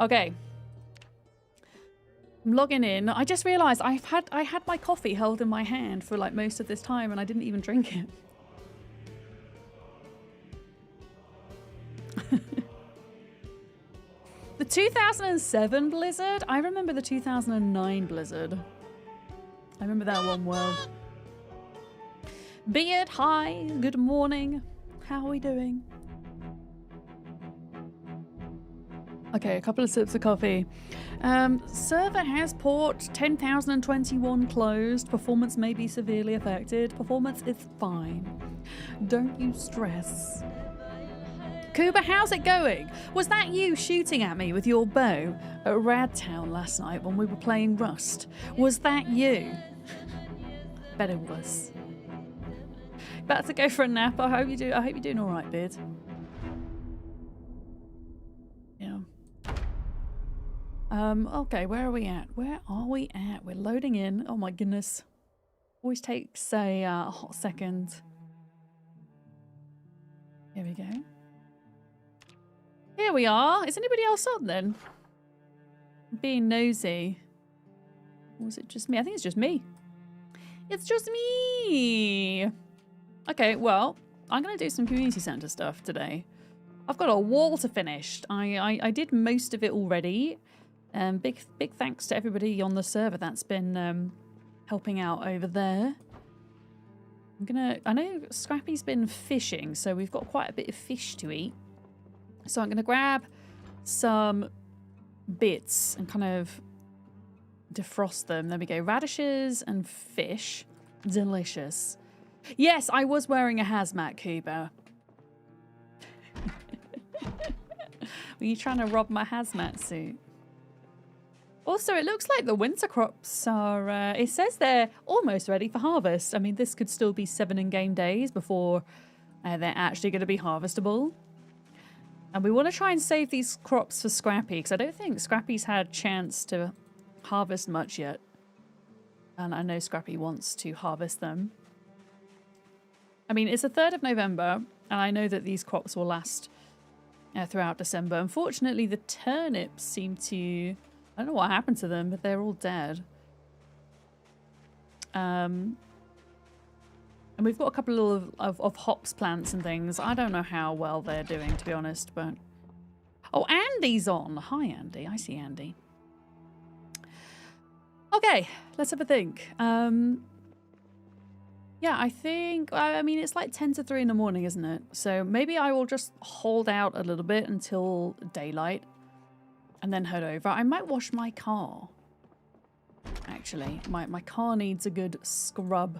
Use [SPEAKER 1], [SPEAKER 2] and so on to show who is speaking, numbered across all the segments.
[SPEAKER 1] Okay. I'm logging in. I just realised I had my coffee held in my hand for like most of this time and I didn't even drink it. The 2007 Blizzard? I remember the 2009 Blizzard. I remember that one well. Beard, hi. Good morning. How are we doing? Okay, a couple of sips of coffee. Server has port 10,021 closed. Performance may be severely affected. Performance is fine. Don't you stress. Kuba, how's it going? Was that you shooting at me with your bow at Radtown last night when we were playing Rust? Was that you? Bet it was. About to go for a nap. I hope you're doing all right, Beard. Yeah. Okay, where are we at? Where are we at? We're loading in. Oh my goodness. Always takes a hot second. Here we go. Here we are. Is anybody else on then? I'm being nosy. Or was it just me? I think it's just me. It's just me. Okay, well, I'm going to do some community center stuff today. I've got a wall to finish. I did most of it already. Big thanks to everybody on the server that's been helping out over there. I know Scrappy's been fishing, so we've got quite a bit of fish to eat. So I'm going to grab some bits and kind of defrost them. There we go. Radishes and fish. Delicious. Yes, I was wearing a hazmat, Kuba. Were you trying to rob my hazmat suit? Also, it looks like the winter crops are... it says they're almost ready for harvest. I mean, this could still be 7 in-game days before they're actually going to be harvestable. And we want to try and save these crops for Scrappy, because I don't think Scrappy's had a chance to harvest much yet. And I know Scrappy wants to harvest them. I mean, it's the 3rd of November, and I know that these crops will last throughout December. Unfortunately, the turnips seem to... I don't know what happened to them, but they're all dead. And we've got a couple of hops plants and things. I don't know how well they're doing, to be honest, but... Oh, Andy's on. Hi, Andy. I see Andy. Okay, let's have a think. Yeah, I think... I mean, it's like 10 to 3 in the morning, isn't it? So maybe I will just hold out a little bit until daylight and then head over. I might wash my car. Actually, my car needs a good scrub.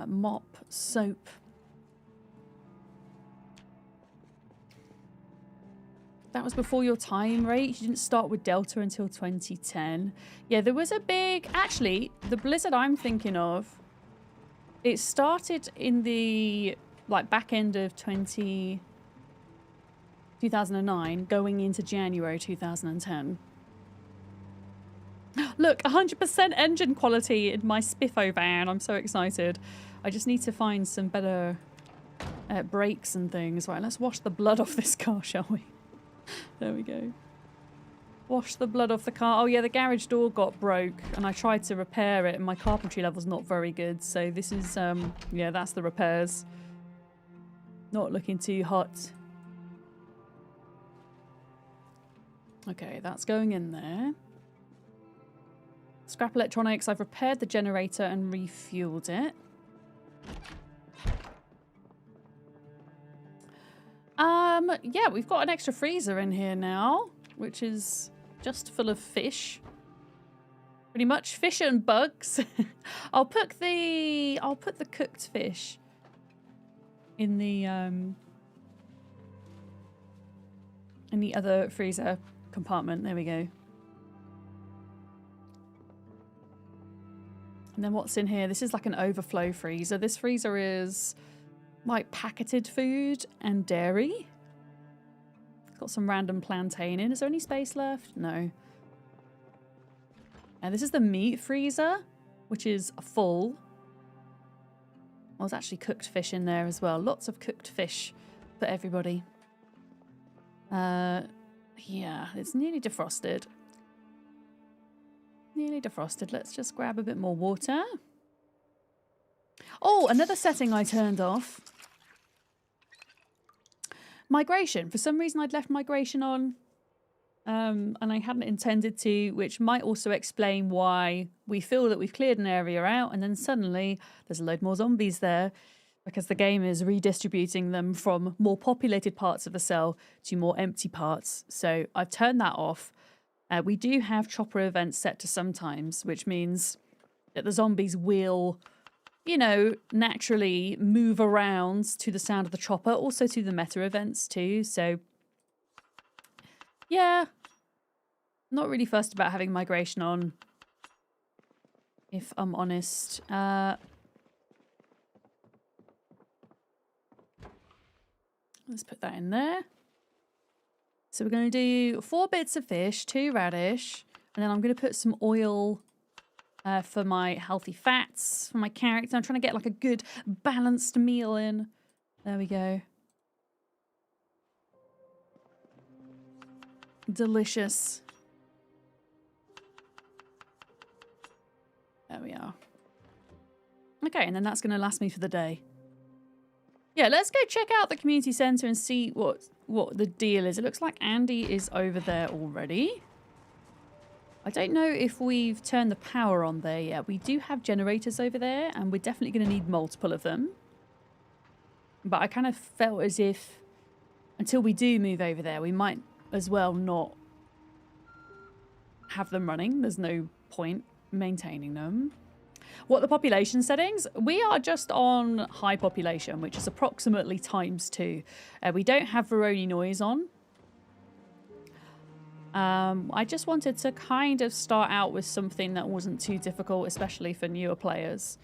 [SPEAKER 1] Mop, soap. That was before your time, right? You didn't start with Delta until 2010. Yeah, there was a big... Actually, the Blizzard I'm thinking of, it started in the like back end of 2009, going into January 2010. Look, 100% engine quality in my Spiffo van. I'm so excited. I just need to find some better brakes and things. Right, let's wash the blood off this car, shall we? There we go. Wash the blood off the car. Oh yeah, the garage door got broke and I tried to repair it and my carpentry level's not very good. So this is, yeah, that's the repairs. Not looking too hot. Okay, that's going in there. Scrap electronics. I've repaired the generator and refueled it. Yeah, we've got an extra freezer in here now, which is just full of fish. Pretty much fish and bugs. I'll put the cooked fish in the other freezer compartment. There we go. And then what's in here? This is like an overflow freezer. This freezer is like packeted food and dairy. It's got some random plantain in. Is there any space left? No. And this is the meat freezer, which is full. Well, there's actually cooked fish in there as well. Lots of cooked fish for everybody. Yeah, it's nearly defrosted. Nearly defrosted. Let's just grab a bit more water. Oh, another setting I turned off. Migration. For some reason, I'd left migration on. And I hadn't intended to, which might also explain why we feel that we've cleared an area out and then suddenly there's a load more zombies there because the game is redistributing them from more populated parts of the cell to more empty parts. So I've turned that off. We do have chopper events set to sometimes, which means that the zombies will, you know, naturally move around to the sound of the chopper, also to the meta events too. So yeah, not really fussed about having migration on, if I'm honest. Let's put that in there. So we're going to do 4 bits of fish, 2 radish, and then I'm going to put some oil for my healthy fats, for my character. I'm trying to get like a good balanced meal in. There we go. Delicious. There we are. Okay, and then that's going to last me for the day. Yeah, let's go check out the community centre and see what the deal is. It looks like Andy is over there already. I don't know if we've turned the power on there yet. We do have generators over there, and we're definitely going to need multiple of them. But I kind of felt as if until we do move over there, we might as well not have them running. There's no point maintaining them. What are the population settings? We are just on high population, which is approximately ×2. We don't have Veroni noise on. I just wanted to kind of start out with something that wasn't too difficult, especially for newer players.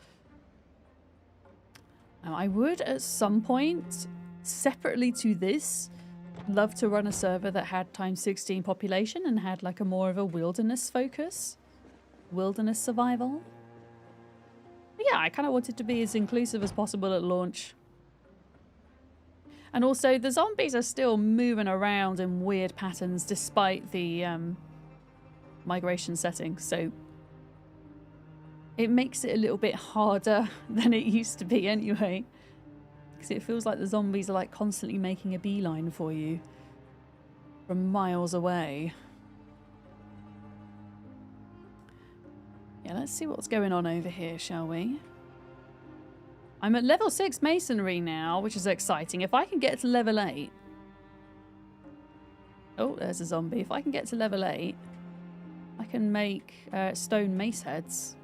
[SPEAKER 1] I would at some point, separately to this, love to run a server that had ×16 population and had like a more of a wilderness focus. Wilderness survival. But yeah, I kind of wanted to be as inclusive as possible at launch. And also, the zombies are still moving around in weird patterns despite the migration setting. So it makes it a little bit harder than it used to be anyway. Because it feels like the zombies are like constantly making a beeline for you from miles away. Yeah, let's see what's going on over here, shall we? I'm at level 6 masonry now, which is exciting. If I can get to level 8... Oh, there's a zombie. If I can get to level 8, I can make stone mace heads.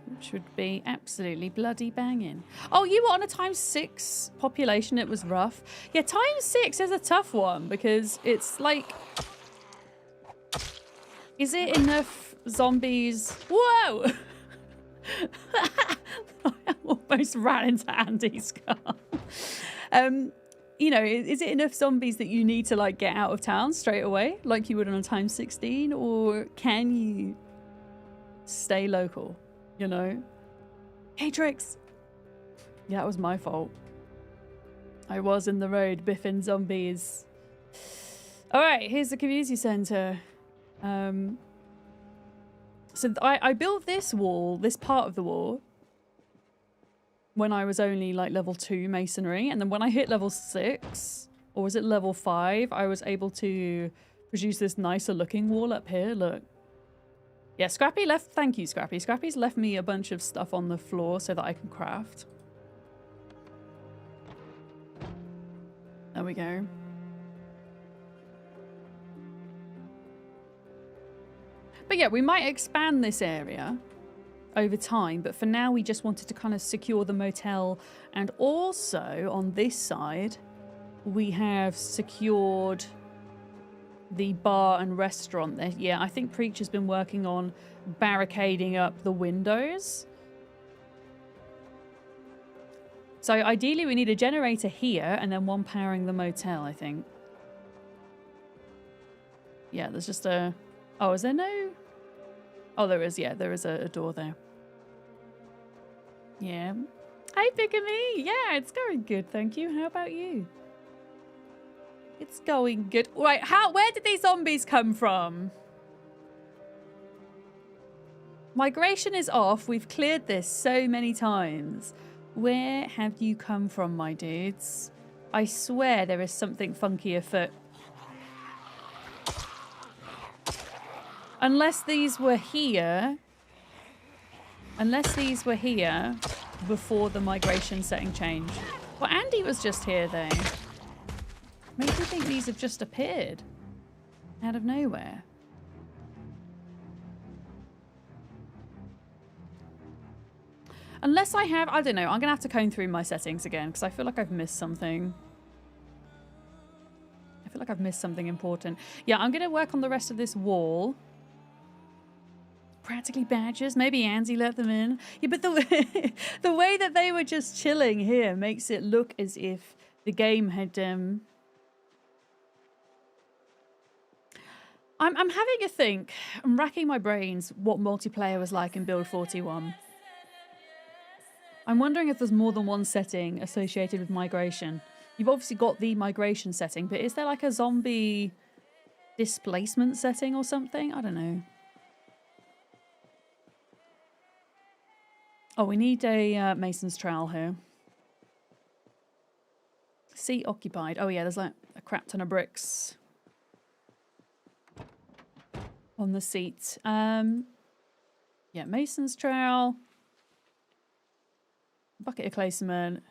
[SPEAKER 1] Which would be absolutely bloody banging. Oh, you were on a ×6 population. It was rough. Yeah, ×6 is a tough one because it's like... Is it enough zombies? Whoa! I almost ran into Andy's car. You know, is it enough zombies that you need to like get out of town straight away, like you would on a ×16, or can you stay local? You know? Hey, Trix! Yeah, that was my fault. I was in the road biffing zombies. Alright, here's the community centre. So I built this wall, this part of the wall, when I was only like level 2 masonry. And then when I hit level 6, or was it level 5, I was able to produce this nicer looking wall up here. Look. Yeah, Scrappy left... Thank you, Scrappy. Scrappy's left me a bunch of stuff on the floor so that I can craft. There we go. But yeah, we might expand this area over time, but for now we just wanted to kind of secure the motel. And also on this side, we have secured the bar and restaurant there. Yeah, I think Preacher's been working on barricading up the windows. So ideally we need a generator here and then one powering the motel, I think. Yeah, there's just a... Oh, is there no... Oh, there is. Yeah, there is a door there. Yeah. Hi, Pick-a-Me. Yeah, it's going good, thank you. How about you? It's going good. Right, where did these zombies come from? Migration is off. We've cleared this so many times. Where have you come from, my dudes? I swear there is something funky afoot. Unless these were here. Unless these were here before the migration setting changed. Well, Andy was just here, though. Makes me think these have just appeared out of nowhere. Unless I have, I don't know, I'm going to have to comb through my settings again because I feel like I've missed something. I feel like I've missed something important. Yeah, I'm going to work on the rest of this wall. Practically badgers. Maybe Andy let them in. Yeah, but the way that they were just chilling here makes it look as if the game had... I'm having a think. I'm racking my brains what multiplayer was like in Build 41. I'm wondering if there's more than one setting associated with migration. You've obviously got the migration setting, but is there like a zombie displacement setting or something? I don't know. Oh, we need a Mason's Trowel here. Seat occupied. Oh yeah, there's like a crap ton of bricks on the seat. Yeah, Mason's Trowel. Bucket of clay cement.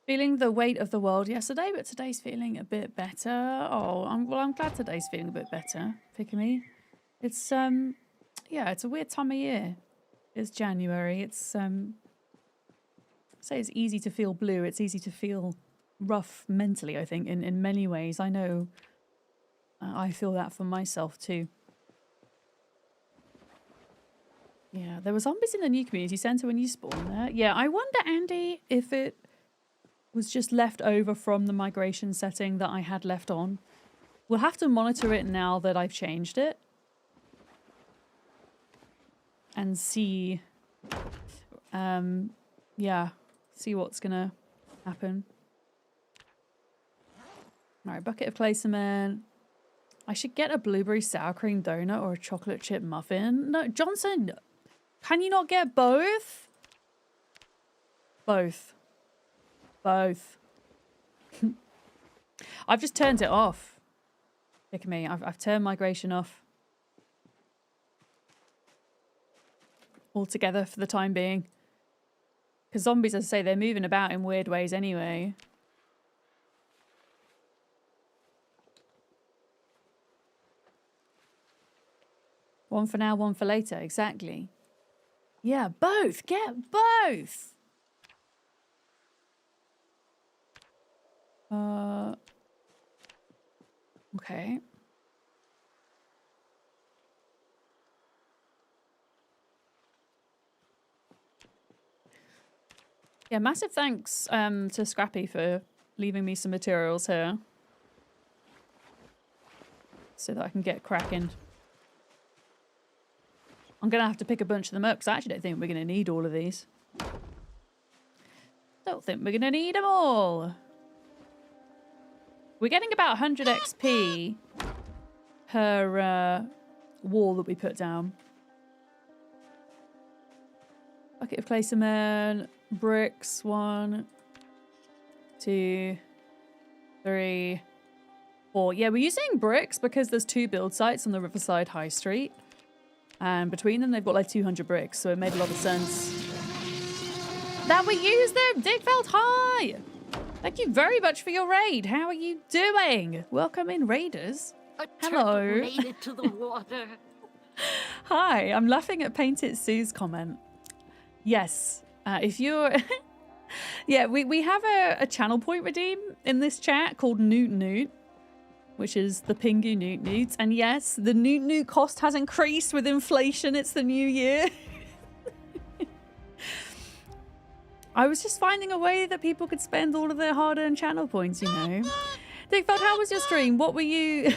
[SPEAKER 1] Feeling the weight of the world yesterday, but today's feeling a bit better. Oh, I'm glad today's feeling a bit better. Pick me. It's yeah, it's a weird time of year. It's January. It's I say it's easy to feel blue. It's easy to feel rough mentally, I think, in many ways. I know I feel that for myself too. Yeah, there were zombies in the new community centre when you spawned there. Yeah, I wonder, Andy, if it was just left over from the migration setting that I had left on. We'll have to monitor it now that I've changed it. And see, yeah, see what's gonna happen. All right, bucket of clay cement. I should get a blueberry sour cream donut or a chocolate chip muffin. No, Johnson, can you not get both? Both. Both. I've just turned it off. Look at me. I've turned migration off. Altogether for the time being. Because zombies, as I say, they're moving about in weird ways anyway. One for now, one for later. Exactly. Yeah, both. Get both. Okay. Yeah, massive thanks to Scrappy for leaving me some materials here. So that I can get cracking. I'm going to have to pick a bunch of them up because I actually don't think we're going to need all of these. Don't think we're going to need them all. We're getting about 100 XP per wall that we put down. Bucket of clay cement, bricks, 1, 2, 3, 4. Yeah, we're using bricks because there's 2 build sites on the Riverside High Street. And between them, they've got like 200 bricks, so it made a lot of sense that we use them. Digfeld, hi! Thank you very much for your raid. How are you doing? Welcome in, raiders. Hello.
[SPEAKER 2] Made it to the water.
[SPEAKER 1] Hi, I'm laughing at Painted Sue's comment. Yes, if you're... yeah, we have a channel point redeem in this chat called Newt Newt, which is the Pingu Newt Newts. And yes, the Newt Newt cost has increased with inflation. It's the new year. I was just finding a way that people could spend all of their hard-earned channel points, you know. Digfeld, how was your stream? What were you...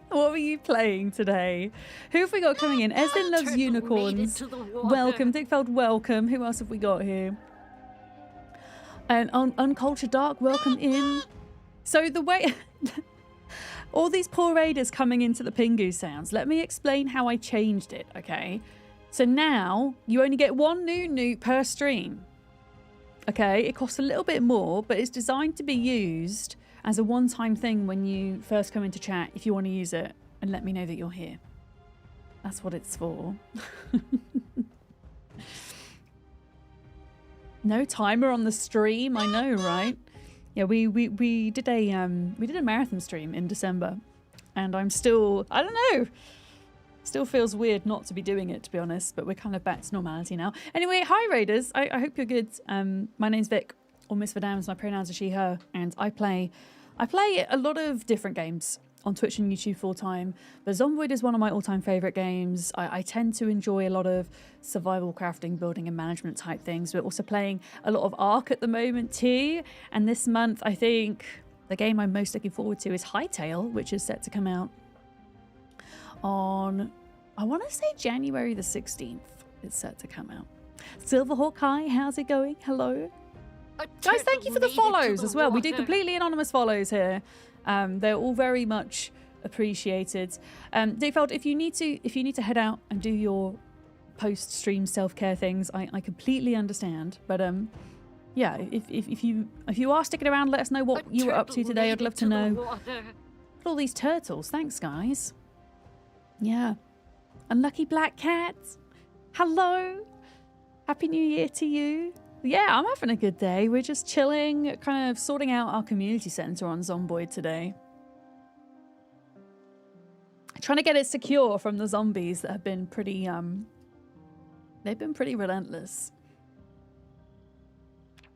[SPEAKER 1] what were you playing today? Who have we got coming in? Eslin loves unicorns. Welcome, Digfeld, welcome. Who else have we got here? And Uncultured Dark, welcome in. So the way... all these poor raiders coming into the Pingu sounds. Let me explain how I changed it, okay? So now, you only get one new newt per stream. Okay, it costs a little bit more, but it's designed to be used as a one-time thing when you first come into chat, if you want to use it, and let me know that you're here. That's what it's for. No timer on the stream, I know, right? Yeah, we did a marathon stream in December, and I'm still, I don't know, still feels weird not to be doing it, to be honest, but we're kind of back to normality now. Anyway, hi Raiders, I hope you're good. My name's Vic, or Miss Vadams, my pronouns are she, her, and I play a lot of different games on Twitch and YouTube full time, but Zomboid is one of my all-time favorite games. I tend to enjoy a lot of survival crafting, building and management type things. We're also playing a lot of Ark at the moment too, and this month I think the game I'm most looking forward to is Hightail, which is set to come out on, I want to say January the 16th. It's set to come out. Silverhawk, hi, how's it going? Hello. Guys, thank you for the follows as well. We do completely anonymous follows here. They're all very much appreciated. Dayfeld, if you need to head out and do your post-stream self-care things, I completely understand. But yeah, if you are sticking around, let us know what you were up to today. I'd love to know. Look at all these turtles. Thanks, guys. Yeah. Unlucky Black Cat. Hello. Happy New Year to you. Yeah, I'm having a good day. We're just chilling, kind of sorting out our community center on Zomboid today. Trying to get it secure from the zombies that have been pretty, they've been pretty relentless.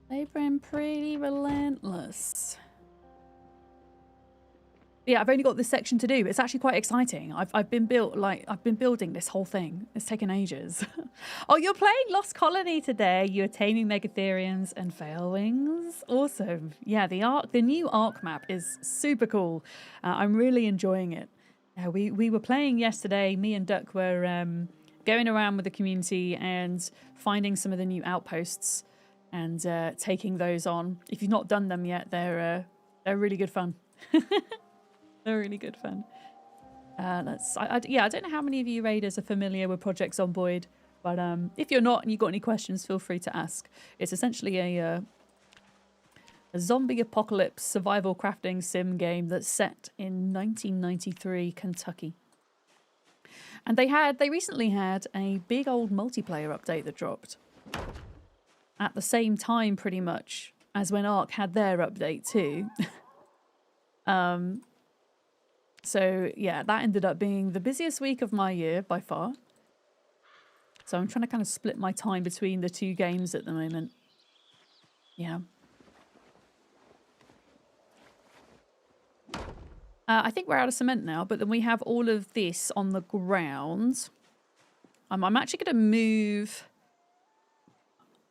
[SPEAKER 1] They've been pretty relentless. Yeah, I've only got this section to do. It's actually quite exciting. I've been building this whole thing. It's taken ages. Oh, you're playing Lost Colony today. You're taming Megatherians and Failwings. Awesome. Yeah, the new Ark map is super cool. I'm really enjoying it. We were playing yesterday. Me and Duck were going around with the community and finding some of the new outposts and taking those on. If you've not done them yet, they're really good fun. They're really good fun. I don't know how many of you raiders are familiar with Project Zomboid, but if you're not and you've got any questions, feel free to ask. It's essentially a zombie apocalypse survival crafting sim game that's set in 1993 Kentucky. And they recently had a big old multiplayer update that dropped at the same time, pretty much, as when Ark had their update too. So yeah, that ended up being the busiest week of my year by far. So I'm trying to kind of split my time between the two games at the moment. Yeah. I think we're out of cement now, but then we have all of this on the ground. I'm actually going to move...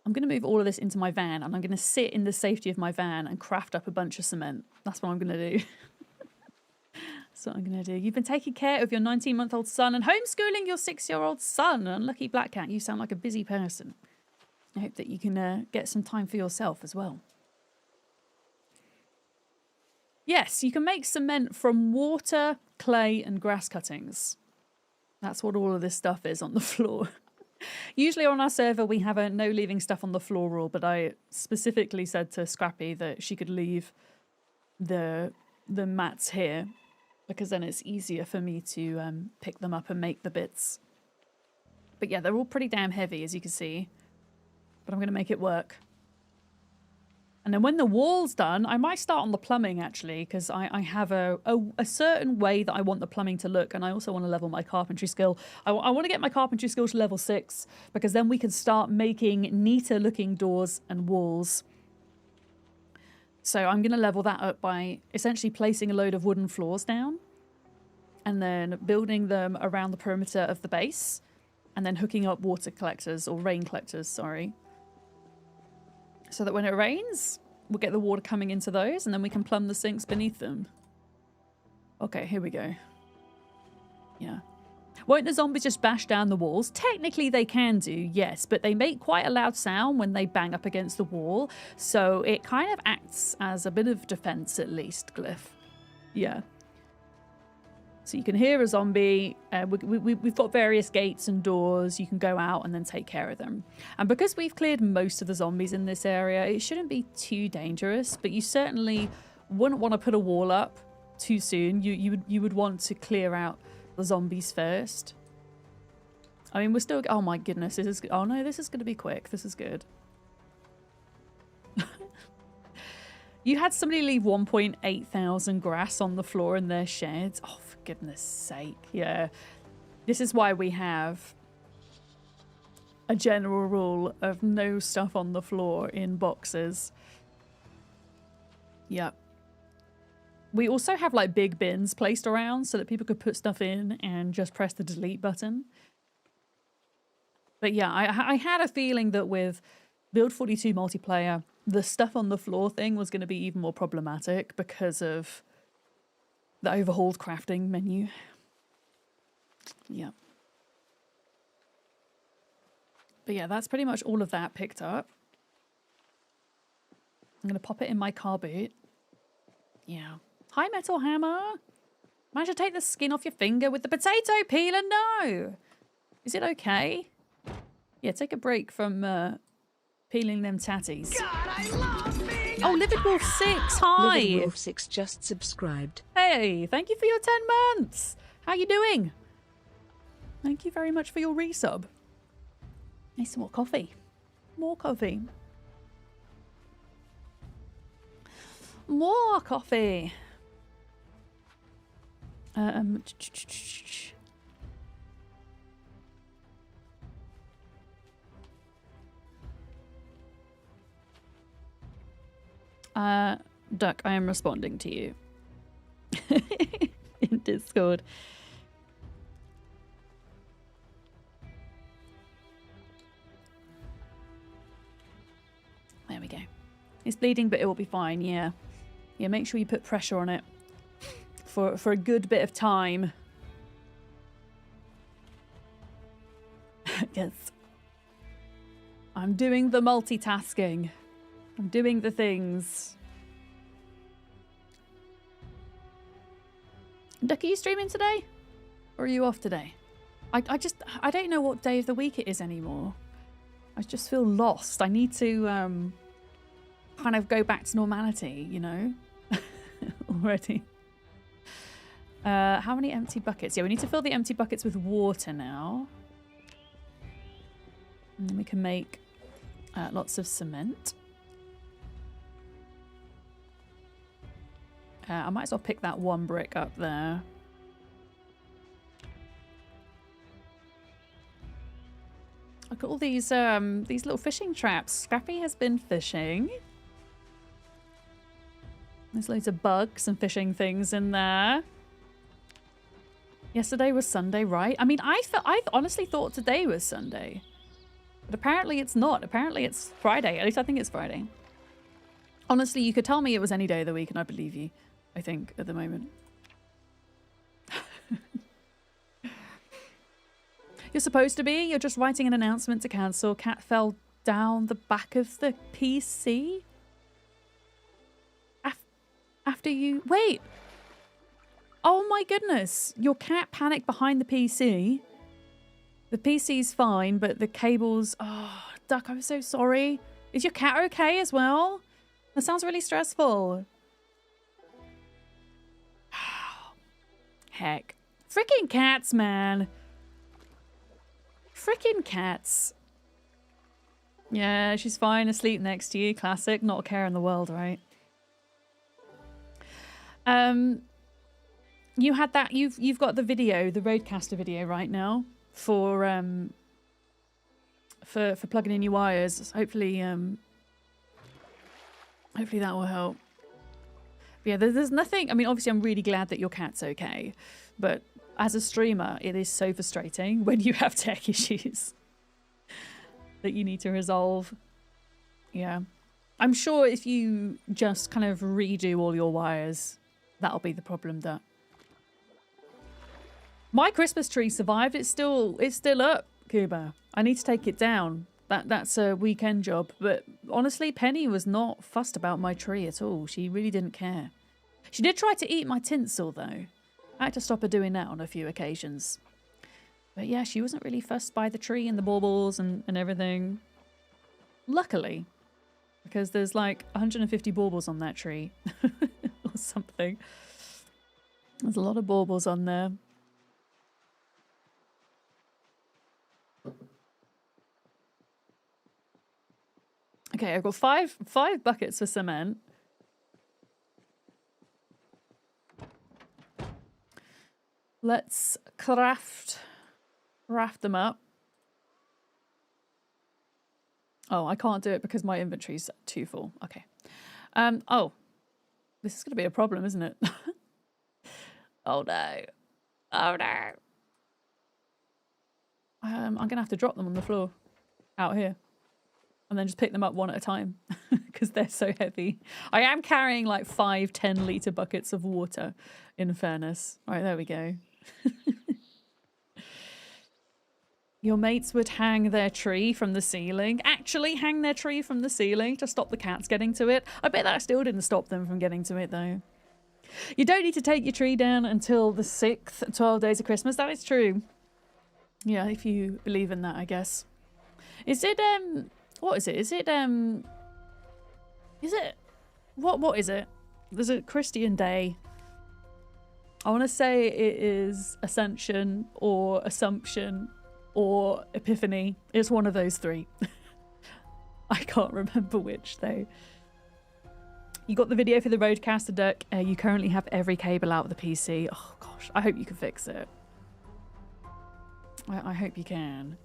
[SPEAKER 1] I'm going to move all of this into my van, and I'm going to sit in the safety of my van and craft up a bunch of cement. That's what I'm going to do. That's what I'm going to do. You've been taking care of your 19-month-old son and homeschooling your 6-year-old son. Unlucky Black Cat, you sound like a busy person. I hope that you can get some time for yourself as well. Yes, you can make cement from water, clay, and grass cuttings. That's what all of this stuff is on the floor. Usually on our server, we have a no leaving stuff on the floor rule, but I specifically said to Scrappy that she could leave the mats here, because then it's easier for me to pick them up and make the bits. But yeah, they're all pretty damn heavy, as you can see. But I'm going to make it work. And then when the wall's done, I might start on the plumbing, actually, because I have a certain way that I want the plumbing to look, and I also want to level my carpentry skill. I want to get my carpentry skill to level 6, because then we can start making neater-looking doors and walls. So I'm going to level that up by essentially placing a load of wooden floors down and then building them around the perimeter of the base and then hooking up water collectors, or rain collectors, sorry. So that when it rains, we'll get the water coming into those and then we can plumb the sinks beneath them. Okay, here we go. Yeah. Won't the zombies just bash down the walls? Technically they can do, yes, but they make quite a loud sound when they bang up against the wall, so it kind of acts as a bit of defense at least, Glyph. Yeah. So you can hear a zombie. We've got various gates and doors. You can go out and then take care of them. And because we've cleared most of the zombies in this area, it shouldn't be too dangerous, but you certainly wouldn't want to put a wall up too soon. You would want to clear out the zombies first. I mean, we're still... Oh my goodness, this is... Oh no, this is going to be quick. This is good. You had somebody leave 1.8 thousand grass on the floor in their sheds. Oh, for goodness sake. Yeah. This is why we have a general rule of no stuff on the floor in boxes. Yep. We also have like big bins placed around so that people could put stuff in and just press the delete button. But yeah, I had a feeling that with Build 42 multiplayer, the stuff on the floor thing was going to be even more problematic because of the overhauled crafting menu. Yeah. But yeah, that's pretty much all of that picked up. I'm going to pop it in my car boot. Yeah. Hi, Metal Hammer. Managed to take the skin off your finger with the potato peeler? No. Is it okay? Yeah, take a break from peeling them tatties. God, I love being oh, Livid Wolf 6, hi!
[SPEAKER 2] Livid Wolf 6 just subscribed.
[SPEAKER 1] Hey, thank you for your 10 months! How you doing? Thank you very much for your resub. Need some more coffee. More coffee. More coffee. Duck, I am responding to you. In Discord. There we go. It's bleeding, but it will be fine, yeah. Yeah, make sure you put pressure on it for a good bit of time. Yes. I'm doing the multitasking. I'm doing the things. Duck, are you streaming today? Or are you off today? I don't know what day of the week it is anymore. I just feel lost. I need to kind of go back to normality, you know? Already. How many empty buckets? Yeah, we need to fill the empty buckets with water now. And then we can make lots of cement. I might as well pick that one brick up there. Look at all these little fishing traps. Scrappy has been fishing. There's loads of bugs and fishing things in there. Yesterday was Sunday, right? I mean, I honestly thought today was Sunday. But apparently it's not. Apparently it's Friday. At least I think it's Friday. Honestly, you could tell me it was any day of the week and I'd believe you. I think, at the moment. You're supposed to be? You're just writing an announcement to cancel. Cat fell down the back of the PC? After you... Wait! Oh my goodness! Your cat panicked behind the PC. The PC's fine, but the cables... Oh, Duck, I'm so sorry. Is your cat okay as well? That sounds really stressful. Heck. Frickin' cats, man. Frickin' cats. Yeah, she's fine asleep next to you. Classic. Not a care in the world, right? You had that. You've got the video, the Roadcaster video right now for plugging in your wires. Hopefully, hopefully that will help. But yeah, there's nothing. I mean, obviously, I'm really glad that your cat's okay, but as a streamer, it is so frustrating when you have tech issues that you need to resolve. Yeah, I'm sure if you just kind of redo all your wires, that'll be the problem. That My Christmas tree survived. It's still up, Cuba. I need to take it down. That's a weekend job. But honestly, Penny was not fussed about my tree at all. She really didn't care. She did try to eat my tinsel, though. I had to stop her doing that on a few occasions. But yeah, she wasn't really fussed by the tree and the baubles and everything. Luckily. Because there's like 150 baubles on that tree. Or something. There's a lot of baubles on there. Okay, I've got five buckets of cement. Let's craft them up. Oh, I can't do it because my inventory's too full. Okay. Oh, this is going to be a problem, isn't it? Oh no. Oh no. I'm going to have to drop them on the floor out here. And then just pick them up one at a time because they're so heavy. I am carrying like 5 10-litre buckets of water, in fairness. All right, there we go. Your mates would hang their tree from the ceiling. Actually hang their tree from the ceiling to stop the cats getting to it. I bet that still didn't stop them from getting to it, though. You don't need to take your tree down until the 6th, 12 days of Christmas. That is true. Yeah, if you believe in that, I guess. Is it, what is it? Is it, what is it? There's a Christian day. I want to say it is Ascension or Assumption or Epiphany. It's one of those three. I can't remember which, though. You got the video for the Rodecaster deck. You currently have every cable out of the PC. Oh, gosh. I hope you can fix it. I hope you can.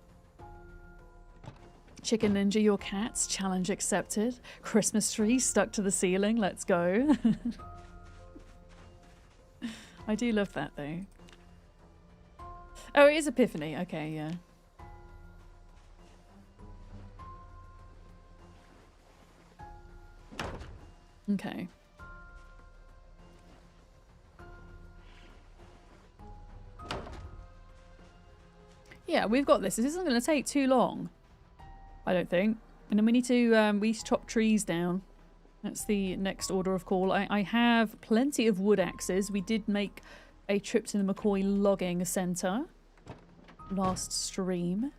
[SPEAKER 1] Chicken Ninja, your cats. Challenge accepted. Christmas tree stuck to the ceiling. Let's go. I do love that, though. Oh, it is Epiphany. Okay, yeah. Okay. Yeah, we've got this. This isn't going to take too long, I don't think. And then we need to chop trees down. That's the next order of call. I have plenty of wood axes. We did make a trip to the McCoy Logging Centre last stream.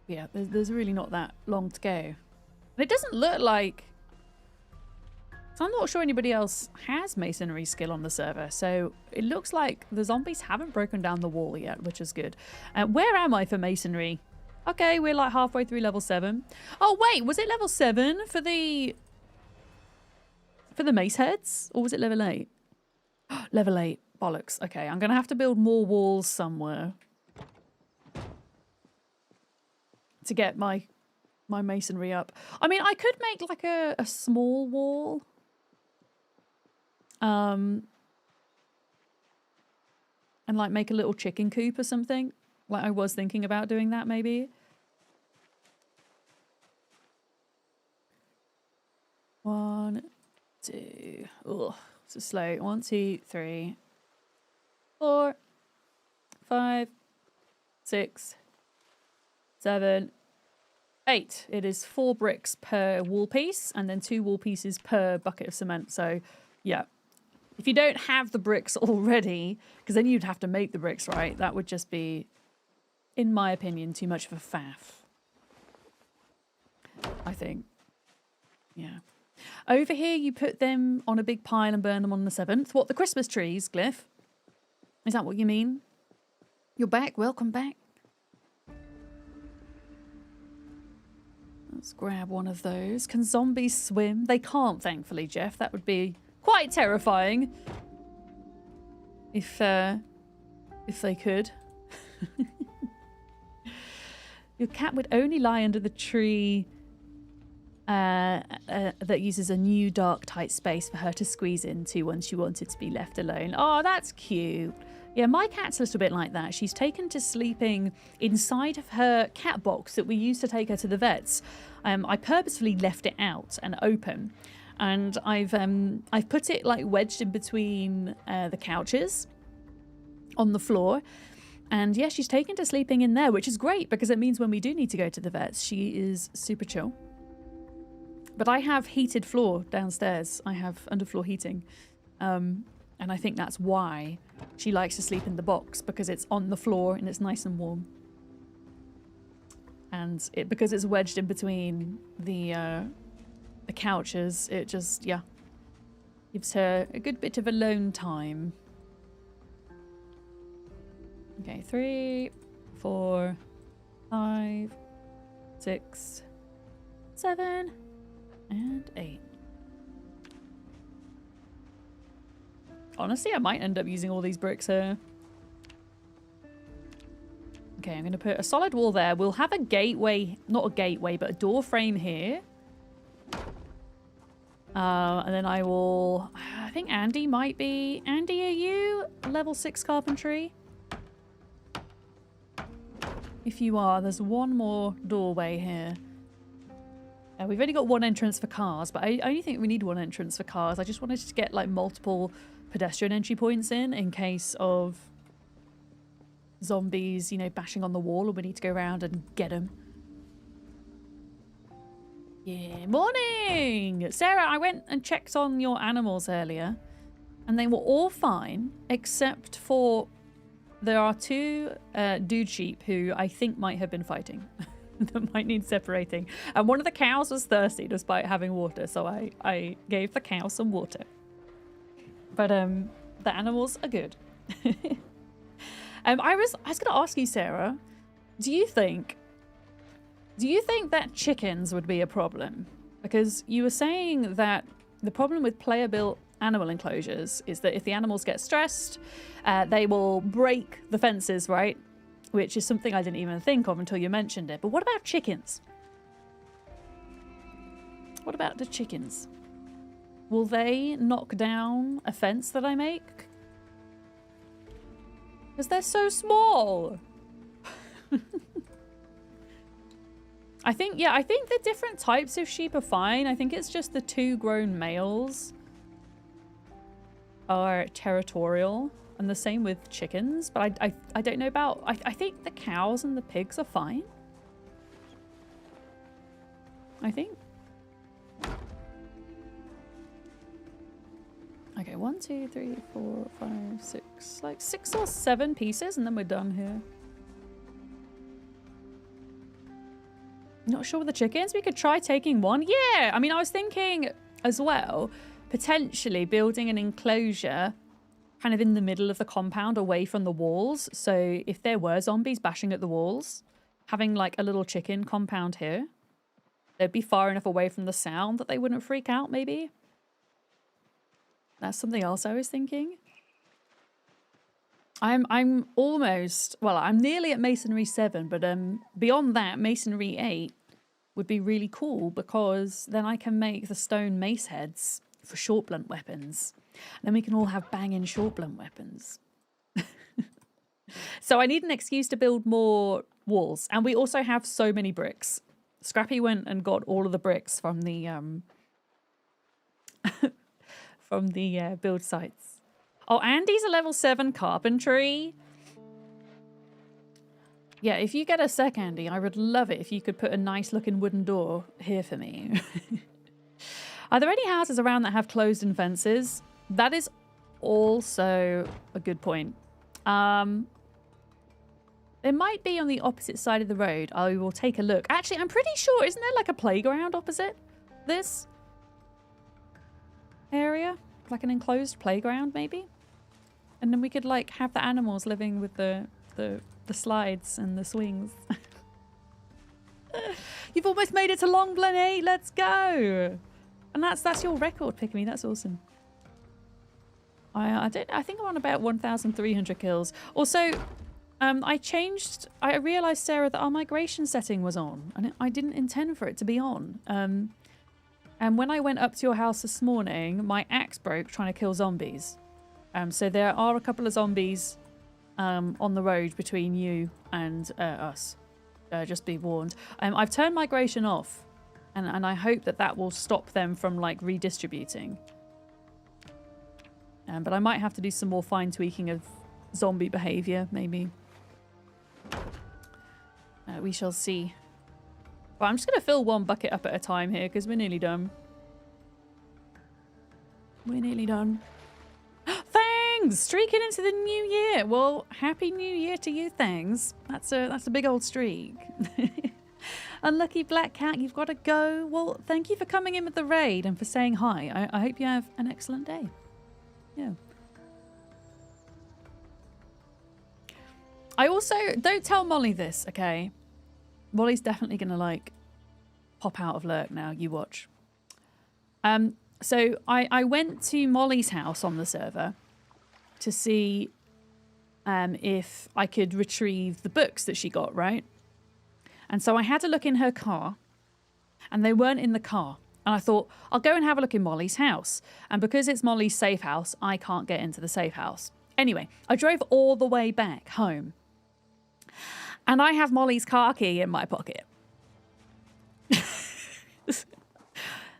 [SPEAKER 1] Yeah, there's really not that long to go. And it doesn't look like... So I'm not sure anybody else has masonry skill on the server, so it looks like the zombies haven't broken down the wall yet, which is good. Where am I for masonry? Okay, we're like halfway through level 7. Oh wait, was it level 7 for the mace heads? Or was it level 8? Level 8. Bollocks. Okay, I'm going to have to build more walls somewhere to get my masonry up. I mean, I could make like a small wall. And like make a little chicken coop or something. Like I was thinking about doing that maybe. 1, 2. Ugh, so slow. 1, 2, 3, 4, 5, 6, 7, 8. It is 4 bricks per wall piece and then 2 wall pieces per bucket of cement. So yeah. If you don't have the bricks already, because then you'd have to make the bricks, right? That would just be, in my opinion, too much of a faff. I think. Yeah. Over here, you put them on a big pile and burn them on the 7th. What, the Christmas trees, Glyph? Is that what you mean? You're back. Welcome back. Let's grab one of those. Can zombies swim? They can't, thankfully, Jeff. That would be quite terrifying if they could. Your cat would only lie under the tree that uses a new dark tight space for her to squeeze into when she wanted to be left alone. Oh, that's cute. Yeah, my cat's a little bit like that. She's taken to sleeping inside of her cat box that we used to take her to the vets. I purposefully left it out and open. and I've put it like wedged in between the couches on the floor. And yeah, she's taken to sleeping in there, which is great because it means when we do need to go to the vets, she is super chill. But I have heated floor downstairs. I have underfloor heating. And I think that's why she likes to sleep in the box, because it's on the floor and it's nice and warm. And because it's wedged in between the couches, it just, yeah, gives her a good bit of alone time. Okay, 3, 4, 5, 6, 7, and 8. Honestly, I might end up using all these bricks here. Okay, I'm going to put a solid wall there. We'll have a gateway, not a gateway, but a door frame here. And then I think Andy might be... Andy, are you level 6 carpentry? If you are, there's one more doorway here. We've only got one entrance for cars, but I only think we need one entrance for cars. I just wanted to get like multiple pedestrian entry points in case of zombies, you know, bashing on the wall, and we need to go around and get them. Yeah, morning! Sarah, I went and checked on your animals earlier, and they were all fine, except for there are 2 dude sheep who I think might have been fighting. That might need separating. And one of the cows was thirsty despite having water, so I gave the cow some water. But the animals are good. I was going to ask you, Sarah, do you think that chickens would be a problem? Because you were saying that the problem with player-built animal enclosures is that if the animals get stressed, they will break the fences, right? Which is something I didn't even think of until you mentioned it. But what about chickens? What about the chickens? Will they knock down a fence that I make? Because they're so small. I think the different types of sheep are fine. I think it's just the 2 grown males are territorial, and the same with chickens. But I don't know about... I think the cows and the pigs are fine. I think. Okay, 1, 2, 3, 4, 5, 6. Like 6 or 7 pieces, and then we're done here. Not sure with the chickens. We could try taking one. Yeah, I mean, I was thinking as well, potentially building an enclosure kind of in the middle of the compound away from the walls. So if there were zombies bashing at the walls, having like a little chicken compound here, they'd be far enough away from the sound that they wouldn't freak out, maybe. That's something else I was thinking. I'm almost, well, I'm nearly at Masonry 7, but beyond that, Masonry 8 would be really cool, because then I can make the stone mace heads for short blunt weapons. And then we can all have banging short blunt weapons. So I need an excuse to build more walls. And we also have so many bricks. Scrappy went and got all of the bricks from the build sites. Oh, Andy's a level 7 carpentry. Yeah, if you get a sec, Andy, I would love it if you could put a nice looking wooden door here for me. Are there any houses around that have closed-in fences? That is also a good point. It might be on the opposite side of the road. I will take a look. Actually, I'm pretty sure, isn't there like a playground opposite this area? Like an enclosed playground, maybe? And then we could like have the animals living with the slides and the swings. You've almost made it to Long Blen 8. Let's go. And that's your record, Pick Me. That's awesome. I think I'm on about 1,300 kills. Also, I realized, Sarah, that our migration setting was on, and I didn't intend for it to be on. And when I went up to your house this morning, my axe broke trying to kill zombies. So there are a couple of zombies on the road between you and us. Just be warned. I've turned migration off, And I hope that that will stop them from like redistributing. But I might have to do some more fine tweaking of zombie behavior, maybe. We shall see. But I'm just going to fill one bucket up at a time here because we're nearly done. We're nearly done. Thanks! Streaking into the new year. Well, happy new year to you, thanks. That's a big old streak. Unlucky Black Cat, you've got to go. Well, thank you for coming in with the raid and for saying hi. I hope you have an excellent day. Yeah. I also, don't tell Molly this, okay? Molly's definitely going to, like, pop out of lurk now. You watch. So I went to Molly's house on the server to see if I could retrieve the books that she got, right? And so I had a look in her car, and they weren't in the car. And I thought, I'll go and have a look in Molly's house. And because it's Molly's safe house, I can't get into the safe house. Anyway, I drove all the way back home. And I have Molly's car key in my pocket.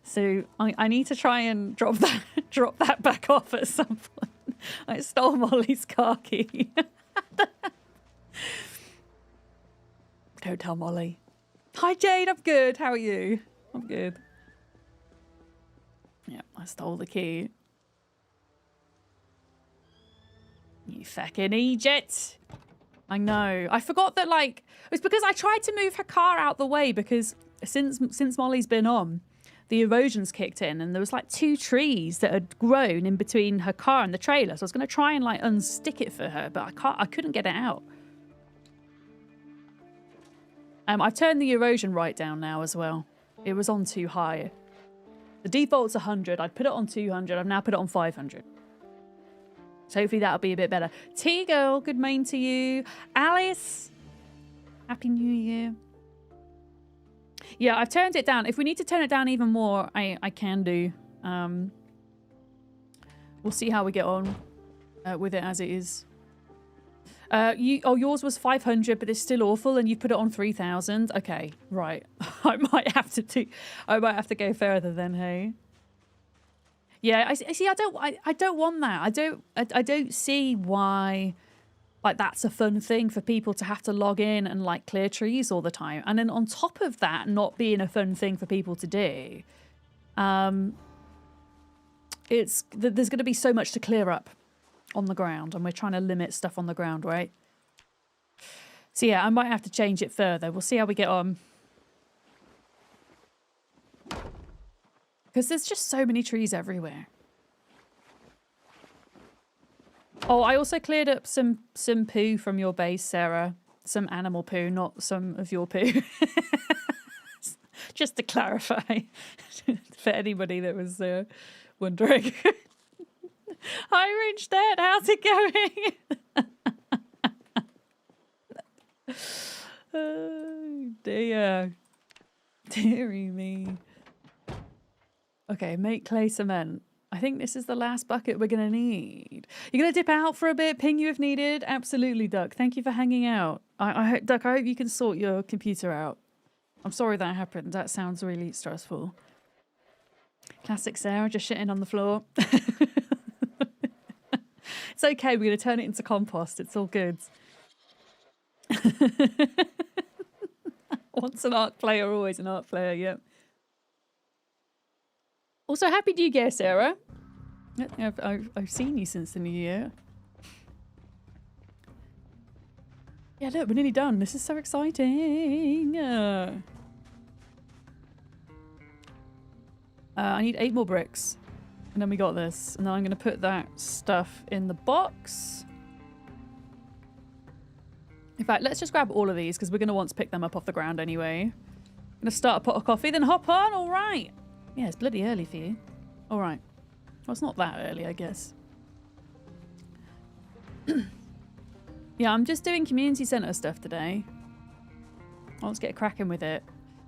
[SPEAKER 1] So I need to try and drop that back off at some point. I stole Molly's car key. Don't tell Molly. Hi Jade, I'm good. How are you? I'm good. Yeah, I stole the key. You fucking Egypt. I know. I forgot that, like, it's because I tried to move her car out the way because since Molly's been on, the erosion's kicked in and there was like 2 trees that had grown in between her car and the trailer. So I was going to try and like unstick it for her, but I couldn't get it out. I've turned the erosion right down now as well. It was on too high. The default's 100. I'd put it on 200. I've now put it on 500. So hopefully that'll be a bit better. T-Girl, good morning to you. Alice, Happy New Year. Yeah, I've turned it down. If we need to turn it down even more, I can do. We'll see how we get on with it as it is. Yours was 500, but it's still awful, and you've put it on 3,000. Okay, right. I might have to go further then. Hey. Yeah, I see. I don't want that. I don't see why. Like, that's a fun thing for people to have to log in and like clear trees all the time, and then on top of that, not being a fun thing for people to do. There's going to be so much to clear up on the ground, and we're trying to limit stuff on the ground, right? So yeah, I might have to change it further. We'll see how we get on. Because there's just so many trees everywhere. Oh, I also cleared up some poo from your base, Sarah. Some animal poo, not some of your poo. Just to clarify for anybody that was wondering. Hi, Rich Dad. How's it going? Oh, dear. Deary me. Okay, make clay cement. I think this is the last bucket we're going to need. You're going to dip out for a bit, ping you if needed? Absolutely, Duck. Thank you for hanging out. Duck, I hope you can sort your computer out. I'm sorry that happened. That sounds really stressful. Classic Sarah, just shitting on the floor. It's okay, we're going to turn it into compost. It's all good. Once an art player, always an art player, yep. Also, happy New Year, Sarah. I've seen you since the New Year. Yeah, look, we're nearly done. This is so exciting. I need 8 more bricks. And then we got this. And then I'm going to put that stuff in the box. In fact, let's just grab all of these because we're going to want to pick them up off the ground anyway. I'm going to start a pot of coffee, then hop on. All right. Yeah, it's bloody early for you. All right. Well, it's not that early, I guess. Yeah, I'm just doing community centre stuff today. Let's get cracking with it.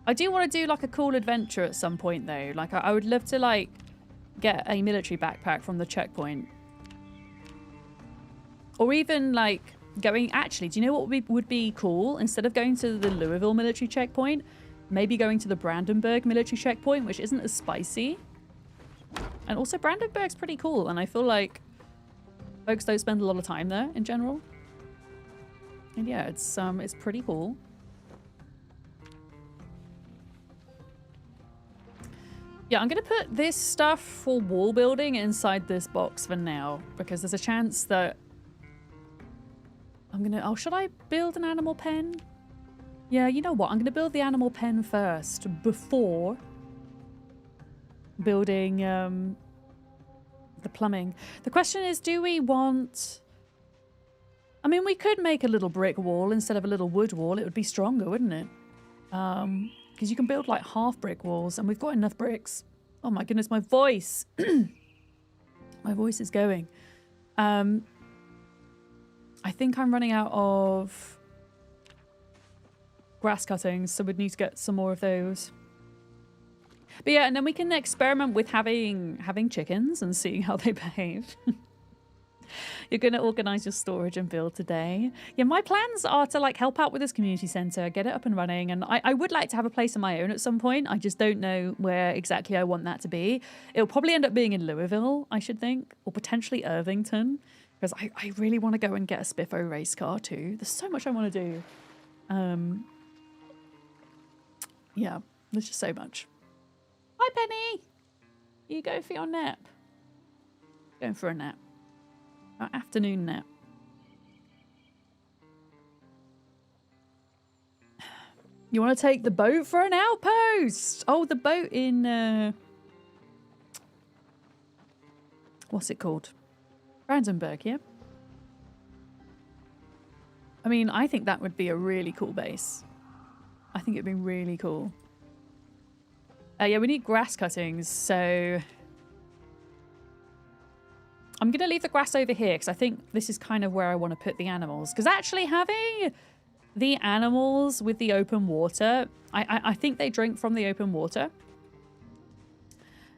[SPEAKER 1] I do want to do like a cool adventure at some point though. Like I would love to like get a military backpack from the checkpoint. Or even like going, actually, do you know what would be cool? Instead of going to the Louisville military checkpoint, maybe going to the Brandenburg military checkpoint, which isn't as spicy. And also Brandenburg's pretty cool, and I feel like folks don't spend a lot of time there in general. And yeah, it's pretty cool. Yeah, I'm gonna put this stuff for wall building inside this box for now, because there's a chance that I'm gonna... Oh, should I build an animal pen? Yeah, you know what? I'm gonna build the animal pen first before building the plumbing. The question is, do we want... I mean, we could make a little brick wall instead of a little wood wall. It would be stronger, wouldn't it? Because you can build like half brick walls, and we've got enough bricks. Oh my goodness, my voice. My voice is going. I think I'm running out of grass cuttings, so we'd need to get some more of those. But yeah, and then we can experiment with having chickens and seeing how they behave. You're going to organize your storage and build today. Yeah, my plans are to like help out with this community center, get it up and running. And I would like to have a place of my own at some point. I just don't know where exactly I want that to be. It'll probably end up being in Louisville, I should think, or potentially Irvington, because I really want to go and get a Spiffo race car too. There's so much I want to do. Yeah, there's just so much. Hi, Penny. You go for your nap. Going for a nap. Our afternoon nap. You want to take the boat for an outpost? Oh, the boat in... what's it called? Brandenburg, yeah? I mean, I think that would be a really cool base. I think it'd be really cool. Yeah, we need grass cuttings, so... I'm going to leave the grass over here because I think this is kind of where I want to put the animals. Because actually having the animals with the open water, I think they drink from the open water.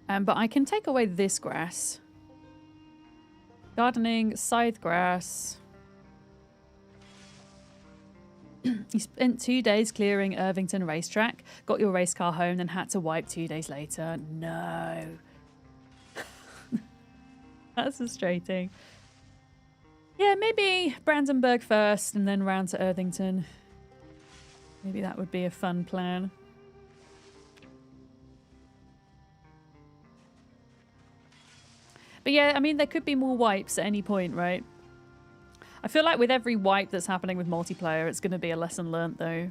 [SPEAKER 1] But I can take away this grass. Gardening, scythe grass. You spent 2 days clearing Irvington racetrack, got your race car home, then had to wipe 2 days later. No. That's frustrating. Yeah, maybe Brandenburg first and then round to Irvington. Maybe that would be a fun plan. But yeah, I mean, there could be more wipes at any point, right? I feel like with every wipe that's happening with multiplayer, it's going to be a lesson learnt, though.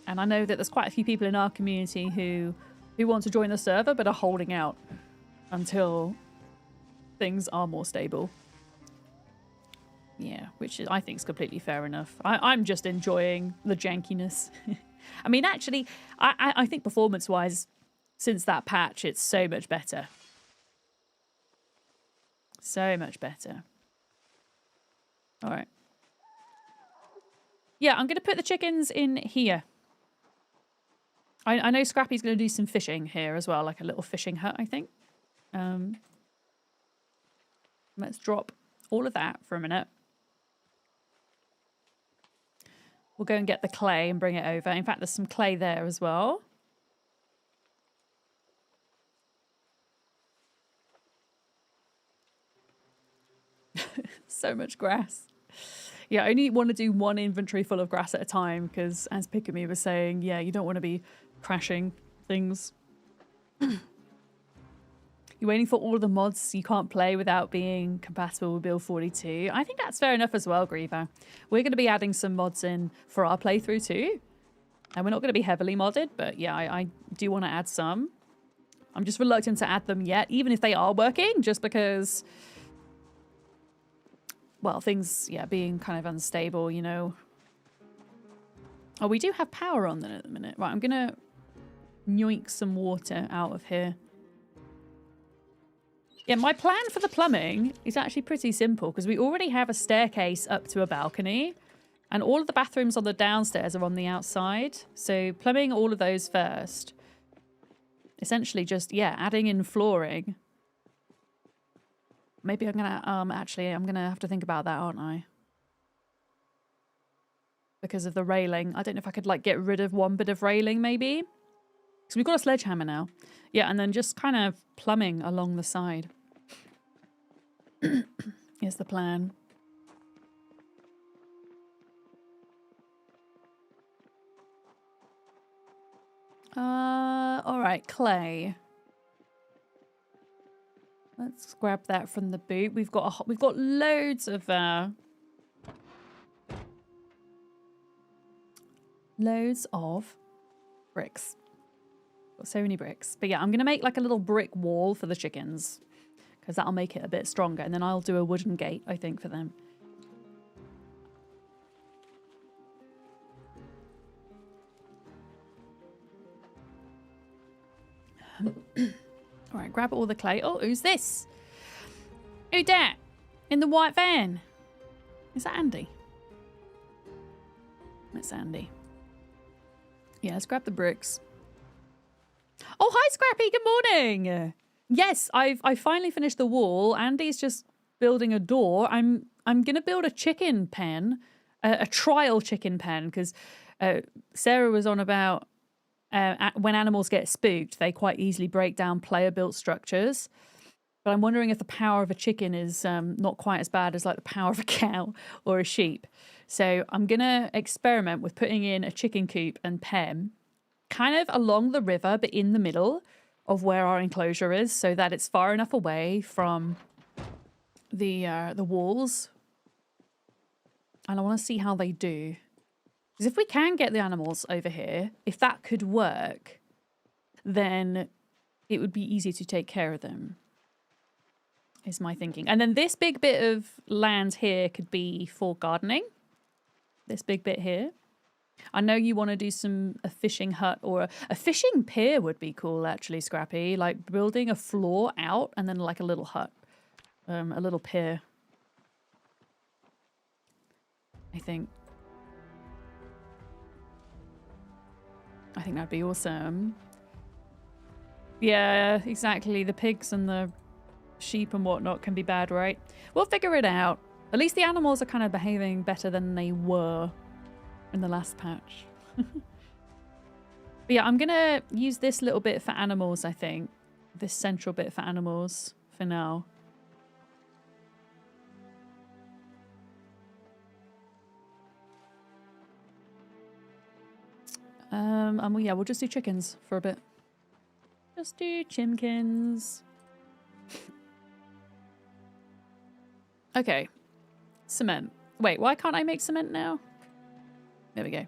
[SPEAKER 1] And I know that there's quite a few people in our community who want to join the server but are holding out until things are more stable. Yeah, which I think is completely fair enough. I'm just enjoying the jankiness. I mean, actually, I think performance-wise, since that patch, it's so much better. So much better. All right. Yeah, I'm going to put the chickens in here. I know Scrappy's going to do some fishing here as well, like a little fishing hut, I think. Let's drop all of that for a minute. We'll go and get the clay and bring it over. In fact, there's some clay there as well. So much grass. Yeah, I only want to do one inventory full of grass at a time because, as Pikami was saying, yeah, you don't want to be crashing things. You're waiting for all of the mods you can't play without being compatible with Build 42. I think that's fair enough as well, Griever. We're going to be adding some mods in for our playthrough too. And we're not going to be heavily modded, but yeah, I do want to add some. I'm just reluctant to add them yet, even if they are working, just because, well, things, yeah, being kind of unstable, you know. Oh, we do have power on then at the minute. Right, I'm going to yoink some water out of here. Yeah, my plan for the plumbing is actually pretty simple because we already have a staircase up to a balcony and all of the bathrooms on the downstairs are on the outside. So plumbing all of those first. Essentially just, yeah, adding in flooring. Maybe I'm going to, actually, I'm going to have to think about that, aren't I? because of the railing. I don't know if I could like get rid of one bit of railing maybe. Because we've got a sledgehammer now. Yeah, and then just kind of plumbing along the side. Is the plan. All right, clay. Let's grab that from the boot. We've got loads of bricks. Got so many bricks. But yeah, I'm gonna make like a little brick wall for the chickens because that'll make it a bit stronger. And then I'll do a wooden gate, I think, for them. All right, grab all the clay. Oh, who's this? Who dat? In the white van? Is that Andy? That's Andy. Yeah, let's grab the bricks. Oh, hi, Scrappy. Good morning. Yes, I finally finished the wall. Andy's just building a door. I'm gonna build a chicken pen, a trial chicken pen, because Sarah was on about when animals get spooked, they quite easily break down player-built structures. But I'm wondering if the power of a chicken is not quite as bad as like the power of a cow or a sheep. So I'm going to experiment with putting in a chicken coop and pen kind of along the river, but in the middle of where our enclosure is so that it's far enough away from the walls. And I want to see how they do. Because if we can get the animals over here, if that could work, then it would be easy to take care of them, is my thinking. And then this big bit of land here could be for gardening. This big bit here. I know you want to do a fishing hut or a fishing pier would be cool, actually, Scrappy. Like building a floor out and then like a little hut, a little pier. I think that'd be awesome. Yeah, exactly. The pigs and the sheep and whatnot can be bad, right? We'll figure it out. At least the animals are kind of behaving better than they were in the last patch. But yeah, I'm gonna use this little bit for animals, I think. This central bit for animals for now. And yeah, we'll just do chickens for a bit. Just do chimkins. Okay. Cement. Wait, why can't I make cement now? There we go.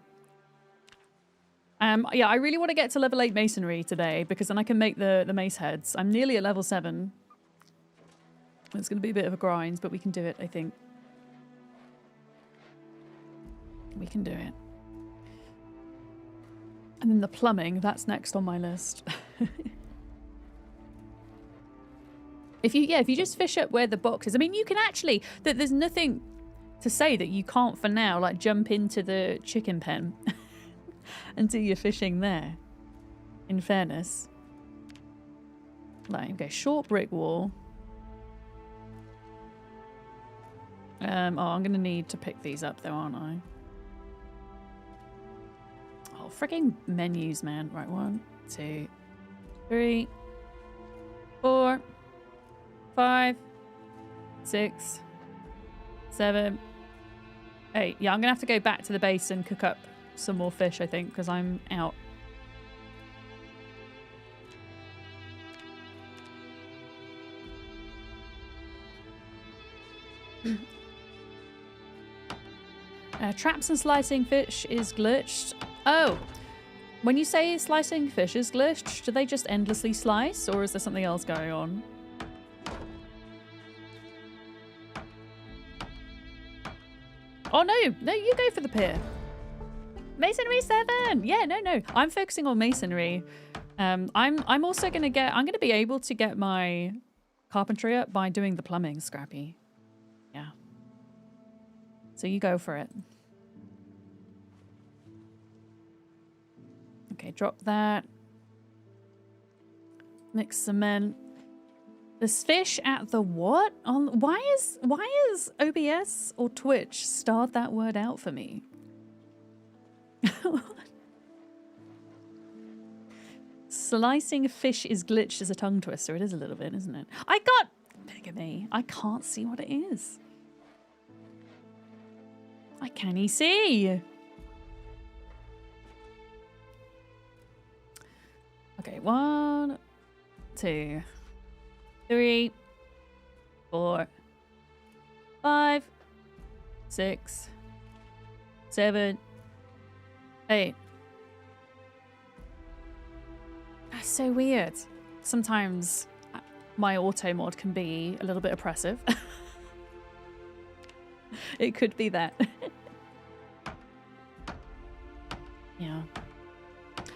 [SPEAKER 1] Yeah, I really want to get to level 8 masonry today because then I can make the mace heads. I'm nearly at level 7. It's going to be a bit of a grind, but we can do it, I think. We can do it. And then the plumbing, that's next on my list. If you just fish up where the box is, I mean, you can actually, there's nothing to say that you can't for now, like jump into the chicken pen and do your fishing there, in fairness. Like, okay, short brick wall. Oh, I'm going to need to pick these up though, aren't I? Oh, freaking menus, man. Right, 1, 2, 3, 4, 5, 6, 7, 8. Yeah, I'm gonna have to go back to the base and cook up some more fish, I think, because I'm out. Traps and slicing fish is glitched. Oh, when you say slicing fish is glitched, do they just endlessly slice, or is there something else going on? Oh no, you go for the pier. Masonry 7. Yeah, no. I'm focusing on masonry. I'm also I'm gonna be able to get my carpentry up by doing the plumbing, Scrappy. Yeah. So you go for it. Okay, drop that. Mix cement. There's fish at the what? Why is OBS or Twitch starred that word out for me? Slicing fish is glitched as a tongue twister. It is a little bit, isn't it? I got... Look at me. I can't see what it is. I can't see. Okay, 1, 2, 3, 4, 5, 6, 7, 8. That's so weird. Sometimes my auto mod can be a little bit oppressive. It could be that. Yeah.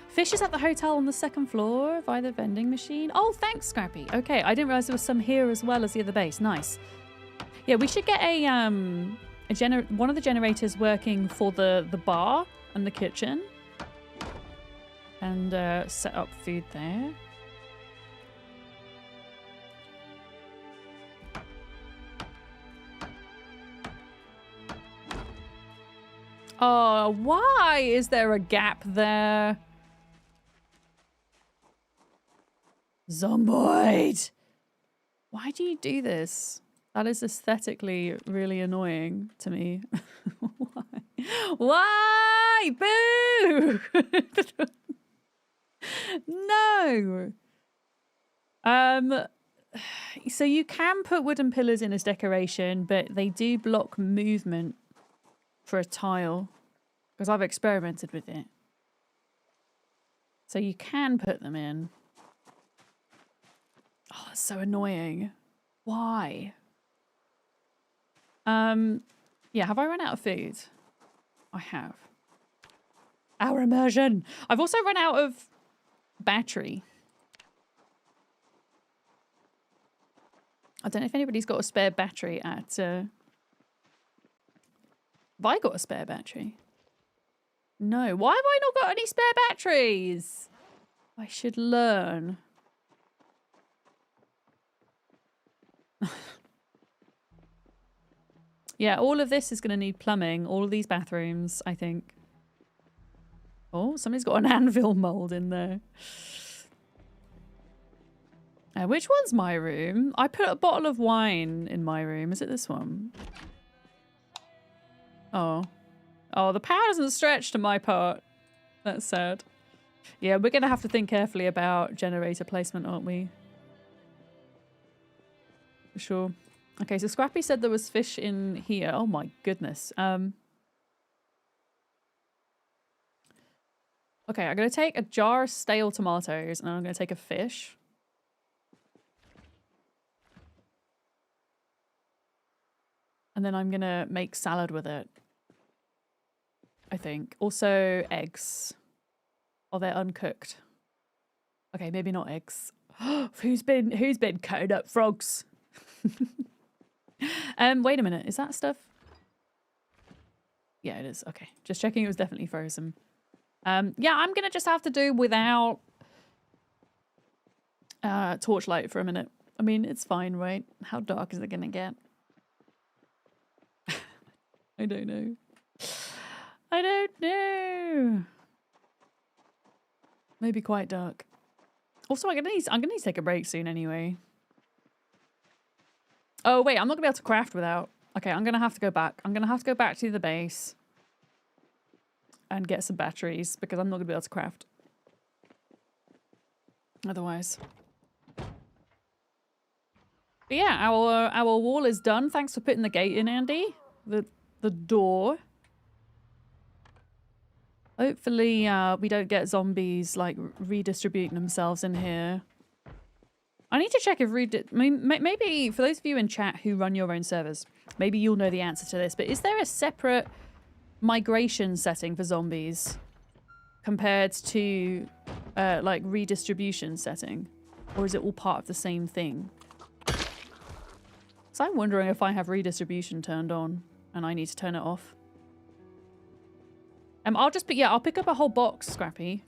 [SPEAKER 1] Fish is at the hotel on the 2nd floor via the vending machine. Oh, thanks, Scrappy. Okay, I didn't realize there was some here as well as the other base. Nice. Yeah, we should get one of the generators working for the bar and the kitchen. And set up food there. Oh, why is there a gap there? Zomboid! Why do you do this? That is aesthetically really annoying to me. Why? Boo! No! So you can put wooden pillars in as decoration, but they do block movement for a tile. Because I've experimented with it. So you can put them in. Oh, that's so annoying. Why? Yeah, have I run out of food? I have. Our immersion! I've also run out of battery. I don't know if anybody's got a spare battery at... Have I got a spare battery? No. Why have I not got any spare batteries? I should learn. Yeah, all of this is going to need plumbing. All of these bathrooms, I think. Oh, somebody's got an anvil mold in there. Which one's my room? I put a bottle of wine in my room. Is it this one? Oh. Oh, the power doesn't stretch to my part. That's sad. Yeah, we're going to have to think carefully about generator placement, aren't we? For sure. Okay, so Scrappy said there was fish in here. Oh my goodness. Okay, I'm going to take a jar of stale tomatoes and I'm going to take a fish. And then I'm going to make salad with it. I think. Also eggs. Oh, they're uncooked. Okay, maybe not eggs. Who's been cutting up frogs? Wait a minute. Is that stuff? Yeah, it is. Okay. Just checking it was definitely frozen. Yeah, I'm going to just have to do without torchlight for a minute. I mean, it's fine, right? How dark is it going to get? I don't know. I don't know. Maybe quite dark. Also, I'm gonna need to take a break soon anyway. Oh wait, I'm not gonna be able to craft without. Okay, I'm gonna have to go back. I'm gonna have to go back to the base and get some batteries because I'm not gonna be able to craft otherwise. But yeah, our wall is done. Thanks for putting the gate in, Andy. The door. Hopefully, we don't get zombies, like, redistributing themselves in here. I need to check if maybe, for those of you in chat who run your own servers, maybe you'll know the answer to this, but is there a separate migration setting for zombies compared to, like, redistribution setting? Or is it all part of the same thing? So I'm wondering if I have redistribution turned on and I need to turn it off. I'll pick up a whole box, Scrappy.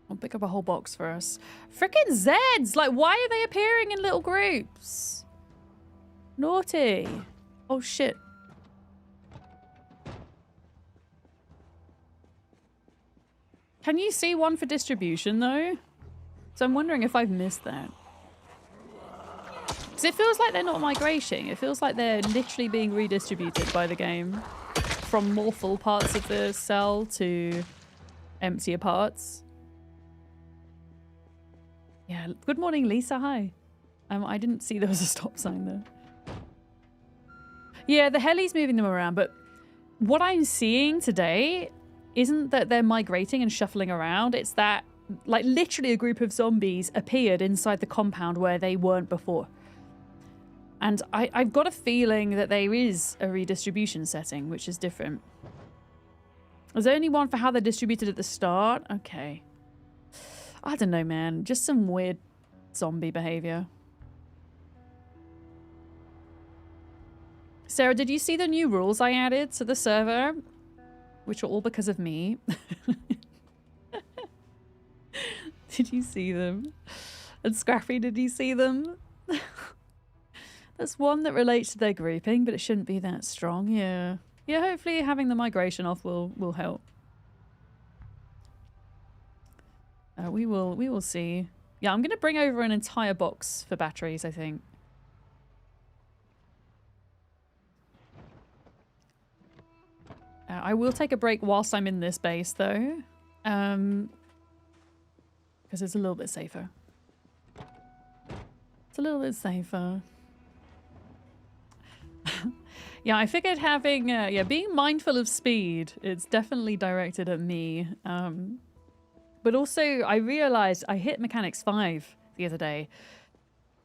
[SPEAKER 1] I'll pick up a whole box for us. Frickin' Zeds! Like, why are they appearing in little groups? Naughty. Oh, shit. Can you see one for distribution, though? So I'm wondering if I've missed that. Because it feels like they're not migrating. It feels like they're literally being redistributed by the game. From more full parts of the cell to emptier parts. Yeah, good morning, Lisa. Hi. I didn't see there was a stop sign there. Yeah, the heli's moving them around, but what I'm seeing today isn't that they're migrating and shuffling around. It's that, like, literally a group of zombies appeared inside the compound where they weren't before. And I've got a feeling that there is a redistribution setting, which is different. Was there only one for how they're distributed at the start? Okay. I don't know, man. Just some weird zombie behavior. Sarah, did you see the new rules I added to the server? Which are all because of me. Did you see them? And Scrappy, did you see them? There's one that relates to their grouping, but it shouldn't be that strong. Yeah. Yeah, hopefully having the migration off will help. We will see. Yeah, I'm going to bring over an entire box for batteries, I think. I will take a break whilst I'm in this base, though. Because it's a little bit safer. It's a little bit safer. Yeah, I figured having, yeah, being mindful of speed, it's definitely directed at me. But also, I realized I hit Mechanics 5 the other day,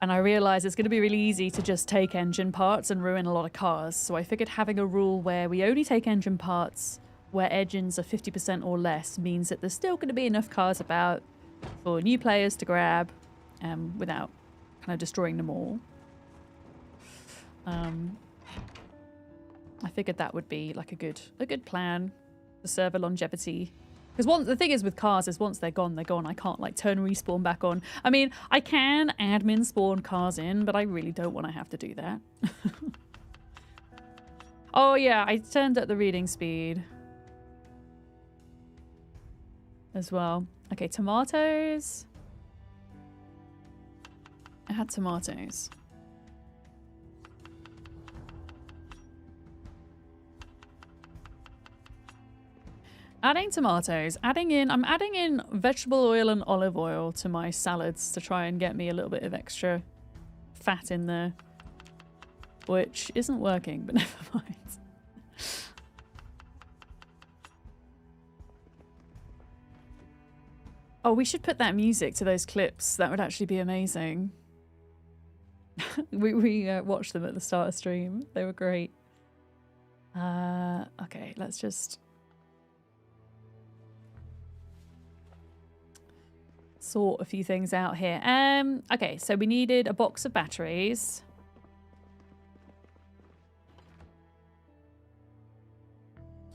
[SPEAKER 1] and I realized it's going to be really easy to just take engine parts and ruin a lot of cars. So I figured having a rule where we only take engine parts where engines are 50% or less means that there's still going to be enough cars about for new players to grab without kind of destroying them all. I figured that would be like a good plan for server longevity. Because the thing is with cars is once they're gone, they're gone. I can't like turn respawn back on. I mean, I can admin spawn cars in, but I really don't want to have to do that. Oh yeah, I turned up the reading speed as well. Okay, tomatoes. I had tomatoes. Adding tomatoes, I'm adding in vegetable oil and olive oil to my salads to try and get me a little bit of extra fat in there. Which isn't working, but never mind. Oh, we should put that music to those clips. That would actually be amazing. we watched them at the start of stream. They were great. Okay, let's just sort a few things out here. Okay, so we needed a box of batteries.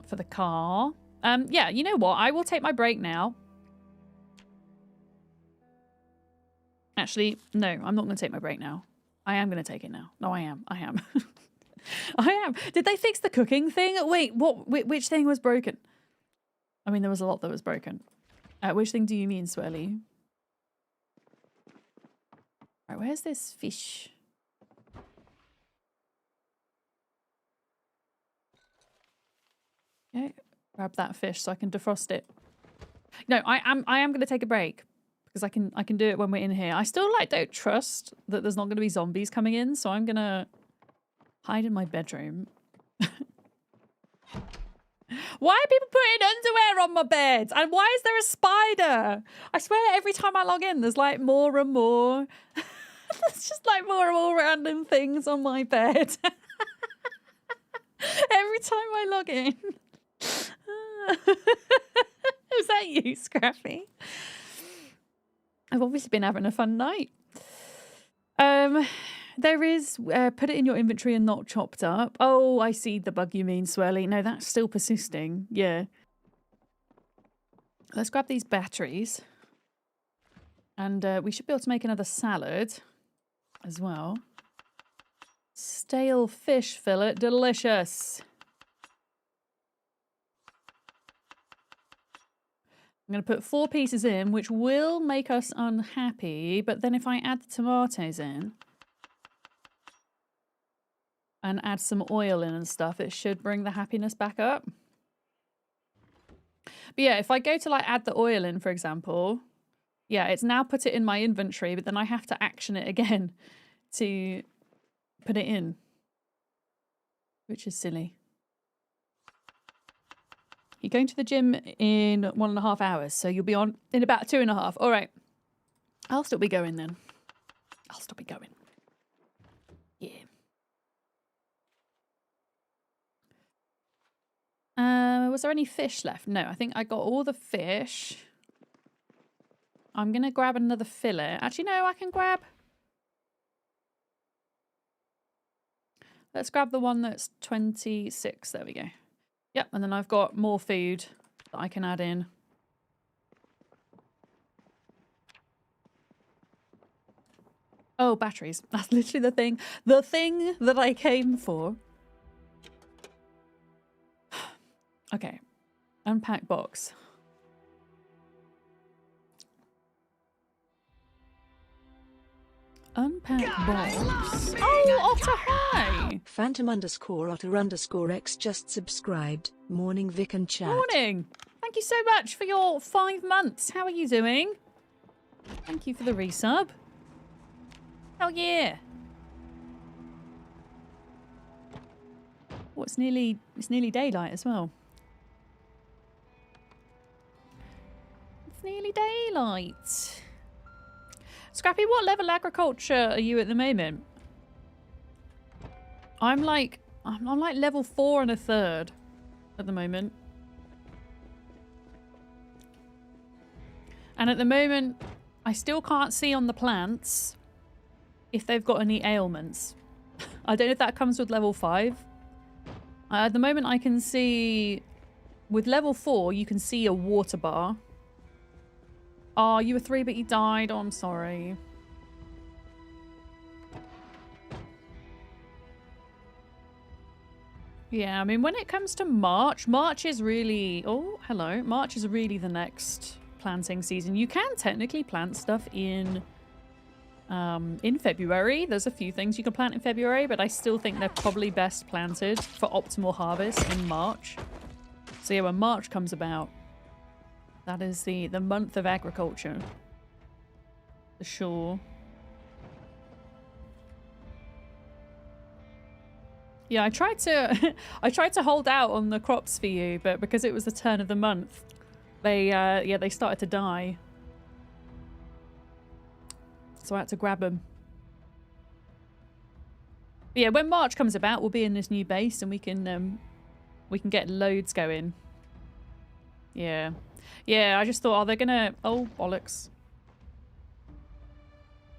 [SPEAKER 1] For the car. Yeah, you know what? I will take my break now. Actually, no, I'm not going to take my break now. I am going to take it now. No, I am. I am. I am. Did they fix the cooking thing? Wait, what? Which thing was broken? I mean, there was a lot that was broken. Which thing do you mean, Swirly? Right, where's this fish? Okay, grab that fish so I can defrost it. No, I am going to take a break because I can do it when we're in here. I still don't trust that there's not going to be zombies coming in, so I'm going to hide in my bedroom. Why are people putting underwear on my bed? And why is there a spider? I swear every time I log in, there's like more and more. There's just like more and more random things on my bed. Every time I log in. Was that you, Scrappy? I've obviously been having a fun night. There is, put it in your inventory and not chopped up. Oh, I see the bug you mean, Swirly. No, that's still persisting. Yeah. Let's grab these batteries. And we should be able to make another salad as well. Stale fish fillet, delicious. I'm going to put 4 pieces in, which will make us unhappy, but then if I add the tomatoes in and add some oil in and stuff, it should bring the happiness back up. But yeah, if I go to like add the oil in, for example, yeah, it's now put it in my inventory, but then I have to action it again to put it in, which is silly. You're going to the gym in 1.5 hours, so you'll be on in about 2.5. All right. I'll still be going then. I'll still be going. Yeah. Was there any fish left? No, I think I got all the fish. I'm going to grab another fillet. Actually, no, I can grab... Let's grab the one that's 26. There we go. Yep, and then I've got more food that I can add in. Oh, batteries. That's literally the thing. The thing that I came for. Okay. Unpack box. Unpack box. Oh, Otter, hi!
[SPEAKER 2] Phantom_Otter_X just subscribed. Morning, Vic and chat.
[SPEAKER 1] Morning! Thank you so much for your 5 months. How are you doing? Thank you for the resub. Hell yeah! Oh, it's nearly daylight as well. It's nearly daylight. Scrappy, what level agriculture are you at the moment? I'm like level 4 1/3 at the moment. And at the moment, I still can't see on the plants if they've got any ailments. I don't know if that comes with level 5. At the moment, I can see... With level 4, you can see a water bar. Oh, you were 3, but you died. Oh, I'm sorry. Yeah, I mean, when it comes to March, March is really... Oh, hello. March is really the next planting season. You can technically plant stuff in February. There's a few things you can plant in February, but I still think they're probably best planted for optimal harvest in March. So yeah, when March comes about, that is the month of agriculture. For sure. Yeah, I tried to hold out on the crops for you, but because it was the turn of the month, they started to die. So I had to grab them. But yeah, when March comes about, we'll be in this new base and we can get loads going. Yeah. Yeah, I just thought, oh, they're gonna... Oh, bollocks.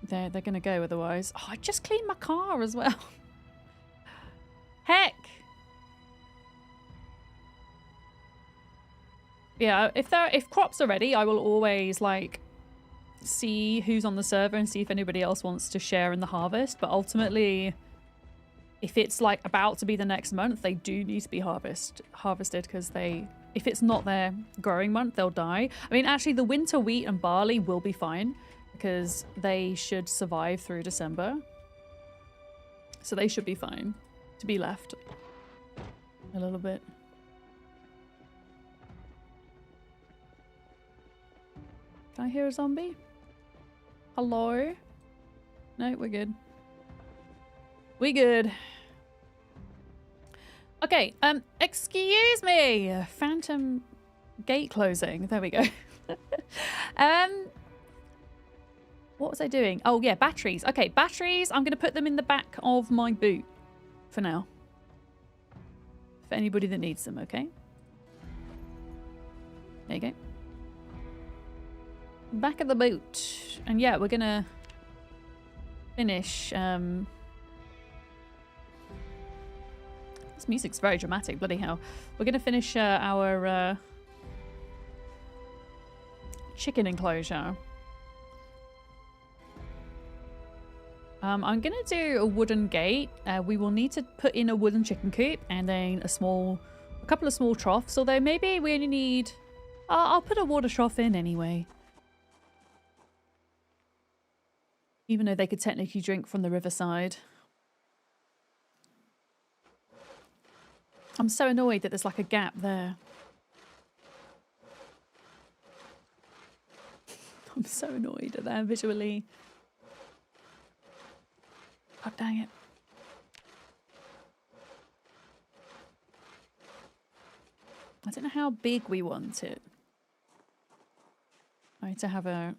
[SPEAKER 1] They're gonna go otherwise. Oh, I just cleaned my car as well. Heck! Yeah, if crops are ready, I will always, like, see who's on the server and see if anybody else wants to share in the harvest. But ultimately, if it's, like, about to be the next month, they do need to be harvested because if it's not their growing month, they'll die. I mean, actually, the winter wheat and barley will be fine because they should survive through December. So they should be fine to be left a little bit. Can I hear a zombie? Hello? No, we're good. We good. Okay, excuse me. Phantom gate closing. There we go. What was I doing? Oh, yeah, batteries. Okay, batteries. I'm going to put them in the back of my boot for now. For anybody that needs them, okay? There you go. Back of the boot. And yeah, we're going to finish... This music's very dramatic, bloody hell. We're going to finish our chicken enclosure. I'm gonna do a wooden gate. We will need to put in a wooden chicken coop and then a couple of small troughs. Although maybe we only need. I'll put a water trough in anyway. Even though they could technically drink from the riverside. I'm so annoyed that there's like a gap there. I'm so annoyed at that visually. God dang it. I don't know how big we want it. I need to have a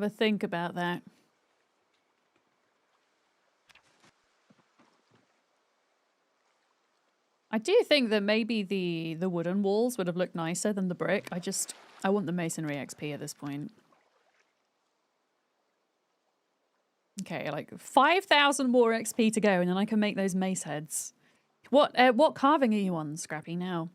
[SPEAKER 1] think about that. I do think that maybe the wooden walls would have looked nicer than the brick. I want the masonry XP at this point. Okay, like 5,000 more XP to go and then I can make those mace heads. What carving are you on, Scrappy, now?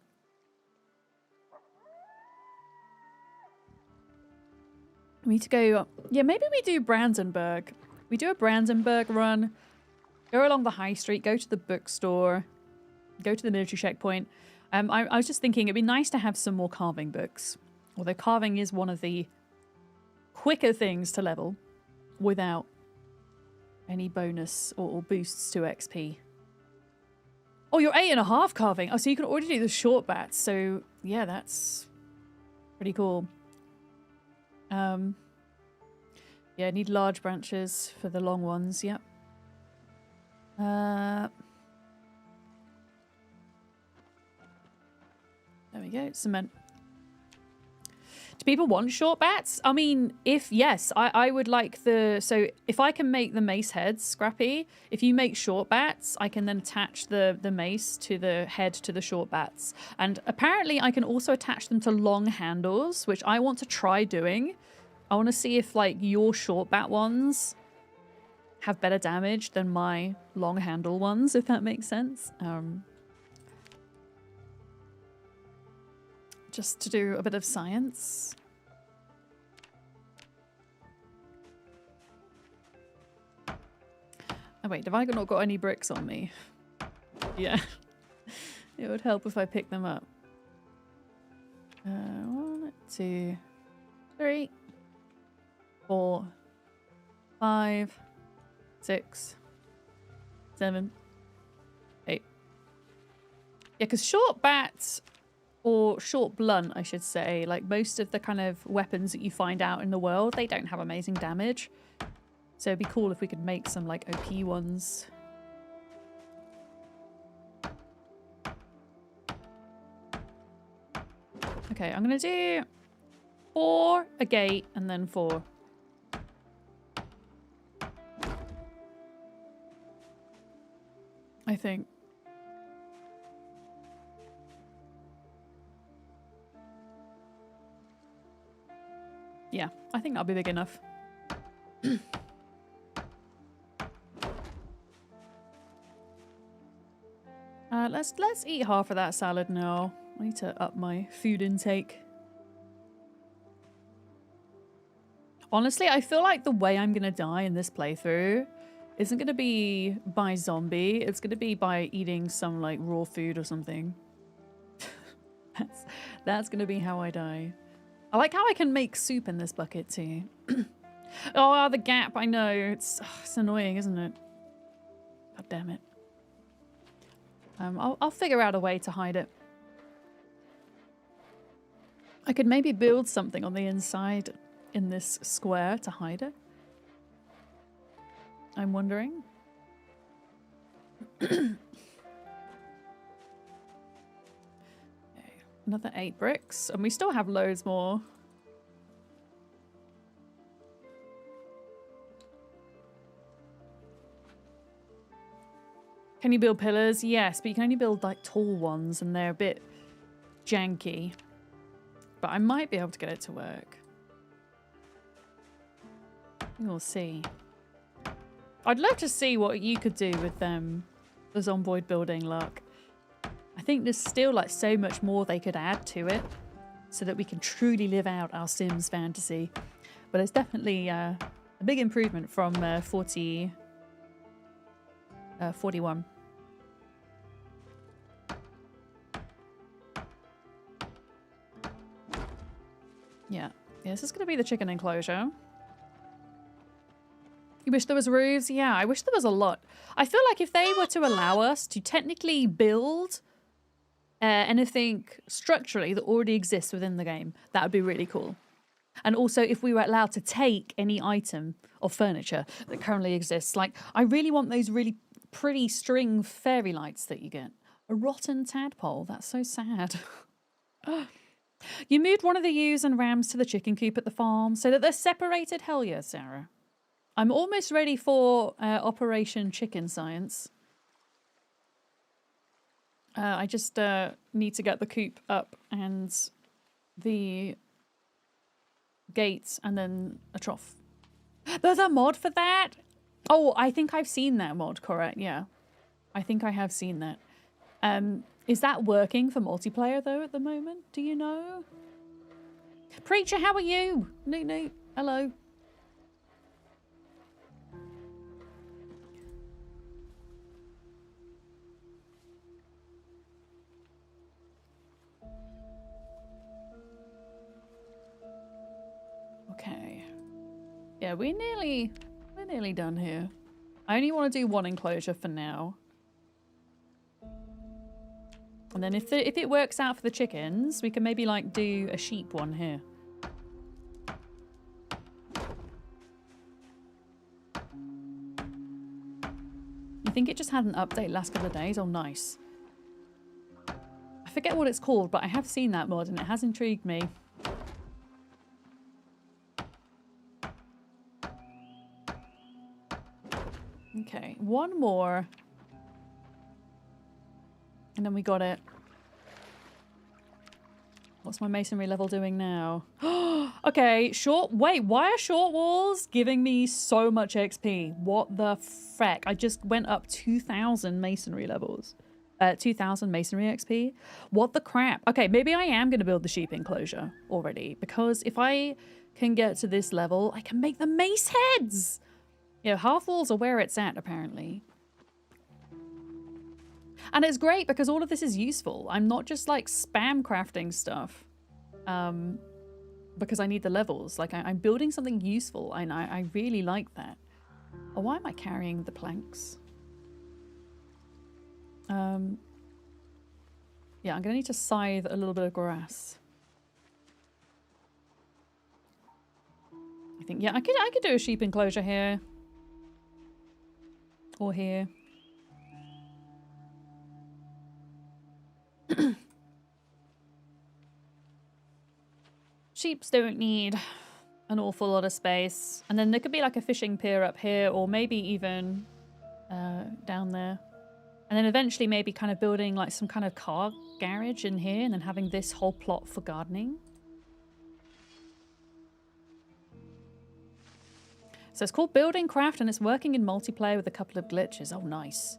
[SPEAKER 1] We need to go... Yeah, maybe we do Brandenburg. We do a Brandenburg run. Go along the high street, go to the bookstore, go to the military checkpoint. I was just thinking it'd be nice to have some more carving books. Although carving is one of the quicker things to level without any bonus or boosts to XP. Oh, you're 8.5 carving. Oh, so you can already do the short bats. So, yeah, that's pretty cool. Yeah, need large branches for the long ones. Yep. There we go. Cement. Do people want short bats? I mean, yes, I would like so if I can make the mace heads, Scrappy, if you make short bats, I can then attach the mace to the head to the short bats. And apparently I can also attach them to long handles, which I want to try doing. I want to see if like your short bat ones have better damage than my long handle ones, if that makes sense. Just to do a bit of science. Oh wait, have I not got any bricks on me? Yeah. It would help if I picked them up. 1, 2, 3, 4, 5, 6, 7, 8. Yeah, because short bats... Or short blunt, I should say. Like most of the kind of weapons that you find out in the world, they don't have amazing damage. So it'd be cool if we could make some like OP ones. Okay, I'm gonna do 4, a gate, and then 4. I think. Yeah, I think that'll be big enough. Let's eat half of that salad now. I need to up my food intake. Honestly, I feel like the way I'm gonna die in this playthrough isn't gonna be by zombie. It's gonna be by eating some like raw food or something. That's gonna be how I die. I like how I can make soup in this bucket too. Oh, the gap, I know. It's annoying, isn't it? God damn it. I'll figure out a way to hide it. I could maybe build something on the inside in this square to hide it. I'm wondering. Another 8 bricks, and we still have loads more. Can you build pillars? Yes, but you can only build like tall ones, and they're a bit janky. But I might be able to get it to work. We'll see. I'd love to see what you could do with the Zomboid building luck. I think there's still like so much more they could add to it so that we can truly live out our Sims fantasy. But it's definitely A big improvement from 41. Yeah. Yeah, this is going to be the chicken enclosure. You wish there was roofs? Yeah, I wish there was a lot. I feel like if they were to allow us to technically build anything structurally that already exists within the game, that would be really cool. And also if we were allowed to take any item or furniture that currently exists. Like, I really want those really pretty string fairy lights that you get. A rotten tadpole. That's so sad. You moved one of the ewes and rams to the chicken coop at the farm so that they're separated? Hell yeah, Sarah. I'm almost ready for Operation Chicken Science. I just need to get the coop up and the gates and then a trough. There's a mod for that? Oh, I think I've seen that mod, correct? Yeah. I think I have seen that. Is that working for multiplayer, though, at the moment? Do you know? Preacher, how are you? Noot. Hello. Okay. Yeah, we're nearly done here. I only want to do one enclosure for now. And then if it works out for the chickens, we can maybe like do a sheep one here. You think it just had an update last couple of days? Oh, nice. I forget what it's called, but I have seen that mod and it has intrigued me. Okay, one more. And then we got it. What's my masonry level doing now? Okay, wait, why are short walls giving me so much XP? What the feck? I just went up 2,000 masonry levels. 2,000 masonry XP. What the crap? Okay, maybe I am going to build the sheep enclosure already. Because if I can get to this level, I can make the mace heads! Yeah, half walls are where it's at, apparently. And it's great because all of this is useful. I'm not just like spam crafting stuff because I need the levels. Like I'm building something useful and I really like that. Oh, why am I carrying the planks? Yeah, I'm going to need to scythe a little bit of grass. I think, yeah, I could do a sheep enclosure here. Or here. Sheeps don't need an awful lot of space. And then there could be like a fishing pier up here or maybe even down there. And then eventually maybe kind of building like some kind of car garage in here and then having this whole plot for gardening. So it's called Building Craft and it's working in multiplayer with a couple of glitches. Oh, nice.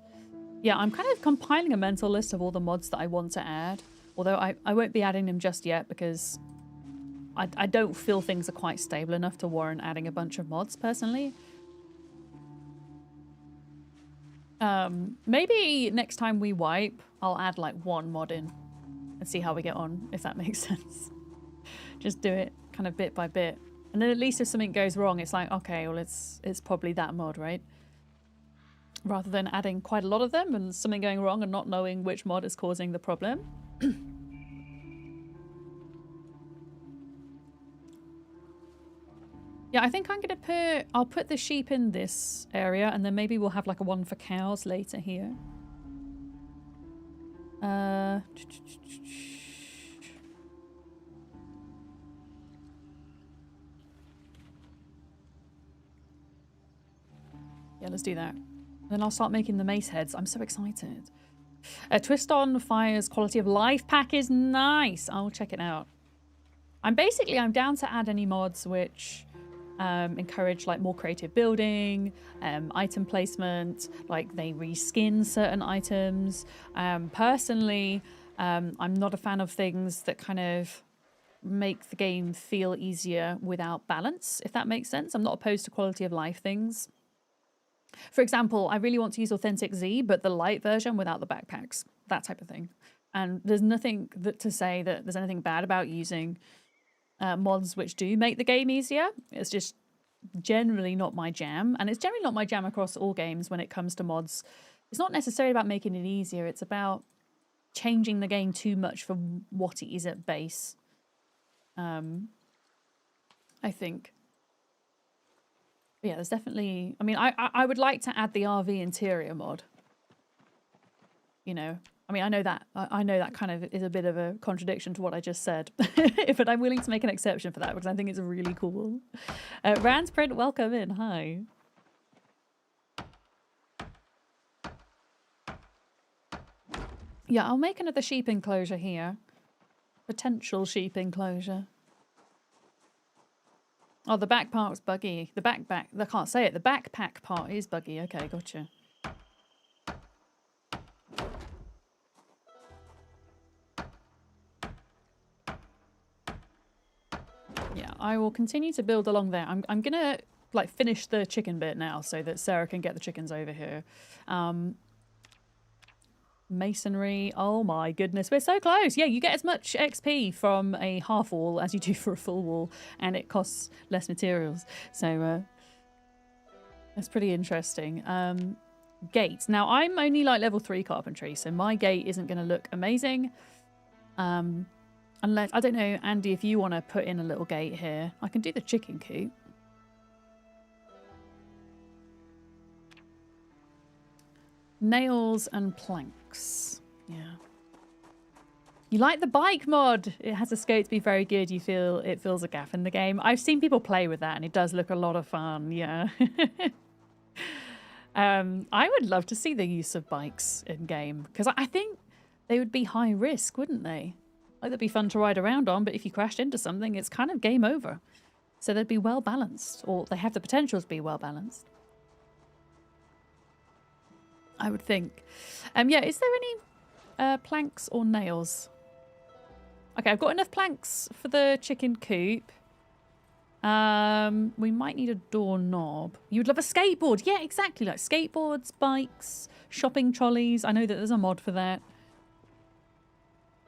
[SPEAKER 1] Yeah, I'm kind of compiling a mental list of all the mods that I want to add. Although I won't be adding them just yet because I don't feel things are quite stable enough to warrant adding a bunch of mods personally. Maybe next time we wipe, I'll add like one mod in and see how we get on, if that makes sense. Just do it kind of bit by bit. And then at least if something goes wrong, it's like, okay, well, it's probably that mod, right? Rather than adding quite a lot of them and something going wrong and not knowing which mod is causing the problem. Yeah, I think I'm gonna I'll put the sheep in this area and then maybe we'll have like a one for cows later here. Yeah, let's do that. Then I'll start making the mace heads. I'm so excited. Twist on Fire's quality of life pack is nice. I'll check it out. I'm down to add any mods which encourage like more creative building, item placement, like they reskin certain items. Personally, I'm not a fan of things that kind of make the game feel easier without balance, if that makes sense. I'm not opposed to quality of life things. For example, I really want to use Authentic Z, but the light version without the backpacks, that type of thing. And there's nothing to say that there's anything bad about using mods which do make the game easier. It's just generally not my jam. And it's generally not my jam across all games when it comes to mods. It's not necessarily about making it easier. It's about changing the game too much for what it is at base. I think. Yeah, there's definitely... I mean, I would like to add the RV interior mod. You know, I mean, I know that kind of is a bit of a contradiction to what I just said, but I'm willing to make an exception for that because I think it's really cool. Rand's Print, welcome in. Hi. Yeah, I'll make another sheep enclosure here. Potential sheep enclosure. Oh, the back part's buggy. The backpack, I can't say it. The backpack part is buggy. Okay, gotcha. Yeah, I will continue to build along there. I'm gonna like finish the chicken bit now so that Sarah can get the chickens over here. Masonry. Oh my goodness, we're so close. Yeah, you get as much XP from a half wall as you do for a full wall, and it costs less materials. So that's pretty interesting. Gates. Now I'm only like level 3 carpentry, so my gate isn't going to look amazing. Unless, I don't know, Andy, if you want to put in a little gate here. I can do the chicken coop. Nails and planks. Yeah. You like the bike mod? It has a scope to be very good. You feel it fills a gap in the game. I've seen people play with that and it does look a lot of fun. Yeah. I would love to see the use of bikes in game because I think they would be high risk, wouldn't they? Like they'd be fun to ride around on, but if you crashed into something, it's kind of game over. So they'd be well balanced, or they have the potential to be well balanced. I would think. Yeah, is there any planks or nails? Okay, I've got enough planks for the chicken coop. We might need a doorknob. You'd love a skateboard. Yeah, exactly. Like skateboards, bikes, shopping trolleys. I know that there's a mod for that.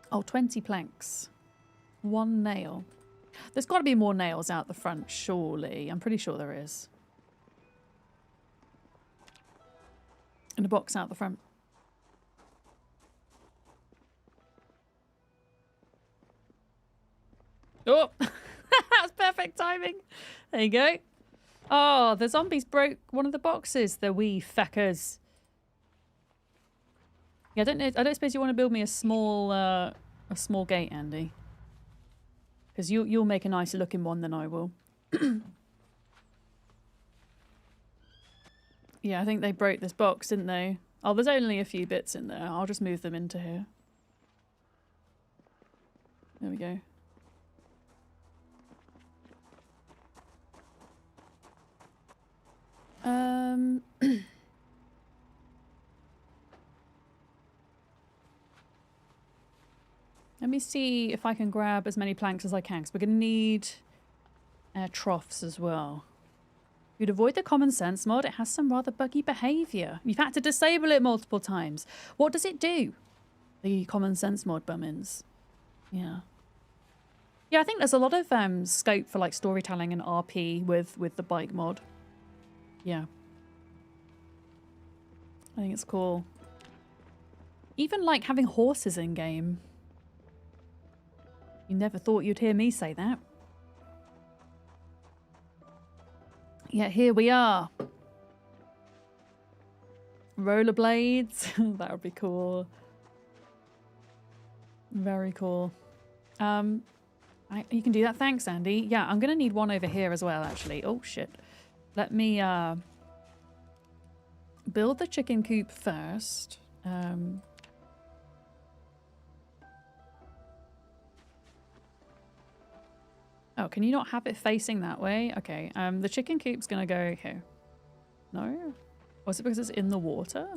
[SPEAKER 1] Oh, 20 planks. 1 nail. There's got to be more nails out the front, surely. I'm pretty sure there is. In a box out the front. Oh, that's perfect timing. There you go. Oh, the zombies broke one of the boxes. The wee feckers. Yeah, I don't know. I don't suppose you want to build me a small gate, Andy. Because you'll make a nicer looking one than I will. Yeah, I think they broke this box, didn't they? Oh, there's only a few bits in there. I'll just move them into here. There we go. Let me see if I can grab as many planks as I can, because we're going to need troughs as well. You'd avoid the common sense mod. It has some rather buggy behaviour. You've had to disable it multiple times. What does it do? The common sense mod, bummins. Yeah. Yeah, I think there's a lot of scope for like storytelling and RP with the bike mod. Yeah. I think it's cool. Even like having horses in game. You never thought you'd hear me say that. Yeah, here we are. Rollerblades. That would be cool. Very cool. You can do that. Thanks, Andy. Yeah, I'm going to need one over here as well, actually. Oh, shit. Let me build the chicken coop first. Oh, can you not have it facing that way? Okay, the chicken coop's gonna go here. No? Or is it because it's in the water?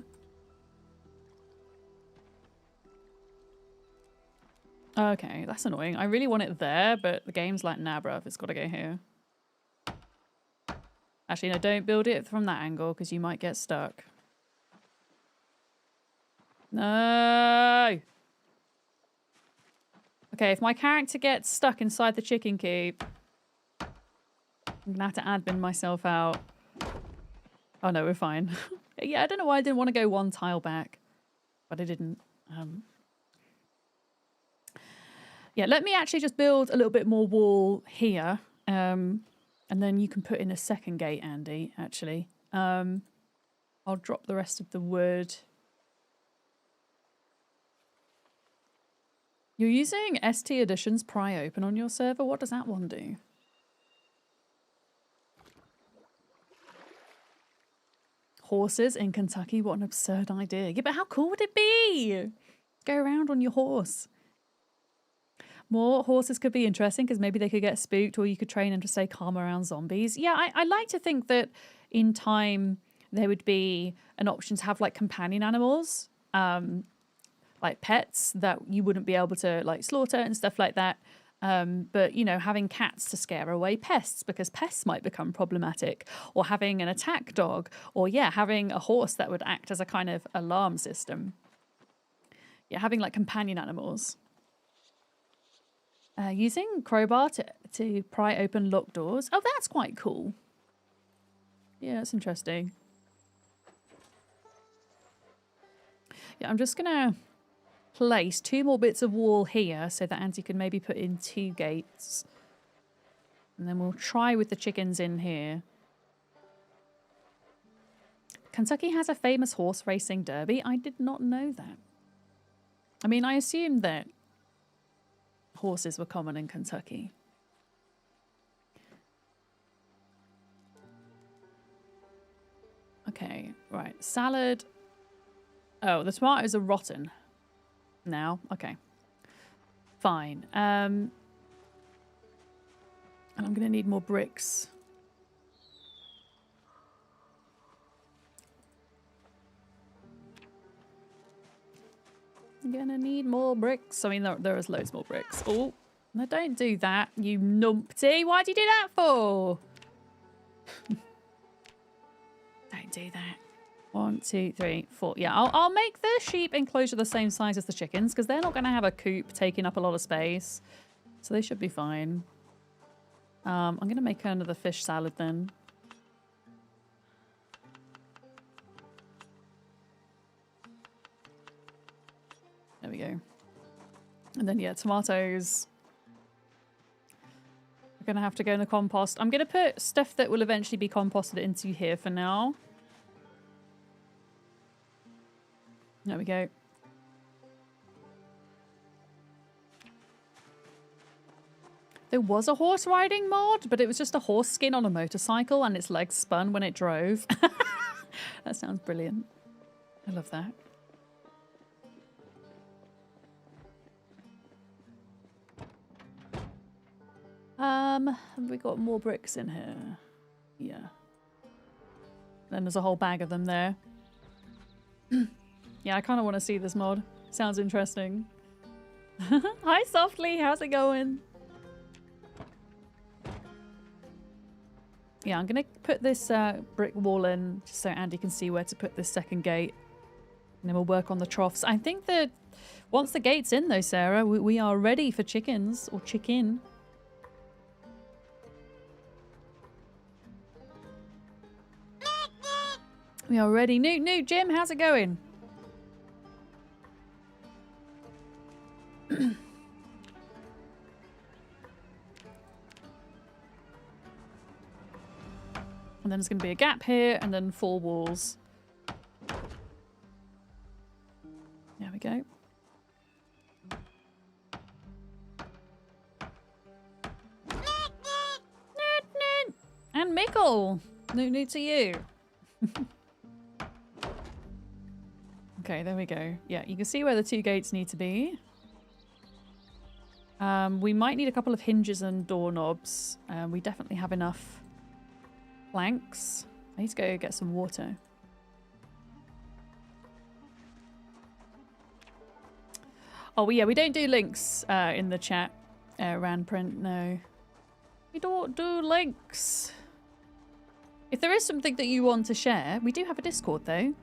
[SPEAKER 1] Okay, that's annoying. I really want it there, but the game's like, nah, bruv, it's got to go here. Actually, no, don't build it from that angle because you might get stuck. No! Okay, if my character gets stuck inside the chicken coop, I'm gonna have to admin myself out. Oh no, we're fine. Yeah, I don't know why I didn't want to go one tile back, but I didn't. Yeah, let me actually just build a little bit more wall here, and then you can put in a second gate, Andy, actually. I'll drop the rest of the wood. You're using ST Editions Pry Open on your server? What does that one do? Horses in Kentucky? What an absurd idea. Yeah, but how cool would it be? Go around on your horse. More horses could be interesting because maybe they could get spooked, or you could train them to stay calm around zombies. Yeah, I like to think that in time there would be an option to have like companion animals, like pets that you wouldn't be able to like slaughter and stuff like that. But, you know, having cats to scare away pests because pests might become problematic, or having an attack dog, or yeah, having a horse that would act as a kind of alarm system. Yeah, having like companion animals. Using crowbar to pry open locked doors. Oh, that's quite cool. Yeah, that's interesting. Yeah, I'm just gonna place 2 more bits of wall here so that Auntie can maybe put in 2 gates. And then we'll try with the chickens in here. Kentucky has a famous horse racing derby. I did not know that. I mean, I assumed that horses were common in Kentucky. Okay, right. Salad. Oh, the tomatoes are rotten now. Okay. Fine. And I'm going to need more bricks. I'm going to need more bricks. I mean, there is loads more bricks. Oh, no, don't do that, you numpty. Why'd you do that for? Don't do that. 1, 2, 3, 4. Yeah, I'll make the sheep enclosure the same size as the chickens because they're not going to have a coop taking up a lot of space. So they should be fine. I'm going to make another fish salad then. There we go. And then, yeah, tomatoes. We're going to have to go in the compost. I'm going to put stuff that will eventually be composted into here for now. There we go. There was a horse riding mod, but it was just a horse skin on a motorcycle and its legs spun when it drove. That sounds brilliant. I love that. Have we got more bricks in here? Yeah. Then there's a whole bag of them there. Yeah, I kind of want to see this mod. Sounds interesting. Hi, Softly. How's it going? Yeah, I'm going to put this brick wall in just so Andy can see where to put this second gate. And then we'll work on the troughs. I think that once the gate's in, though, Sarah, we are ready for chickens or chicken. We are ready. Newt, Jim, how's it going? And then there's going to be a gap here and then 4 walls. There we go. And Mickle. New to you. Okay, there we go. Yeah, you can see where the 2 gates need to be. We might need a couple of hinges and doorknobs. We definitely have enough planks. I need to go get some water. Oh, yeah, we don't do links in the chat, Ranprint, no. We don't do links. If there is something that you want to share, we do have a Discord, though.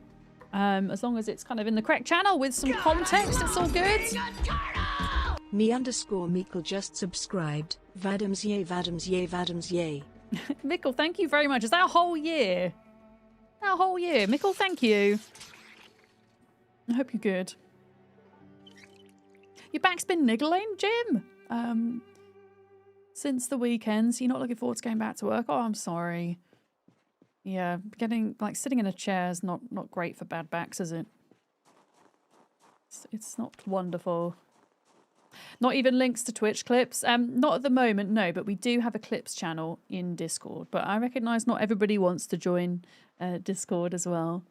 [SPEAKER 1] As long as it's kind of in the correct channel with some context, it's all good.
[SPEAKER 2] Me_Meekle just subscribed. Vadams yay, Vadams yay, Vadams yay.
[SPEAKER 1] Mickle, thank you very much. Is that a whole year? A whole year. Mickle, thank you. I hope you're good. Your back's been niggling, Jim? Since the weekend, so you're not looking forward to going back to work? Oh, I'm sorry. Yeah, sitting in a chair is not great for bad backs, is it? It's not wonderful. Not even links to Twitch clips. Not at the moment, no, but we do have a clips channel in Discord. But I recognise not everybody wants to join Discord as well.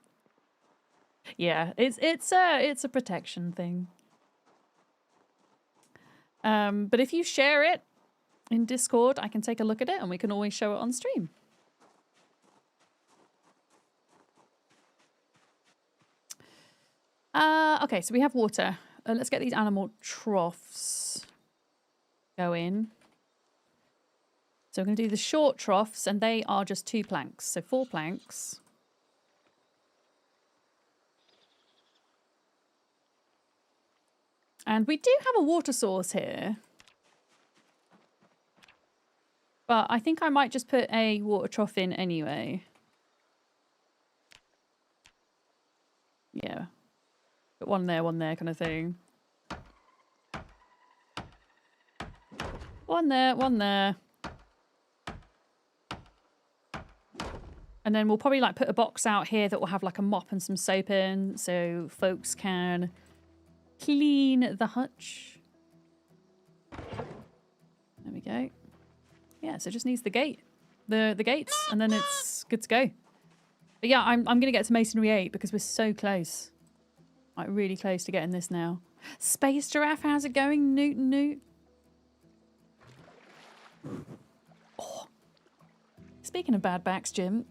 [SPEAKER 1] Yeah, it's a protection thing. But if you share it in Discord, I can take a look at it and we can always show it on stream. Okay, so we have water. Let's get these animal troughs going. So we're going to do the short troughs, and they are just 2 planks. So 4 planks. And we do have a water source here. But I think I might just put a water trough in anyway. Yeah. Put one there kind of thing. One there, one there. And then we'll probably like put a box out here that will have like a mop and some soap in so folks can clean the hutch. There we go. Yeah, so it just needs the gate. The gates, and then it's good to go. But yeah, I'm gonna get to Masonry 8 because we're so close. Like really close to getting this now. Space Giraffe, how's it going? Newt. Oh. Speaking of bad backs, Jim,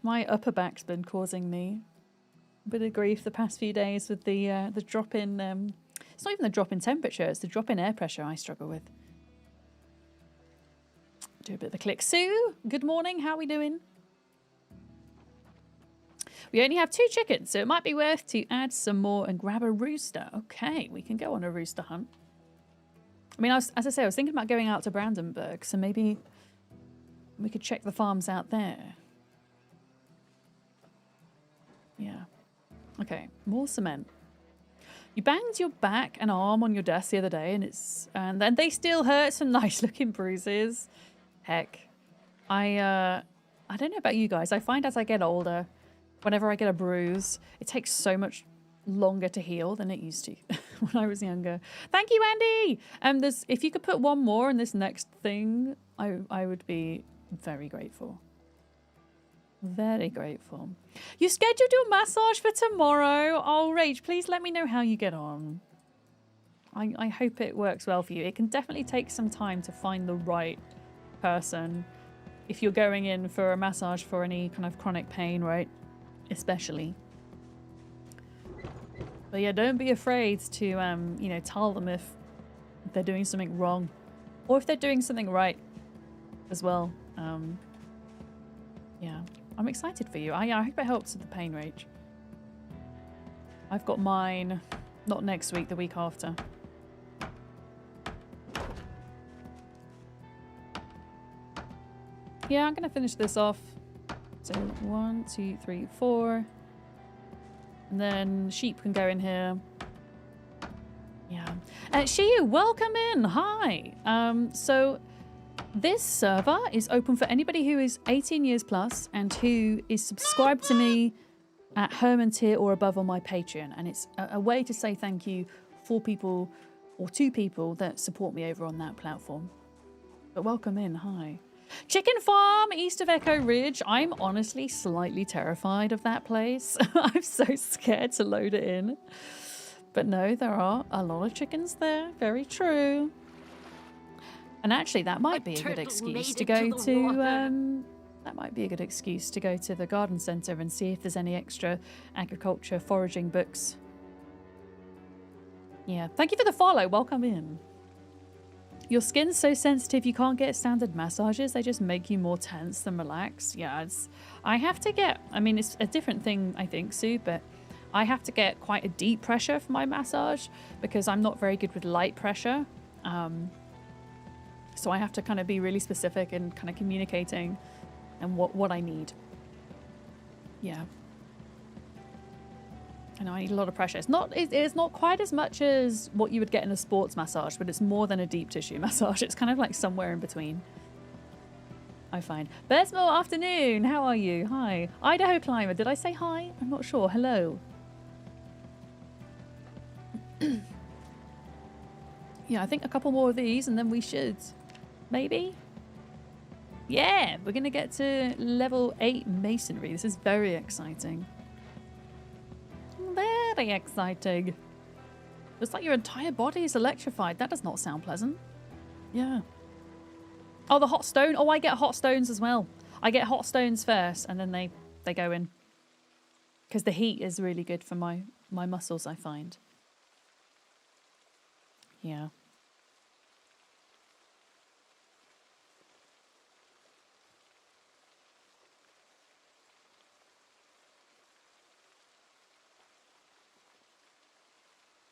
[SPEAKER 1] my upper back's been causing me a bit of grief the past few days with the drop in. It's not even the drop in temperature; it's the drop in air pressure I struggle with. Do a bit of a click. Sue, good morning. How are we doing? We only have 2 chickens, so it might be worth to add some more and grab a rooster. Okay, we can go on a rooster hunt. I mean, as I say, I was thinking about going out to Brandenburg, so maybe we could check the farms out there. Yeah. Okay, more cement. You banged your back and arm on your desk the other day, and then they still hurt. Some nice looking bruises. Heck, I don't know about you guys. I find as I get older, whenever I get a bruise, it takes so much longer to heal than it used to when I was younger. Thank you, Andy. If you could put one more in this next thing, I would be very grateful. Very grateful. You scheduled your massage for tomorrow. Oh, Rach, please let me know how you get on. I hope it works well for you. It can definitely take some time to find the right person if you're going in for a massage for any kind of chronic pain, right? Especially. But yeah, don't be afraid to, you know, tell them if they're doing something wrong or if they're doing something right as well. Yeah, I'm excited for you. I hope it helps with the pain rage. I've got mine not next week, the week after. Yeah, I'm gonna finish this off. So 1, 2, 3, 4. And then sheep can go in here. Yeah. Shiu, welcome in. Hi. So this server is open for anybody who is 18 years plus and who is subscribed to me at Herman tier or above on my Patreon. And it's a way to say thank you for people or to people that support me over on that platform. But welcome in. Hi. Chicken farm east of Echo Ridge. I'm honestly slightly terrified of that place. I'm so scared to load it in. But no, there are a lot of chickens there. Very true. And actually, that might be a good excuse to go to that might be a good excuse to go to the garden centre and see if there's any extra agriculture foraging books Yeah, thank you for the follow. Welcome in. Your skin's so sensitive you can't get standard massages. They just make you more tense than relaxed. Yeah, I have to get, I mean, it's a different thing, I think, Sue, but I have to get quite a deep pressure for my massage because I'm not very good with light pressure. So I have to kind of be really specific and kind of communicating and what I need. Yeah. I know I need a lot of pressure. It's not quite as much as what you would get in a sports massage, but it's more than a deep tissue massage. It's kind of like somewhere in between, I find. Besmo, afternoon. How are you? Hi. Idaho Climber. Did I say hi? I'm not sure. Hello. Yeah, I think a couple more of these and then we should. Maybe? Yeah, we're going to get to level 8 masonry. This is very exciting. Very exciting. It's like your entire body is electrified. That does not sound pleasant. Yeah. Oh, the hot stone. Oh, I get hot stones as well. I get hot stones first and then they go in. Because the heat is really good for my muscles, I find. Yeah.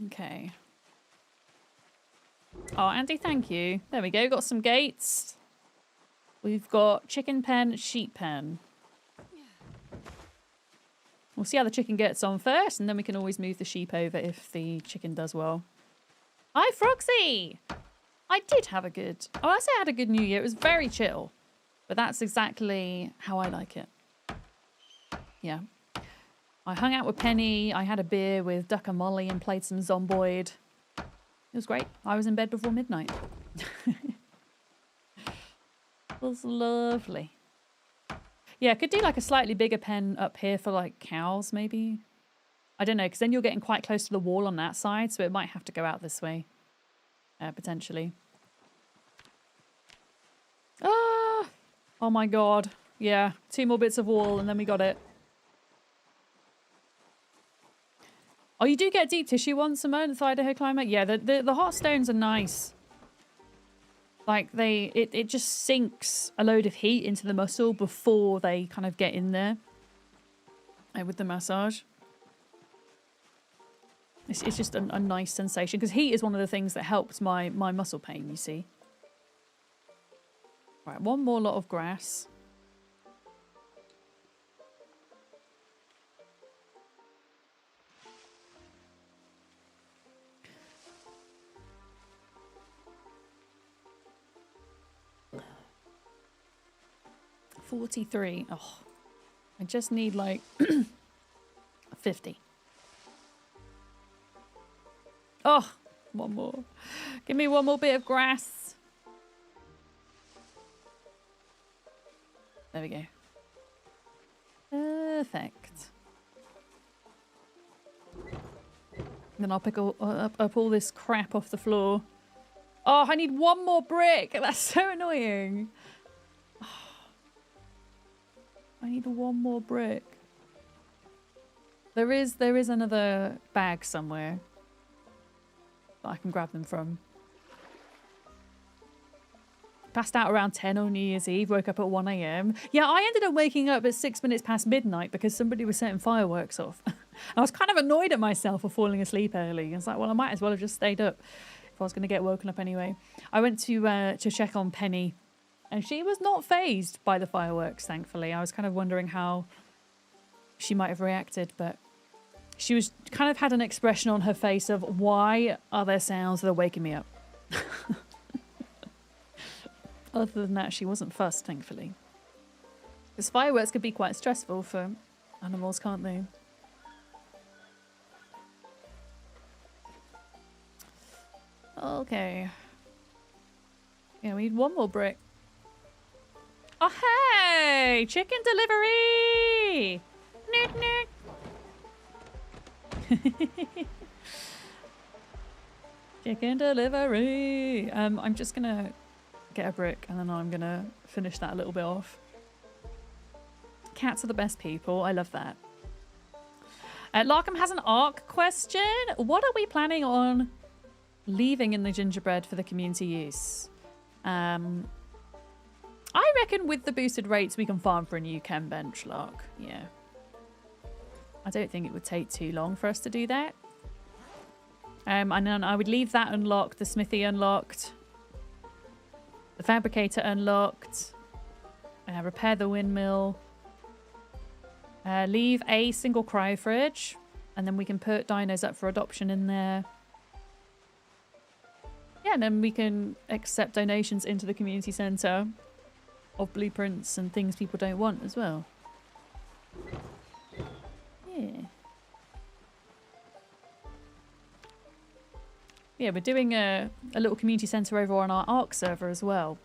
[SPEAKER 1] Okay. Oh, Andy, thank you. There we go. Got some gates. We've got chicken pen, sheep pen. We'll see how the chicken gets on first, and then we can always move the sheep over if the chicken does well. Hi, Froxy! I did have a good... Oh, I say I had a good New Year. It was very chill. But that's exactly how I like it. Yeah. I hung out with Penny, I had a beer with Duck and Molly and played some Zomboid. It was great. I was in bed before midnight. It was lovely. Yeah, I could do like a slightly bigger pen up here for like cows maybe. I don't know, because then you're getting quite close to the wall on that side, so it might have to go out this way. Potentially. Ah! Oh my god. Yeah, 2 more bits of wall and then we got it. Oh, you do get deep tissue ones, Simone, the Idaho Climber? Yeah, the hot stones are nice. Like, it just sinks a load of heat into the muscle before they kind of get in there with the massage. It's just a nice sensation, because heat is one of the things that helps my muscle pain, you see. Right, one more lot of grass. $43. Oh, I just need like 50. Oh, one more. Give me one more bit of grass. There we go. Perfect. Then I'll pick up all this crap off the floor. Oh, I need one more brick. That's so annoying. I need one more brick. There is another bag somewhere that I can grab them from. Passed out around 10 on New Year's Eve, woke up at 1 AM. Yeah, I ended up waking up at 6 minutes past midnight because somebody was setting fireworks off. I was kind of annoyed at myself for falling asleep early. I was like, well, I might as well have just stayed up if I was going to get woken up anyway. I went to check on Penny. And she was not fazed by the fireworks, thankfully. I was kind of wondering how she might have reacted, but she was kind of had an expression on her face of, why are there sounds that are waking me up? Other than that, she wasn't fussed, thankfully. Because fireworks could be quite stressful for animals, can't they? Okay. Yeah, we need one more brick. Oh, hey! Chicken delivery! Nerd, nerd. Chicken delivery! I'm just gonna get a brick and then I'm gonna finish that a little bit off. Cats are the best people. I love that. Larkham has an ARC question. What are we planning on leaving in the gingerbread for the community use. I reckon with the boosted rates we can farm for a new chem bench lock. Yeah. I don't think it would take too long for us to do that. And then I would leave that unlocked, the smithy unlocked, the fabricator unlocked, repair the windmill, leave a single cryo fridge, and then we can put dinos up for adoption in there. Yeah, and then we can accept donations into the community centre of blueprints and things people don't want as well. Yeah. Yeah, we're doing a little community centre over on our ARC server as well.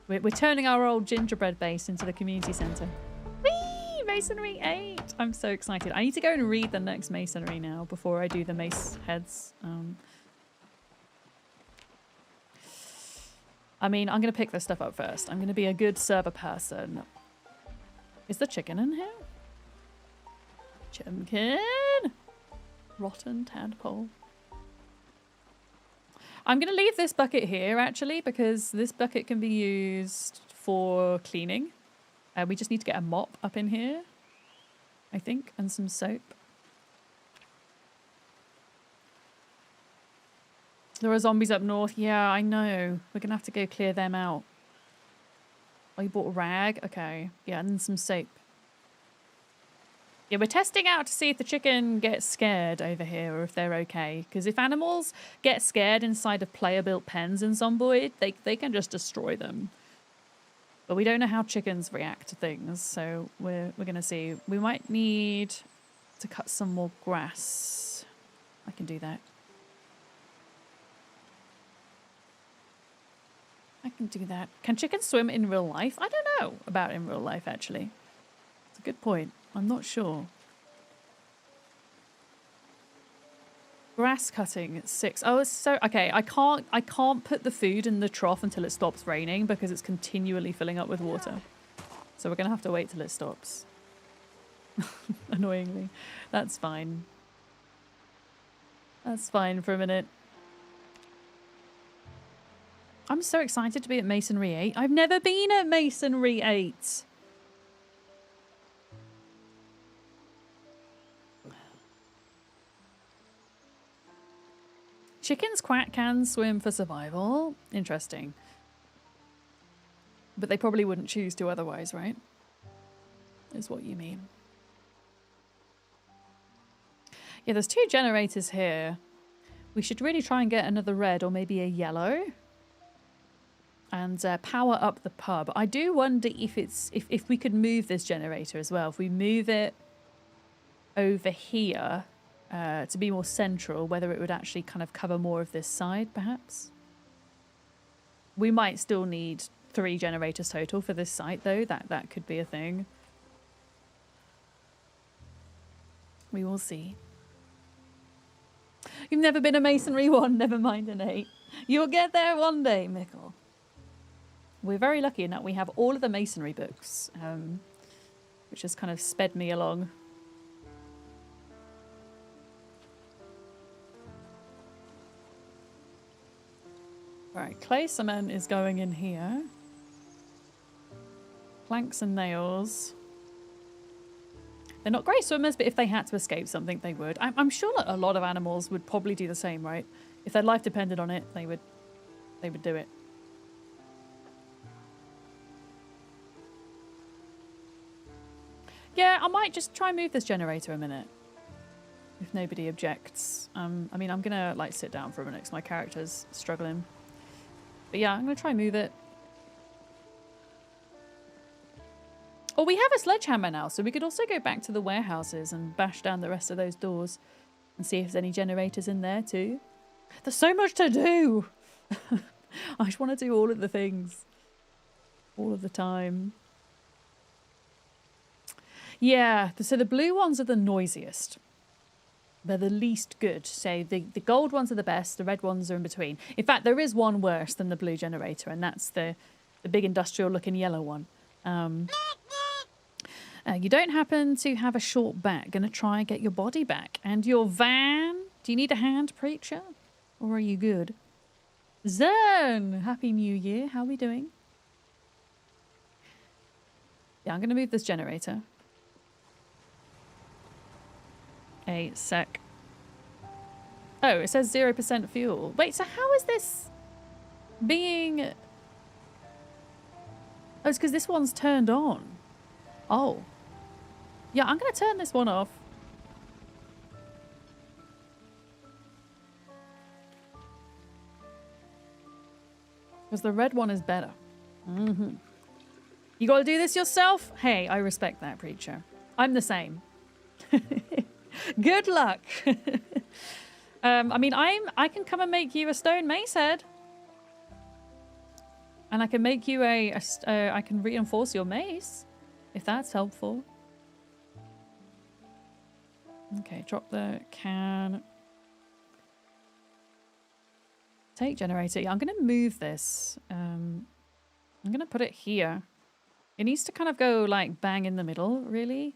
[SPEAKER 1] We're turning our old gingerbread base into the community centre. Whee! Masonry 8! I'm so excited. I need to go and read the next masonry now before I do the mace heads. I mean, I'm going to pick this stuff up first. I'm going to be a good server person. Is the chicken in here? Chimkin! Rotten tadpole. I'm going to leave this bucket here, actually, because this bucket can be used for cleaning. We just need to get a mop up in here, I think, and some soap. There are zombies up north. Yeah, I know. We're going to have to go clear them out. Oh, you bought a rag? Okay. Yeah, and then some soap. Yeah, we're testing out to see if the chicken gets scared over here or if they're okay. Because if animals get scared inside of player-built pens in Zomboid, they can just destroy them. But we don't know how chickens react to things, so we're going to see. We might need to cut some more grass. I can do that. I can do that. Can chickens swim in real life? I don't know about in real life, actually. It's a good point. I'm not sure. Grass cutting at 6. Oh, it's so okay. I can't put the food in the trough until it stops raining because it's continually filling up with water. So we're gonna have to wait till it stops. Annoyingly. That's fine. That's fine for a minute. I'm so excited to be at Masonry 8. I've never been at Masonry 8. Chickens can swim for survival. Interesting. But they probably wouldn't choose to otherwise, right? Is what you mean. Yeah, there's 2 generators here. We should really try and get another red or maybe a yellow. And power up the pub. I do wonder if we could move this generator as well. If we move it over here to be more central, whether it would actually kind of cover more of this side, perhaps. We might still need 3 generators total for this site, though. That could be a thing. We will see. You've never been a Masonry 1, never mind an 8. You'll get there one day, Mickle. We're very lucky in that we have all of the Masonry books, which has kind of sped me along. Right, clay cement is going in here. Planks and nails. They're not great swimmers, but if they had to escape something, they would. I'm sure that a lot of animals would probably do the same, right? If their life depended on it, they would do it. Yeah, I might just try and move this generator a minute. If nobody objects. I mean, I'm gonna like sit down for a minute because my character's struggling. But yeah, I'm gonna try and move it. Oh, we have a sledgehammer now, so we could also go back to the warehouses and bash down the rest of those doors and see if there's any generators in there too. There's so much to do! I just want to do all of the things. All of the time. Yeah, so the blue ones are the noisiest. They're the least good. So the gold ones are the best, the red ones are in between. In fact, there is one worse than the blue generator, and that's the big industrial looking yellow one. You don't happen to have a short back. Gonna try and get your body back. And your van? Do you need a hand, preacher? Or are you good? Zen! Happy New Year. How are we doing? Yeah, I'm going to move this generator. A sec. Oh, it says 0% fuel. Wait, so how is this being... Oh, it's because this one's turned on. Oh. Yeah, I'm going to turn this one off. Because the red one is better. Mm-hmm. You got to do this yourself? Hey, I respect that, Preacher. I'm the same. Good luck. I mean, I can come and make you a stone mace head. And I can make you I can reinforce your mace. If that's helpful. Okay, drop the can. Take generator. Yeah, I'm going to move this. I'm going to put it here. It needs to kind of go like bang in the middle, really.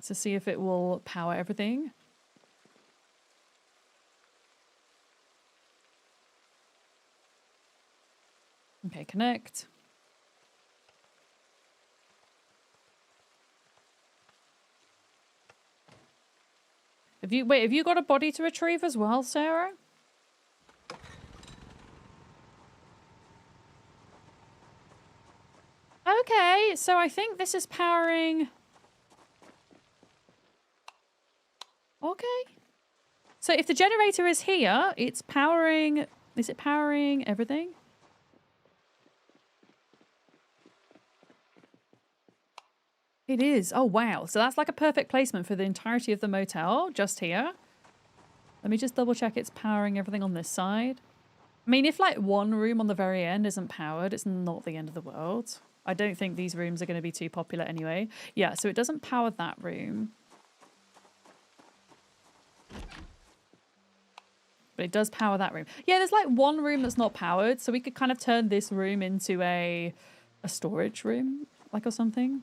[SPEAKER 1] To see if it will power everything. Okay, connect. Have you got a body to retrieve as well, Sarah? Okay, so I think this is powering... Okay. So if the generator is here, it's powering... Is it powering everything? It is. Oh, wow. So that's like a perfect placement for the entirety of the motel, just here. Let me just double check it's powering everything on this side. I mean, if like one room on the very end isn't powered, it's not the end of the world. I don't think these rooms are going to be too popular anyway. Yeah, so it doesn't power that room. But it does power that room. Yeah, there's like one room that's not powered, so we could kind of turn this room into a storage room, like, or something.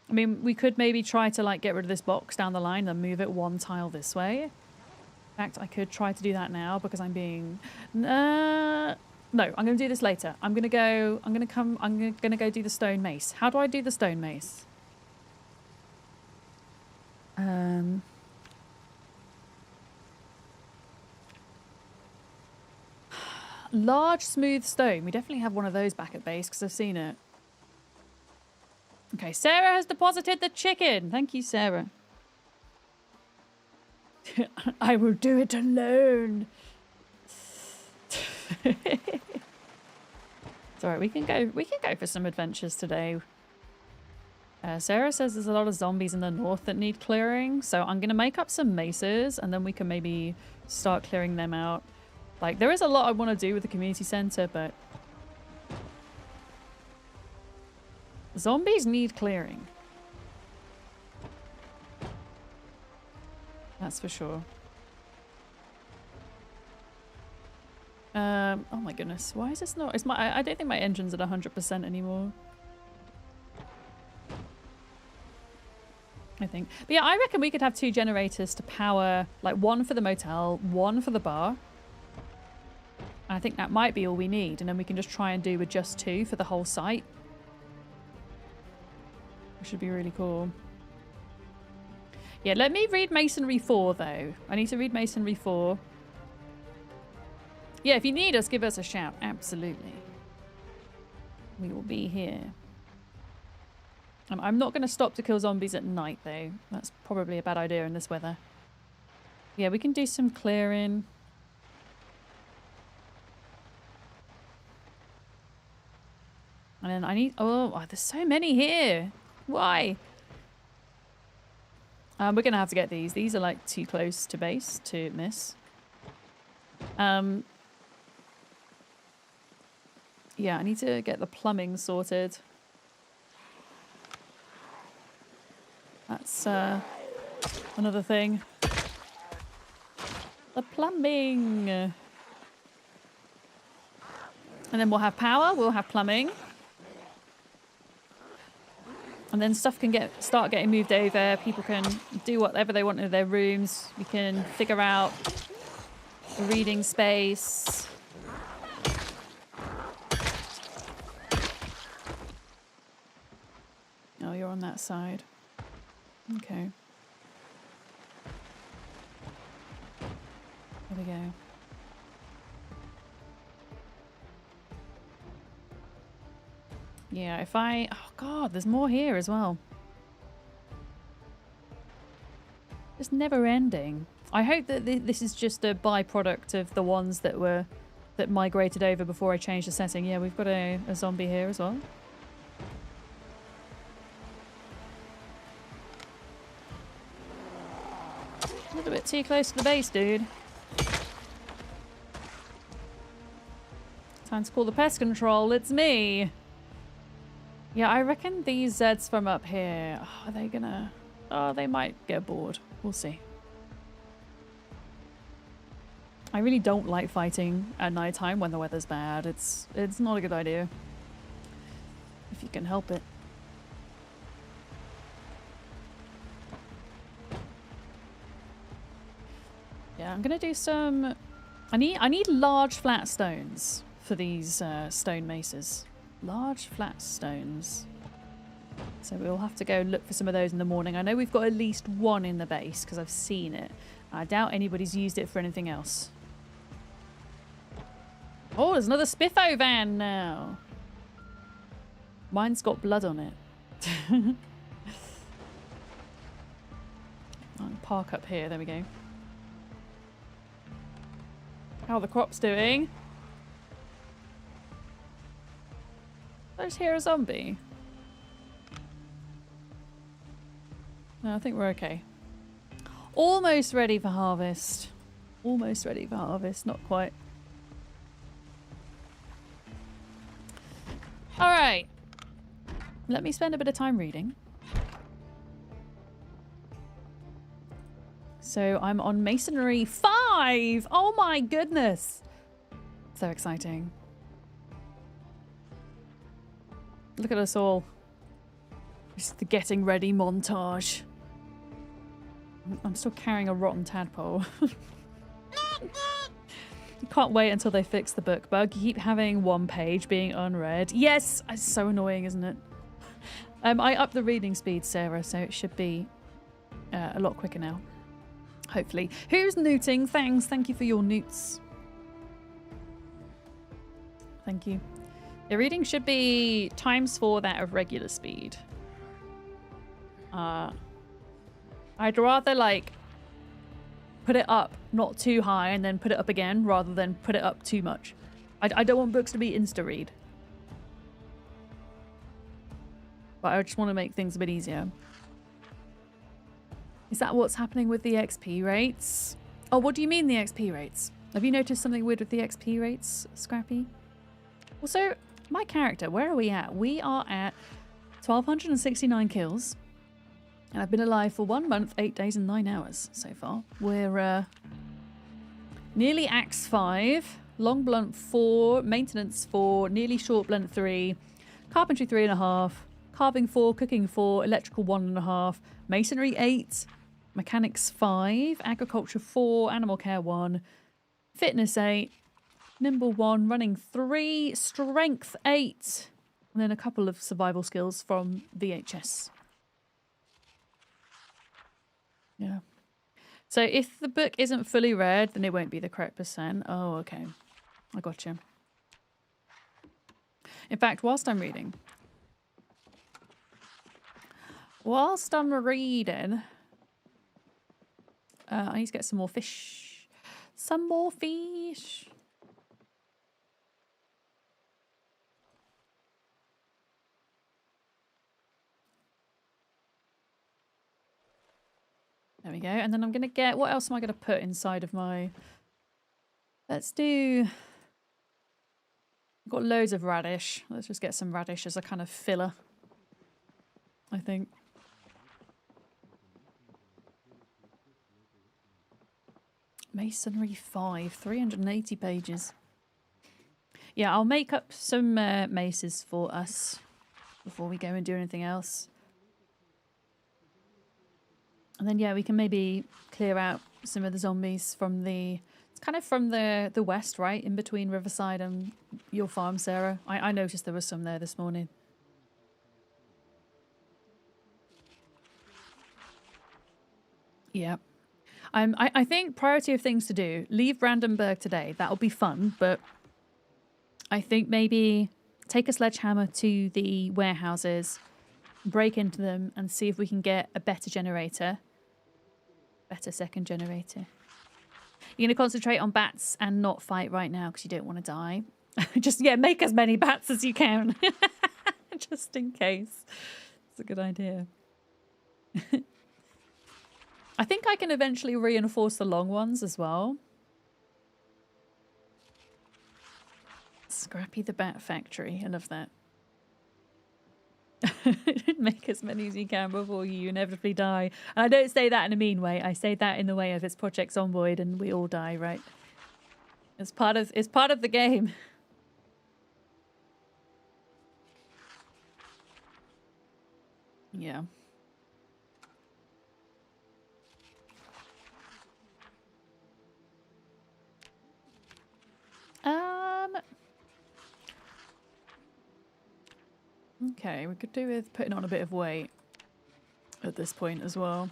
[SPEAKER 1] I mean, we could maybe try to like get rid of this box down the line and move it one tile this way. In fact, I could try to do that now because I'm being... No, I'm going to do this later. I'm going to go do the stone mace. How do I do the stone mace? Large smooth stone. We definitely have one of those back at base because I've seen it. Okay, Sarah has deposited the chicken. Thank you, Sarah. I will do it alone. It's alright, we can go for some adventures today. Sarah says there's a lot of zombies in the north that need clearing, so I'm gonna make up some maces and then we can maybe start clearing them out. Like, there is a lot I want to do with the community center, but zombies need clearing. That's for sure. Oh my goodness, why is this not... I don't think my engine's at 100% anymore. I think. But yeah, I reckon we could have 2 generators to power, like one for the motel, one for the bar. I think that might be all we need, and then we can just try and do with just 2 for the whole site. Which should be really cool. Yeah, let me read Masonry 4 though. I need to read Masonry 4. Yeah, if you need us, give us a shout. Absolutely. We will be here. I'm not going to stop to kill zombies at night though. That's probably a bad idea in this weather. Yeah, we can do some clearing. And then I need... Oh, there's so many here. Why? We're going to have to get these. These are like too close to base to miss. Yeah, I need to get the plumbing sorted. That's another thing. The plumbing. And then we'll have power, we'll have plumbing. And then stuff can start getting moved over. People can do whatever they want in their rooms. We can figure out a reading space. Oh, you're on that side. Okay. There we go. Yeah, if I... Oh, God, there's more here as well. It's never ending. I hope that this is just a byproduct of the ones that migrated over before I changed the setting. Yeah, we've got a zombie here as well. A little bit too close to the base, dude. Time to call the pest control. It's me. Yeah, I reckon these Zeds from up here, are they gonna... Oh, they might get bored. We'll see. I really don't like fighting at nighttime when the weather's bad. It's not a good idea. If you can help it. Yeah, I'm gonna do some... I need large flat stones for these stone maces. Large flat stones. So we'll have to go look for some of those in the morning. I know we've got at least one in the base because I've seen it. I doubt anybody's used it for anything else. Oh, there's another Spiffo van now. Mine's got blood on it. I'll park up here. There we go. How are the crops doing? I just hear a zombie. No, I think we're okay. Almost ready for harvest. Almost ready for harvest. Not quite. Alright. Let me spend a bit of time reading. So I'm on Masonry 5! Oh my goodness! So exciting. Look at us all. Just the getting ready montage. I'm still carrying a rotten tadpole. You can't wait until they fix the book bug. You keep having one page being unread. Yes! It's so annoying, isn't it? I upped the reading speed, Sarah, so it should be a lot quicker now. Hopefully. Who's newting? Thanks. Thank you for your newts. Thank you. The reading should be ×4 that of regular speed. I'd rather like put it up not too high and then put it up again rather than put it up too much. I don't want books to be insta-read. But I just want to make things a bit easier. Is that what's happening with the XP rates? Oh, what do you mean the XP rates? Have you noticed something weird with the XP rates, Scrappy? Also, my character, where are we at? We are at 1,269 kills. And I've been alive for 1 month, 8 days and 9 hours so far. We're nearly Axe 5, Long Blunt 4, Maintenance 4, nearly Short Blunt 3, Carpentry 3.5, Carving 4, Cooking 4, Electrical 1.5, Masonry 8, Mechanics 5, Agriculture 4, Animal Care 1, Fitness 8, Nimble 1, Running 3, Strength 8, and then a couple of survival skills from VHS. Yeah. So if the book isn't fully read, then it won't be the correct percent. Oh, okay. I gotcha. In fact, whilst I'm reading, I need to get some more fish. Some more fish. There we go. And then I'm going to get... What else am I going to put inside of my... Let's do... I've got loads of radish. Let's just get some radish as a kind of filler, I think. Masonry 5, 380 pages. Yeah, I'll make up some maces for us before we go and do anything else. And then, yeah, we can maybe clear out some of the zombies from the... It's kind of from the west, right? In between Riverside and your farm, Sarah. I noticed there was some there this morning. Yeah. I think priority of things to do, leave Brandenburg today. That'll be fun, but I think maybe take a sledgehammer to the warehouses, break into them, and see if we can get a better generator. Better second generator. You're going to concentrate on bats and not fight right now because you don't want to die. Just, yeah, make as many bats as you can. Just in case. It's a good idea. I think I can eventually reinforce the long ones as well. Scrappy the Bat Factory. I love that. Make as many as you can before you inevitably die. And I don't say that in a mean way. I say that in the way of it's Project Zomboid and we all die, right? It's part of the game. Yeah. Okay, we could do with putting on a bit of weight at this point as well.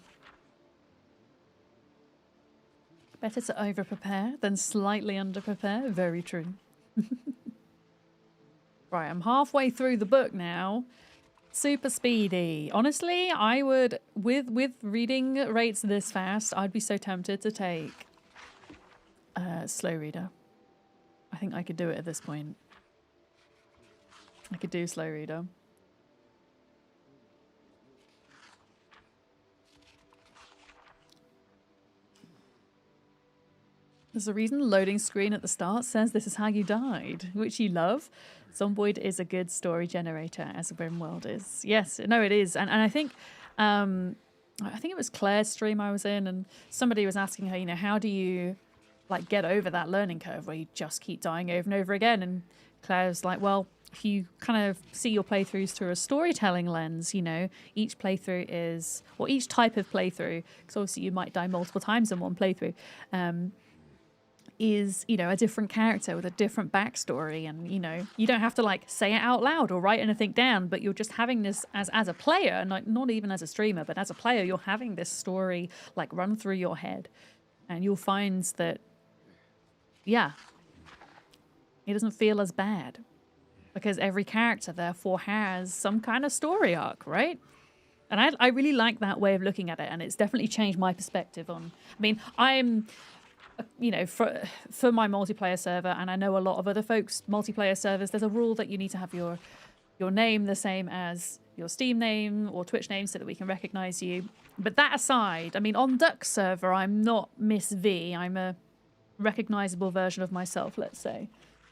[SPEAKER 1] Better to over-prepare than slightly under-prepare. Very true. Right, I'm halfway through the book now. Super speedy. Honestly, I would, with reading rates this fast, I'd be so tempted to take slow reader. I think I could do it at this point. I could do slow reader. There's a reason the loading screen at the start says this is how you died, which you love. Zomboid is a good story generator, as Grimworld is. Yes, no, it is. And I think it was Claire's stream I was in, and somebody was asking her, you know, how do you like get over that learning curve where you just keep dying over and over again? And Claire's like, well, if you kind of see your playthroughs through a storytelling lens, you know, each playthrough is, or each type of playthrough, because obviously you might die multiple times in one playthrough, is, you know, a different character with a different backstory. And, you know, you don't have to like say it out loud or write anything down, but you're just having this as a player, not even as a streamer, but as a player, you're having this story like run through your head, and you'll find that, yeah, it doesn't feel as bad because every character therefore has some kind of story arc, right? And I really like that way of looking at it, and it's definitely changed my perspective on, I mean, I'm, you know, for my multiplayer server, and I know a lot of other folks' multiplayer servers, there's a rule that you need to have your name the same as your Steam name or Twitch name so that we can recognize you. But that aside, I mean, on Duck's server, I'm not Miss V. I'm a recognizable version of myself, let's say.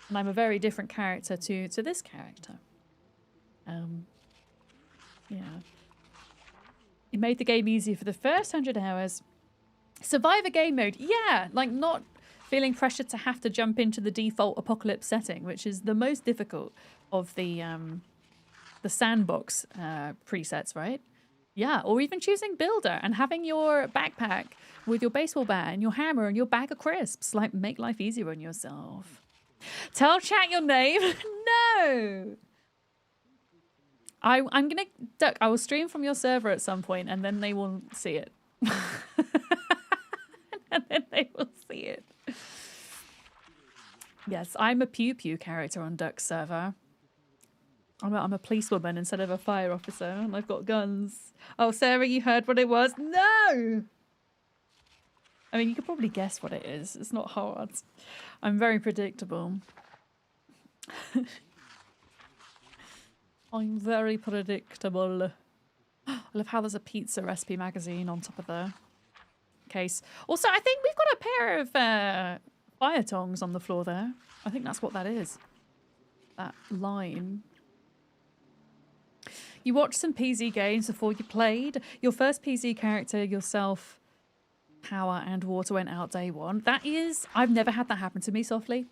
[SPEAKER 1] And I'm a very different character to this character. Yeah. It made the game easier for the first 100 hours. Survivor game mode, yeah, like not feeling pressured to have to jump into the default apocalypse setting, which is the most difficult of the sandbox presets, right? Yeah, or even choosing builder and having your backpack with your baseball bat and your hammer and your bag of crisps. Like, make life easier on yourself. Tell chat your name. No. I'm gonna Duck. I will stream from your server at some point, and then they will see it. And then they will see it. Yes, I'm a pew pew character on Duck's server. I'm a policewoman instead of a fire officer, and I've got guns. Oh, Sarah, you heard what it was? No! I mean, you could probably guess what it is. It's not hard. I'm very predictable. I'm very predictable. I love how there's a pizza recipe magazine on top of the case. Also, I think we've got a pair of fire tongs on the floor there. I think that's what that is. That line. You watched some PZ games before you played. Your first PZ character, yourself, power and water went out day one. That is, I've never had that happen to me, Softly.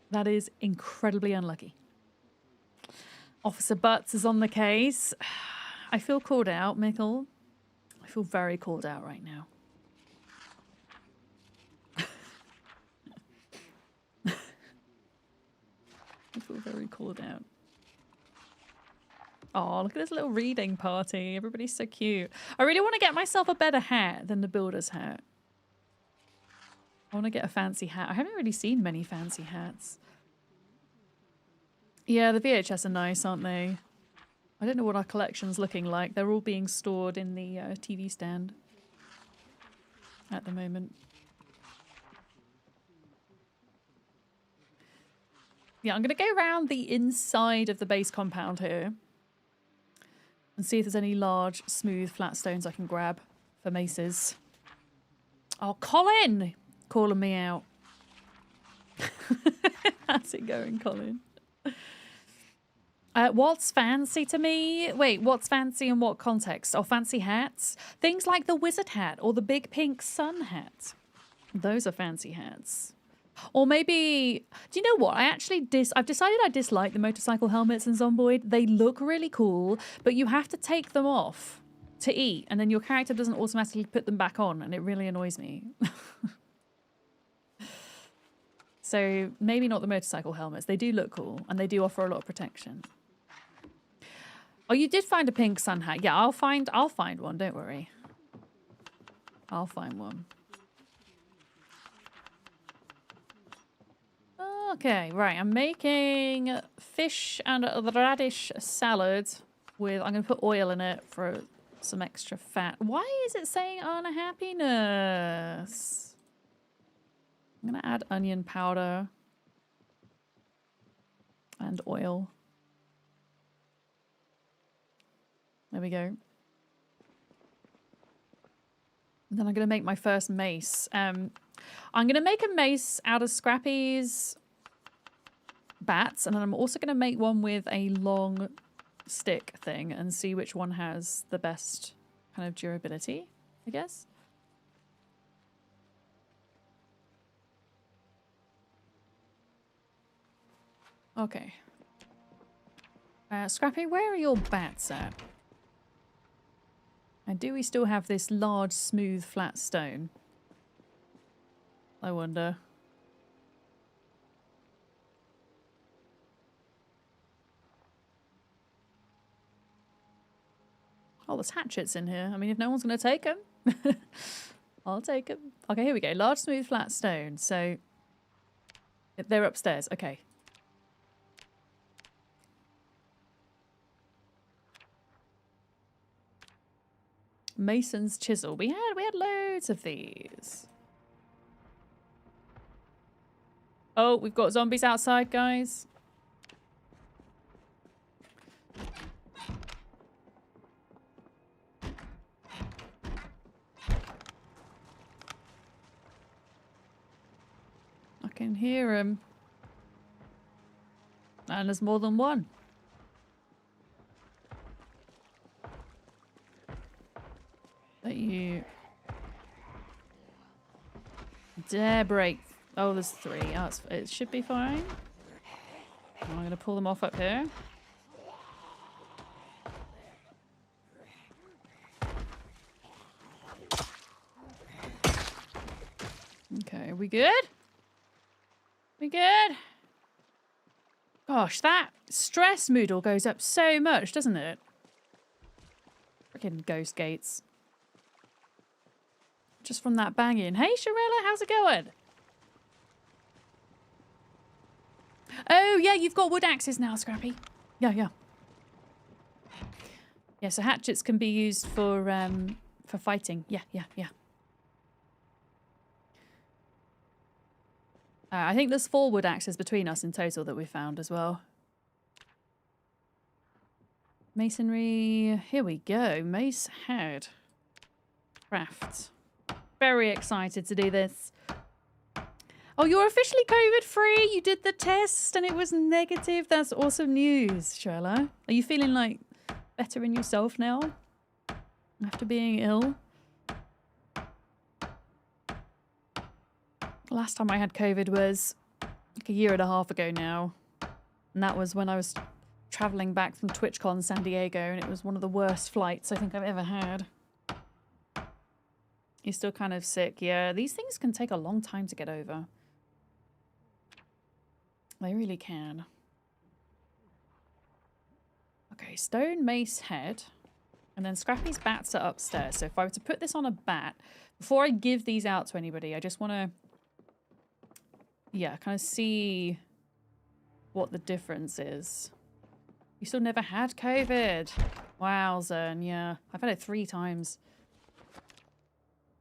[SPEAKER 1] That is incredibly unlucky. Officer Butts is on the case. I feel called out, Mickle. I I feel very called out right now. I feel very called out. Oh, look at this little reading party. Everybody's so cute. I really want to get myself a better hat than the builder's hat. I want to get a fancy hat. I haven't really seen many fancy hats. Yeah, the VHS are nice, aren't they? I don't know what our collection's looking like. They're all being stored in the TV stand at the moment. Yeah, I'm going to go around the inside of the base compound here and see if there's any large, smooth, flat stones I can grab for maces. Oh, Colin! Calling me out. How's it going, Colin? What's fancy to me? Wait, what's fancy in what context? Oh, fancy hats? Things like the wizard hat or the big pink sun hat. Those are fancy hats. Or maybe, do you know what? I've decided I dislike the motorcycle helmets in Zomboid. They look really cool, but you have to take them off to eat, and then your character doesn't automatically put them back on, and it really annoys me. So maybe not the motorcycle helmets. They do look cool, and they do offer a lot of protection. Oh, you did find a pink sun hat. Yeah, I'll find one. Don't worry. I'll find one. Okay, right. I'm making fish and radish salad with. I'm going to put oil in it for some extra fat. Why is it saying unhappiness? I'm going to add onion powder and oil. There we go. And then I'm going to make my first mace. I'm going to make a mace out of Scrappy's bats, and then I'm also going to make one with a long stick thing and see which one has the best kind of durability, I guess. Okay. Scrappy, where are your bats at? And do we still have this large, smooth, flat stone? I wonder. Oh, there's hatchets in here. I mean, if no one's going to take them, I'll take them. Okay, here we go. Large, smooth, flat stone. So they're upstairs. Okay. Mason's chisel. We had loads of these. Oh, we've got zombies outside, guys. I can hear him. And there's more than one. That you dare break. Oh, there's three. Oh, it should be fine. I'm going to pull them off up here. Okay, we good? We good? Gosh, that stress moodle goes up so much, doesn't it? Freaking ghost gates. Just from that banging. Hey, Shirella, how's it going? Oh, yeah, you've got wood axes now, Scrappy. Yeah, yeah. Yeah, so hatchets can be used for fighting. Yeah, yeah, yeah. I think there's 4 wood axes between us in total that we found as well. Masonry. Here we go. Mace head. Craft. Very excited to do this. Oh, you're officially COVID-free. You did the test and it was negative. That's awesome news, Shirla. Are you feeling like better in yourself now after being ill? Last time I had COVID was like a year and a half ago now. And that was when I was traveling back from TwitchCon San Diego, and it was one of the worst flights I think I've ever had. You're still kind of sick. Yeah, these things can take a long time to get over. They really can. Okay, stone mace head. And then Scrappy's bats are upstairs. So if I were to put this on a bat, before I give these out to anybody, I just want to, yeah, kind of see what the difference is. You still never had COVID. Wowza, and yeah, I've had it 3 times.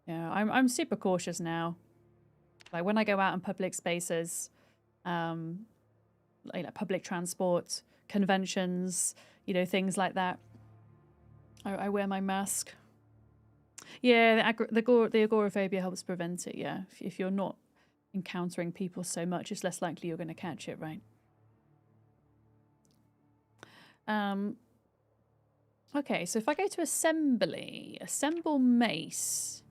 [SPEAKER 1] Yeah, I'm super cautious now. Like when I go out in public spaces, like public transport, conventions, you know, things like that. I wear my mask. Yeah, the agoraphobia helps prevent it, yeah. If you're not encountering people so much, it's less likely you're going to catch it, right? Okay, so if I go to assembly, assemble mace.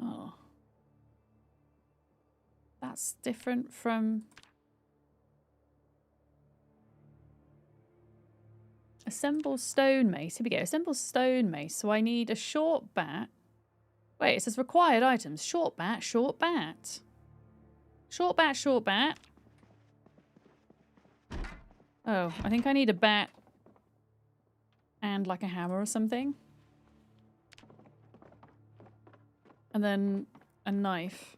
[SPEAKER 1] Oh. That's different from... Assemble stone mace. Here we go. Assemble stone mace. So I need a short bat. Wait, it says required items. Short bat, short bat. Short bat, short bat. Oh, I think I need a bat and like a hammer or something. And then a knife.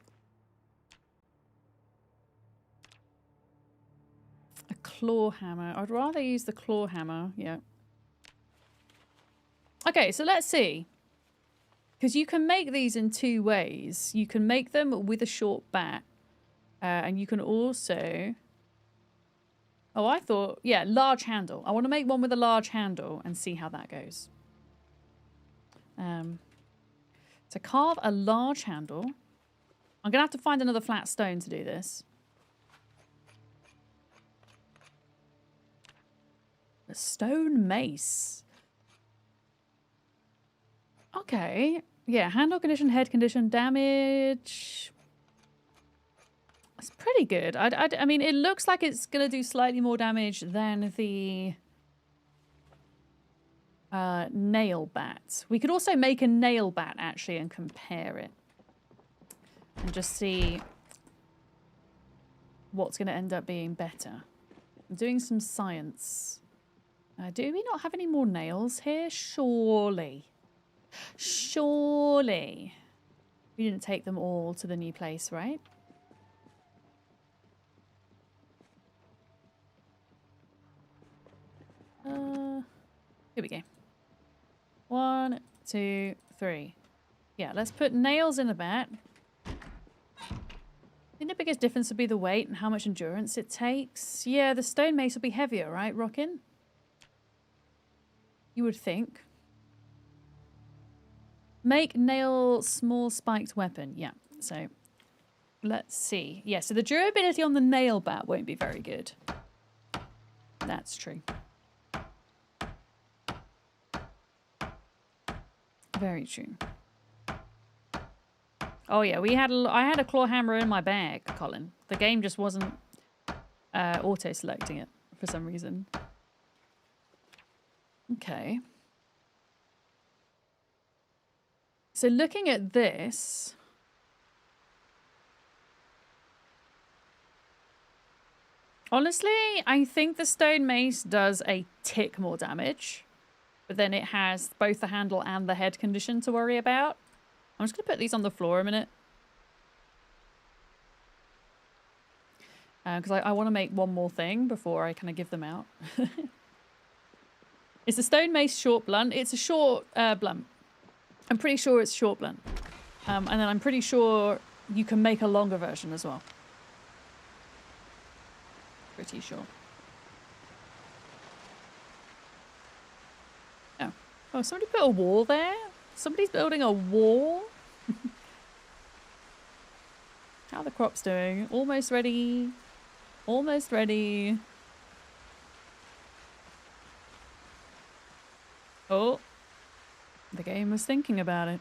[SPEAKER 1] A claw hammer. I'd rather use the claw hammer. Yeah. Okay, so let's see. Because you can make these in 2 ways. You can make them with a short bat. And you can also... Oh, I thought... Yeah, large handle. I want to make one with a large handle and see how that goes. To carve a large handle... I'm going to have to find another flat stone to do this. A stone mace. Okay. Yeah, handle condition, head condition, damage... It's pretty good. I mean, it looks like it's going to do slightly more damage than the nail bat. We could also make a nail bat, actually, and compare it. And just see what's going to end up being better. I'm doing some science. Do we not have any more nails here? Surely. Surely. We didn't take them all to the new place, right? Here we go. 1, 2, 3. Yeah, let's put nails in the bat. I think the biggest difference would be the weight and how much endurance it takes. Yeah, the stone mace will be heavier, right, Rockin? You would think. Make nail small spiked weapon. Yeah, so let's see. Yeah, so the durability on the nail bat won't be very good. That's true. Very true. Oh yeah, I had a claw hammer in my bag, Colin. The game just wasn't auto-selecting it for some reason. Okay. So looking at this... Honestly, I think the stone mace does a tick more damage. But then it has both the handle and the head condition to worry about. I'm just going to put these on the floor a minute. Because I want to make one more thing before I kind of give them out. Is the stone mace short blunt? It's a short blunt. I'm pretty sure it's short blunt. And then I'm pretty sure you can make a longer version as well. Pretty sure. Oh, somebody put a wall there? Somebody's building a wall? How are the crops doing? Almost ready. Almost ready. Oh. The game was thinking about it.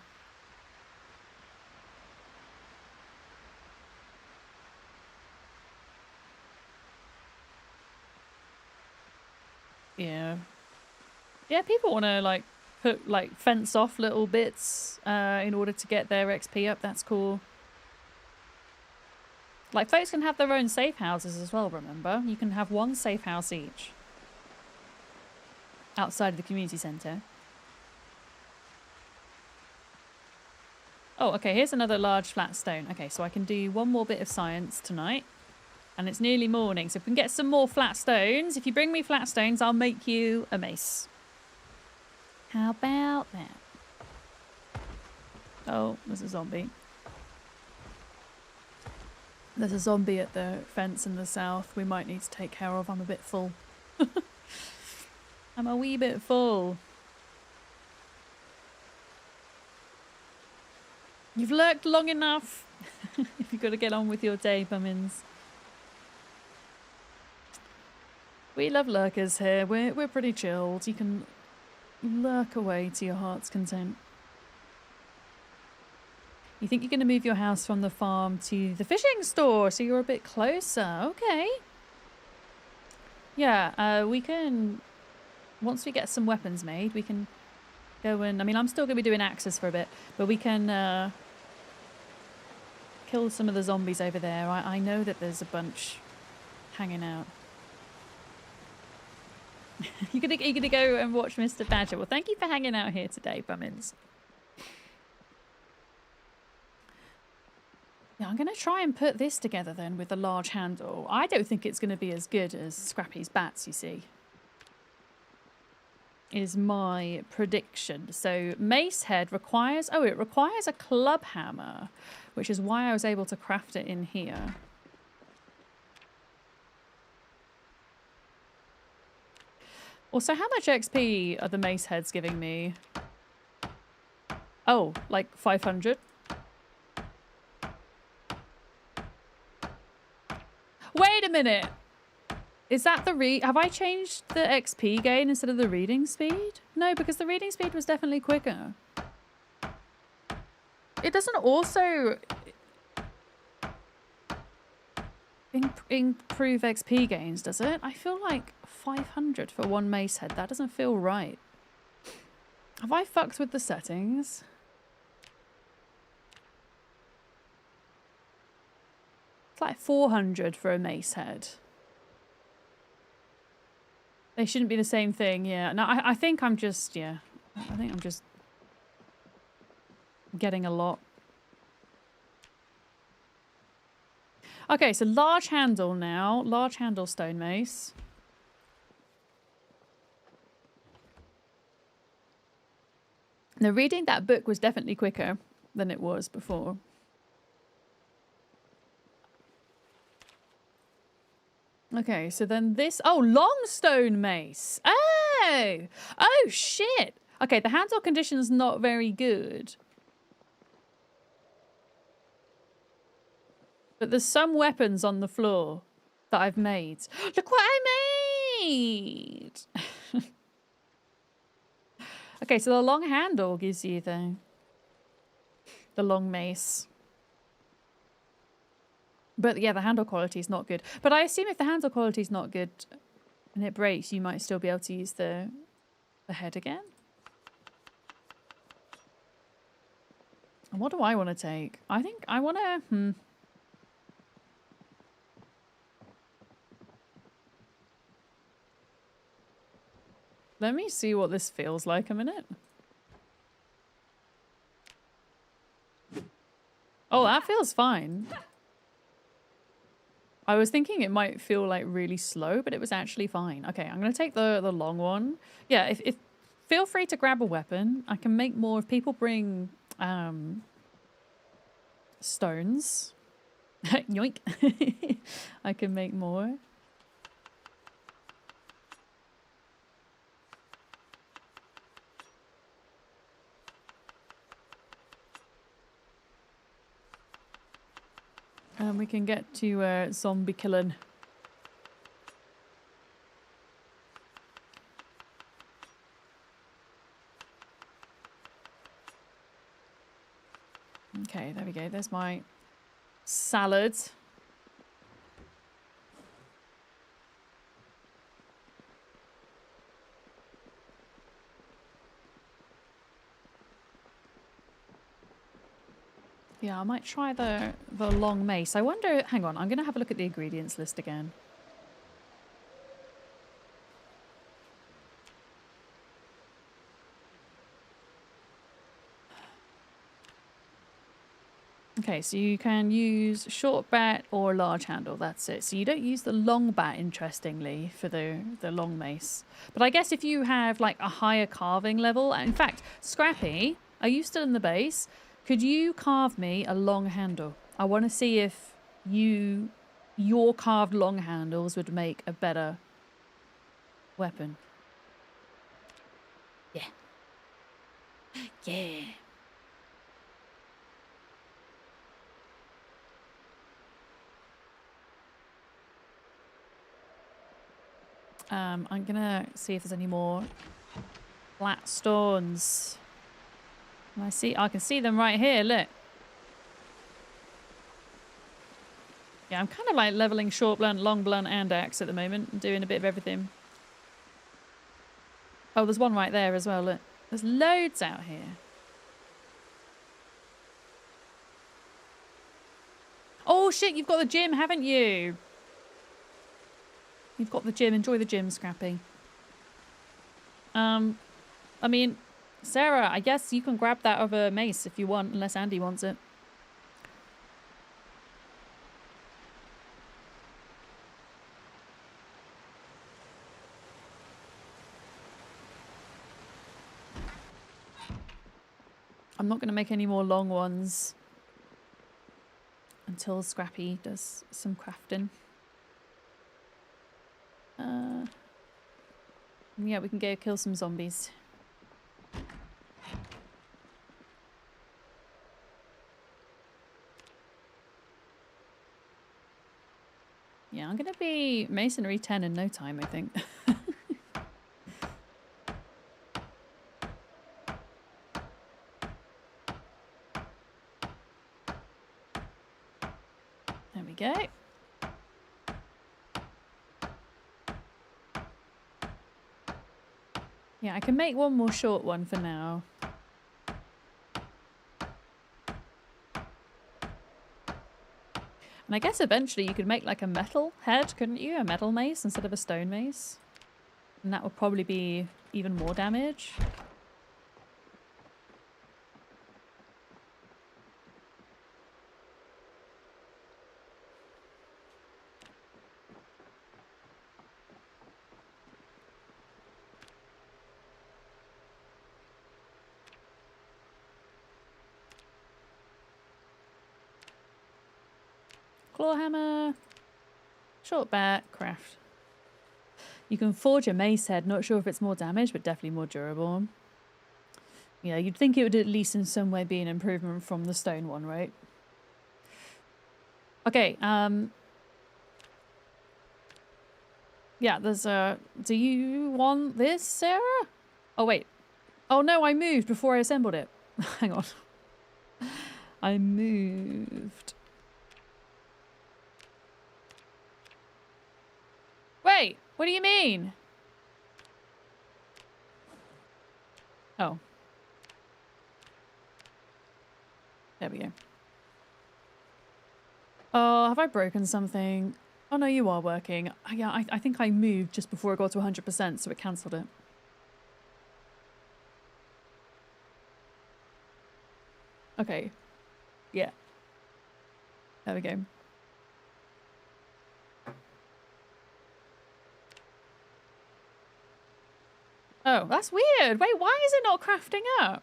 [SPEAKER 1] Yeah. Yeah, people want to, like, put like fence off little bits in order to get their XP up. That's cool. Like, folks can have their own safe houses as well, remember? You can have one safe house each. Outside of the community centre. Oh, okay, here's another large flat stone. Okay, so I can do one more bit of science tonight. And it's nearly morning, so if we can get some more flat stones, if you bring me flat stones, I'll make you a mace. How about that? Oh, there's a zombie. There's a zombie at the fence in the south we might need to take care of. I'm a bit full. I'm a wee bit full. You've lurked long enough. You've got to get on with your day, bummins. We love lurkers here. We're pretty chilled. You can lurk away to your heart's content. You think you're going to move your house from the farm to the fishing store, so you're a bit closer. Okay. Yeah, we can... Once we get some weapons made, we can go and... I mean, I'm still going to be doing axes for a bit, but we can kill some of the zombies over there. I know that there's a bunch hanging out. You're gonna go and watch Mr. Badger. Well, thank you for hanging out here today, bummins. Yeah, I'm going to try and put this together then with a large handle. I don't think it's going to be as good as Scrappy's bats, you see. Is my prediction. So mace head requires... Oh, it requires a club hammer, which is why I was able to craft it in here. Also, how much XP are the mace heads giving me? Oh, like 500? Wait a minute! Is that the have I changed the XP gain instead of the reading speed? No, because the reading speed was definitely quicker. It doesn't also improve XP gains, does it? I feel like 500 for one mace head. That doesn't feel right. Have I fucked with the settings? It's like 400 for a mace head. They shouldn't be the same thing, yeah. No, I think I'm just, yeah. I think I'm just getting a lot. Okay, so large handle now. Large handle stone mace. Now, reading that book was definitely quicker than it was before. Okay, so then this... Oh, long stone mace. Oh! Oh, shit! Okay, the handle condition's not very good. But there's some weapons on the floor that I've made. Look what I made! Okay, so the long handle gives you the long mace. But yeah, the handle quality is not good. But I assume if the handle quality is not good and it breaks, you might still be able to use the head again. And what do I want to take? I think I want to... Let me see what this feels like a minute. Oh, that feels fine. I was thinking it might feel like really slow, but it was actually fine. Okay, I'm going to take the long one. Yeah, if feel free to grab a weapon. I can make more. If people bring stones, yoink, I can make more. And we can get to zombie killing. Okay, there we go. There's my salad. Yeah, I might try the long mace. I wonder, hang on, I'm going to have a look at the ingredients list again. Okay, so you can use short bat or large handle, that's it. So you don't use the long bat, interestingly, for the long mace. But I guess if you have like a higher carving level, in fact, Scrappy, are you still in the base? Could you carve me a long handle? I want to see if your carved long handles would make a better weapon. Yeah. Yeah. I'm gonna see if there's any more flat stones. I can see them right here, look. Yeah, I'm kind of like leveling short blunt, long blunt, and axe at the moment. I'm doing a bit of everything. Oh, there's one right there as well, look. There's loads out here. Oh shit, you've got the gym, haven't you? You've got the gym. Enjoy the gym, Scrappy. I mean, Sarah, I guess you can grab that other mace if you want, unless Andy wants it. I'm not going to make any more long ones until Scrappy does some crafting. Yeah, we can go kill some zombies. Yeah, I'm going to be Masonry 10 in no time, I think. There we go. Yeah, I can make one more short one for now. And I guess eventually you could make like a metal head, couldn't you? A metal mace instead of a stone mace. And that would probably be even more damage. Claw hammer. Short bat. Craft. You can forge a mace head. Not sure if it's more damage, but definitely more durable. Yeah, you'd think it would at least in some way be an improvement from the stone one, right? Okay, yeah, there's a... Do you want this, Sarah? Oh, wait. Oh, no, I moved before I assembled it. Hang on. I moved. Wait, what do you mean? Oh. There we go. Oh, have I broken something? Oh, no, you are working. Yeah, I think I moved just before it got to 100%, so it cancelled it. Okay. Yeah. There we go. Oh, that's weird. Wait, why is it not crafting up?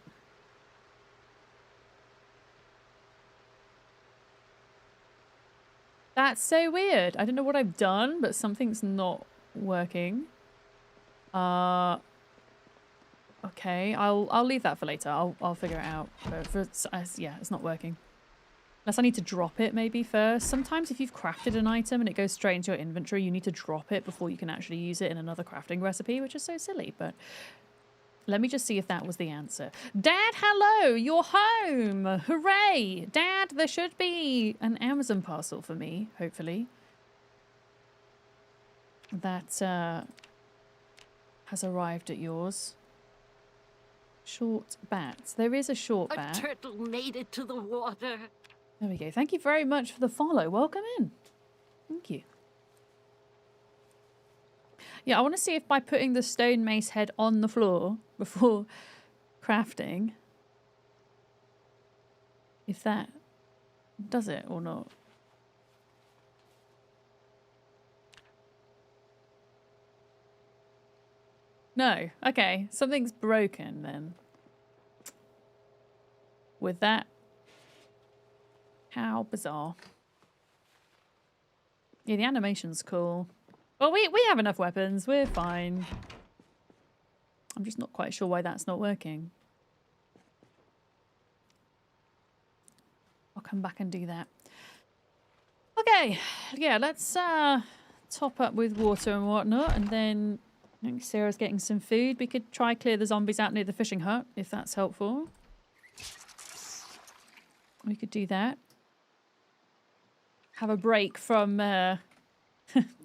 [SPEAKER 1] That's so weird. I don't know what I've done, but something's not working. Okay, I'll leave that for later. I'll figure it out. But yeah, it's not working. Unless I need to drop it maybe first. Sometimes if you've crafted an item and it goes straight into your inventory, you need to drop it before you can actually use it in another crafting recipe, which is so silly. But let me just see if that was the answer. Dad, hello! You're home! Hooray! Dad, there should be an Amazon parcel for me, hopefully. That has arrived at yours. Short bat. There is a short bat.
[SPEAKER 3] A turtle made it to the water.
[SPEAKER 1] There we go. Thank you very much for the follow. Welcome in. Thank you. Yeah, I want to see if by putting the stone mace head on the floor before crafting, if that does it or not. No. Okay. Something's broken then. With that. How bizarre. Yeah, the animation's cool. Well, we have enough weapons. We're fine. I'm just not quite sure why that's not working. I'll come back and do that. Okay. Yeah, let's top up with water and whatnot, and then I think Sarah's getting some food. We could try clear the zombies out near the fishing hut, if that's helpful. We could do that. Have a break from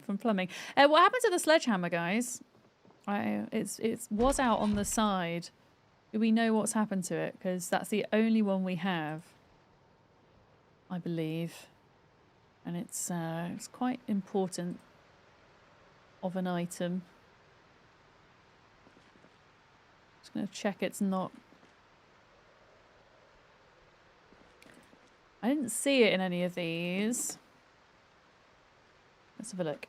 [SPEAKER 1] from plumbing. What happened to the sledgehammer, guys? It was out on the side. Do we know what's happened to it? Because that's the only one we have, I believe, and it's quite important of an item. Just gonna check it's not. I didn't see it in any of these. Let's have a look.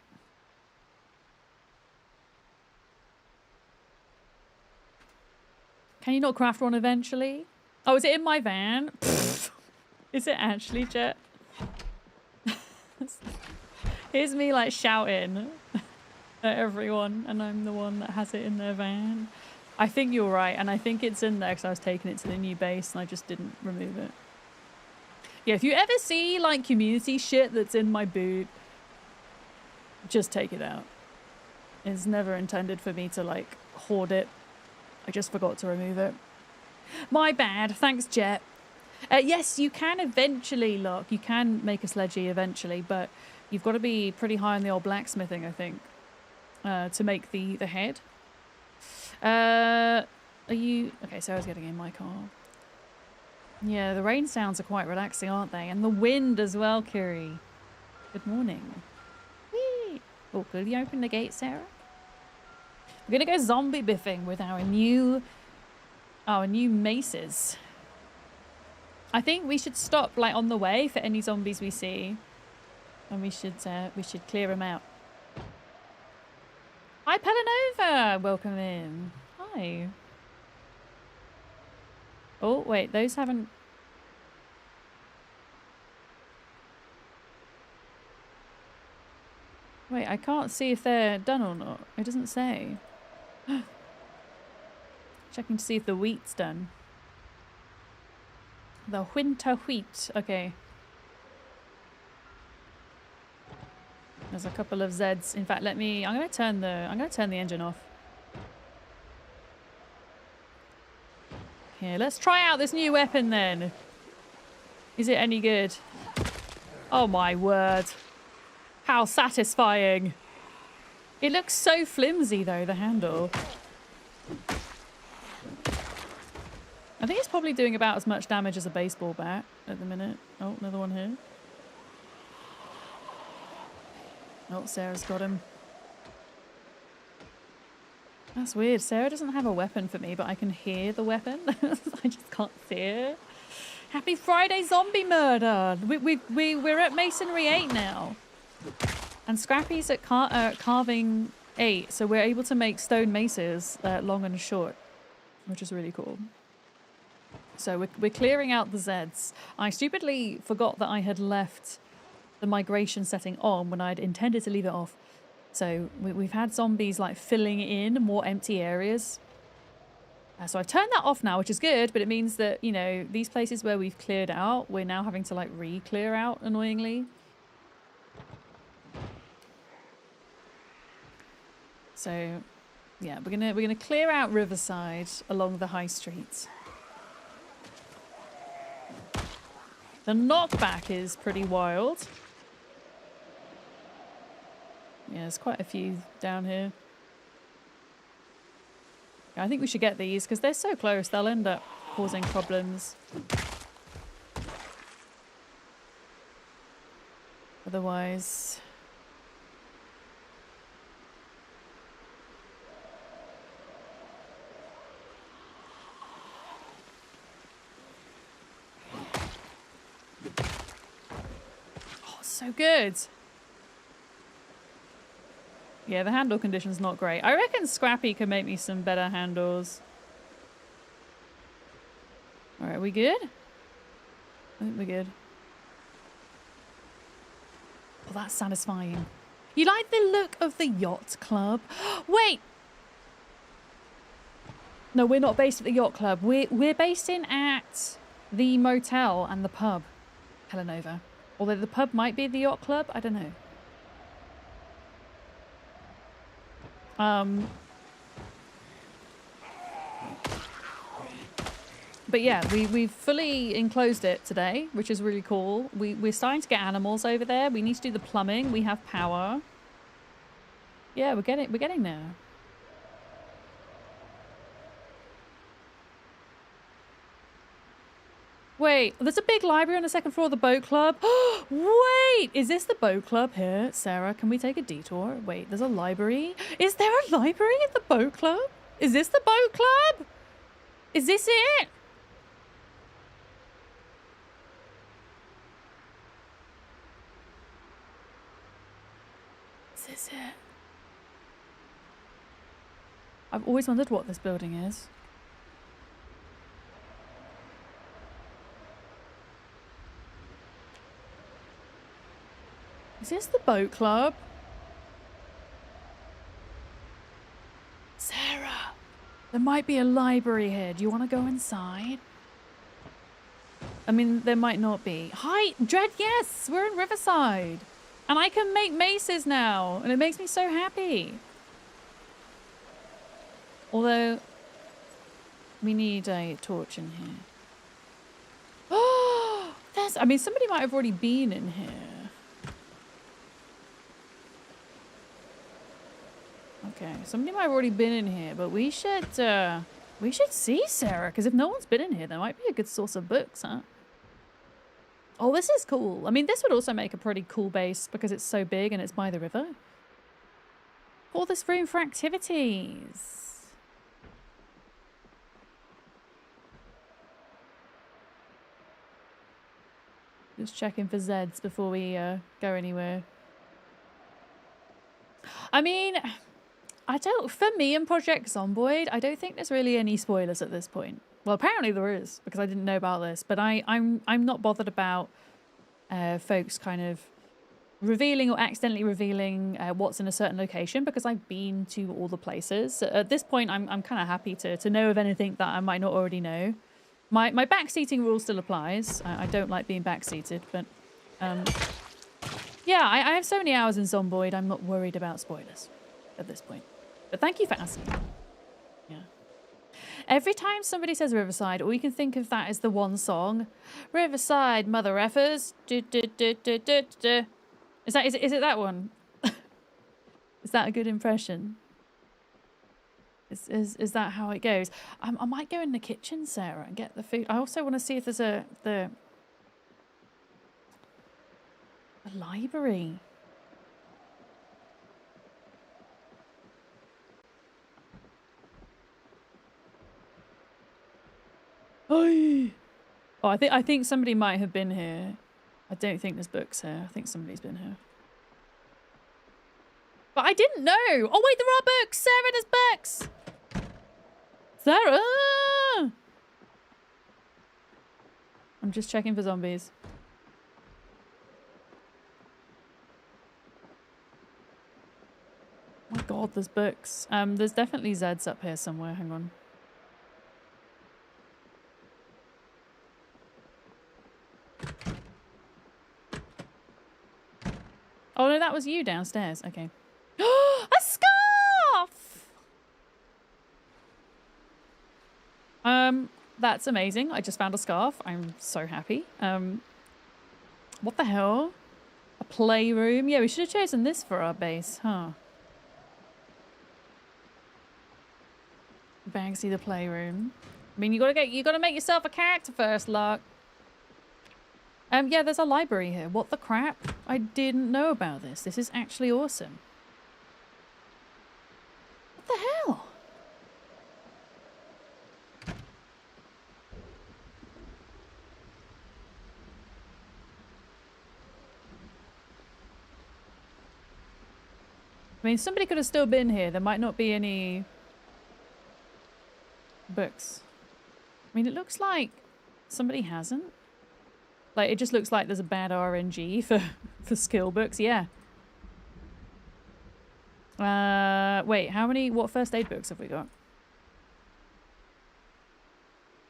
[SPEAKER 1] Can you not craft one eventually? Oh, is it in my van? Is it actually, Jet? Here's me like shouting at everyone, and I'm the one that has it in their van. I think you're right, and I think it's in there because I was taking it to the new base and I just didn't remove it. Yeah, if you ever see like community shit that's in my boot, just take it out. It's never intended for me to like hoard it. I just forgot to remove it. My bad. Thanks, Jet. Yes, you can eventually, look. You can make a sledgy eventually, but you've got to be pretty high on the old blacksmithing, I think, to make the head. Are you... Okay, Sarah's getting in my car. Yeah, the rain sounds are quite relaxing, aren't they? And the wind as well, Kiri. Good morning. Whee! Oh, could you open the gate, Sarah? We're gonna go zombie biffing with our new maces. I think we should stop like on the way for any zombies we see, and we should clear them out. Hi, Pelanova! Welcome in. Hi. Oh, wait, those haven't... Wait, I can't see if they're done or not. It doesn't say. Checking to see if the wheat's done. The winter wheat. Okay. There's a couple of Zeds. In fact, I'm gonna turn the engine off. Here, let's try out this new weapon then. Is it any good? Oh my word. How satisfying. It looks so flimsy though, the handle. I think it's probably doing about as much damage as a baseball bat at the minute. Oh, another one here. Oh, Sarah's got him. That's weird. Sarah doesn't have a weapon for me, but I can hear the weapon. I just can't see it. Happy Friday, zombie murder! We're at Masonry 8 now. And Scrappy's at carving 8, so we're able to make stone maces long and short, which is really cool. So we're clearing out the Zeds. I stupidly forgot that I had left the migration setting on when I'd intended to leave it off. So we've had zombies like filling in more empty areas. So I've turned that off now, which is good, but it means that, you know, these places where we've cleared out, we're now having to like re-clear out annoyingly. So yeah, we're gonna clear out Riverside along the high streets. The knockback is pretty wild. Yeah, there's quite a few down here. I think we should get these because they're so close, they'll end up causing problems. Otherwise... Oh, so good. Yeah, the handle condition's not great. I reckon Scrappy can make me some better handles. Alright, we good? I think we're good. Oh, that's satisfying. You like the look of the yacht club? Wait! No, we're not based at the yacht club. We're based in at the motel and the pub, Helenova. Although the pub might be the yacht club, I don't know. But yeah, we've fully enclosed it today, which is really cool. We're starting to get animals over there. We need to do the plumbing. We have power. Yeah, we're getting there. Wait, there's a big library on the second floor of the boat club. Wait, is this the boat club here? Sarah, can we take a detour? Wait, there's a library. Is there a library at the boat club? Is this the boat club? Is this it? Is this it? I've always wondered what this building is. Is this the boat club? Sarah, there might be a library here. Do you want to go inside? I mean, there might not be. Hi, Dread, yes, we're in Riverside. And I can make maces now, and it makes me so happy. Although, we need a torch in here. Oh, I mean, somebody might have already been in here. Okay, somebody might have already been in here, but we should see Sarah, because if no one's been in here, there might be a good source of books, huh? Oh, this is cool. I mean, this would also make a pretty cool base because it's so big and it's by the river. All this room for activities. Just checking for Zeds before we go anywhere. I mean, for me and Project Zomboid, I don't think there's really any spoilers at this point. Well, apparently there is, because I didn't know about this, but I'm not bothered about folks kind of revealing or accidentally revealing what's in a certain location, because I've been to all the places. So at this point, I'm kind of happy to know of anything that I might not already know. My backseating rule still applies. I don't like being backseated, but yeah, I have so many hours in Zomboid, I'm not worried about spoilers at this point. But thank you for asking. Yeah. Every time somebody says Riverside, all you can think of that is the one song. Riverside, mother effers. Is it that one? Is that a good impression? Is that how it goes? I might go in the kitchen, Sarah, and get the food. I also want to see if there's a library. Oh, I think somebody might have been here. I don't think there's books here. I think somebody's been here. But I didn't know. Oh wait, there are books. Sarah, there's books. Sarah! I'm just checking for zombies. Oh my god, there's books. There's definitely Zeds up here somewhere. Hang on. Oh no, that was you downstairs. Okay. A scarf! That's amazing. I just found a scarf. I'm so happy. What the hell? A playroom? Yeah, we should have chosen this for our base, huh? Bagsy the playroom. I mean, you gotta make yourself a character first, Lark. Yeah, there's a library here. What the crap? I didn't know about this. This is actually awesome. What the hell? I mean, somebody could have still been here. There might not be any books. I mean, it looks like somebody hasn't. Like, it just looks like there's a bad RNG for skill books. Yeah. Wait, what first aid books have we got?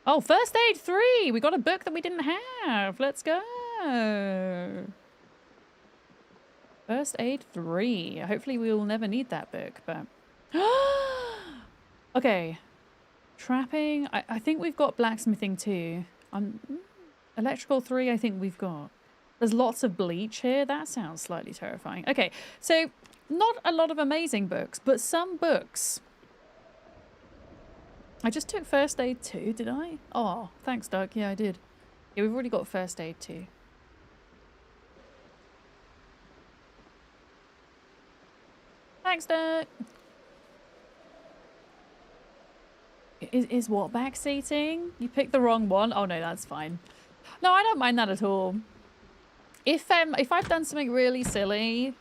[SPEAKER 1] Oh, first aid 3! We got a book that we didn't have. Let's go. First aid 3. Hopefully we will never need that book, but... Okay. Trapping. I think we've got blacksmithing 2. Electrical 3 I think we've got. There's lots of bleach here. That sounds slightly terrifying. Okay, so not a lot of amazing books, but some books. I just took first aid 2, did I? Oh, thanks, Doug. Yeah, I did. Yeah, we've already got first aid 2. Thanks, Doug. Is what backseating? You picked the wrong one. Oh no, that's fine. No, I don't mind that at all. If I've done something really silly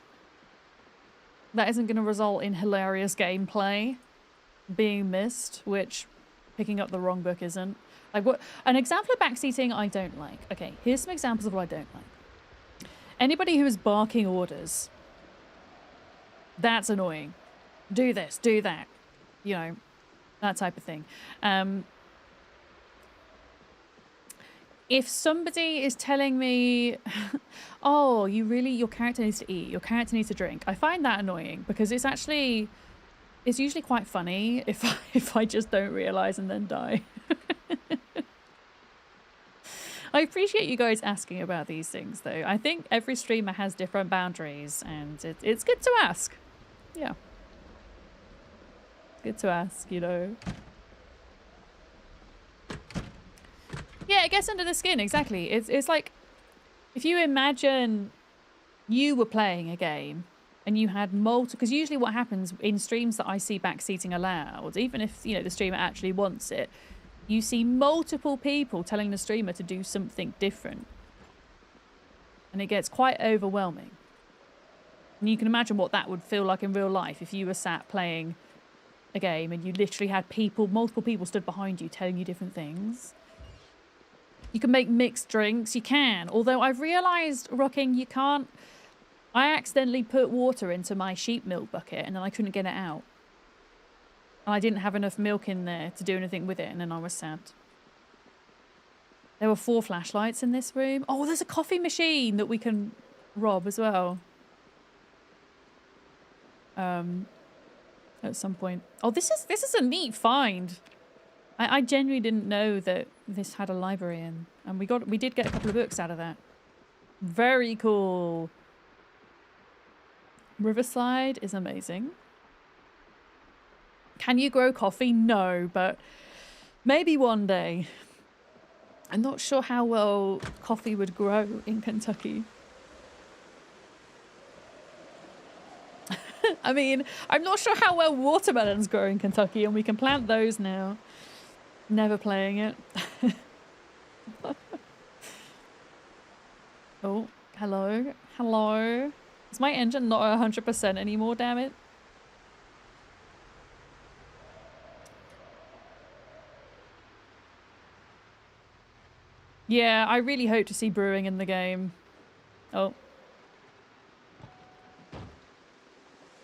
[SPEAKER 1] that isn't going to result in hilarious gameplay being missed, which picking up the wrong book isn't. Like, what an example of backseating I don't like. Okay, here's some examples of what I don't like. Anybody who is barking orders. That's annoying. Do this, do that. You know, that type of thing. If somebody is telling me, oh, your character needs to eat, your character needs to drink, I find that annoying because it's usually quite funny if I just don't realize and then die. I appreciate you guys asking about these things though. I think every streamer has different boundaries and it's good to ask. Yeah. Good to ask, you know. Yeah, it gets under the skin, exactly. It's like, if you imagine you were playing a game and you had multiple, because usually what happens in streams that I see backseating allowed, even if, you know, the streamer actually wants it, you see multiple people telling the streamer to do something different. And it gets quite overwhelming. And you can imagine what that would feel like in real life if you were sat playing a game and you literally had multiple people stood behind you telling you different things. You can make mixed drinks. You can. Although I've realised, Rocking, you can't... I accidentally put water into my sheep milk bucket and then I couldn't get it out. And I didn't have enough milk in there to do anything with it and then I was sad. There were 4 flashlights in this room. Oh, there's a coffee machine that we can rob as well. At some point. Oh, this is a neat find. I genuinely didn't know that this had a library in, and we did get a couple of books out of that. Very cool. Riverside is amazing. Can you grow coffee? No, but maybe one day. I'm not sure how well coffee would grow in Kentucky. I mean, I'm not sure how well watermelons grow in Kentucky, and we can plant those now. Never playing it. Oh, hello. Hello. Is my engine not 100% anymore, damn it? Yeah, I really hope to see brewing in the game. Oh.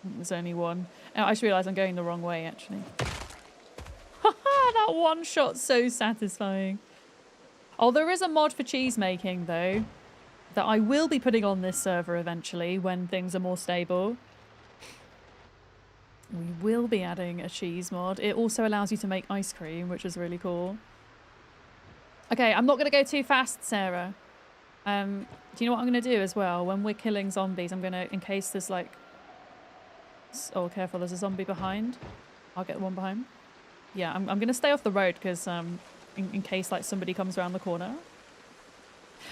[SPEAKER 1] There's only one. Oh, I just realised I'm going the wrong way, actually. That one shot's so satisfying. Oh, there is a mod for cheese making, though, that I will be putting on this server eventually when things are more stable. We will be adding a cheese mod. It also allows you to make ice cream, which is really cool. Okay, I'm not going to go too fast, Sarah. Do you know what I'm going to do as well? When we're killing zombies, I'm going to, in case there's like... Oh, careful, there's a zombie behind. I'll get one behind. Yeah, I'm going to stay off the road because in case like somebody comes around the corner.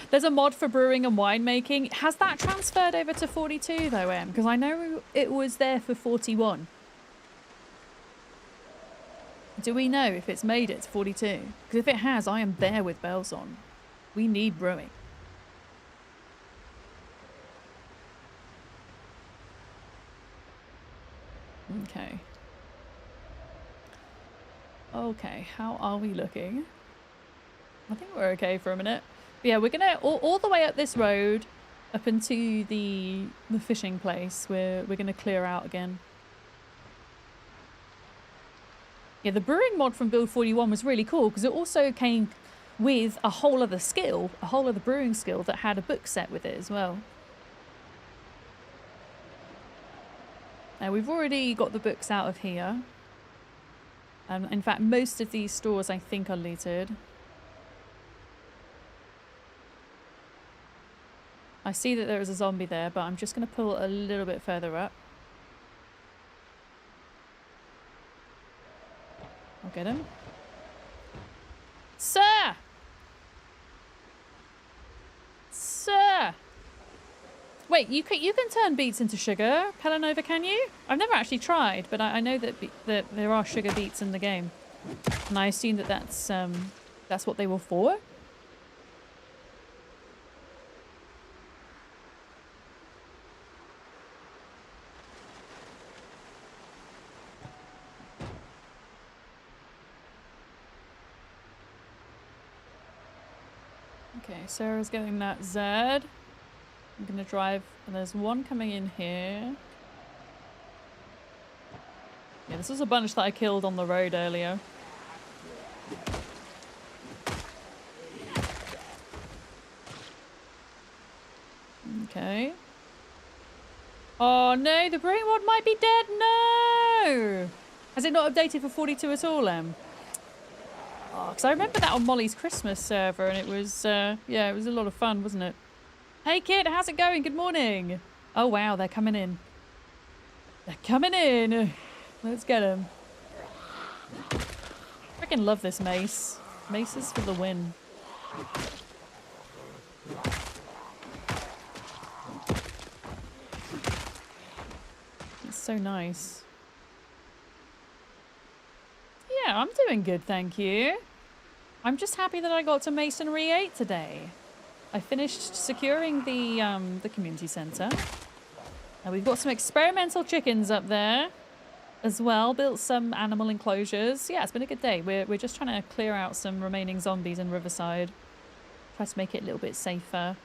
[SPEAKER 1] There's a mod for brewing and winemaking. Has that transferred over to 42 though, Em? Because I know it was there for 41. Do we know if it's made it to 42? Because if it has, I am there with bells on. We need brewing. Okay. Okay, how are we looking? I think we're okay for a minute. But yeah, we're gonna all the way up this road, up into the fishing place. We're gonna clear out again. Yeah, the brewing mod from build 41 was really cool because it also came with a whole other skill, a whole other brewing skill that had a book set with it as well. Now we've already got the books out of here. In fact, most of these stores I think are looted. I see that there is a zombie there, but I'm just going to pull a little bit further up. I'll get him. Sir! Sir! Wait, you can turn beets into sugar, Pelanova, can you? I've never actually tried, but I know that there are sugar beets in the game. And I assume that that's what they were for. Okay, Sarah's getting that Z. I'm gonna drive, and there's one coming in here. Yeah, this was a bunch that I killed on the road earlier. Okay. Oh no, the brewing mod might be dead. No! Has it not updated for 42 at all, Em? Oh, because I remember that on Molly's Christmas server, and it was, yeah, it was a lot of fun, wasn't it? Hey, kid, how's it going? Good morning. Oh, wow, they're coming in. They're coming in. Let's get them. I freaking love this mace. Maces for the win. It's so nice. Yeah, I'm doing good, thank you. I'm just happy that I got to Masonry 8 today. I finished securing the community centre. And we've got some experimental chickens up there as well. Built some animal enclosures. Yeah, it's been a good day. We're just trying to clear out some remaining zombies in Riverside. Try to make it a little bit safer.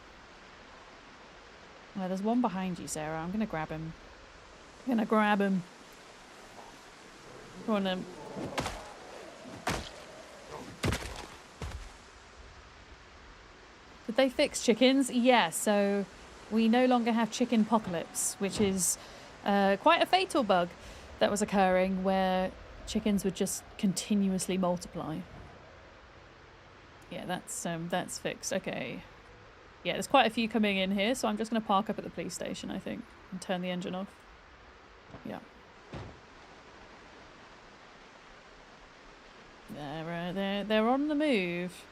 [SPEAKER 1] Well, there's one behind you, Sarah. I'm going to grab him. I'm going to grab him. Go on then. Did they fix chickens? Yeah, so we no longer have chicken apocalypse, which is quite a fatal bug that was occurring where chickens would just continuously multiply. Yeah, that's fixed. Okay. Yeah, there's quite a few coming in here, so I'm just going to park up at the police station, I think, and turn the engine off. Yeah. They're on the move.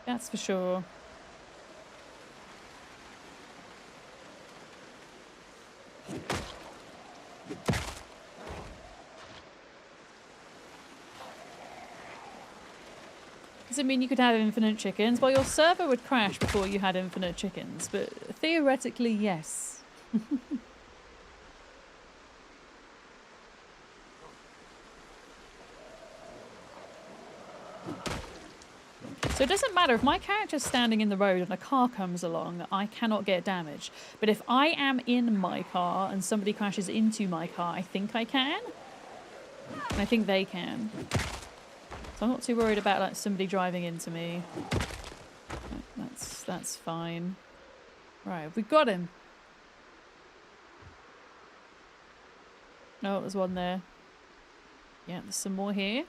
[SPEAKER 1] That's for sure. Does it mean you could have infinite chickens? Well, your server would crash before you had infinite chickens, but theoretically, yes. So it doesn't matter if my character's standing in the road and a car comes along, I cannot get damage. But if I am in my car and somebody crashes into my car, I think I can. And I think they can. So I'm not too worried about like somebody driving into me. That's fine. Right, we've got him. Oh, there's one there. Yeah, there's some more here.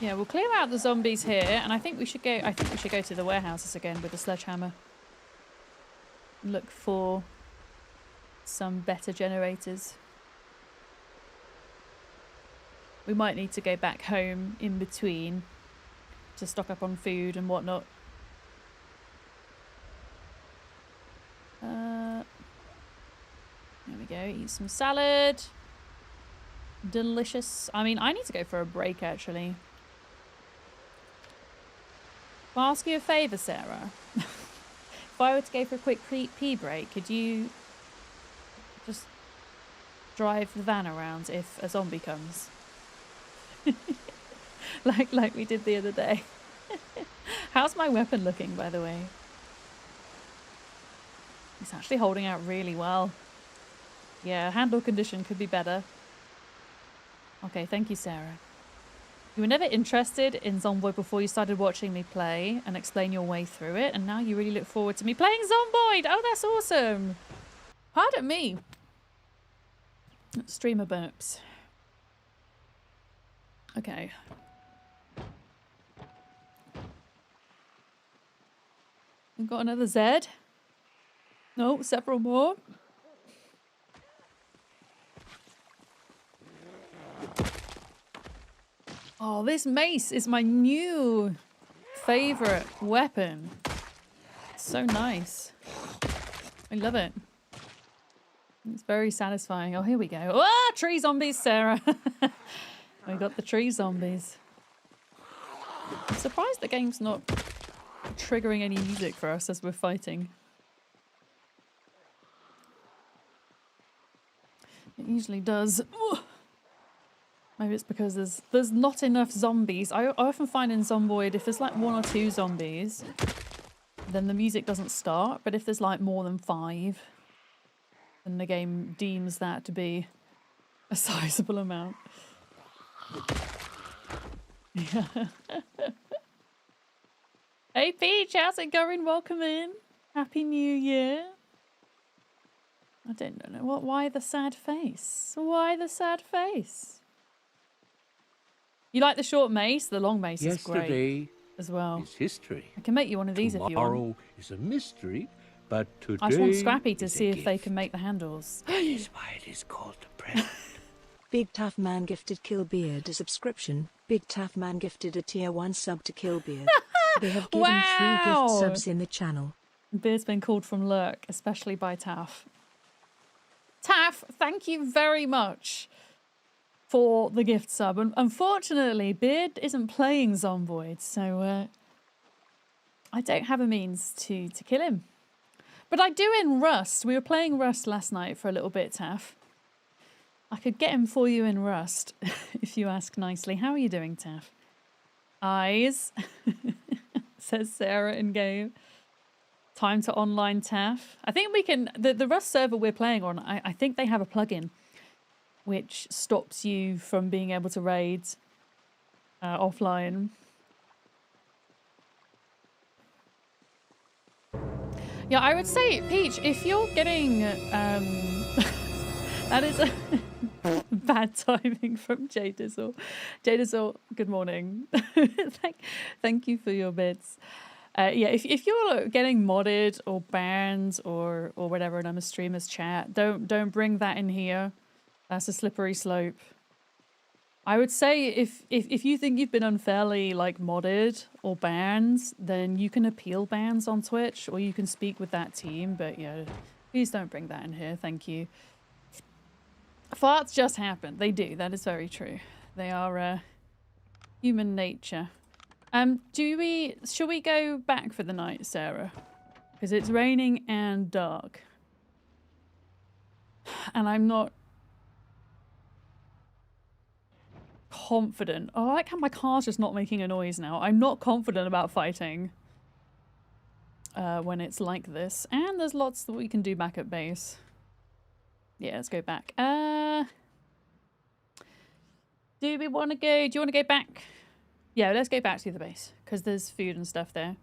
[SPEAKER 1] Yeah, we'll clear out the zombies here, and I think we should go. I think we should go to the warehouses again with the sledgehammer. Look for some better generators. We might need to go back home in between to stock up on food and whatnot. There we go. Eat some salad. Delicious. I mean, I need to go for a break actually. If I ask you a favour, Sarah, if I were to go for a quick pee break, could you just drive the van around if a zombie comes? like we did the other day. How's my weapon looking, by the way? It's actually holding out really well. Yeah, handle condition could be better. Okay, thank you, Sarah. You were never interested in Zomboid before you started watching me play and explain your way through it, and now you really look forward to me playing Zomboid! Oh, that's awesome! Pardon me. Streamer burps. Okay. We've got another Z. No, several more. Oh, this mace is my new favorite weapon. It's so nice. I love it. It's very satisfying. Oh, here we go. Ah, tree zombies, Sarah. We got the tree zombies. I'm surprised the game's not triggering any music for us as we're fighting. It usually does. Ooh. Maybe it's because there's not enough zombies. I often find in Zomboid, if there's like 1 or 2 zombies, then the music doesn't start. But if there's like more than 5, then the game deems that to be a sizable amount. Yeah. Hey Peach, how's it going? Welcome in. Happy New Year. I don't know what. Why the sad face? Why the sad face? You like the short mace? The long mace is great as well.
[SPEAKER 3] Is history.
[SPEAKER 1] I can make you one of these if you want.
[SPEAKER 3] Tomorrow is a mystery, but today
[SPEAKER 1] I just want Scrappy to
[SPEAKER 3] is a
[SPEAKER 1] see if they
[SPEAKER 3] gift.
[SPEAKER 1] can make the handles.
[SPEAKER 3] That is why it is called a present.
[SPEAKER 2] Big Tough Man gifted Killbeard a subscription. Big Tough Man gifted a tier 1 sub to Killbeard. They have given 3 gift subs in the channel.
[SPEAKER 1] Beard's been called from Lurk, especially by Taff. Taff, thank you very much for the gift sub. And unfortunately, Beard isn't playing Zomboid, so I don't have a means to kill him. But I do in Rust. We were playing Rust last night for a little bit, Taff. I could get him for you in Rust, if you ask nicely. How are you doing, Taff? Eyes, says Sarah in game. Time to online Taff. I think we can... The Rust server we're playing on, I think they have a plugin which stops you from being able to raid offline. Yeah, I would say, Peach, if you're getting... that is a bad timing from Jadizzle. Jadizzle, good morning. Thank you for your bits. Yeah, if you're getting modded or banned or whatever, and I'm a streamer's chat, don't bring that in here. That's a slippery slope. I would say if you think you've been unfairly like modded or banned, then you can appeal bans on Twitch or you can speak with that team. But yeah, please don't bring that in here. Thank you. Farts just happen. They do. That is very true. They are human nature. Shall we go back for the night, Sarah? Because it's raining and dark. And I'm not confident. Oh, I like how my car's just not making a noise now. I'm not confident about fighting when it's like this. And there's lots that we can do back at base. Yeah, let's go back. Do we want to go? Do you want to go back? Yeah, let's go back to the base because there's food and stuff there.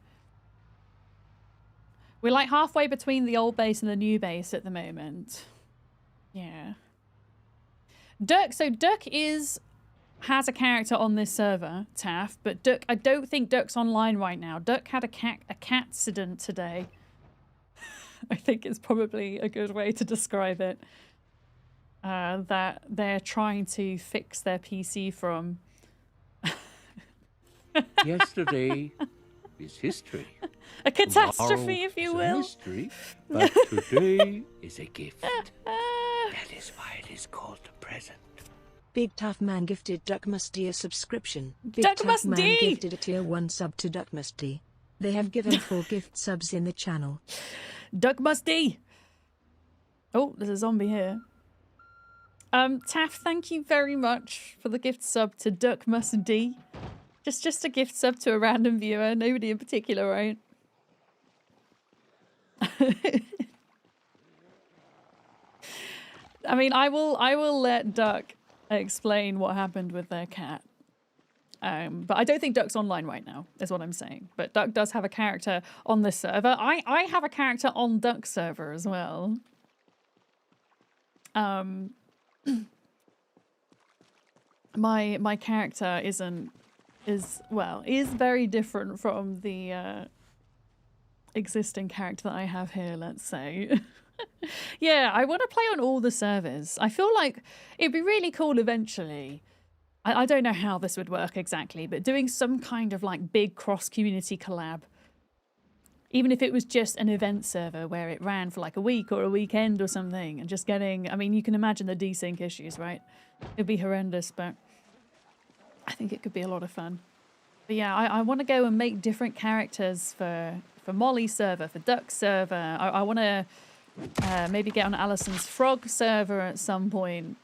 [SPEAKER 1] We're like halfway between the old base and the new base at the moment. Yeah. Dirk, so Dirk is has a character on this server, Taff, but Duck, I don't think Duck's online right now. Duck had a cat accident today. I think it's probably a good way to describe it. That they're trying to fix their PC from.
[SPEAKER 3] Yesterday is history.
[SPEAKER 1] A catastrophe,
[SPEAKER 3] Tomorrow
[SPEAKER 1] if you
[SPEAKER 3] is
[SPEAKER 1] will.
[SPEAKER 3] A mystery, but today is a gift. That is why it is called the present.
[SPEAKER 2] Big Tough Man gifted Duck Musty a subscription. Big
[SPEAKER 1] Duck
[SPEAKER 2] Tough Man
[SPEAKER 1] Musty!
[SPEAKER 2] gifted a tier 1 sub to Duck Musty. They have given 4 gift subs in the channel.
[SPEAKER 1] Duck Musty! Oh, there's a zombie here. Taff, thank you very much for the gift sub to Duck Musty. Just a gift sub to a random viewer, nobody in particular, right? I mean, I will let Duck explain what happened with their cat. But I don't think Duck's online right now, is what I'm saying. But Duck does have a character on the server. I have a character on Duck's server as well. My character is very different from the existing character that I have here, let's say. Yeah, I want to play on all the servers. I feel like it'd be really cool eventually. I don't know how this would work exactly, but doing some kind of like big cross-community collab. Even if it was just an event server where it ran for like a week or a weekend or something and just getting, I mean, you can imagine the desync issues, right? It'd be horrendous, but I think it could be a lot of fun. But yeah, I want to go and make different characters for Molly's server, for Duck's server. I want to maybe get on Alison's Frog server at some point.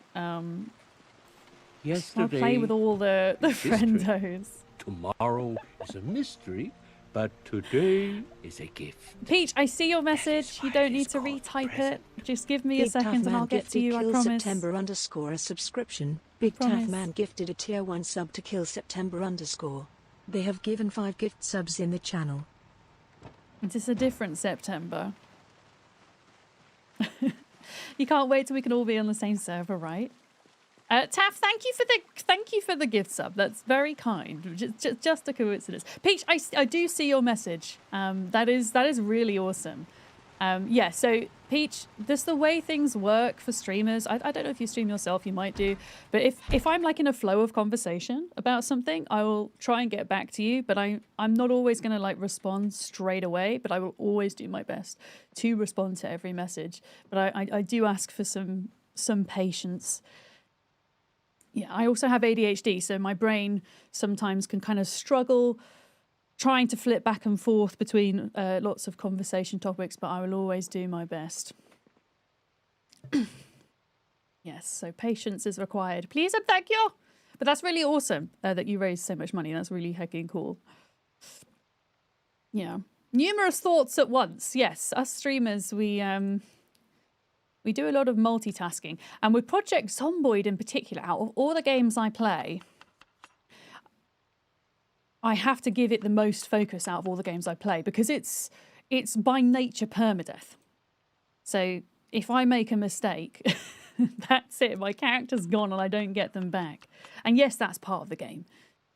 [SPEAKER 3] Yesterday,
[SPEAKER 1] I'll play with all the
[SPEAKER 3] history.
[SPEAKER 1] friendos.
[SPEAKER 3] Tomorrow is a mystery, but today is a gift.
[SPEAKER 1] Peach, I see your message. You don't need to retype it. Just give me a second and I'll get to you, I promise.
[SPEAKER 2] September _ a subscription. Big Tough
[SPEAKER 1] Promise.
[SPEAKER 2] Man gifted a tier 1 sub to Kill September _. They have given 5 gift subs in the channel.
[SPEAKER 1] Is this a different September? You can't wait till we can all be on the same server, right? Taff, thank you for the gift sub. That's very kind. Just a coincidence. Peach, I do see your message. That is really awesome. Yeah, so Peach, just the way things work for streamers, I don't know if you stream yourself, you might do, but if I'm like in a flow of conversation about something, I will try and get back to you, but I'm not always going to like respond straight away, but I will always do my best to respond to every message. But I do ask for some patience. Yeah, I also have ADHD, so my brain sometimes can kind of struggle trying to flip back and forth between lots of conversation topics, but I will always do my best. Yes, so patience is required. Please and thank you. But that's really awesome that you raised so much money. That's really hecking cool. Yeah. Numerous thoughts at once. Yes, us streamers, we do a lot of multitasking. And with Project Zomboid in particular, out of all the games I play, I have to give it the most focus out of all the games I play because it's by nature permadeath. So if I make a mistake, that's it. My character's gone and I don't get them back. And yes, that's part of the game.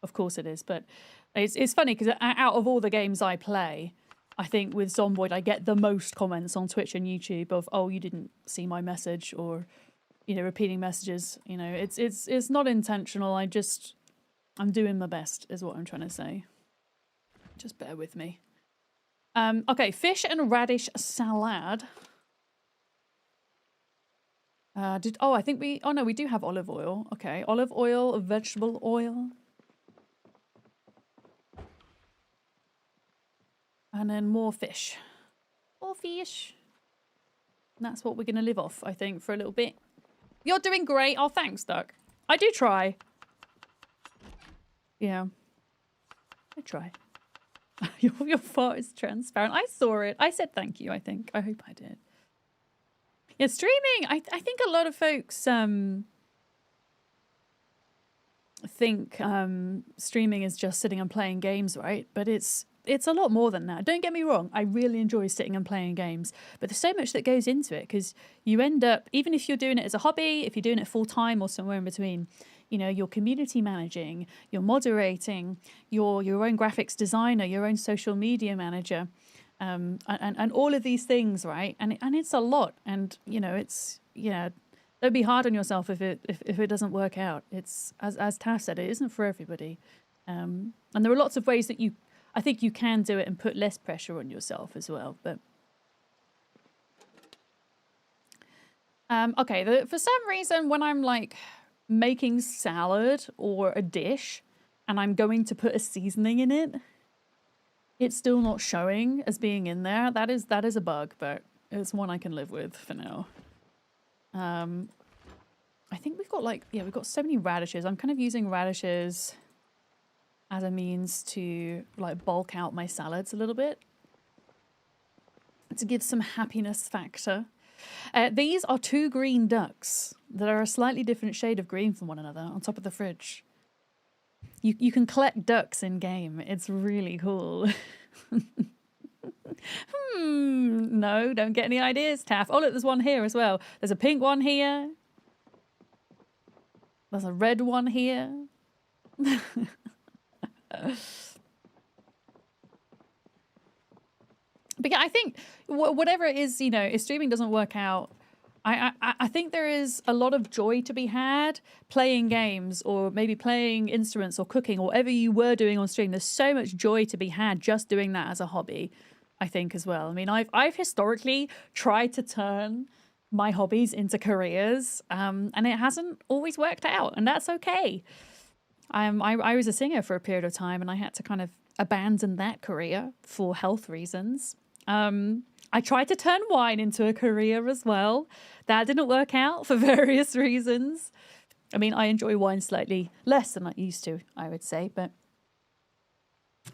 [SPEAKER 1] Of course it is. But it's funny because out of all the games I play, I think with Zomboid, I get the most comments on Twitch and YouTube of, oh, you didn't see my message, or, you know, repeating messages. You know, it's not intentional. I'm doing my best is what I'm trying to say. Just bear with me. Okay, fish and radish salad. I think we do have olive oil. Okay, olive oil, vegetable oil. And then more fish. More fish. And that's what we're going to live off, I think, for a little bit. You're doing great. Oh, thanks, Duck. I do try. Yeah. I try. Your fart is transparent. I saw it. I said thank you, I think. I hope I did. Yeah, streaming. I think a lot of folks think streaming is just sitting and playing games, right? But it's a lot more than that. Don't get me wrong. I really enjoy sitting and playing games. But there's so much that goes into it because you end up, even if you're doing it as a hobby, if you're doing it full time or somewhere in between, you know, you're community managing, you're moderating, you're your own graphics designer, your own social media manager, and all of these things, right? And it's a lot, and you know, it's don't be hard on yourself if it doesn't work out. It's as Taff said, it isn't for everybody, and there are lots of ways that I think you can do it and put less pressure on yourself as well, but. Okay, for some reason, when I'm like making salad or a dish and I'm going to put a seasoning in it, it's still not showing as being in there. That is a bug, but it's one I can live with for now. I think we've got we've got so many radishes. I'm kind of using radishes as a means to like bulk out my salads a little bit, to give some happiness factor. These are 2 green ducks that are a slightly different shade of green from one another on top of the fridge. You can collect ducks in game. It's really cool. No, don't get any ideas, Taff. Oh, look, there's one here as well. There's a pink one here. There's a red one here. But yeah, I think whatever it is, you know, if streaming doesn't work out, I think there is a lot of joy to be had playing games or maybe playing instruments or cooking or whatever you were doing on stream. There's so much joy to be had just doing that as a hobby, I think, as well. I mean, I've historically tried to turn my hobbies into careers, and it hasn't always worked out, and that's okay. I was a singer for a period of time, and I had to kind of abandon that career for health reasons. I tried to turn wine into a career as well. That didn't work out for various reasons. I mean, I enjoy wine slightly less than I used to, I would say, but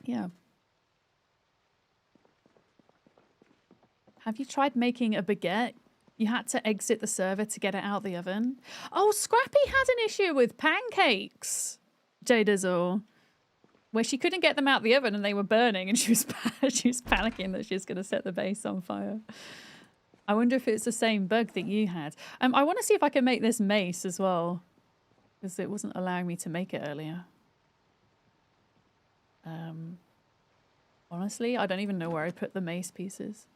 [SPEAKER 1] yeah. Have you tried making a baguette? You had to exit the server to get it out the oven. Oh, Scrappy had an issue with pancakes, Jadizzle, where she couldn't get them out the oven and they were burning, and she was panicking that she was going to set the base on fire. I wonder if it's the same bug that you had. I want to see if I can make this mace as well, because it wasn't allowing me to make it earlier. Honestly, I don't even know where I put the mace pieces.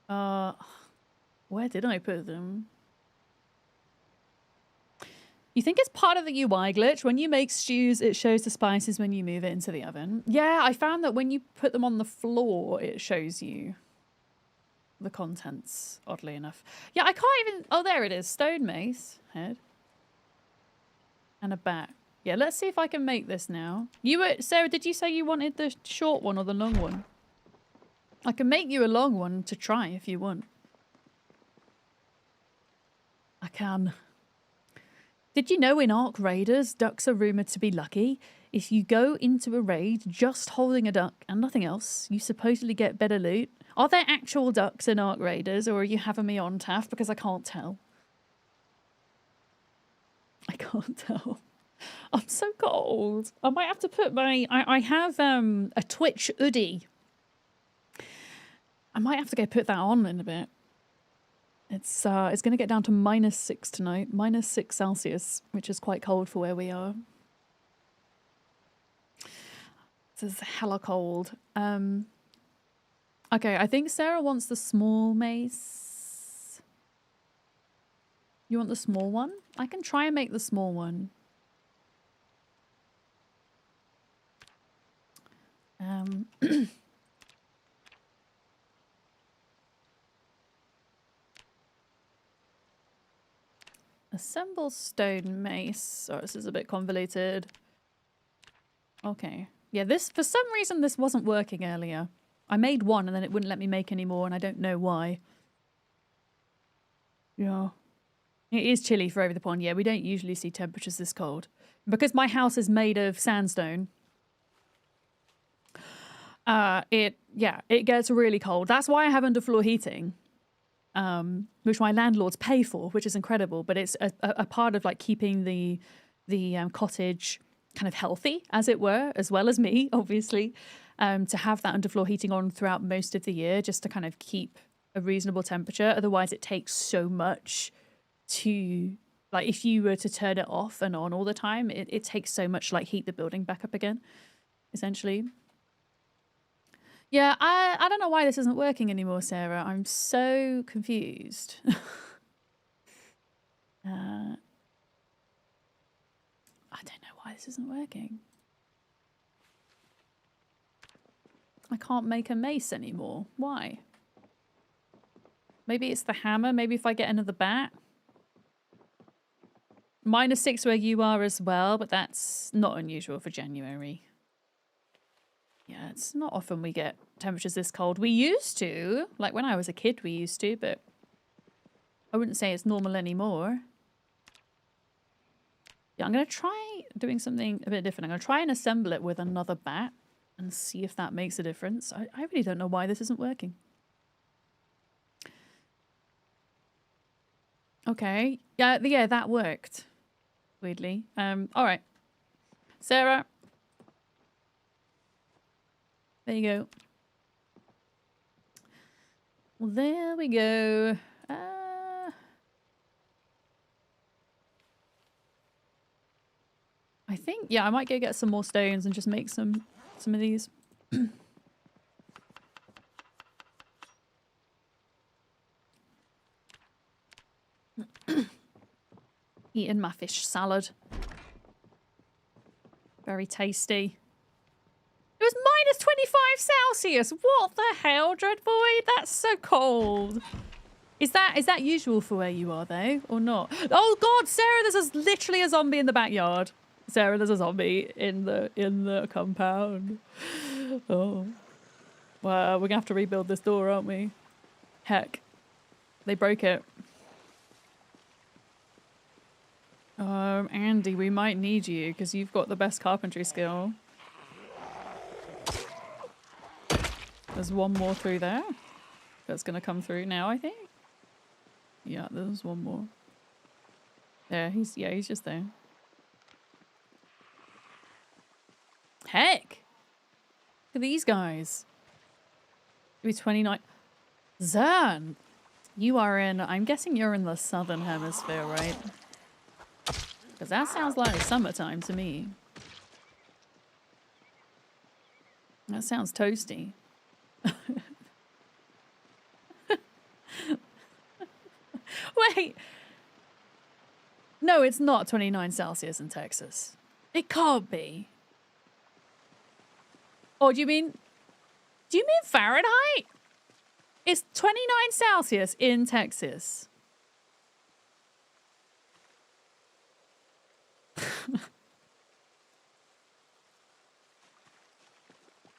[SPEAKER 1] Where did I put them? You think it's part of the UI glitch? When you make stews, it shows the spices when you move it into the oven. Yeah, I found that when you put them on the floor, it shows you the contents, oddly enough. Yeah, I can't even... Oh, there it is. Stone mace head. And a bat. Yeah, let's see if I can make this now. Sarah, did you say you wanted the short one or the long one? I can make you a long one to try if you want. I can. Did you know in Ark Raiders, ducks are rumoured to be lucky? If you go into a raid just holding a duck and nothing else, you supposedly get better loot. Are there actual ducks in Ark Raiders, or are you having me on, Taff? Because I can't tell. I can't tell. I'm so cold. I might have to put my... I have a Twitch hoodie. I might have to go put that on in a bit. It's going to get down to -6 tonight. -6 Celsius, which is quite cold for where we are. This is hella cold. Okay, I think Sarah wants the small mace. You want the small one? I can try and make the small one. Assemble stone mace. Oh, this is a bit convoluted. Okay. Yeah, this, for some reason, this wasn't working earlier. I made one and then it wouldn't let me make any more, and I don't know why. Yeah. It is chilly for over the pond. Yeah, we don't usually see temperatures this cold. Because my house is made of sandstone, it gets really cold. That's why I have underfloor heating. Which my landlords pay for, which is incredible, but it's a part of like keeping the cottage kind of healthy, as it were, as well as me, obviously, to have that underfloor heating on throughout most of the year, just to kind of keep a reasonable temperature. Otherwise, it takes so much to, like, if you were to turn it off and on all the time, it takes so much, like, heat the building back up again, essentially. Yeah, I don't know why this isn't working anymore, Sarah. I'm so confused. I don't know why this isn't working. I can't make a mace anymore. Why? Maybe it's the hammer. Maybe if I get another bat. -6 where you are as well, but that's not unusual for January. Yeah, it's not often we get temperatures this cold. We used to. Like when I was a kid, we used to, but I wouldn't say it's normal anymore. Yeah, I'm going to try doing something a bit different. I'm going to try and assemble it with another bat and see if that makes a difference. I really don't know why this isn't working. Okay. Yeah, that worked. Weirdly. All right. Sarah. There you go. Well, there we go. I think, yeah, I might go get some more stones and just make some of these. Eating my fish salad. Very tasty. It was -25 Celsius. What the hell, Dreadvoid? That's so cold. Is that usual for where you are though, or not? Oh God, Sarah, there's literally a zombie in the backyard. Sarah, there's a zombie in the compound. Oh, well, we're gonna have to rebuild this door, aren't we? Heck, they broke it. Andy, we might need you because you've got the best carpentry skill. There's one more through there. That's gonna come through now, I think. Yeah, there's one more. There, he's just there. Heck! Look at these guys. Maybe 29. Zern! You are in, I'm guessing you're in the southern hemisphere, right? Because that sounds like summertime to me. That sounds toasty. Wait. No, it's not 29 Celsius in Texas. It can't be. Or do you mean Fahrenheit? It's 29 Celsius in Texas.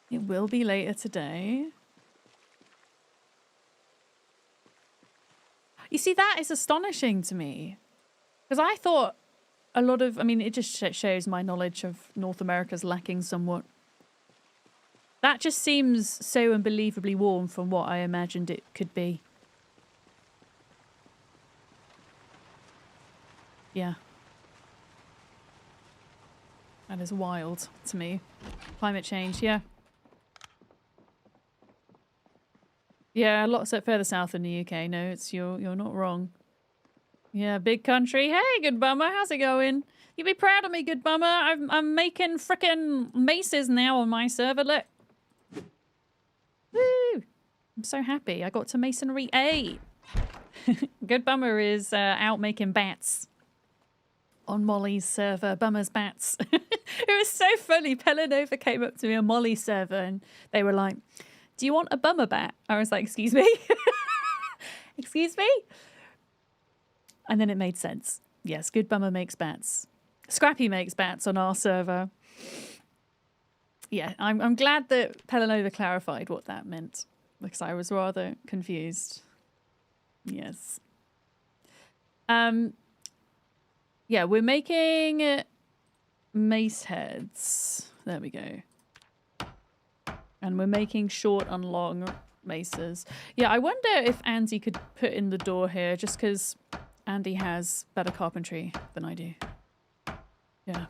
[SPEAKER 1] It will be later today. You see, that is astonishing to me. Because I thought a lot of, I mean, it just shows my knowledge of North America's lacking somewhat. That just seems so unbelievably warm from what I imagined it could be. Yeah. That is wild to me. Climate change, yeah. Yeah, lots further south in the UK. No, you're not wrong. Yeah, big country. Hey, Good Bummer, how's it going? You'd be proud of me, Good Bummer. I'm making frickin' maces now on my server. Look. Woo! I'm so happy. I got to Masonry 8. Good Bummer is out making bats on Molly's server. Bummer's bats. It was so funny. Pelanova came up to me on Molly's server and they were like, "Do you want a bummer bat?" I was like, "Excuse me?" Excuse me? And then it made sense. Yes, Good Bummer makes bats. Scrappy makes bats on our server. Yeah, I'm glad that Pelanova clarified what that meant because I was rather confused. Yes. Yeah, we're making mace heads. There we go. And we're making short and long maces. Yeah, I wonder if Andy could put in the door here just because Andy has better carpentry than I do. Yeah.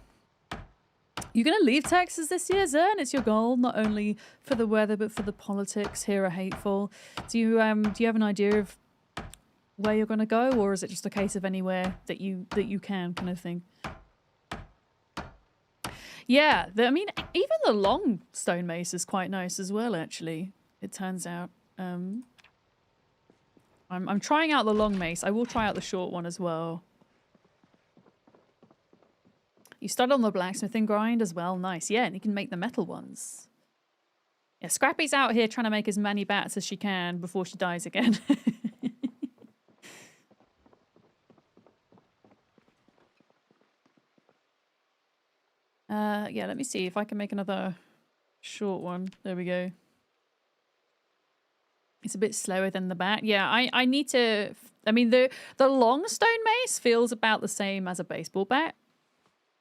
[SPEAKER 1] You're going to leave Texas this year, Zern? It's your goal, not only for the weather, but for the politics here are hateful. Do you have an idea of where you're gonna go, or is it just a case of anywhere that you can kind of thing? Yeah, I mean, even the long stone mace is quite nice as well. Actually, it turns out. I'm trying out the long mace. I will try out the short one as well. You start on the blacksmithing grind as well. Nice. Yeah, and you can make the metal ones. Yeah, Scrappy's out here trying to make as many bats as she can before she dies again. Yeah, let me see if I can make another short one. There we go. It's a bit slower than the bat. Yeah, I need to... I mean, the long stone mace feels about the same as a baseball bat.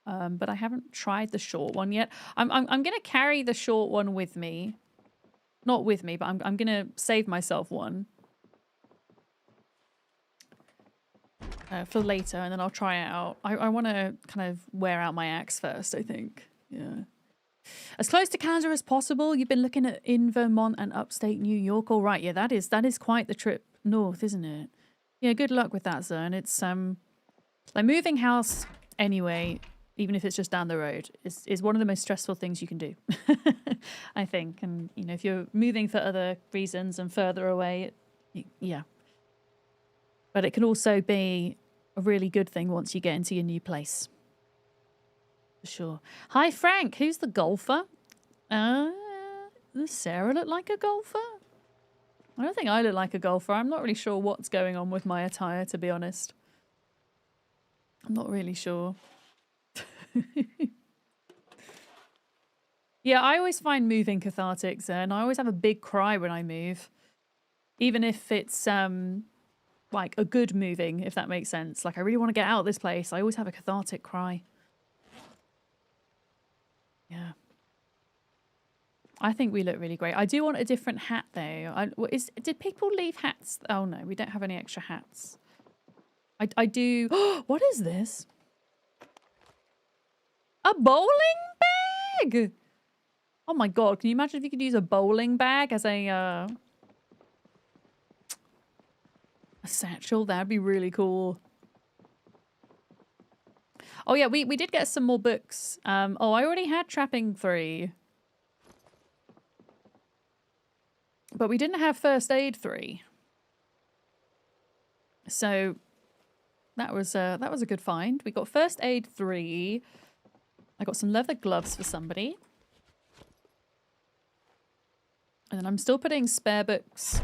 [SPEAKER 1] But I haven't tried the short one yet. I'm going to carry the short one with me. Not with me, but I'm going to save myself one. For later, and then I'll try it out. I want to kind of wear out my axe first, I think. Yeah. As close to Canada as possible. You've been looking at in Vermont and upstate New York. All right, yeah, that is quite the trip north, isn't it? Yeah, good luck with that, Zern. It's like moving house anyway, even if it's just down the road, is one of the most stressful things you can do. I think. And you know, if you're moving for other reasons and further away, yeah. But it can also be a really good thing once you get into your new place. For sure. Hi, Frank. Who's the golfer? Does Sarah look like a golfer? I don't think I look like a golfer. I'm not really sure what's going on with my attire, to be honest. I'm not really sure. Yeah, I always find moving cathartic, and I always have a big cry when I move. Even if it's... like a good moving, if that makes sense. Like I really want to get out of this place. I always have a cathartic cry. Yeah. I think we look really great. I do want a different hat though. Did people leave hats? Oh no, we don't have any extra hats. I do. What is this? A bowling bag! Oh my god, can you imagine if you could use a bowling bag as a satchel? That'd be really cool. Oh yeah, we did get some more books. Oh, I already had Trapping 3. But we didn't have First Aid 3. So that was a good find. We got First Aid 3. I got some leather gloves for somebody. And then I'm still putting spare books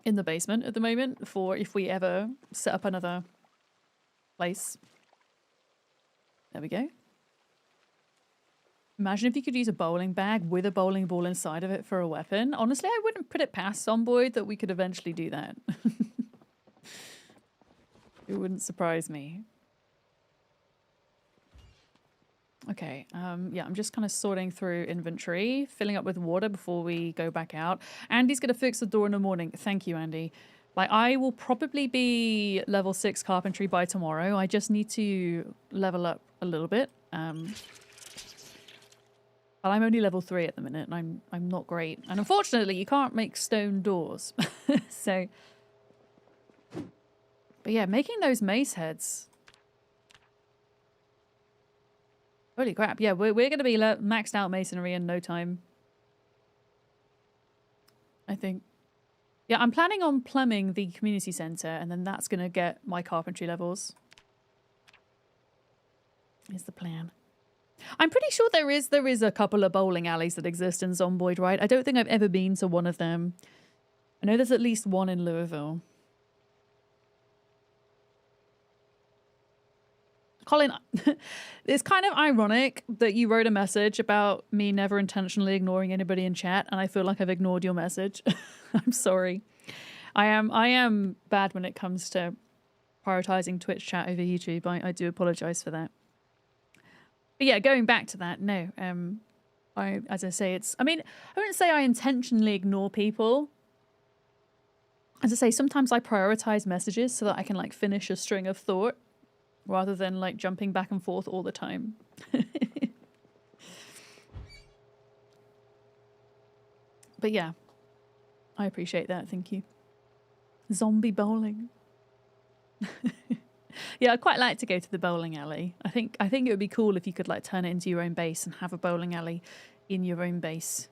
[SPEAKER 1] in the basement at the moment for if we ever set up another place. There we go. Imagine if you could use a bowling bag with a bowling ball inside of it for a weapon. Honestly, I wouldn't put it past Zomboid that we could eventually do that. It wouldn't surprise me. Okay, yeah, I'm just kind of sorting through inventory, filling up with water before we go back out. Andy's going to fix the door in the morning. Thank you, Andy. Like, I will probably be level 6 carpentry by tomorrow. I just need to level up a little bit. But I'm only level 3 at the minute, and I'm not great. And unfortunately, you can't make stone doors. So, but yeah, making those mace heads. Holy crap! Yeah, we're going to be maxed out masonry in no time. I think. Yeah, I'm planning on plumbing the community center, and then that's going to get my carpentry levels. Is the plan. I'm pretty sure there is a couple of bowling alleys that exist in Zomboid, right? I don't think I've ever been to one of them. I know there's at least one in Louisville. Colin, it's kind of ironic that you wrote a message about me never intentionally ignoring anybody in chat, and I feel like I've ignored your message. I'm sorry. I am bad when it comes to prioritizing Twitch chat over YouTube. I do apologize for that. But yeah, going back to that, no. As I say, I mean, I wouldn't say I intentionally ignore people. As I say, sometimes I prioritize messages so that I can like finish a string of thought rather than like jumping back and forth all the time. But yeah, I appreciate that. Thank you. Zombie bowling. Yeah, I'd quite like to go to the bowling alley. I think it would be cool if you could like turn it into your own base and have a bowling alley in your own base.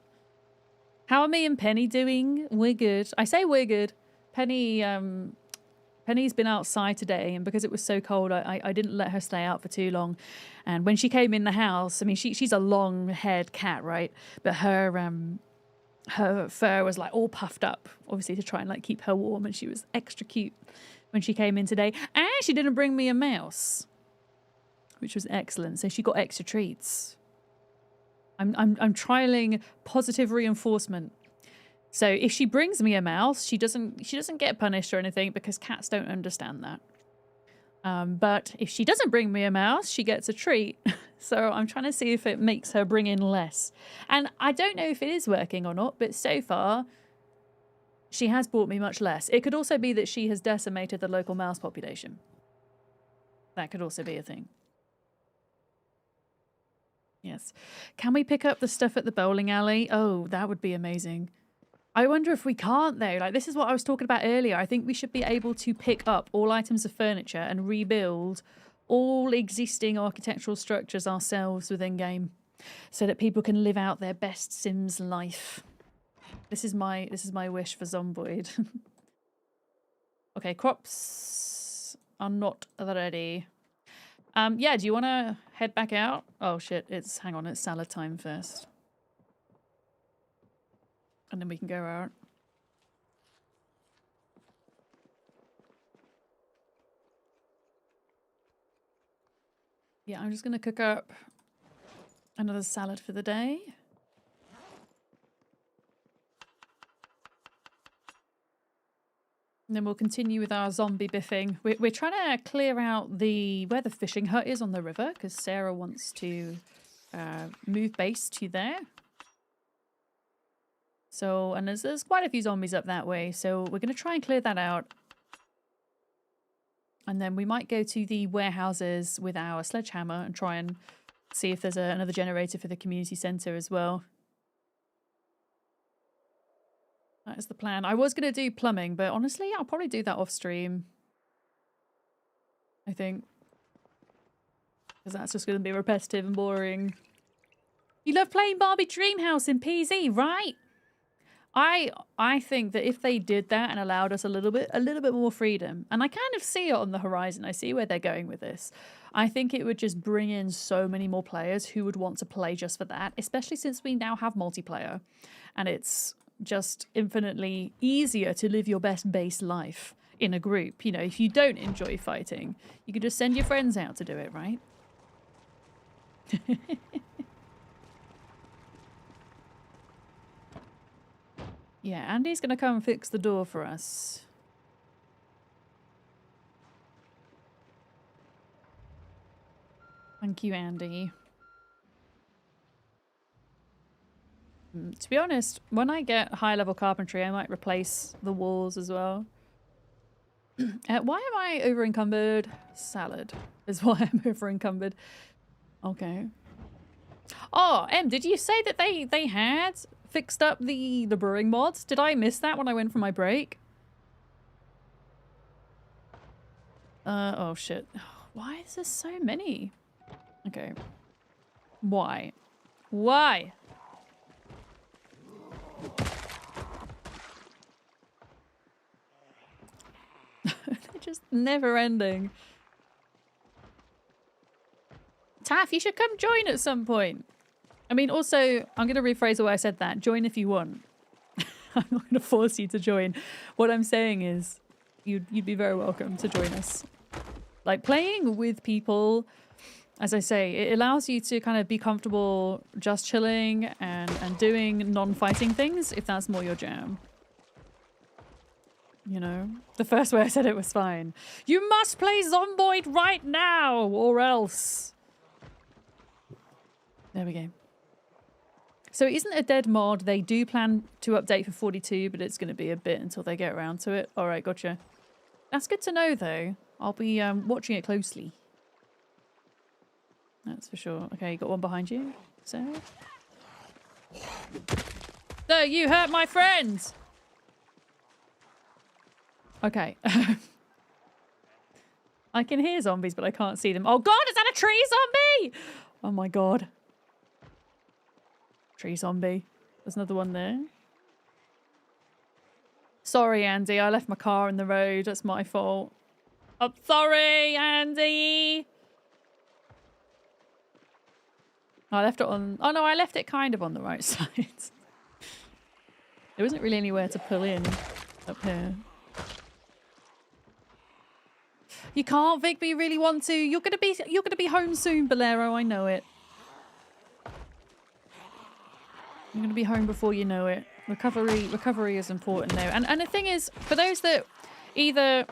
[SPEAKER 1] How are me and Penny doing? We're good. I say we're good. Penny's been outside today, and because it was so cold, I didn't let her stay out for too long. And when she came in the house, I mean, she's a long-haired cat, right? But her fur was like all puffed up, obviously to try and like keep her warm, and she was extra cute when she came in today. And she didn't bring me a mouse, which was excellent. So she got extra treats. I'm trialing positive reinforcement. So if she brings me a mouse, she doesn't get punished or anything, because cats don't understand that. But if she doesn't bring me a mouse, she gets a treat. So I'm trying to see if it makes her bring in less. And I don't know if it is working or not, but so far she has brought me much less. It could also be that she has decimated the local mouse population. That could also be a thing. Yes. Can we pick up the stuff at the bowling alley? Oh, that would be amazing. I wonder if we can't, though. Like, this is what I was talking about earlier. I think we should be able to pick up all items of furniture and rebuild all existing architectural structures ourselves within game, so that people can live out their best Sims life. This is my wish for Zomboid. Okay, crops are not ready. Yeah, do you want to head back out? Oh shit, hang on, it's salad time first. And then we can go out. Yeah, I'm just going to cook up another salad for the day. And then we'll continue with our zombie biffing. We're trying to clear out where the fishing hut is on the river, because Sarah wants to move base to there. So, and there's quite a few zombies up that way, so we're going to try and clear that out. And then we might go to the warehouses with our sledgehammer and try and see if there's another generator for the community centre as well. That is the plan. I was going to do plumbing, but honestly, I'll probably do that off stream. I think. Because that's just going to be repetitive and boring. You love playing Barbie Dreamhouse in PZ, right? I think that if they did that and allowed us a little bit more freedom, and I kind of see it on the horizon, I see where they're going with this. I think it would just bring in so many more players who would want to play just for that, especially since we now have multiplayer, and it's just infinitely easier to live your best base life in a group. You know, if you don't enjoy fighting, you could just send your friends out to do it, right? Yeah, Andy's going to come and fix the door for us. Thank you, Andy. To be honest, when I get high-level carpentry, I might replace the walls as well. Why am I over-encumbered? Salad is why I'm over-encumbered. Okay. Oh, Em, did you say that they had fixed up the brewing mods? Did I miss that when I went for my break? Oh shit. Why is there so many? Okay. Why? Why? They're just never ending. Taff, you should come join at some point. I mean, also, I'm going to rephrase the way I said that. Join if you want. I'm not going to force you to join. What I'm saying is you'd be very welcome to join us. Like, playing with people, as I say, it allows you to kind of be comfortable just chilling and doing non-fighting things, if that's more your jam. You know? The first way I said it was fine. You must play Zomboid right now, or else. There we go. So it isn't a dead mod. They do plan to update for 42, but it's going to be a bit until they get around to it. All right, gotcha. That's good to know, though. I'll be watching it closely. That's for sure. Okay, you got one behind you. So, you hurt my friend! Okay. I can hear zombies, but I can't see them. Oh god, is that a tree zombie? Oh my god. Tree zombie. There's another one there. Sorry, Andy. I left my car in the road. That's my fault. I'm sorry, Andy. I left it on... Oh, no, I left it kind of on the right side. There wasn't really anywhere to pull in up here. You can't, Vic, but you really want to. You're gonna be home soon, Bolero. I know it. You're gonna be home before you know it. Recovery is important though. And the thing is, for those that either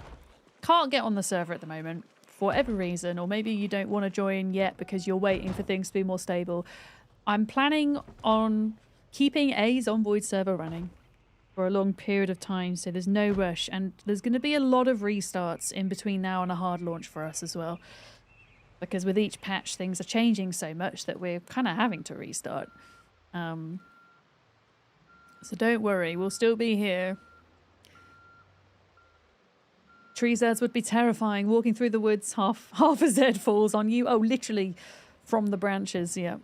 [SPEAKER 1] can't get on the server at the moment for whatever reason, or maybe you don't want to join yet because you're waiting for things to be more stable, I'm planning on keeping a Zomboid server running for a long period of time, so there's no rush, and there's going to be a lot of restarts in between now and a hard launch for us as well, because with each patch things are changing so much that we're kind of having to restart. So don't worry, we'll still be here. Tree Zeds would be terrifying. Walking through the woods, half a Zed falls on you. Oh, literally from the branches, yeah.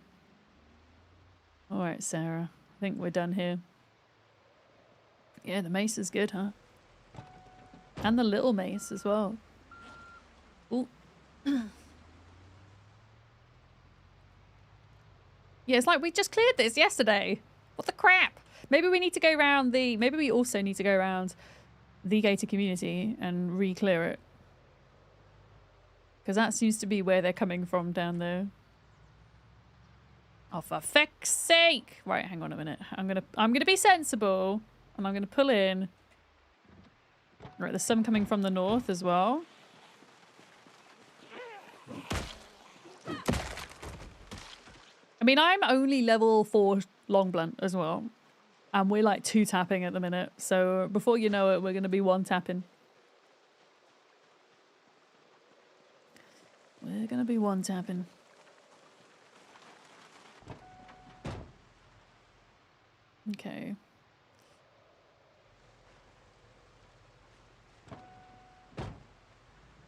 [SPEAKER 1] All right, Sarah, I think we're done here. Yeah, the mace is good, huh? And the little mace as well. Ooh. Yeah, it's like we just cleared this yesterday. What the crap? Maybe we need to go around the... Maybe we also need to go around the gated community and re-clear it. Because that seems to be where they're coming from down there. Oh, for feck's sake! Right, hang on a minute. I'm gonna be sensible. And I'm going to pull in. Right, there's some coming from the north as well. I mean, I'm only level 4 long blunt as well. And we're like 2 tapping at the minute. So before you know it, we're going to be 1 tapping. We're going to be 1 tapping. Okay.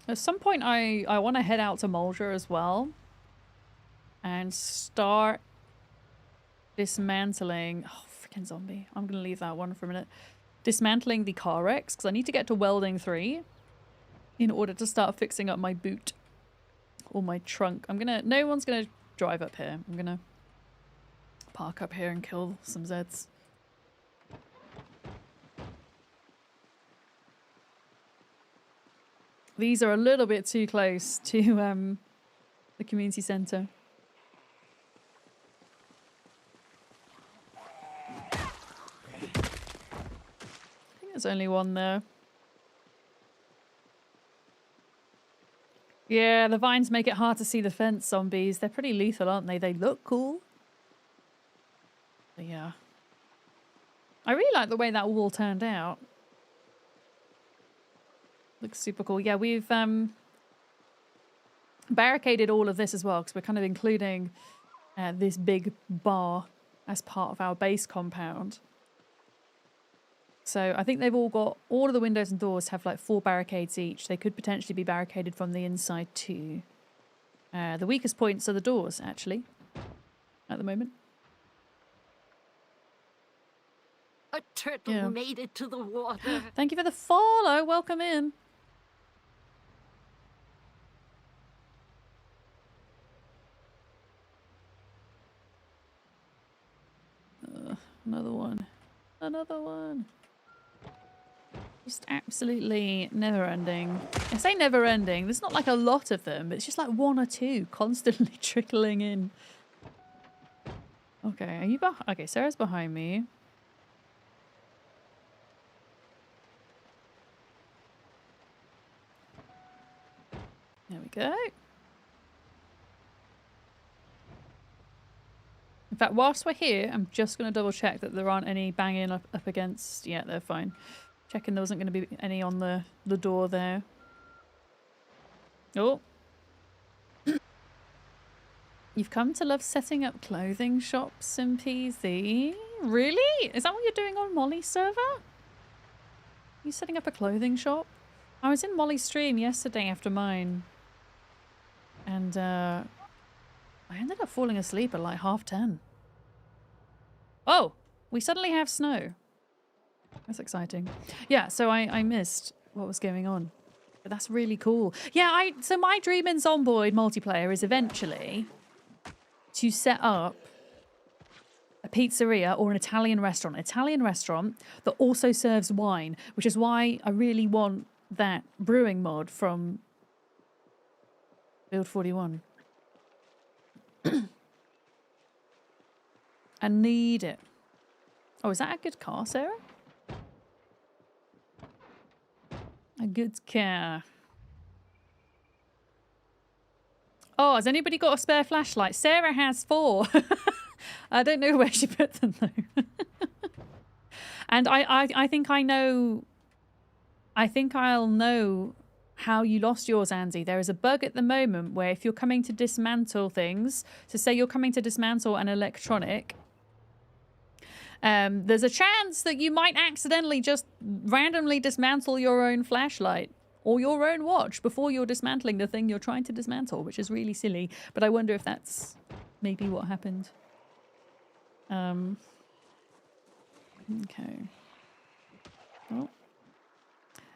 [SPEAKER 1] At some point, I want to head out to Mulder as well and start dismantling... Oh, freaking zombie. I'm going to leave that one for a minute. Dismantling the car wrecks, because I need to get to welding 3 in order to start fixing up my boot or my trunk. No one's going to drive up here. I'm going to park up here and kill some Zeds. These are a little bit too close to the community centre. I think there's only one there. Yeah, the vines make it hard to see the fence zombies. They're pretty lethal, aren't they? They look cool. But yeah. I really like the way that wall turned out. Looks super cool. Yeah, we've barricaded all of this as well because we're kind of including this big bar as part of our base compound. So I think they've all got... All of the windows and doors have like 4 barricades each. They could potentially be barricaded from the inside too. The weakest points are the doors, actually, at the moment.
[SPEAKER 4] A turtle made it to the water.
[SPEAKER 1] Thank you for the follow. Welcome in. Another one. Another one. Just absolutely never ending. I say never ending. There's not like a lot of them, but it's just like 1 or 2 constantly trickling in. Okay, are you behind? Okay, Sarah's behind me. There we go. In fact, whilst we're here, I'm just going to double check that there aren't any banging up against... Yeah, they're fine. Checking there wasn't going to be any on the door there. Oh. You've come to love setting up clothing shops in PZ? Really? Is that what you're doing on Molly's server? You setting up a clothing shop? I was in Molly's stream yesterday after mine. And I ended up falling asleep at like 10:30. Oh, we suddenly have snow. That's exciting. Yeah, so I missed what was going on. But that's really cool. Yeah, so my dream in Zomboid multiplayer is eventually to set up a pizzeria or an Italian restaurant. An Italian restaurant that also serves wine, which is why I really want that brewing mod from Build 41. I need it. Oh, is that a good car, Sarah? A good car. Oh, has anybody got a spare flashlight? Sarah has 4. I don't know where she put them though. And I think I know. I think I'll know how you lost yours, Andy. There is a bug at the moment where if you're coming to dismantle things, so say you're coming to dismantle an electronic, there's a chance that you might accidentally just randomly dismantle your own flashlight or your own watch before you're dismantling the thing you're trying to dismantle, which is really silly. But I wonder if that's maybe what happened. Okay. Oh.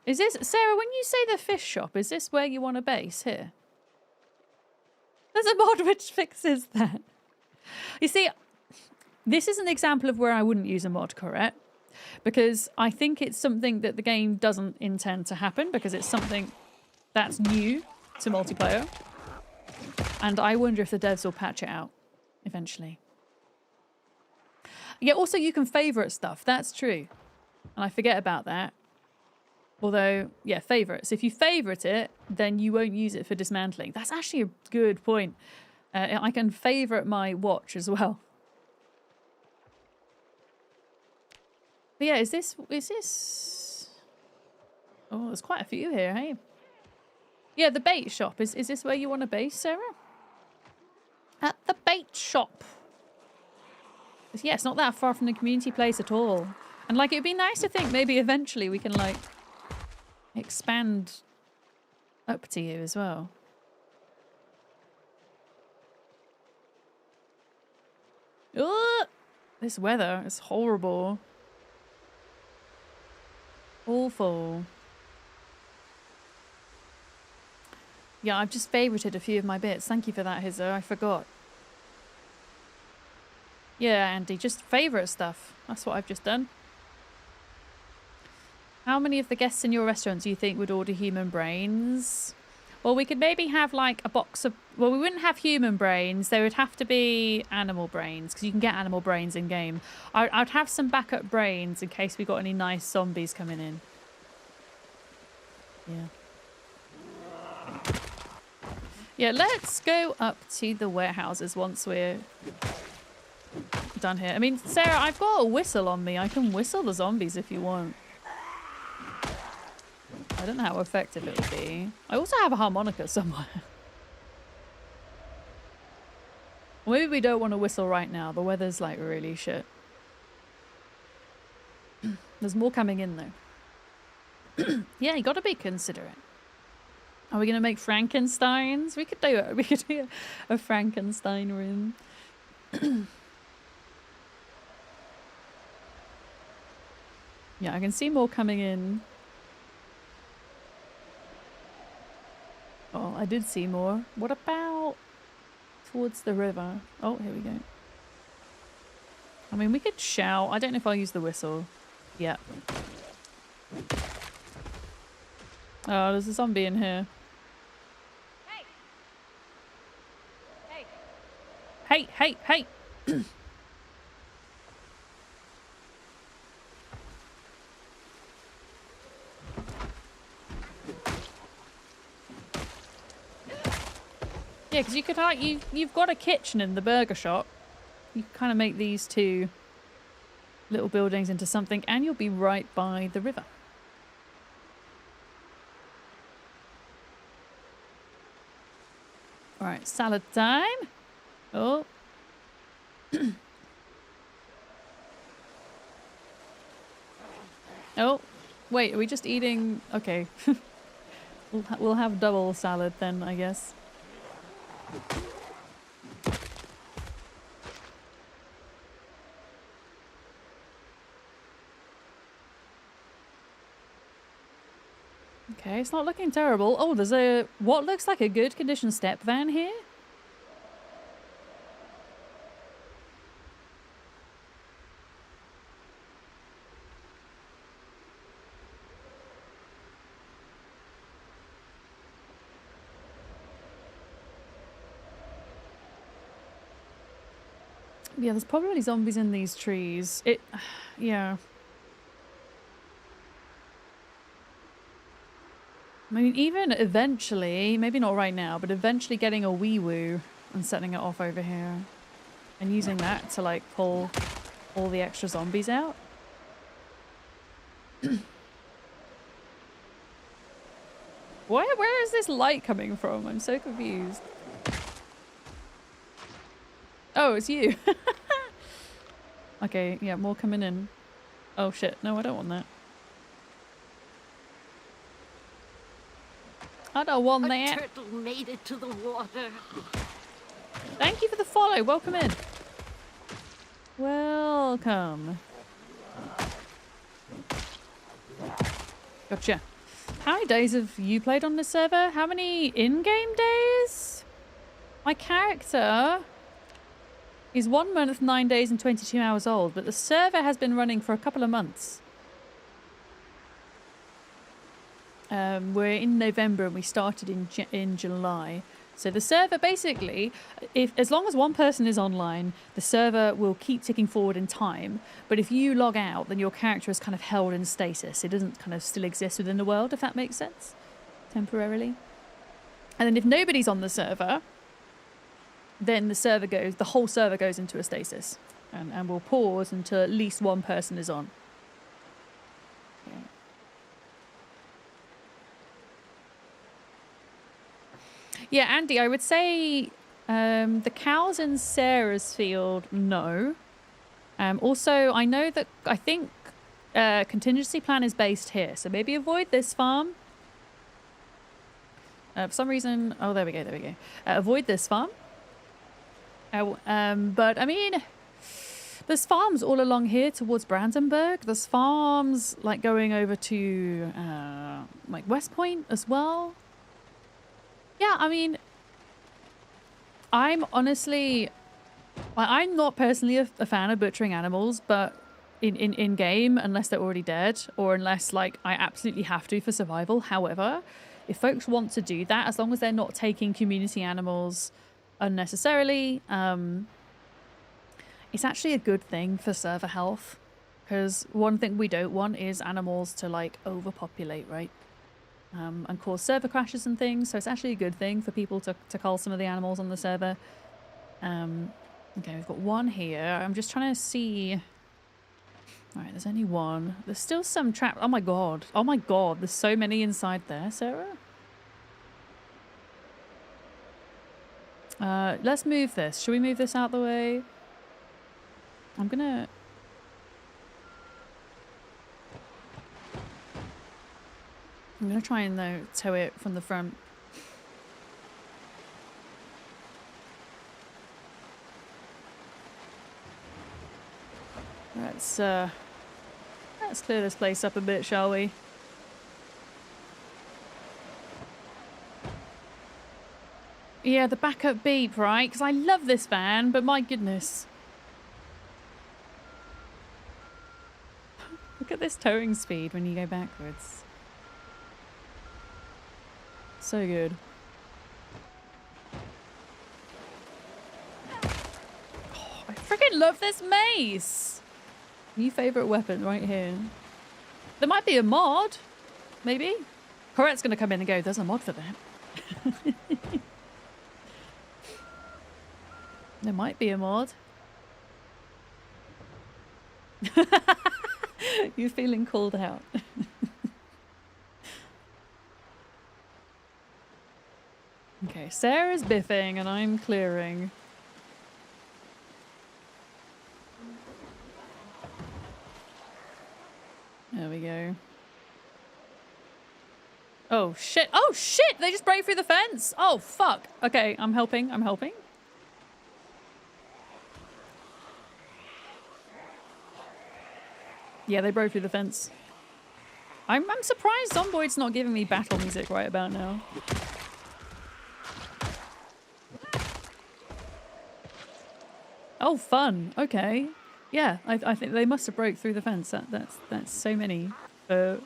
[SPEAKER 1] Is this, Sarah, when you say the fish shop, is this where you want a base here? There's a mod which fixes that. You see, this is an example of where I wouldn't use a mod, correct? Because I think it's something that the game doesn't intend to happen because it's something that's new to multiplayer. And I wonder if the devs will patch it out eventually. Yeah, also you can favorite stuff. That's true. And I forget about that. Although, yeah, favorites. If you favorite it, then you won't use it for dismantling. That's actually a good point. I can favorite my watch as well. But yeah, is this... Oh, there's quite a few here, hey? Yeah, the bait shop. Is this where you want to base, Sarah? At the bait shop. Yeah, it's not that far from the community place at all. And, like, it'd be nice to think maybe eventually we can, like, expand up to you as well. Ugh! This weather is horrible. Awful. Yeah, I've just favorited a few of my bits. Thank you for that, Hizzo. I forgot. Yeah, Andy, just favorite stuff. That's what I've just done. How many of the guests in your restaurant do you think would order human brains? Well, we could maybe have like a box of... Well, we wouldn't have human brains. There would have to be animal brains because you can get animal brains in game. I'd have some backup brains in case we got any nice zombies coming in. Yeah. Yeah, let's go up to the warehouses once we're done here. I mean, Sarah, I've got a whistle on me. I can whistle the zombies if you want. I don't know how effective it will be. I also have a harmonica somewhere. Maybe we don't want to whistle right now. The weather's like really shit. There's more coming in though. Yeah, you gotta be considerate. Are we gonna make Frankensteins? We could do it. We could do a Frankenstein room. Yeah, I can see more coming in. Oh, I did see more. What about towards the river? Oh, here we go. I mean, we could shout. I don't know if I'll use the whistle. Yeah. Oh, there's a zombie in here. Hey! Hey! Hey! Hey! Hey! Yeah, because you could you've got a kitchen in the burger shop. You can kind of make these two little buildings into something, and you'll be right by the river. All right, salad time. Oh. Oh, wait, are we just eating? Okay. We'll have double salad then, I guess. Okay, it's not looking terrible. Oh, there's a what looks like a good condition step van here. Yeah, there's probably zombies in these trees. Yeah. I mean, even eventually, maybe not right now, but eventually getting a wee woo and setting it off over here and using that to like pull all the extra zombies out. Where is this light coming from? I'm so confused. Oh, it's you. Okay, yeah, more coming in. Oh shit, no, I don't want that. I don't want
[SPEAKER 4] A
[SPEAKER 1] that.
[SPEAKER 4] turtle made it to the water.
[SPEAKER 1] Thank you for the follow. Welcome in. Welcome. Gotcha. How many days have you played on this server? How many in-game days? My character is 1 month, 9 days, and 22 hours old, but the server has been running for a couple of months. We're in November and we started in July. So the server basically, as long as one person is online, the server will keep ticking forward in time. But if you log out, then your character is kind of held in stasis. It doesn't kind of still exist within the world, if that makes sense, temporarily. And then if nobody's on the server, then the whole server goes into a stasis, and we'll pause until at least one person is on. Okay. Yeah, Andy, I would say the cows in Sarah's field, no. Also, I think contingency plan is based here, so maybe avoid this farm. For some reason, oh, there we go. Avoid this farm. But I mean, there's farms all along here towards Brandenburg. There's farms like going over to like West Point as well. Yeah, I mean, I'm not personally a fan of butchering animals, but in game, unless they're already dead, or unless like I absolutely have to for survival. However, if folks want to do that, as long as they're not taking community animals unnecessarily, it's actually a good thing for server health, because one thing we don't want is animals to like overpopulate, right? And cause server crashes and things, so it's actually a good thing for people to cull some of the animals on the server. Okay, we've got one here. I'm just trying to see. Alright, there's only one. There's still some trap. Oh my god, there's so many inside there, Sarah. Let's move this. Should we move this out the way? I'm gonna try and tow it from the front. Let's clear this place up a bit, shall we? Yeah, the backup beep, right? Because I love this van, but my goodness. Look at this towing speed when you go backwards. So good. Oh, I freaking love this mace! New favourite weapon right here. There might be a mod. Maybe. Corette's going to come in and go, there's a mod for that. There might be a mod. You're feeling called out. Okay, Sarah's biffing and I'm clearing. There we go. Oh shit! Oh shit! They just break through the fence! Oh fuck! Okay, I'm helping, I'm helping. Yeah, they broke through the fence. I'm surprised Zomboid's not giving me battle music right about now. Oh, fun. Okay. Yeah, I think they must have broke through the fence. That's so many for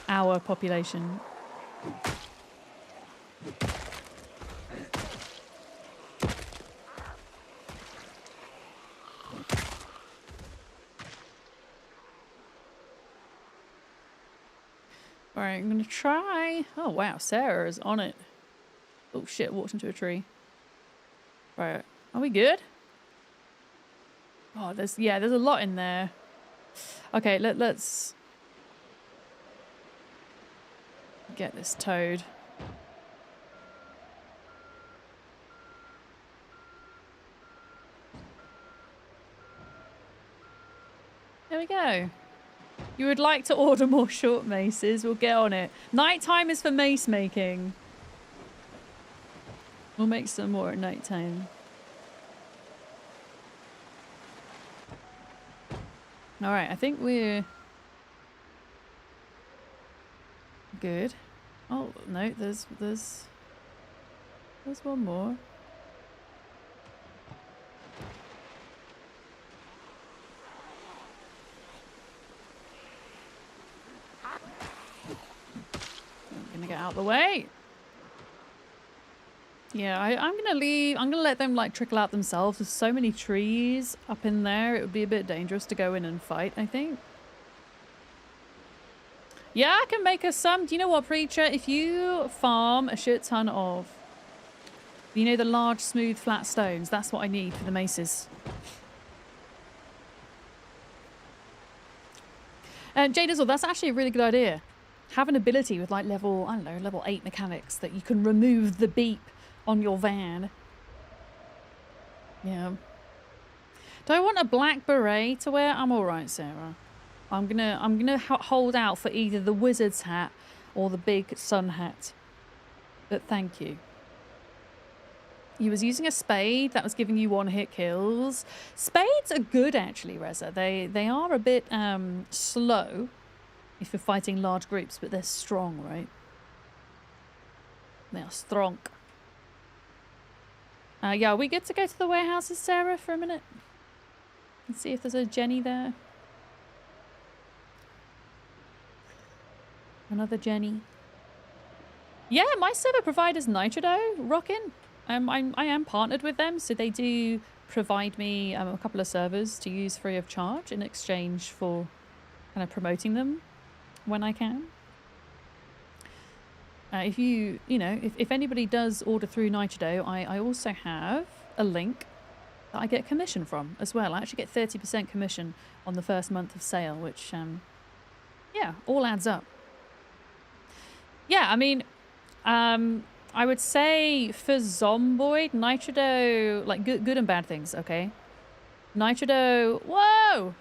[SPEAKER 1] our population. All right, I'm gonna try. Oh wow, Sarah is on it. Oh shit, walked into a tree. Right, are we good? Oh, there's a lot in there. Okay, let's get this toad. There we go. You would like to order more short maces? We'll get on it. Nighttime is for mace making. We'll make some more at nighttime. All right, I think we're good. Oh no, there's one more. I'm gonna get out of the way. Yeah, I'm gonna leave. I'm gonna let them like trickle out themselves. There's so many trees up in there. It would be a bit dangerous to go in and fight, I think. Yeah, I can make us some. Do you know what, Preacher? If you farm a shit ton of, you know, the large, smooth, flat stones, that's what I need for the maces. Jadizzle, that's actually a really good idea. Have an ability with like level, I don't know, level 8 mechanics that you can remove the beep on your van. Yeah. Do I want a black beret to wear? I'm all right, Sarah. I'm gonna hold out for either the wizard's hat or the big sun hat. But thank you. You was using a spade that was giving you 1-hit kills. Spades are good actually, Reza. They are a bit slow if you're fighting large groups, but they're strong, right? They are strong. Yeah, are we good to go to the warehouses, Sarah, for a minute? Let's see if there's a Jenny there. Another Jenny. Yeah, my server provider's Nitrodo, rockin'. I am partnered with them, so they do provide me a couple of servers to use free of charge in exchange for kind of promoting them when I can. If you know, if anybody does order through Nitrodo, I also have a link that I get commission from as well. I actually get 30% commission on the first month of sale, which, yeah, all adds up. Yeah, I mean, I would say for Zomboid, Nitrodo, like good and bad things, okay? Nitrodo, whoa!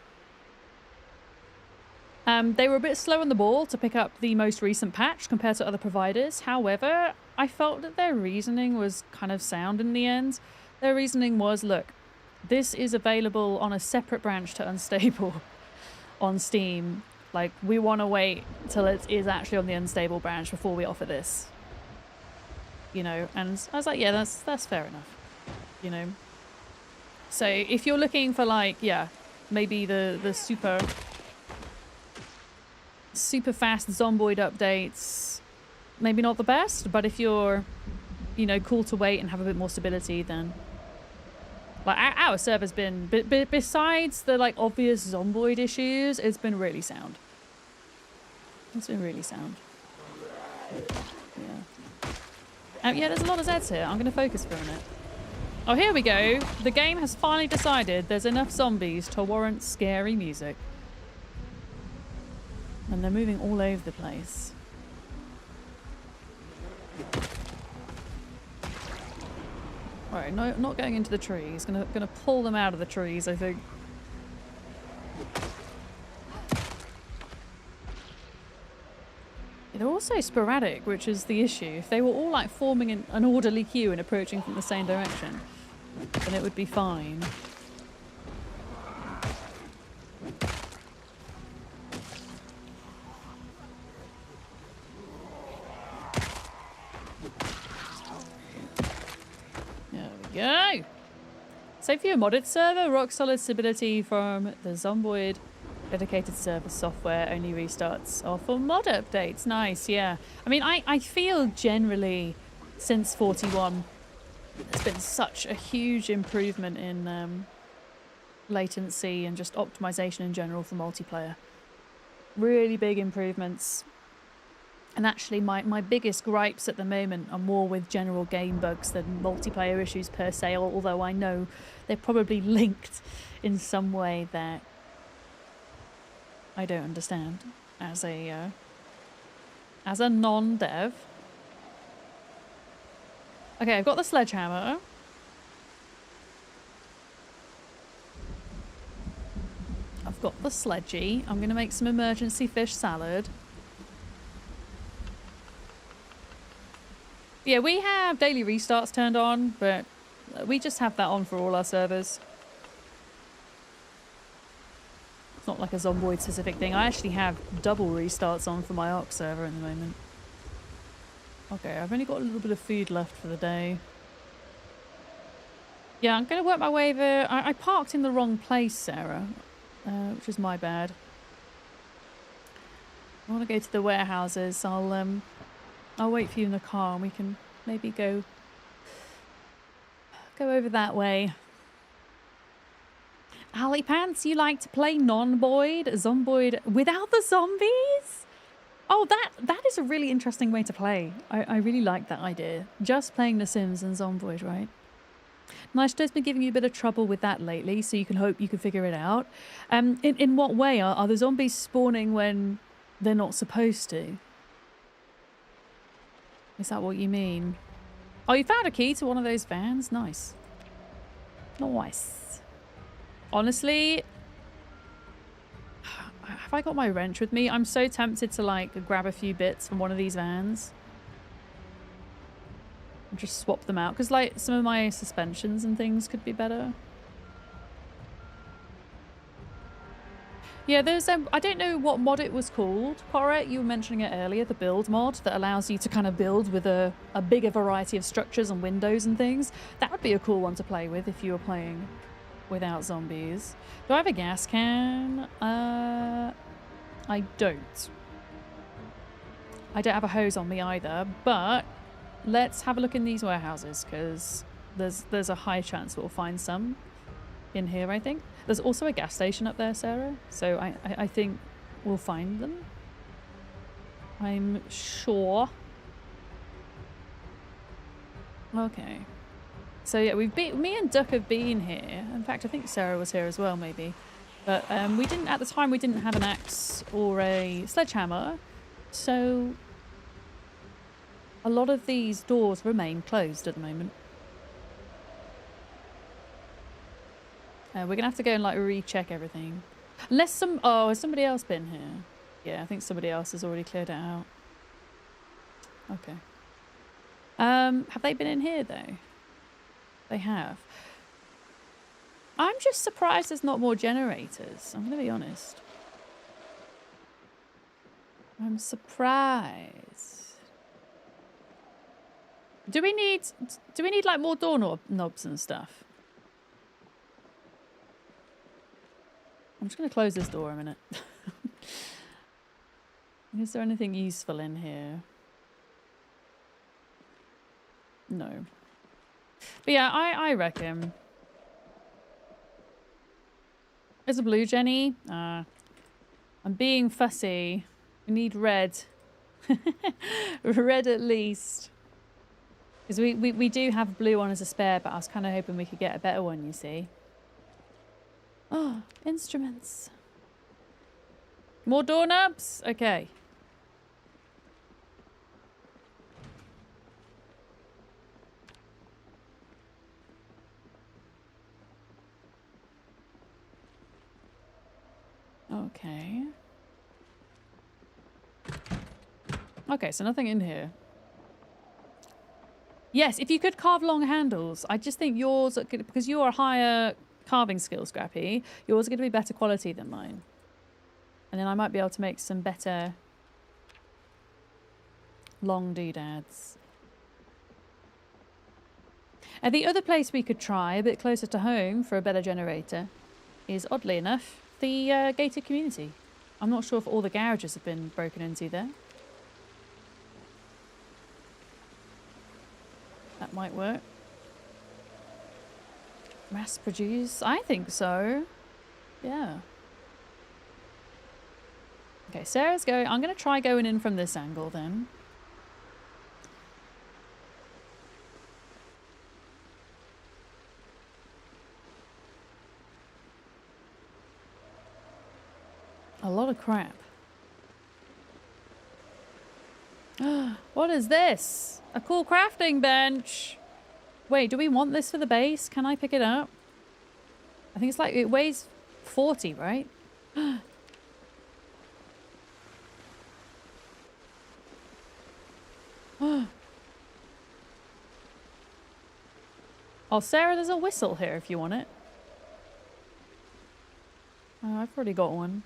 [SPEAKER 1] They were a bit slow on the ball to pick up the most recent patch compared to other providers. However, I felt that their reasoning was kind of sound in the end. Their reasoning was, look, this is available on a separate branch to Unstable on Steam. Like, we want to wait till it is actually on the Unstable branch before we offer this. You know, and I was like, yeah, that's fair enough. You know? So if you're looking for like, yeah, maybe the super fast Zomboid updates, maybe not the best, but if you're, you know, cool to wait and have a bit more stability, then like our server's been, besides the like obvious Zomboid issues, it's been really sound. It's been really sound. Yeah. Yeah, there's a lot of Zeds here. I'm going to focus for a minute. Oh, here we go. The game has finally decided there's enough zombies to warrant scary music. And they're moving all over the place. Alright, no, not going into the trees. Gonna pull them out of the trees, I think. They're also sporadic, which is the issue. If they were all like forming an orderly queue and approaching from the same direction, then it would be fine. There we go. Save for your modded server, rock solid stability from the Zomboid. Dedicated server software, only restarts or for mod updates. Nice, yeah. I mean, I feel generally since 41 there's been such a huge improvement in latency and just optimization in general for multiplayer. Really big improvements. And actually my biggest gripes at the moment are more with general game bugs than multiplayer issues per se, although I know they're probably linked in some way that I don't understand as a non-dev. Okay, I've got the sledgehammer. I've got the sledgy. I'm gonna make some emergency fish salad. Yeah, we have daily restarts turned on, but we just have that on for all our servers. It's not like a Zomboid specific thing. I actually have double restarts on for my Ark server at the moment. Okay, I've only got a little bit of food left for the day. Yeah, I'm going to work my way over. I parked in the wrong place, Sarah, which is my bad. I want to go to the warehouses. I'll wait for you in the car and we can maybe go over that way. Ali Pants, you like to play non-Boid, Zomboid without the zombies? Oh, that is a really interesting way to play. I really like that idea. Just playing The Sims and Zomboid, right? Nightshadow's been giving you a bit of trouble with that lately, so you can hope you can figure it out. In what way? Are the zombies spawning when they're not supposed to? Is that what you mean? Oh, you found a key to one of those vans? Nice. Nice. Honestly, have I got my wrench with me? I'm so tempted to like grab a few bits from one of these vans and just swap them out because like some of my suspensions and things could be better. Yeah, there's I don't know what mod it was called. Corette, you were mentioning it earlier, the build mod that allows you to kind of build with a bigger variety of structures and windows and things. That would be a cool one to play with if you were playing without zombies. Do I have a gas can? I don't. I don't have a hose on me either, but let's have a look in these warehouses because there's a high chance we'll find some in here, I think. There's also a gas station up there, Sarah, so I think we'll find them. I'm sure. Okay. So yeah, me and Duck have been here. In fact, I think Sarah was here as well, maybe. But we didn't, at the time, we didn't have an axe or a sledgehammer. So a lot of these doors remain closed at the moment. We're going to have to go and like recheck everything. Unless has somebody else been here? Yeah, I think somebody else has already cleared it out. Okay. Have they been in here though? They have. I'm just surprised there's not more generators. I'm going to be honest. I'm surprised. Do we need like more door knobs and stuff? I'm just going to close this door a minute. Is there anything useful in here? No. But yeah, I reckon. There's a blue Jenny. I'm being fussy. We need red. Red at least. Because we do have blue on as a spare, but I was kind of hoping we could get a better one, you see. Oh, instruments. More doorknobs? Okay. Okay. Okay, so nothing in here. Yes, if you could carve long handles, I just think yours, because you are higher carving skill, Scrappy, yours are going to be better quality than mine. And then I might be able to make some better long doodads. And the other place we could try, a bit closer to home for a better generator, is, oddly enough, the gated community. I'm not sure if all the garages have been broken into there. That might work. Mass produce? I think so. Yeah. Okay, Sarah's going. I'm going to try going in from this angle then. A lot of crap. What is this? A cool crafting bench. Wait, do we want this for the base? Can I pick it up? I think it's like, it weighs 40, right? Oh, Sarah, there's a whistle here if you want it. Oh, I've already got one.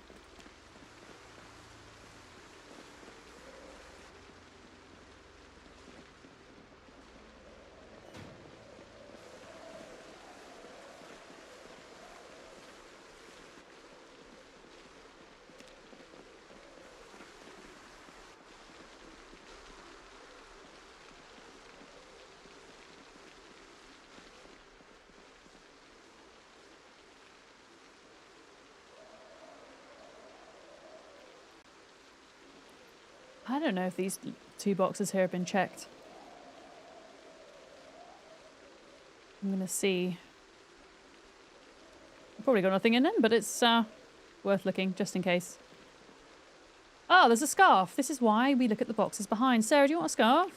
[SPEAKER 1] I don't know if these 2 boxes here have been checked. I'm gonna see. Probably got nothing in them, but it's worth looking just in case. Oh, there's a scarf. This is why we look at the boxes behind. Sarah, do you want a scarf?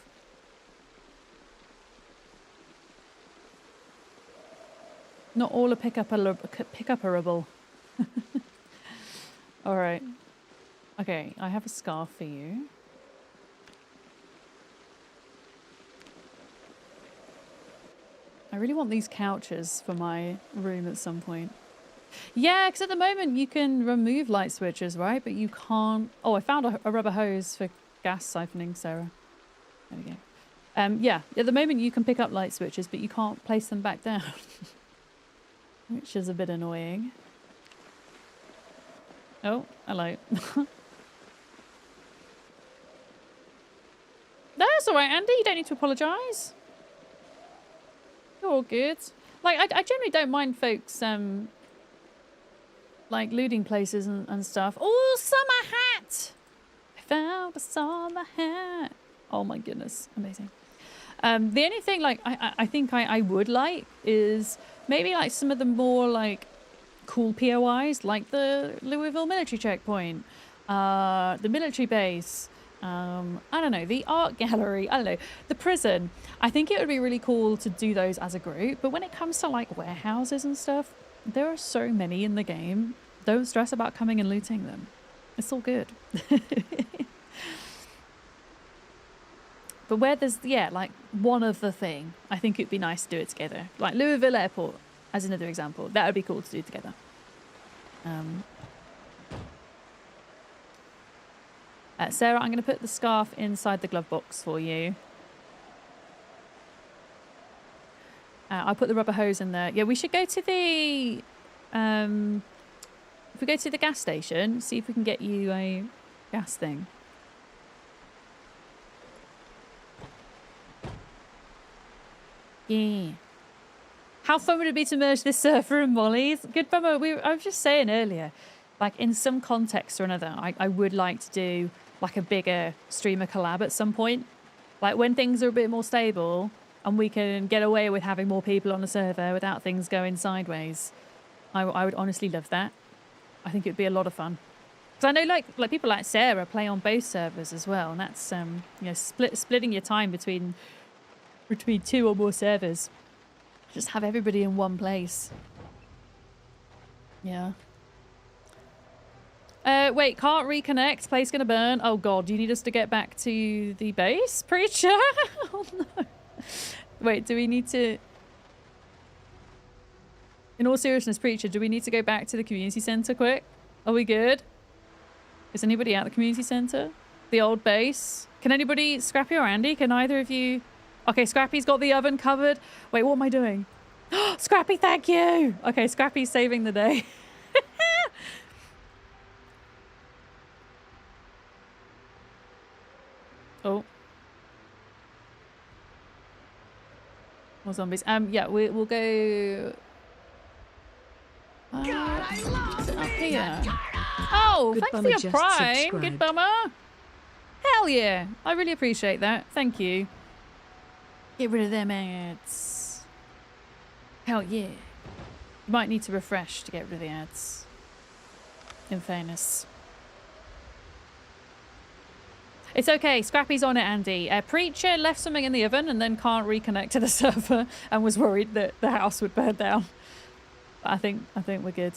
[SPEAKER 1] Not all are pick-up-erable. All right. Okay, I have a scarf for you. I really want these couches for my room at some point. Yeah, because at the moment you can remove light switches, right? But you can't... Oh, I found a rubber hose for gas siphoning, Sarah. There we go. Yeah, at the moment you can pick up light switches, but you can't place them back down. Which is a bit annoying. Oh, hello. That's all right, Andy. You don't need to apologise. You're all good. Like, I generally don't mind folks, like, looting places and stuff. Oh, summer hat! I found a summer hat. Oh, my goodness. Amazing. The only thing, like, I think I would like is maybe, like, some of the more, like, cool POIs, like the Louisville military checkpoint, the military base, I don't know, the art gallery, I don't know, the prison. I think it would be really cool to do those as a group, but when it comes to like warehouses and stuff, there are so many in the game. Don't stress about coming and looting them. It's all good. But where there's, yeah, like one of the thing, I think it'd be nice to do it together. Like Louisville Airport, as another example. That would be cool to do together. Sarah, I'm going to put the scarf inside the glove box for you. I'll put the rubber hose in there. Yeah, we should go to the... if we go to the gas station, see if we can get you a gas thing. Yeah. How fun would it be to merge this surfer and Molly's? Good fun. I was just saying earlier, like in some context or another, I would like to do like a bigger streamer collab at some point. Like when things are a bit more stable and we can get away with having more people on the server without things going sideways. I would honestly love that. I think it'd be a lot of fun. Because I know like people like Sarah play on both servers as well. And that's, you know, splitting your time between 2 or more servers. Just have everybody in one place. Yeah. Wait, can't reconnect. Place gonna burn. Oh god, do you need us to get back to the base, Preacher? Oh no. Wait, do we need to... In all seriousness, Preacher, do we need to go back to the community center quick? Are we good? Is anybody at the community center? The old base? Can anybody... Scrappy or Andy? Can either of you... Okay, Scrappy's got the oven covered. Wait, what am I doing? Scrappy, thank you! Okay, Scrappy's saving the day. Oh. More zombies. Yeah, we'll go...
[SPEAKER 4] God, I love
[SPEAKER 1] up
[SPEAKER 4] being
[SPEAKER 1] here.
[SPEAKER 4] a turtle.
[SPEAKER 1] Oh,
[SPEAKER 2] Good
[SPEAKER 1] thanks for
[SPEAKER 2] Bummer
[SPEAKER 1] your
[SPEAKER 2] just
[SPEAKER 1] prime. Good
[SPEAKER 2] subscribed.
[SPEAKER 1] Bummer. Hell yeah. I really appreciate that. Thank you. Get rid of them ads. Hell yeah. You might need to refresh to get rid of the ads. In fairness. It's okay. Scrappy's on it, Andy. Preacher left something in the oven and then can't reconnect to the server and was worried that the house would burn down. But I think we're good.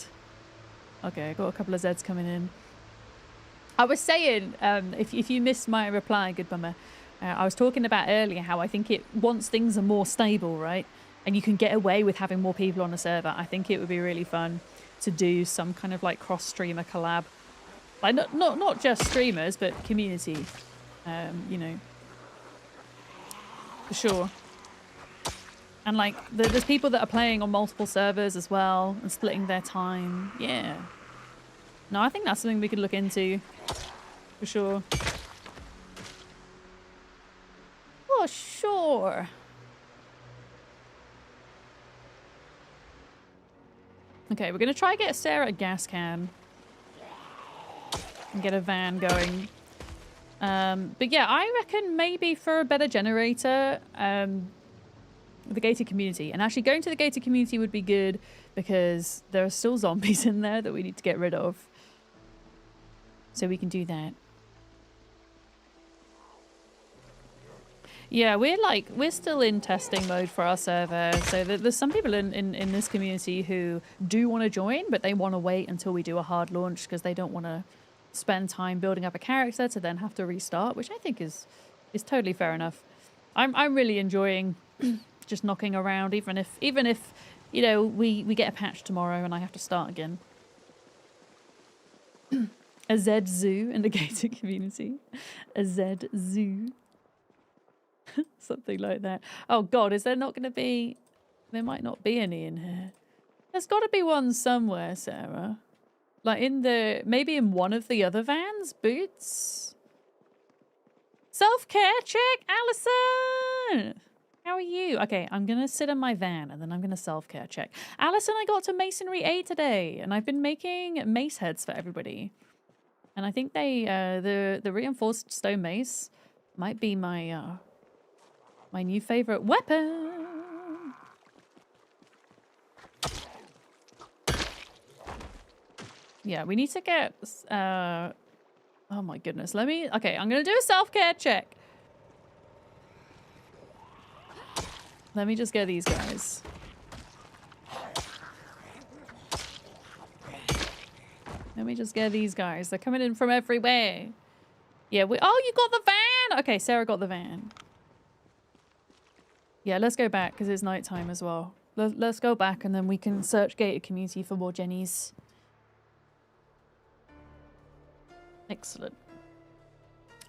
[SPEAKER 1] Okay, I got a couple of Zeds coming in. I was saying, if you missed my reply, Good Bummer, I was talking about earlier how I think once things are more stable, right, and you can get away with having more people on the server, I think it would be really fun to do some kind of like cross-streamer collab. Like not just streamers, but community, you know, for sure. And like there's people that are playing on multiple servers as well and splitting their time. Yeah. No, I think that's something we could look into, for sure. Oh, sure. Okay, we're gonna try get Sarah a gas can. And get a van going. But yeah, I reckon maybe for a better generator, the gated community. And actually going to the gated community would be good because there are still zombies in there that we need to get rid of. So we can do that. Yeah, we're still in testing mode for our server. So there's some people in this community who do want to join, but they want to wait until we do a hard launch because they don't want to spend time building up a character to then have to restart, which I think is totally fair enough. I'm really enjoying just knocking around, even if you know we get a patch tomorrow and I have to start again. A Z zoo in the gated community. A Z zoo. Something like that. Oh god, is there not going to be... There might not be any in here. There's got to be one somewhere, Sarah. Like in the... Maybe in one of the other vans? Boots? Self-care check? Allison! How are you? Okay, I'm going to sit in my van and then I'm going to self-care check. Allison, I got to Masonry A today and I've been making mace heads for everybody. And I think they... the reinforced stone mace might be my... my new favorite weapon. Yeah, we need to get... oh my goodness. Let me... Okay, I'm going to do a self-care check. Let me just get these guys. Let me just get these guys. They're coming in from everywhere. Yeah, oh, you got the van! Okay, Sarah got the van. Yeah, let's go back because it's nighttime as well. Let's go back and then we can search gated community for more Jennies. Excellent.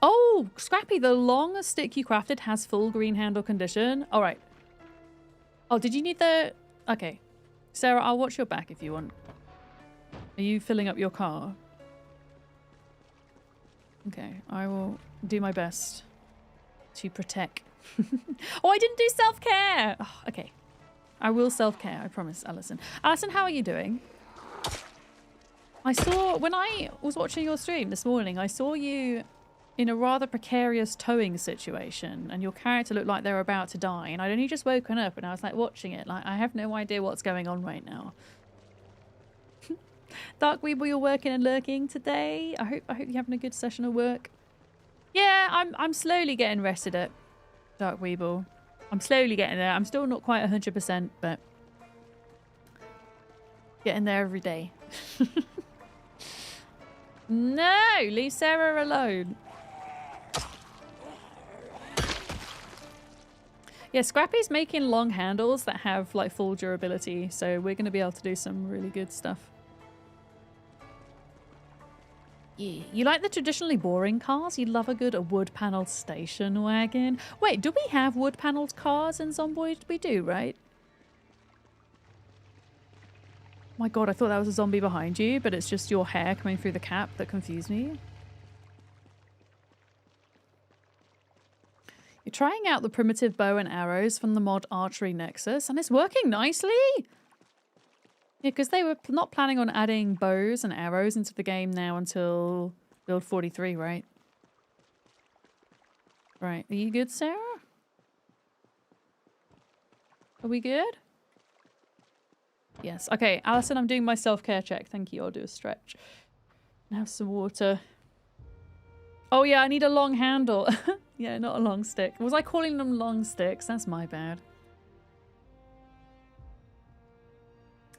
[SPEAKER 1] Oh, Scrappy, the long stick you crafted has full green handle condition. All right. Oh, did you need the... Okay. Sarah, I'll watch your back if you want. Are you filling up your car? Okay, I will do my best to protect. Oh, I didn't do self-care. Oh, okay. I will self-care, I promise, Alison. Alison, how are you doing? I saw, when I was watching your stream this morning, I saw you in a rather precarious towing situation and your character looked like they were about to die and I'd only just woken up and I was like watching it. Like, I have no idea what's going on right now. Dark Weeble, you're working and lurking today. I hope you're having a good session of work. Yeah, I'm slowly getting rested up. Dark Weeble. I'm slowly getting there. I'm still not quite 100%, but getting there every day. No! Leave Sarah alone. Yeah, Scrappy's making long handles that have like full durability, so we're going to be able to do some really good stuff. Yeah. You like the traditionally boring cars? You love a good wood-paneled station wagon. Wait, do we have wood-paneled cars in Zomboid? We do, right? My god, I thought that was a zombie behind you, but it's just your hair coming through the cap that confused me. You're trying out the primitive bow and arrows from the mod Archery Nexus, and it's working nicely! Yeah, because they were not planning on adding bows and arrows into the game now until build 43, right? Right, are you good, Sarah? Are we good? Yes. Okay, Alison, I'm doing my self-care check. Thank you. I'll do a stretch. And have some water. Oh yeah, I need a long handle. Yeah, not a long stick. Was I calling them long sticks? That's my bad.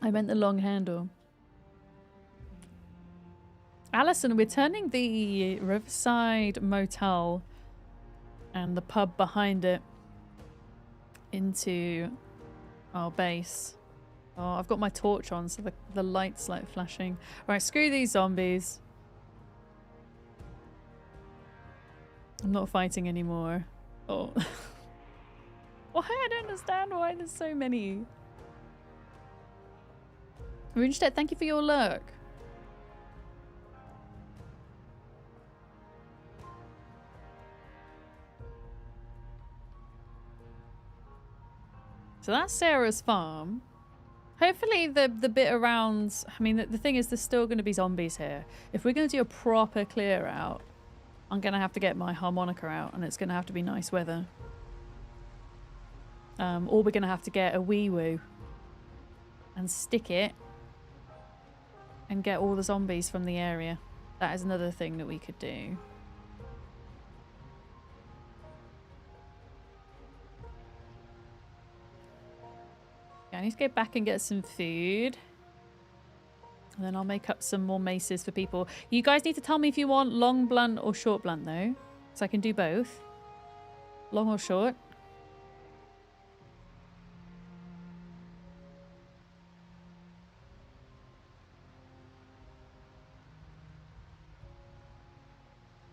[SPEAKER 1] I meant the long handle. Alison, we're turning the Riverside Motel and the pub behind it into our base. Oh, I've got my torch on, so the light's like flashing. Alright, screw these zombies. I'm not fighting anymore. Oh. Why? I don't understand why there's so many. Runestead, thank you for your lurk. So that's Sarah's farm. Hopefully the bit around... I mean, the thing is, there's still going to be zombies here. If we're going to do a proper clear out, I'm going to have to get my harmonica out, and it's going to have to be nice weather. Or we're going to have to get a wee woo and stick it and get all the zombies from the area. That is another thing that we could do. I need to go back and get some food. And then I'll make up some more maces for people. You guys need to tell me if you want long blunt or short blunt though. So I can do both. Long or short.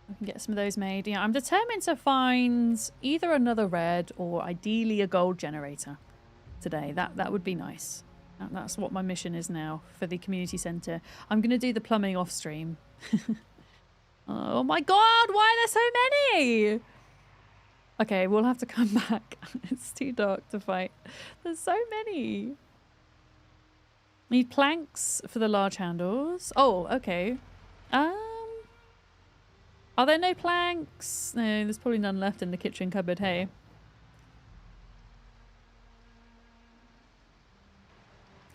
[SPEAKER 1] I can get some of those made. Yeah, I'm determined to find either another red or ideally a gold generator today. That would be nice. That's what my mission is now for the community centre. I'm going to do the plumbing off stream. Oh my god, why are there so many? Okay, we'll have to come back. It's too dark to fight. There's so many. Need planks for the large handles. Oh, okay. Are there no planks? No, there's probably none left in the kitchen cupboard, hey.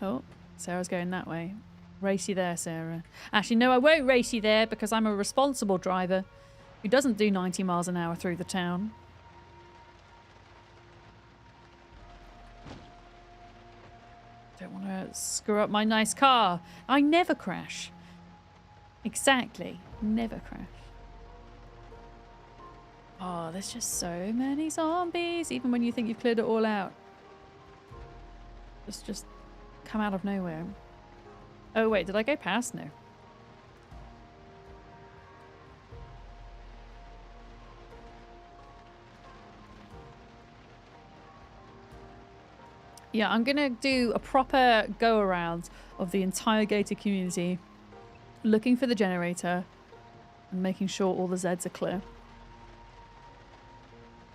[SPEAKER 1] Oh, Sarah's going that way. Race you there, Sarah. Actually, no, I won't race you there because I'm a responsible driver who doesn't do 90 miles an hour through the town. Don't want to screw up my nice car. I never crash. Exactly. Never crash. Oh, there's just so many zombies, even when you think you've cleared it all out. Just come out of nowhere. Oh wait, did I go past? No. Yeah, I'm gonna do a proper go around of the entire gated community, looking for the generator and making sure all the Zeds are clear.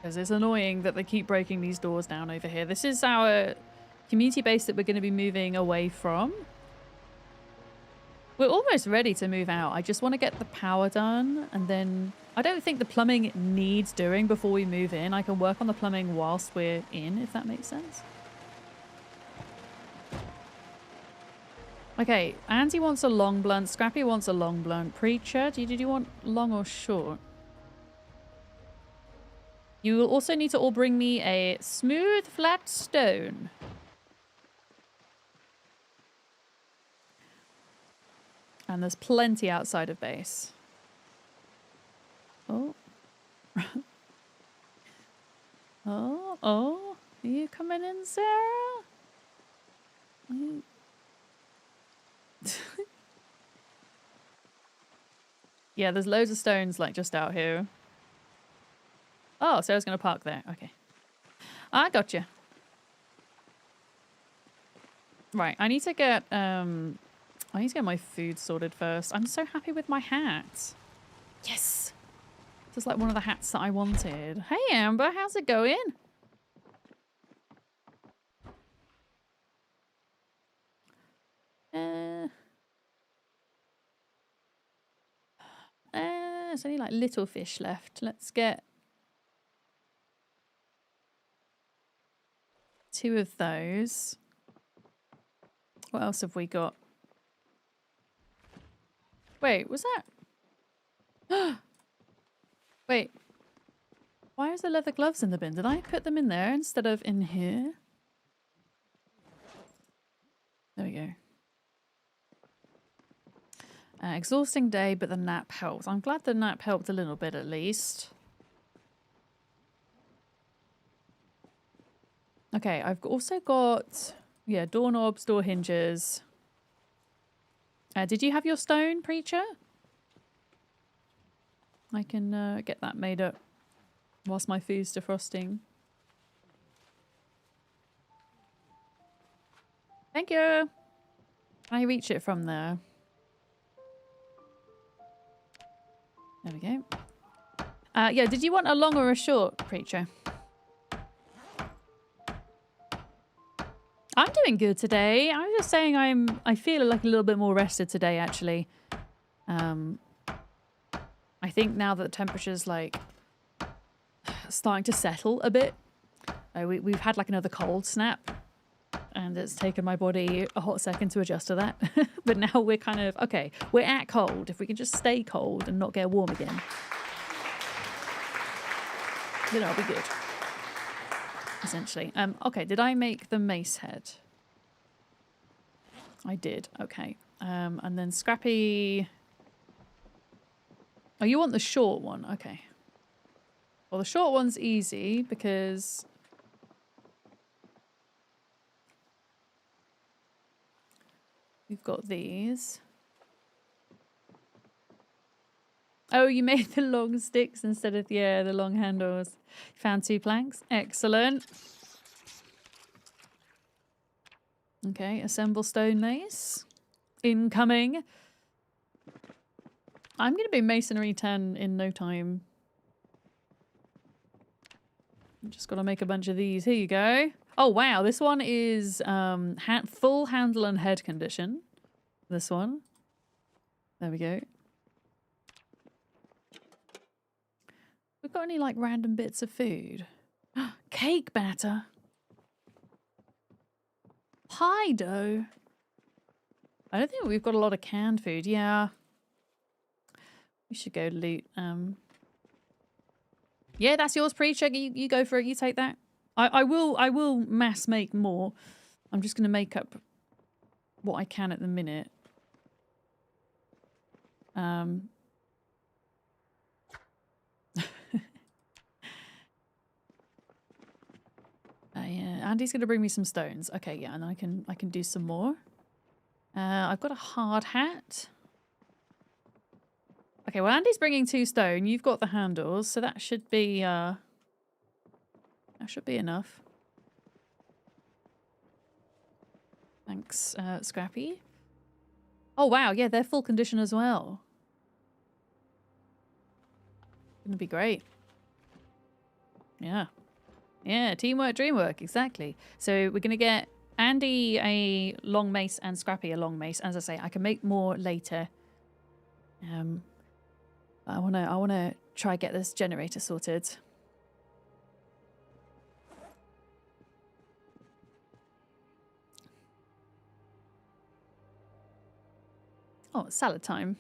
[SPEAKER 1] Because it's annoying that they keep breaking these doors down over here. This is our community base that we're going to be moving away from. We're almost ready to move out. I just want to get the power done, and then I don't think the plumbing needs doing before we move in. I can work on the plumbing whilst we're in, if that makes sense. Okay, Andy wants a long blunt. Scrappy wants a long blunt. Preacher, did you want long or short? You will also need to all bring me a smooth, flat stone. And there's plenty outside of base. Oh. Oh. Are you coming in, Sarah? Yeah, there's loads of stones like just out here. Oh, Sarah's gonna park there. Okay. I got you. Right, I need to get my food sorted first. I'm so happy with my hat. Yes. This is like one of the hats that I wanted. Hey Amber, how's it going? There's only like little fish left. Let's get 2 of those. What else have we got? Wait, was that? Wait. Why is the leather gloves in the bin? Did I put them in there instead of in here? There we go. Exhausting day, but the nap helped. I'm glad the nap helped a little bit at least. Okay, I've also got, yeah, doorknobs, door hinges. Did you have your stone, Preacher? I can get that made up whilst my food's defrosting. Thank you. Can I reach it from there? There we go. Yeah, did you want a long or a short, Preacher? I'm doing good today. I was just saying I feel like a little bit more rested today, actually. I think now that the temperature's like starting to settle a bit, we've had like another cold snap, and it's taken my body a hot second to adjust to that. But now we're kind of, okay, we're at cold. If we can just stay cold and not get warm again, then I'll be good. Essentially. Okay, did I make the mace head? I did, okay. And then Scrappy... Oh, you want the short one? Okay. Well, the short one's easy because... we've got these. Oh, you made the long sticks instead of, yeah, the long handles. Found 2 planks. Excellent. Okay, assemble stone mace. Incoming. I'm going to be masonry 10 in no time. I'm just got to make a bunch of these. Here you go. Oh, wow. This one is full handle and head condition. This one. There we go. We've got any like random bits of food? Cake batter. Pie dough. I don't think we've got a lot of canned food. Yeah. We should go loot. Yeah, that's yours, Preacher. You go for it. You take that. I will mass make more. I'm just going to make up what I can at the minute. Yeah, Andy's going to bring me some stones. Okay, yeah, and I can do some more. I've got a hard hat. Okay, well, Andy's bringing 2 stone. You've got the handles, so that should be enough. Thanks, Scrappy. Oh wow, yeah, they're full condition as well. Gonna be great. Yeah. Yeah, teamwork, dreamwork, exactly. So we're gonna get Andy a long mace and Scrappy a long mace. As I say, I can make more later. I wanna try get this generator sorted. Oh, it's salad time.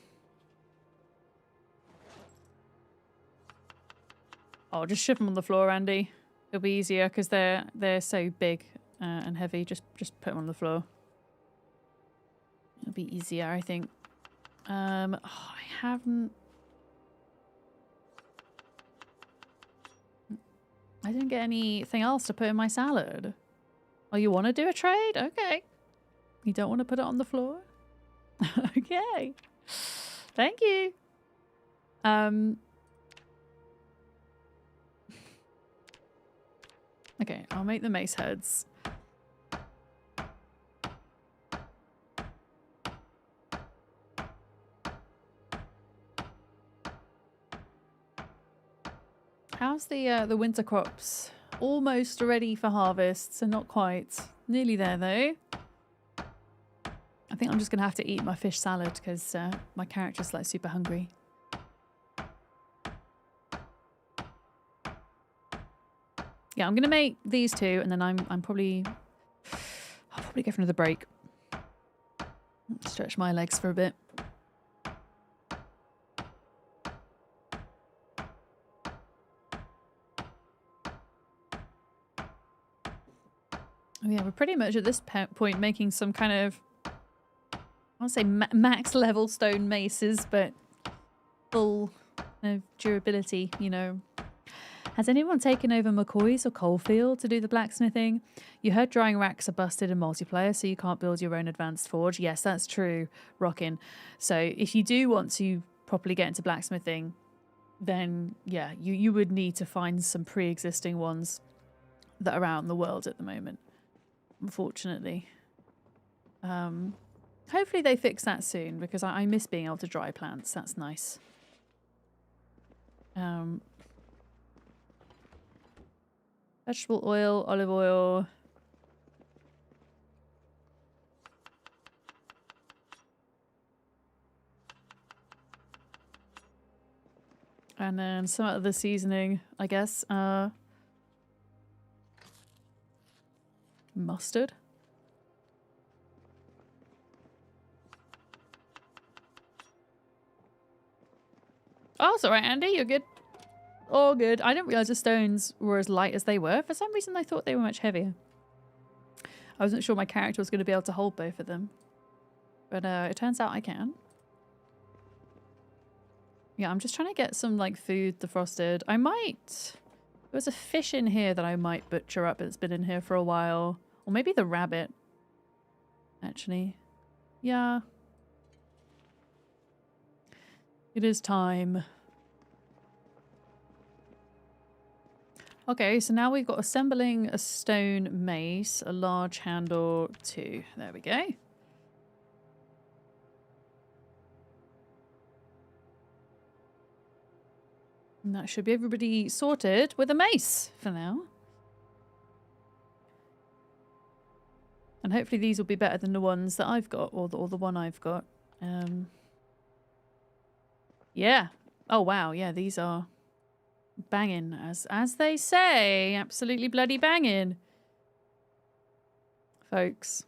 [SPEAKER 1] Oh, just shove them on the floor, Andy. It'll be easier because they're so big and heavy. Just put them on the floor. It'll be easier, I think. I haven't... I didn't get anything else to put in my salad. Oh, you want to do a trade? Okay. You don't want to put it on the floor? Okay. Thank you. Okay, I'll make the mace heads. How's the winter crops? Almost ready for harvest, so not quite. Nearly there though. I think I'm just gonna have to eat my fish salad because my character's like super hungry. Yeah, I'm gonna make these two, and then I'll probably go for another break. Stretch my legs for a bit. Oh, yeah, we're pretty much at this point making some kind of, I won't say max level stone maces, but full durability, you know. Has anyone taken over McCoy's or Coalfield to do the blacksmithing? You heard drying racks are busted in multiplayer, so you can't build your own advanced forge. Yes, that's true, Rockin'. So if you do want to properly get into blacksmithing, then yeah, you would need to find some pre-existing ones that are out in the world at the moment. Unfortunately. Hopefully they fix that soon, because I miss being able to dry plants. That's nice. Vegetable oil, olive oil. And then some other seasoning, I guess. Mustard. Oh, it's alright, Andy. You're good. All good. I didn't realize the stones were as light as they were. For some reason, I thought they were much heavier. I wasn't sure my character was going to be able to hold both of them. But it turns out I can. Yeah, I'm just trying to get some, like, food defrosted. I might... There was a fish in here that I might butcher up. It's been in here for a while. Or maybe the rabbit. Actually. Yeah. It is time. Okay, so now we've got assembling a stone mace, a large handle, 2. There we go. And that should be everybody sorted with a mace for now. And hopefully these will be better than the ones that I've got, or the one I've got. Yeah. Oh wow, yeah, these are banging, as they say. Absolutely bloody banging. Folks.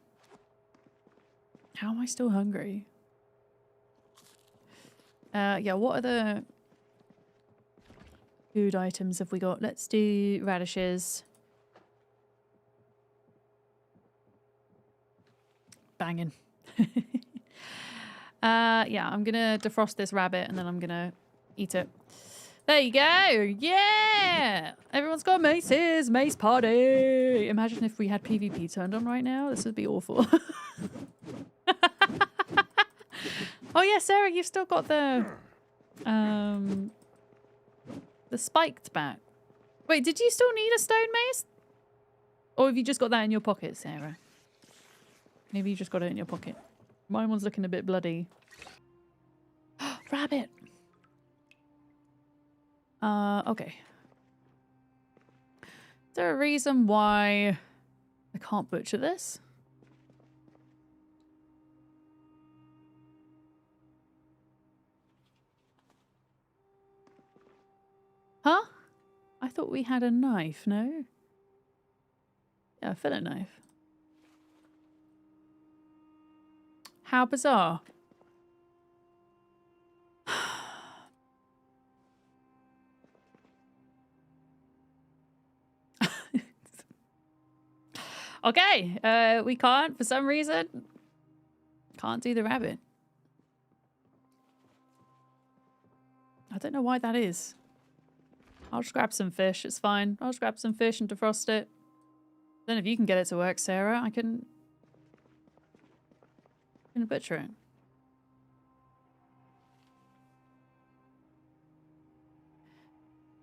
[SPEAKER 1] How am I still hungry? Yeah, what other food items have we got? Let's do radishes. Banging. Yeah, I'm gonna defrost this rabbit and then I'm gonna eat it. There you go! Yeah! Everyone's got maces! Mace party! Imagine if we had PvP turned on right now. This would be awful. Oh yeah, Sarah, you've still got the spiked bat. Wait, did you still need a stone mace? Or have you just got that in your pocket, Sarah? Maybe you just got it in your pocket. My one's looking a bit bloody. Rabbit! Okay. Is there a reason why I can't butcher this? Huh? I thought we had a knife, no? Yeah, a fillet knife. How bizarre. Okay, we can't, for some reason, can't do the rabbit. I don't know why that is. I'll just grab some fish. It's fine. I'll just grab some fish and defrost it. Then if you can get it to work, Sarah, I can butcher it.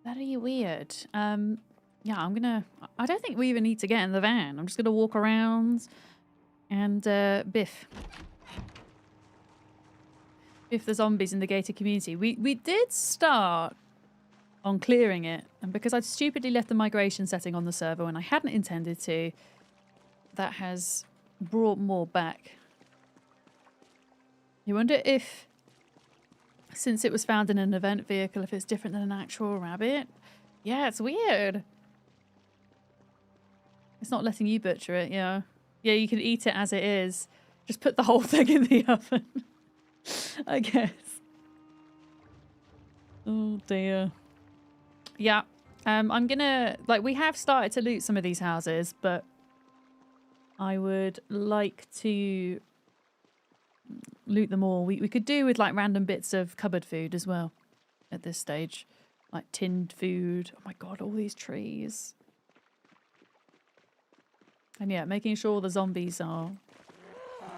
[SPEAKER 1] Very weird. Yeah, I don't think we even need to get in the van. I'm just gonna walk around and biff the zombies in the gated community. We did start on clearing it, and because I'd stupidly left the migration setting on the server when I hadn't intended to, that has brought more back. You wonder if, since it was found in an event vehicle, if it's different than an actual rabbit? Yeah, it's weird. It's not letting you butcher it, yeah. Yeah, you can eat it as it is. Just put the whole thing in the oven, I guess. Oh dear. Yeah, I'm gonna, like, we have started to loot some of these houses, but I would like to loot them all. We could do with like random bits of cupboard food as well at this stage. Like tinned food. Oh my god, all these trees. And yeah, making sure the zombies are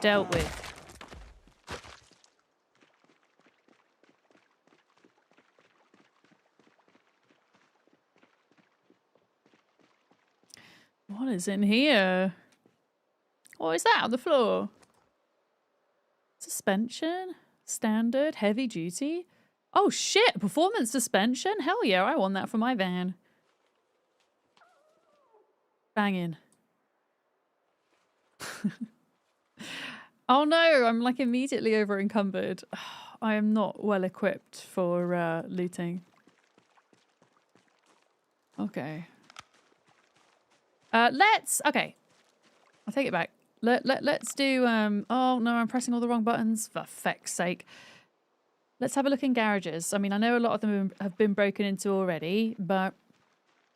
[SPEAKER 1] dealt with. What is in here? What is that on the floor? Suspension? Standard? Heavy duty? Oh shit! Performance suspension? Hell yeah, I want that for my van. Banging. Oh no, I'm like immediately over encumbered. I am not well equipped for looting. Okay. Okay. I'll take it back. Let's do, oh no, I'm pressing all the wrong buttons, for feck's sake. Let's have a look in garages. I mean, I know a lot of them have been broken into already, but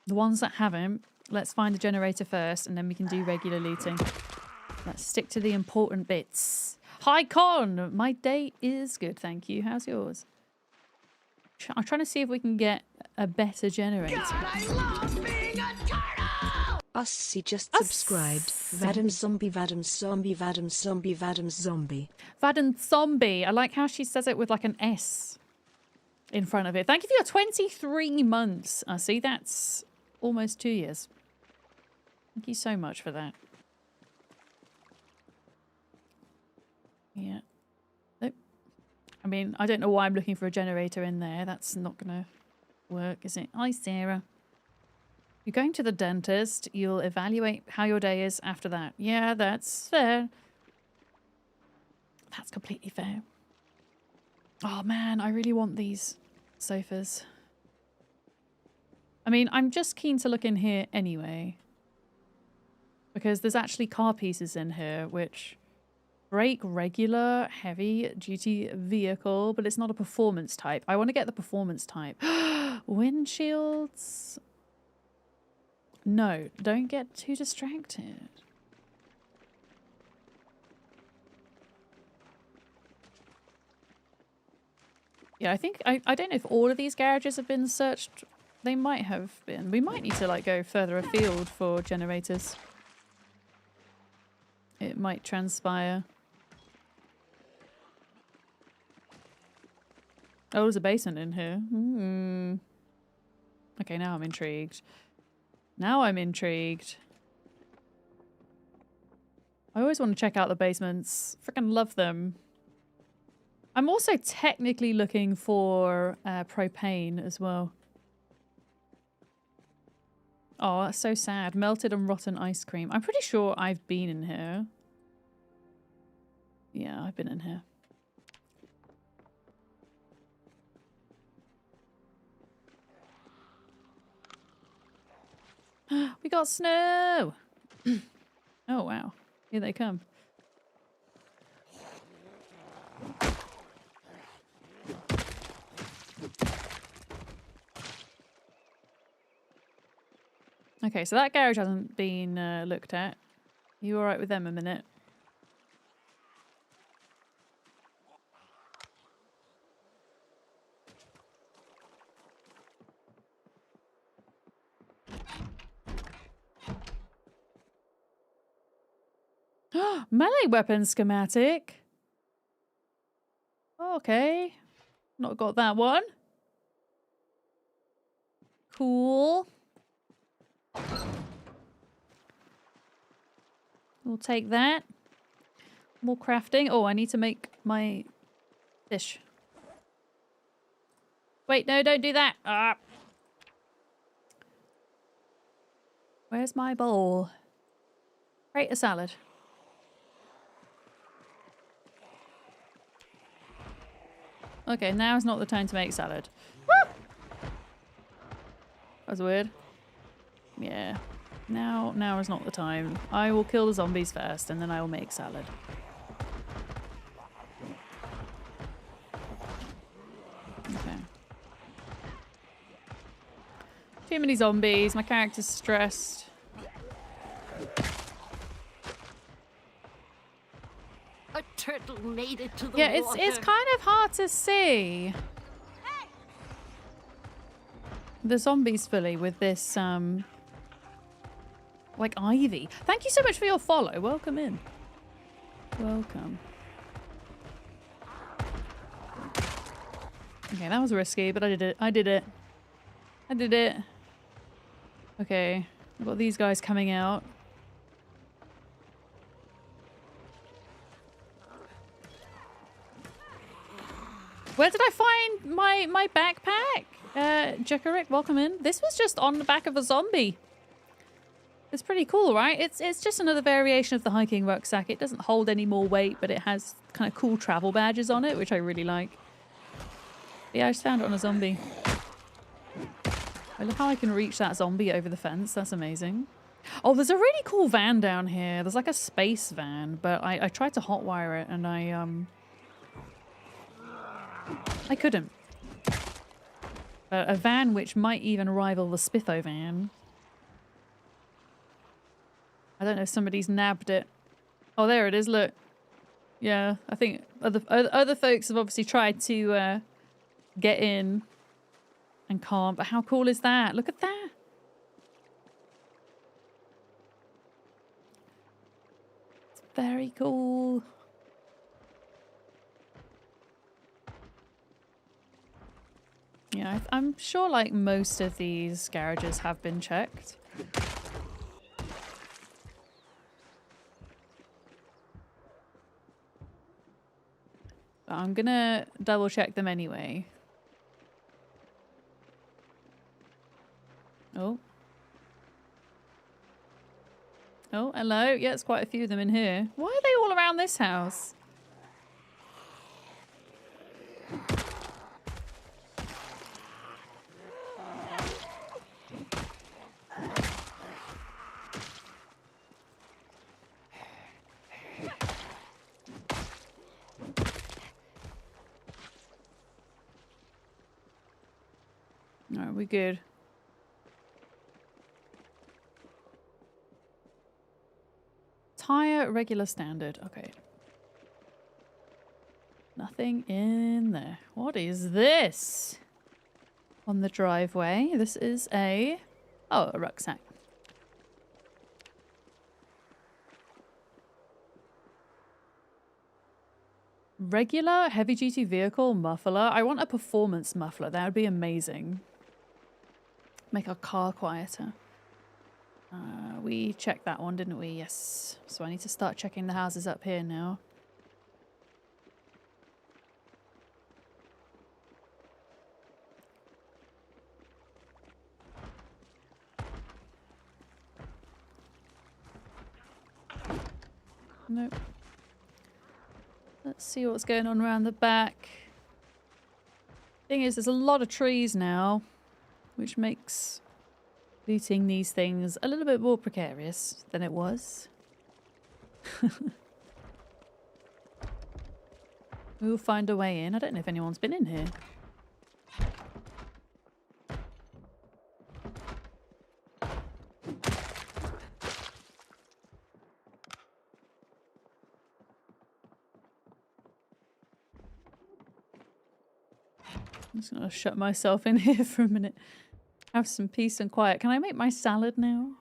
[SPEAKER 1] the ones that haven't, let's find a generator first and then we can do regular looting. Let's stick to the important bits. Hi, Con! My day is good, thank you. How's yours? I'm trying to see if we can get a better generator.
[SPEAKER 4] God, I love being a turtle!
[SPEAKER 2] Ussi just subscribed. Vadam zombie, Vadam zombie, Vadam zombie, Vadam zombie.
[SPEAKER 1] Vadam zombie. I like how she says it with like an S in front of it. Thank you for your 23 months. I see that's almost 2 years. Thank you so much for that. Yeah. Nope. I mean, I don't know why I'm looking for a generator in there. That's not gonna work, is it? Hi, Sarah. You're going to the dentist. You'll evaluate how your day is after that. Yeah, that's fair. That's completely fair. Oh man, I really want these sofas. I mean, I'm just keen to look in here anyway. Because there's actually car pieces in here, which break regular heavy duty vehicle, but it's not a performance type. I want to get the performance type. Windshields. No, don't get too distracted. Yeah, I think, I don't know if all of these garages have been searched. They might have been. We might need to like go further afield for generators. It might transpire. Oh, there's a basement in here. Okay, now I'm intrigued. Now I'm intrigued. I always want to check out the basements. Freaking love them. I'm also technically looking for propane as well. Oh, that's so sad. Melted and rotten ice cream. I'm pretty sure I've been in here. Yeah, I've been in here. We got snow! Oh, wow. Here they come. Okay, so that garage hasn't been looked at. You alright with them a minute? Melee weapon schematic. Okay. Not got that one. Cool. We'll take that. More crafting. Oh, I need to make my dish. Wait, no, don't do that. Ah. Where's my bowl? Create a salad. Okay, now's not the time to make salad. Woo! That was weird. Yeah. Now is not the time. I will kill the zombies first and then I will make salad. Okay. Too many zombies. My character's stressed.
[SPEAKER 4] A turtle made it to the
[SPEAKER 1] Yeah,
[SPEAKER 4] water.
[SPEAKER 1] it's kind of hard to see the zombies fully with this like ivy. Thank you so much for your follow. Welcome in. Welcome. Okay, that was risky, but I did it. I did it. I did it. Okay, I've got these guys coming out. Where did I find my backpack? Jekaric, welcome in. This was just on the back of a zombie. It's pretty cool, right? It's just another variation of the hiking rucksack. It doesn't hold any more weight, but it has kind of cool travel badges on it, which I really like. But yeah, I just found it on a zombie. I love how I can reach that zombie over the fence. That's amazing. Oh, there's a really cool van down here. There's like a space van, but I tried to hotwire it and I couldn't. A van which might even rival the Spitho van. I don't know if somebody's nabbed it. Oh, there it is, look. Yeah, I think other folks have obviously tried to get in and can't, but how cool is that? Look at that. It's very cool. Yeah, I'm sure like most of these garages have been checked. But I'm gonna double check them anyway. Oh. Oh, hello. Yeah, it's quite a few of them in here. Why are they all around this house? Alright, we good. Tire, regular, standard. Okay. Nothing in there. What is this? On the driveway. This is a rucksack. Regular, heavy-duty vehicle, muffler. I want a performance muffler. That would be amazing. Make our car quieter. We checked that one, didn't we? Yes. So I need to start checking the houses up here now. Nope. Let's see what's going on around the back. Thing is, there's a lot of trees now, which makes looting these things a little bit more precarious than it was. We'll find a way in. I don't know if anyone's been in here. I'm just gonna shut myself in here for a minute. Have some peace and quiet. Can I make my salad now?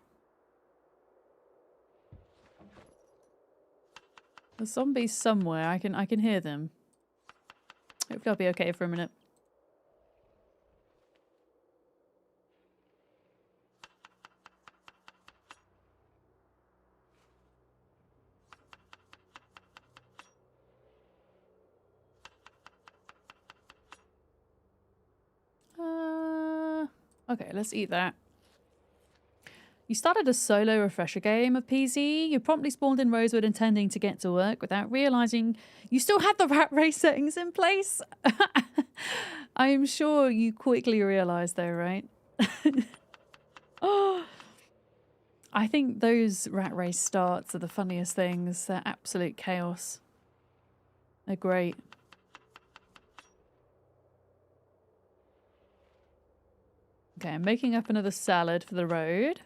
[SPEAKER 1] There's zombies somewhere. I can hear them. Hopefully I'll be okay for a minute. Okay, let's eat that. You started a solo refresher game of PZ. You promptly spawned in Rosewood intending to get to work without realizing you still had the rat race settings in place. I am sure you quickly realized though, right? Oh, I think those rat race starts are the funniest things. They're absolute chaos. They're great. Okay, I'm making up another salad for the road.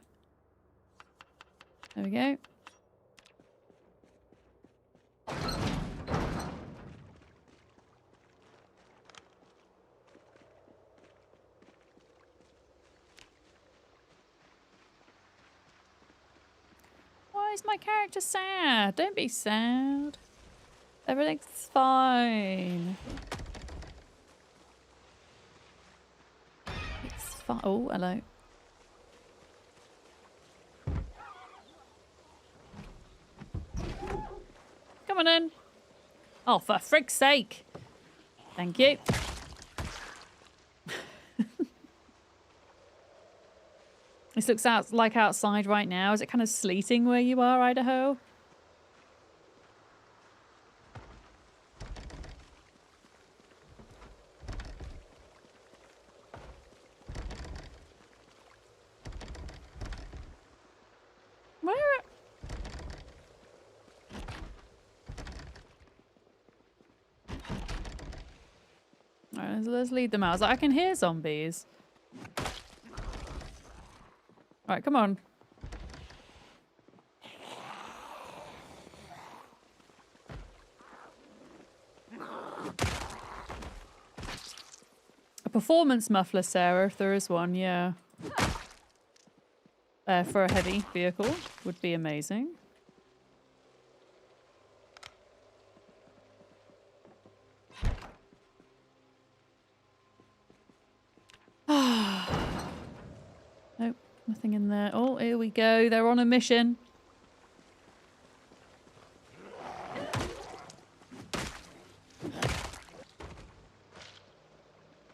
[SPEAKER 1] There we go. Why is my character sad? Don't be sad. Everything's fine. It's fine. Oh, hello. Come on in. Oh, for frick's sake. Thank you. This looks like outside right now. Is it kind of sleeting where you are, Idaho? Where? Alright, let's lead them out. I was like, I can hear zombies. Alright, come on. A performance muffler, Sarah, if there is one, yeah. For a heavy vehicle would be amazing. Nope, nothing in there. Oh, here we go. They're on a mission.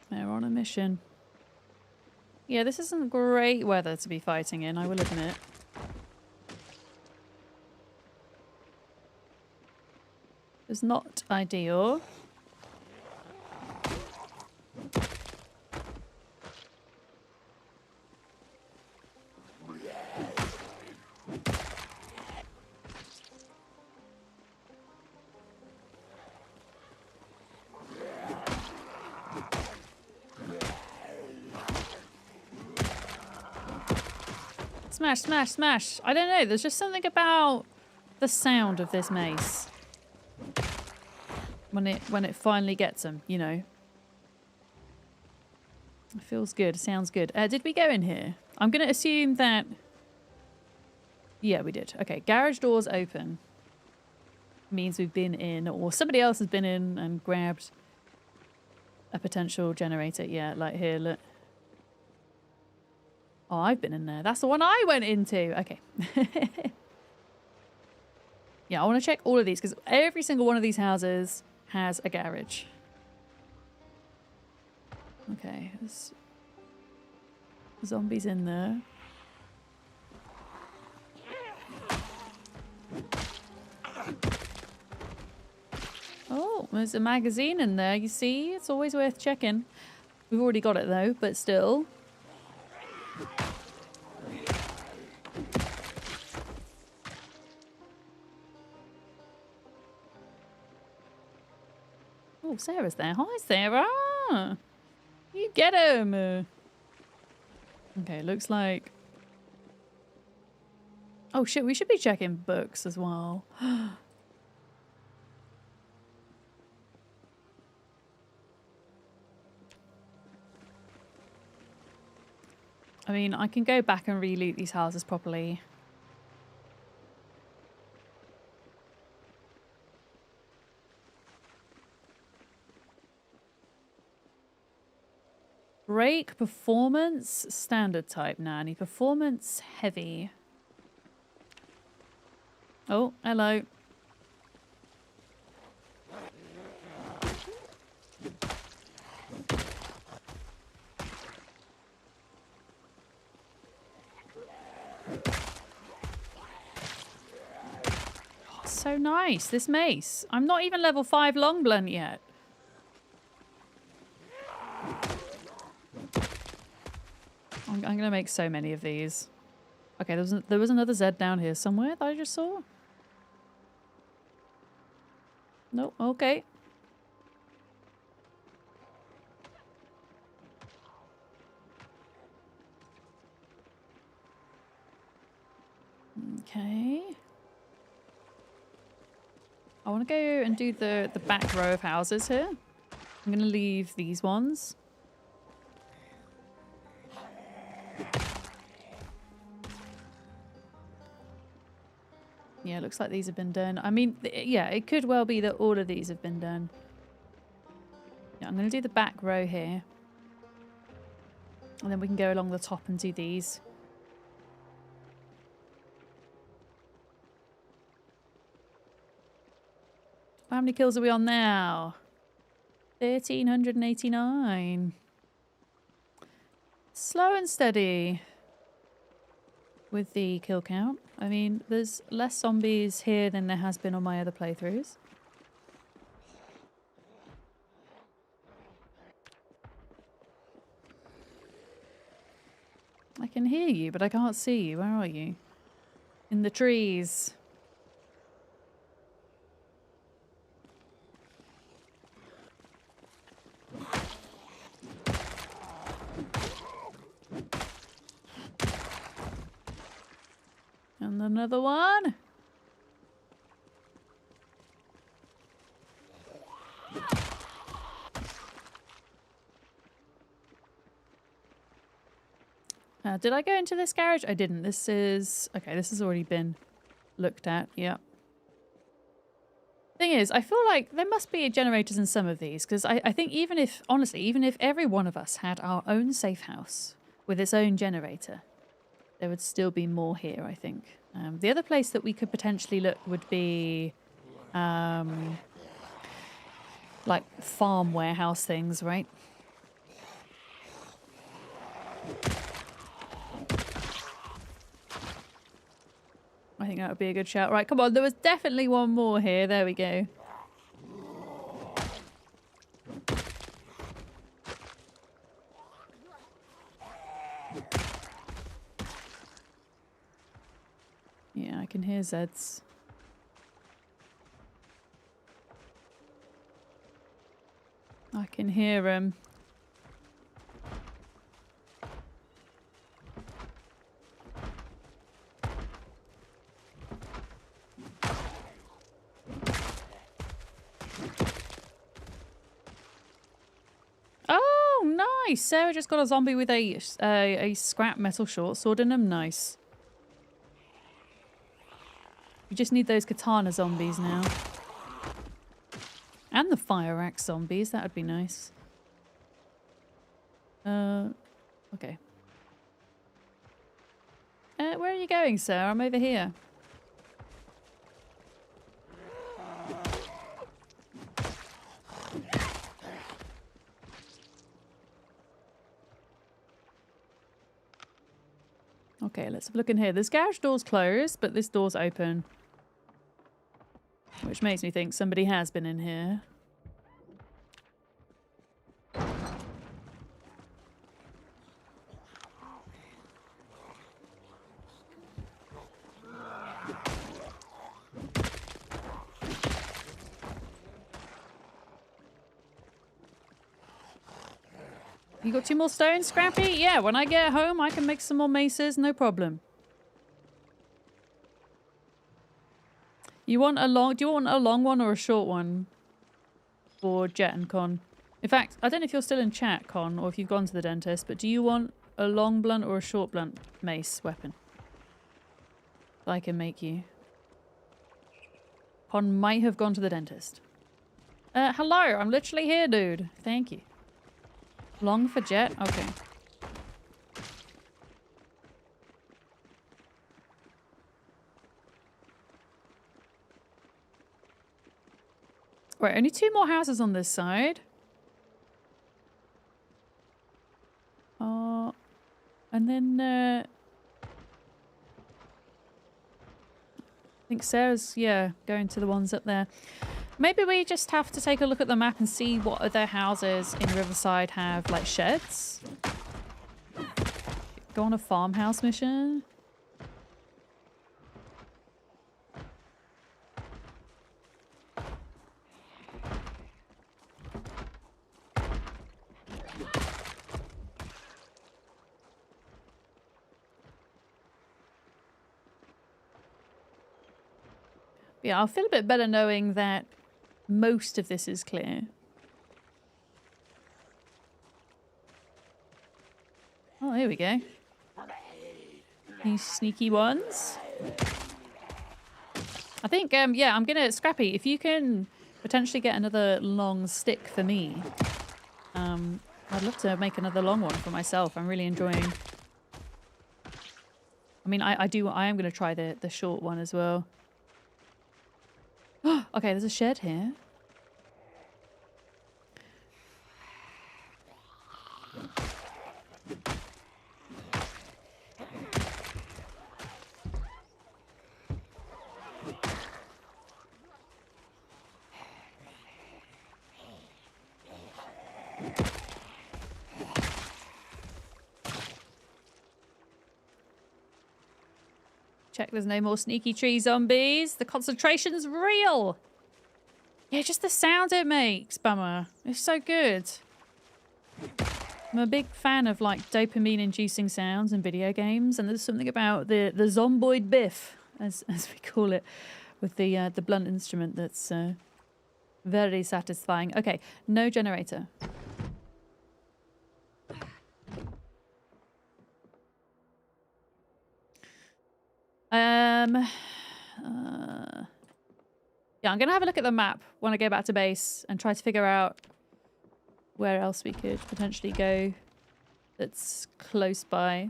[SPEAKER 1] They're on a mission. Yeah, this isn't great weather to be fighting in, I will admit. It's not ideal. Smash, smash, smash. I don't know. There's just something about the sound of this mace. When it finally gets them, you know. It feels good. It sounds good. Did we go in here? I'm going to assume that... Yeah, we did. Okay, garage doors open. Means we've been in, or somebody else has been in and grabbed a potential generator. Yeah, like here, look. Oh, I've been in there. That's the one I went into. Okay. Yeah, I want to check all of these because every single one of these houses has a garage. Okay, there's zombies in there. Oh, there's a magazine in there, you see? It's always worth checking. We've already got it though, but still. Oh, Sarah's there. Hi, Sarah. You get him. Okay, looks like... Oh, shit, we should be checking books as well. I mean, I can go back and re-loot these houses properly. Brake performance standard type. Nah, I need performance heavy. Oh, hello. Oh, so nice, this mace. I'm not even level 5 long blunt yet. I'm gonna make so many of these. Okay, there was another Z down here somewhere that I just saw. Nope, okay. Okay. I want to go and do the back row of houses here. I'm going to leave these ones. Yeah, looks like these have been done. I mean, yeah, it could well be that all of these have been done. Yeah, I'm going to do the back row here. And then we can go along the top and do these. How many kills are we on now? 1,389. Slow and steady with the kill count. I mean, there's less zombies here than there has been on my other playthroughs. I can hear you, but I can't see you. Where are you? In the trees. And another one. Did I go into this garage? I didn't. This is... Okay, this has already been looked at. Yeah. Thing is, I feel like there must be generators in some of these, because I think even if, honestly, even if every one of us had our own safe house with its own generator, there would still be more here, I think. The other place that we could potentially look would be like farm warehouse things, right? I think that would be a good shout. Right, come on, there was definitely one more here. There we go. Yeah, I can hear Zeds. I can hear him. Oh, nice! Sarah just got a zombie with a scrap metal short sword in him. Nice. We just need those katana zombies now. And the fire axe zombies, that would be nice. Okay. Where are you going, sir? I'm over here. Okay, let's have a look in here. This garage door's closed, but this door's open. Which makes me think somebody has been in here. You got 2 more stones, Scrappy? Yeah, when I get home, I can make some more maces, no problem. You want a long... Do you want a long one or a short one? For Jet and Con? In fact, I don't know if you're still in chat, Con, or if you've gone to the dentist, but do you want a long blunt or a short blunt mace weapon? I can make you. Con might have gone to the dentist. Hello, I'm literally here, dude. Thank you. Long for jet? Okay. Right, only 2 more houses on this side. And then I think Sarah's, yeah, going to the ones up there. Maybe we just have to take a look at the map and see what other houses in Riverside have, like, sheds. Go on a farmhouse mission. Yeah, I'll feel a bit better knowing that most of this is clear. Oh, here we go. These sneaky ones. I think, yeah, I'm gonna... Scrappy, if you can potentially get another long stick for me, I'd love to make another long one for myself. I'm really enjoying... I mean, I am gonna try the short one as well. Okay, there's a shed here. Check there's no more sneaky tree zombies. The concentration's real. Yeah, just the sound it makes, Bummer. It's so good. I'm a big fan of like dopamine inducing sounds in video games, and there's something about the Zomboid biff, as we call it, with the blunt instrument that's very satisfying. Okay, no generator. Yeah, I'm gonna have a look at the map when I go back to base and try to figure out where else we could potentially go that's close by.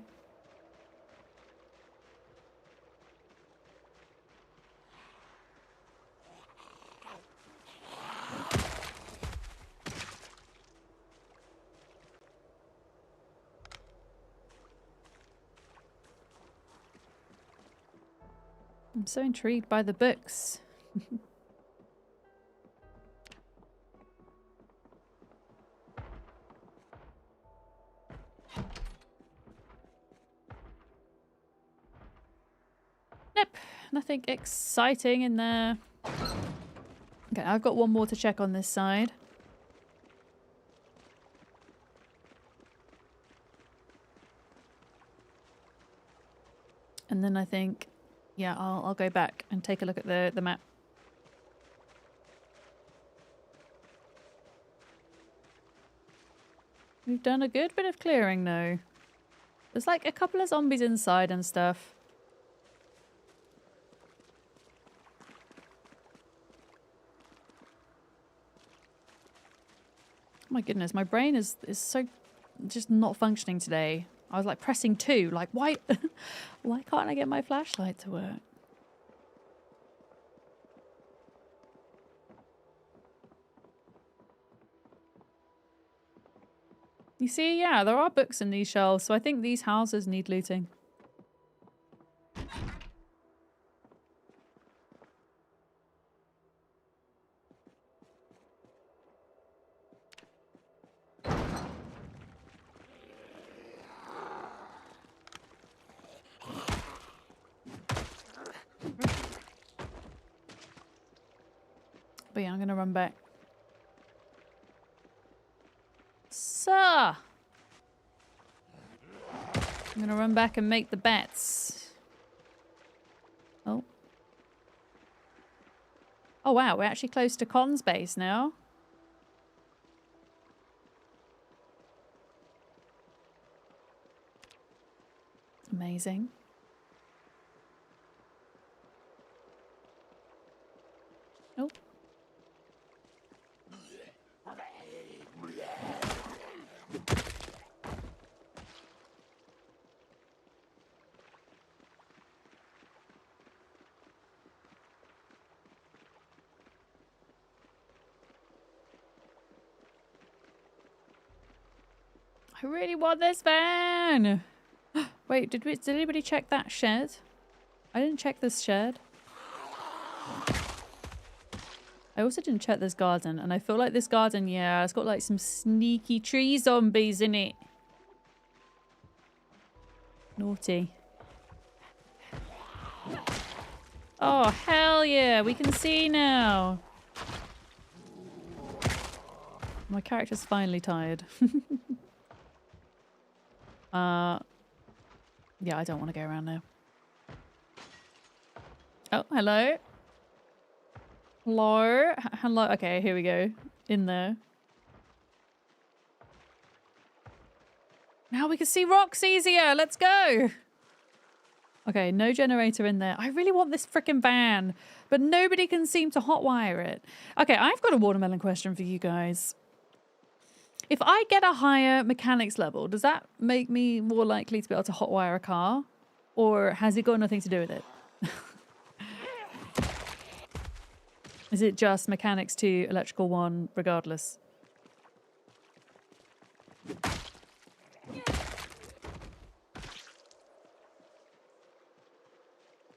[SPEAKER 1] I'm so intrigued by the books. Nope, nothing exciting in there. Okay, I've got one more to check on this side. And then I think, yeah, I'll go back and take a look at the map. We've done a good bit of clearing though. There's like a couple of zombies inside and stuff. Oh my goodness, my brain is so just not functioning today. I was like pressing 2, like why why can't I get my flashlight to work? You see, yeah, there are books in these shelves, so I think these houses need looting. But yeah, I'm gonna run back. Sir! I'm gonna run back and make the bets. Oh. Oh wow, we're actually close to Con's base now. Amazing. Oh. I really want this van. Wait, did anybody check that shed? I didn't check this shed. I also didn't check this garden, and I feel like this garden, yeah, it's got like some sneaky tree zombies in it. Naughty. Oh, hell yeah, we can see now. My character's finally tired. Yeah, I don't want to go around now. Oh, hello. Hello? Hello? Okay, here we go. In there. Now we can see rocks easier. Let's go. Okay, no generator in there. I really want this freaking van, but nobody can seem to hotwire it. Okay, I've got a watermelon question for you guys. If I get a higher mechanics level, does that make me more likely to be able to hotwire a car? Or has it got nothing to do with it? Is it just mechanics 2, electrical 1, regardless?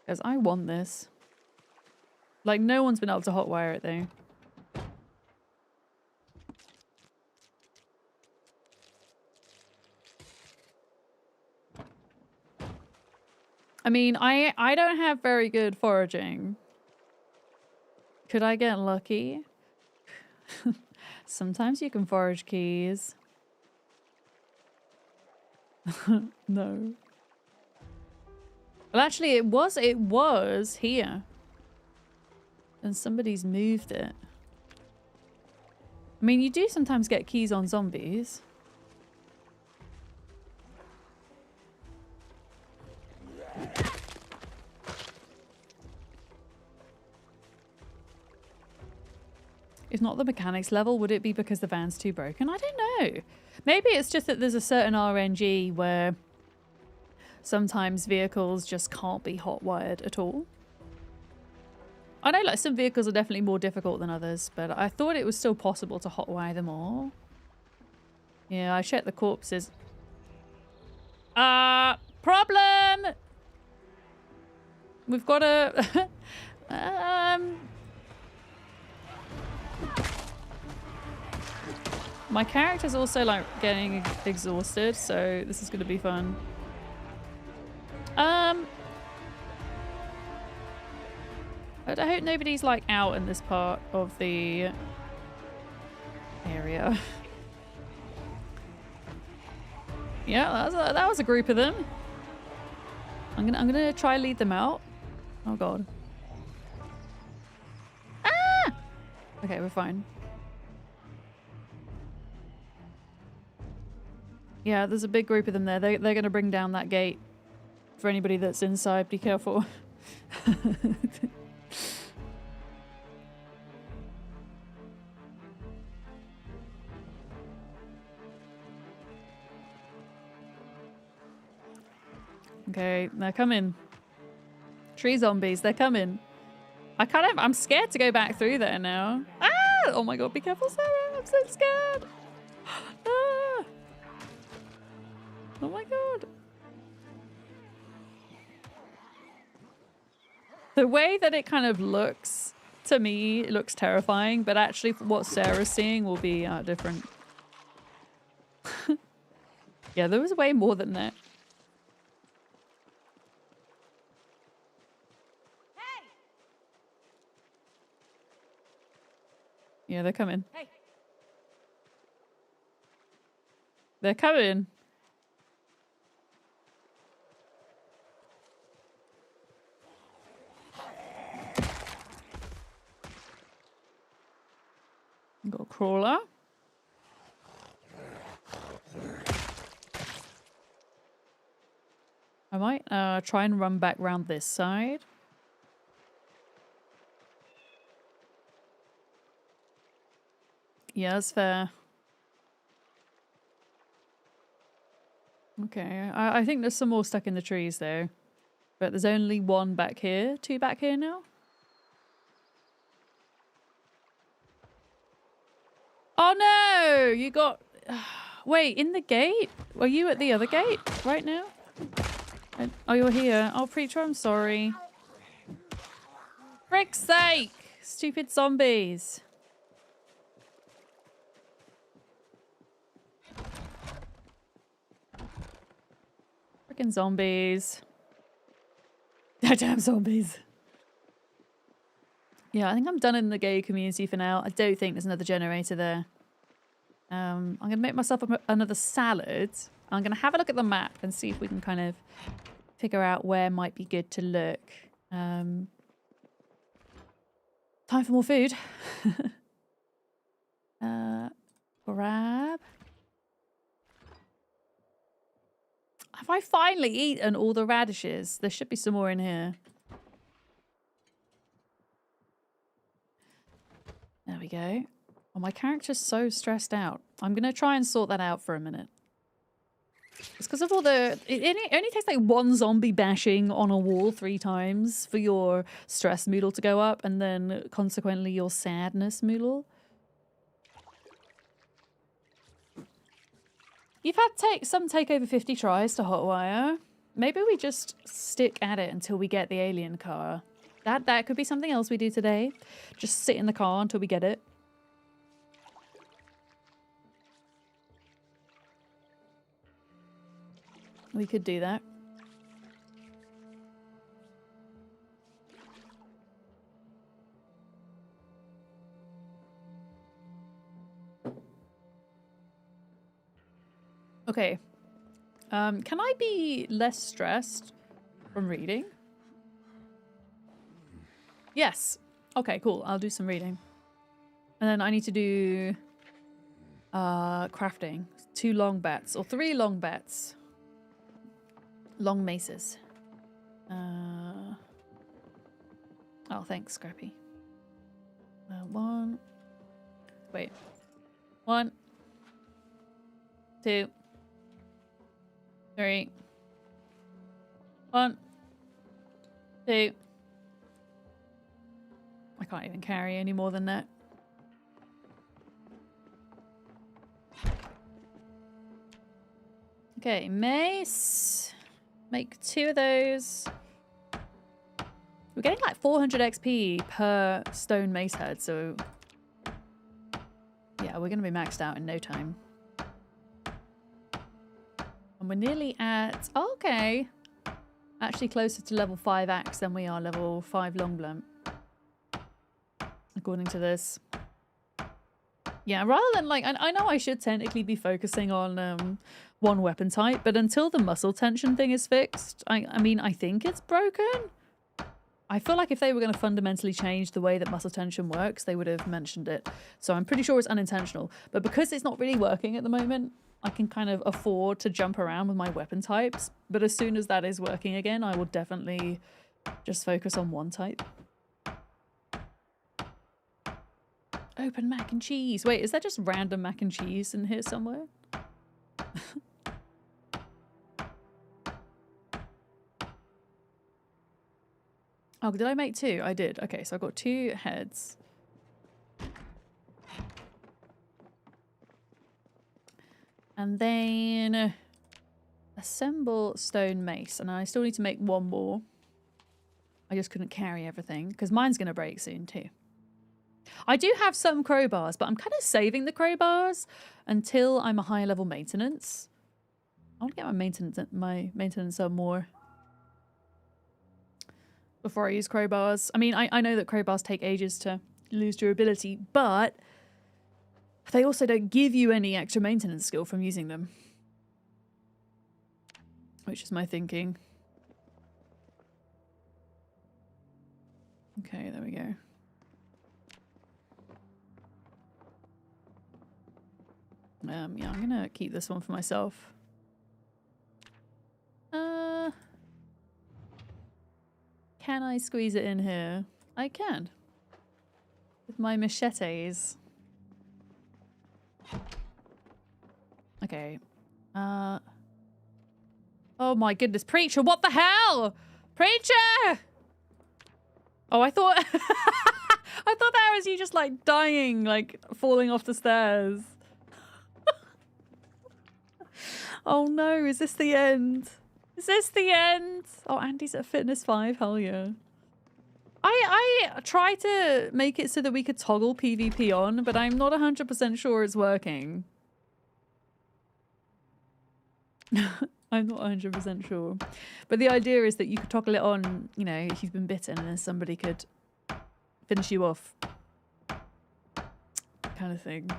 [SPEAKER 1] Because I want this. Like, no one's been able to hotwire it, though. I mean, I don't have very good foraging. Could I get lucky? Sometimes you can forage keys. No. Well, actually, it was here. And somebody's moved it. I mean, you do sometimes get keys on zombies. If not the mechanics level, would it be because the van's too broken? I don't know. Maybe it's just that there's a certain RNG where sometimes vehicles just can't be hotwired at all. I know like some vehicles are definitely more difficult than others, but I thought it was still possible to hotwire them all. Yeah, I checked the corpses. Problem! We've got a... My character's also like getting exhausted, so this is going to be fun. I hope nobody's like out in this part of the area. Yeah, that was a group of them. I'm gonna try lead them out. Oh god. Ah! Okay, we're fine. Yeah, there's a big group of them there. They're going to bring down that gate. For anybody that's inside, be careful. Okay, they're coming. Tree zombies, they're coming. I'm scared to go back through there now. Ah! Oh my god, be careful, Sarah. I'm so scared. Ah! Oh my god. The way that it kind of looks, to me, it looks terrifying, but actually what Sarah's seeing will be different. Yeah, there was way more than that. Hey! Yeah, they're coming. Hey. They're coming. Got a crawler. I might try and run back round this side. Yeah, that's fair. Okay, I think there's some more stuck in the trees though. But there's only one back here. 2 back here now. Oh no! You got... Wait, in the gate? Are you at the other gate right now? Oh, you're here. Oh, Preacher, I'm sorry. Frick's sake! Stupid zombies. Frickin' zombies. Damn zombies. Yeah, I think I'm done in the gay community for now. I don't think there's another generator there. I'm going to make myself another salad. I'm going to have a look at the map and see if we can kind of figure out where might be good to look. Time for more food. Grab. Have I finally eaten all the radishes? There should be some more in here. There we go. Oh, my character's so stressed out. I'm going to try and sort that out for a minute. It's because of all the... It only takes like one zombie bashing on a wall 3 times for your stress moodle to go up, and then consequently your sadness moodle. You've had some take over 50 tries to hotwire. Maybe we just stick at it until we get the alien car. That could be something else we do today. Just sit in the car until we get it. We could do that. Okay. Can I be less stressed from reading? Yes. Okay, cool. I'll do some reading. And then I need to do crafting. 2 long bats or 3 long bats. Long maces. Oh, thanks, Scrappy. 1. Wait. 1, 2, 3. 1, 2. I can't even carry any more than that. Okay, mace. Make 2 of those. We're getting like 400 XP per stone mace head, so yeah, we're gonna be maxed out in no time. And we're nearly at, oh, okay, actually closer to level 5 axe than we are level 5 long blunt, according to this. Yeah, rather than like, I know I should technically be focusing on one weapon type, but until the muscle tension thing is fixed, I mean, I think it's broken. I feel like if they were going to fundamentally change the way that muscle tension works, they would have mentioned it. So I'm pretty sure it's unintentional. But because it's not really working at the moment, I can kind of afford to jump around with my weapon types. But as soon as that is working again, I will definitely just focus on one type. Open mac and cheese. Wait, is that just random mac and cheese in here somewhere? Oh, did I make 2? I did. Okay, so I've got 2 heads. And then assemble stone mace. And I still need to make 1 more. I just couldn't carry everything because mine's going to break soon too. I do have some crowbars, but I'm kind of saving the crowbars until I'm a higher level maintenance. I want to get my maintenance up more before I use crowbars. I mean, I know that crowbars take ages to lose durability, but they also don't give you any extra maintenance skill from using them. Which is my thinking. Okay, there we go. Yeah, I'm gonna keep this one for myself. Can I squeeze it in here? I can. With my machetes. Okay. Oh my goodness, Preacher, what the hell? Preacher! Oh, I thought I thought that was you just like dying, like falling off the stairs. Oh no, is this the end? Is this the end? Oh, Andy's at Fitness 5, hell yeah. I tried to make it so that we could toggle PvP on, but I'm not 100% sure it's working. I'm not 100% sure. But the idea is that you could toggle it on, you know, if you've been bitten and then somebody could finish you off. Kind of thing.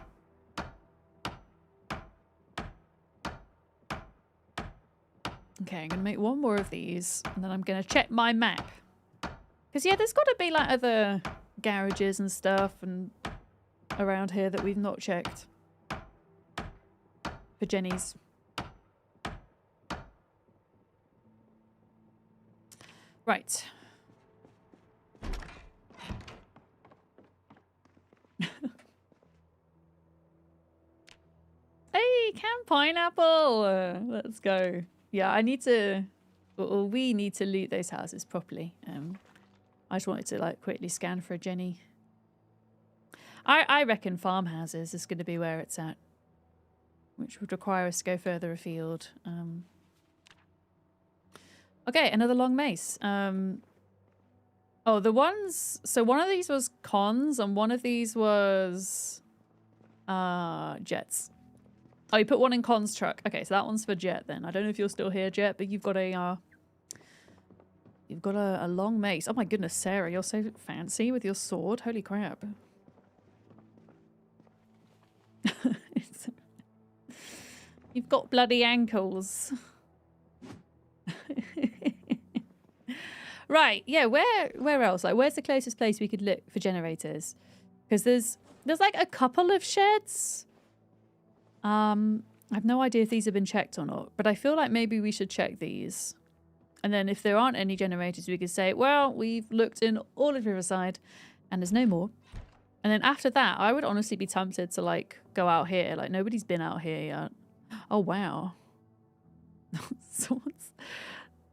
[SPEAKER 1] Okay, I'm going to make one more of these and then I'm going to check my map. Because, yeah, there's got to be, like, other garages and stuff and around here that we've not checked. For Jenny's. Right. Hey, canned pineapple! Let's go. Yeah, I need to... Well, we need to loot those houses properly. I just wanted to, like, quickly scan for a Jenny. I reckon farmhouses is going to be where it's at. Which would require us to go further afield. Okay, another long mace. Oh, the ones... So one of these was cons and one of these was... jets. Oh, you put one in Con's truck. Okay, so that one's for Jet then. I don't know if you're still here, Jet, but you've got a... You've got a long mace. Oh my goodness, Sarah, you're so fancy with your sword. Holy crap. You've got bloody ankles. Right, yeah, where else? Like, where's the closest place we could look for generators? Because there's like a couple of sheds. I have no idea if these have been checked or not, but I feel like maybe we should check these. And then if there aren't any generators, we could say, well, we've looked in all of Riverside and there's no more. And then after that, I would honestly be tempted to, like, go out here. Like, nobody's been out here yet. Oh, wow. Someone's...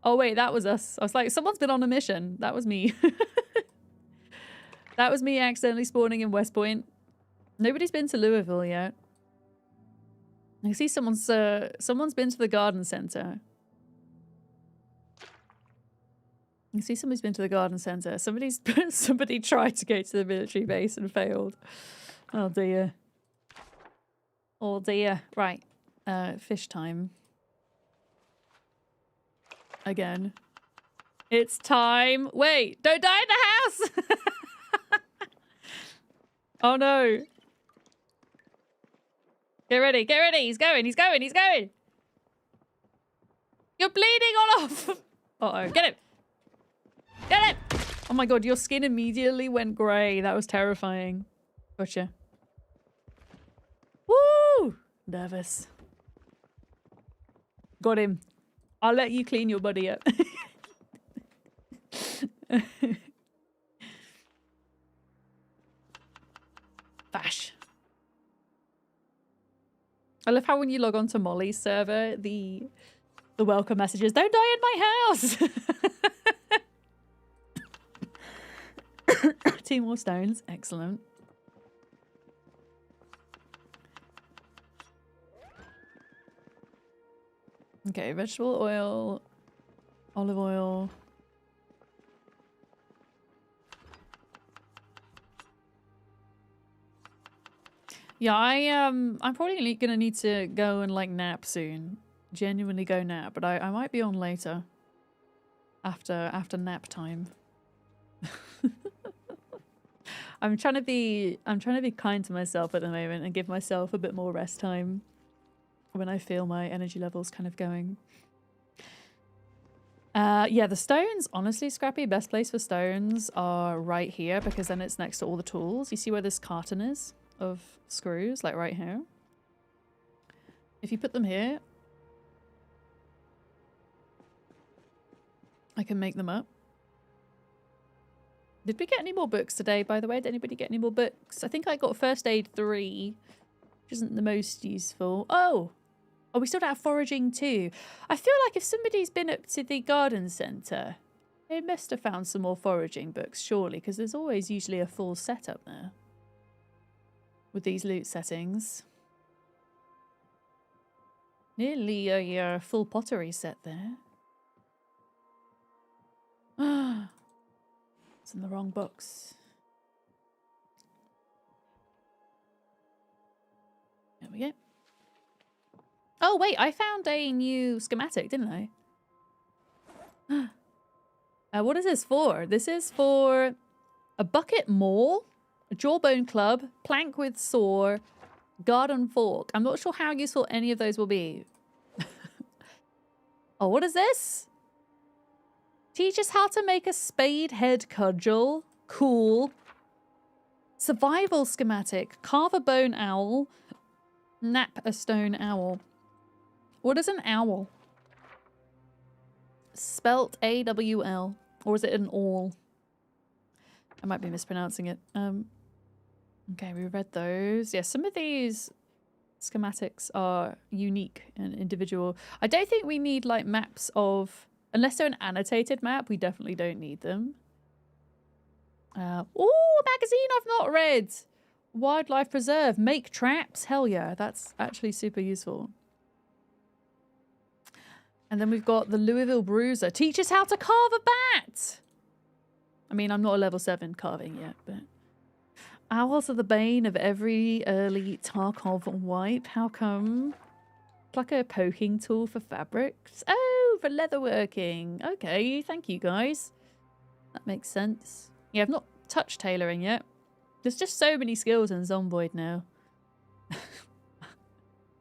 [SPEAKER 1] Oh, wait, that was us. I was like, someone's been on a mission. That was me. That was me accidentally spawning in West Point. Nobody's been to Louisville yet. I see someone's been to the garden center. You see somebody's been to the garden center. Somebody tried to go to the military base and failed. Oh dear. Oh dear. Right. Fish time. Again. It's time. Wait, don't die in the house! Oh no. Get ready, get ready. He's going, he's going, he's going. You're bleeding all off. Uh-oh, get him. Get him. Oh my god, your skin immediately went grey. That was terrifying. Gotcha. Woo! Nervous. Got him. I'll let you clean your body up. Bash. I love how when you log on to Molly's server, the welcome messages, don't die in my house! 2 more stones. Excellent. Okay, vegetable oil, olive oil. Yeah, I'm probably gonna need to go and like nap soon. Genuinely go nap, but I might be on later. After nap time. I'm trying to be kind to myself at the moment and give myself a bit more rest time when I feel my energy levels kind of going. Yeah, the stones, honestly, Scrappy, best place for stones are right here because then it's next to all the tools. You see where this carton is of screws, like right here? If you put them here, I can make them up. Did we get any more books today, by the way? Did anybody get any more books? I think I got First Aid 3, which isn't the most useful. Oh, we still don't have foraging 2. I feel like if somebody's been up to the garden centre, they must have found some more foraging books, surely, because there's always usually a full set up there with these loot settings. Nearly a full pottery set there. It's in the wrong box. There we go. Oh, wait, I found a new schematic, didn't I? What is this for? This is for a bucket maul, a jawbone club, plank with saw, garden fork. I'm not sure how useful any of those will be. Oh, what is this? Teach us how to make a spade head cudgel. Cool. Survival schematic. Carve a bone owl. Nap a stone owl. What is an owl? Spelt A-W-L. Or is it an awl? I might be mispronouncing it. Okay, we read those. Yeah, some of these schematics are unique and individual. I don't think we need like maps of... Unless they're an annotated map, we definitely don't need them. Oh, a magazine I've not read! Wildlife Preserve. Make traps. Hell yeah, that's actually super useful. And then we've got the Louisville Bruiser. Teach us how to carve a bat! I mean, I'm not a level 7 carving yet, but... Owls are the bane of every early Tarkov wipe. How come? It's like a poking tool for fabrics. Oh, for leatherworking. Okay, thank you guys. That makes sense. Yeah, I've not touched tailoring yet. There's just so many skills in Zomboid now.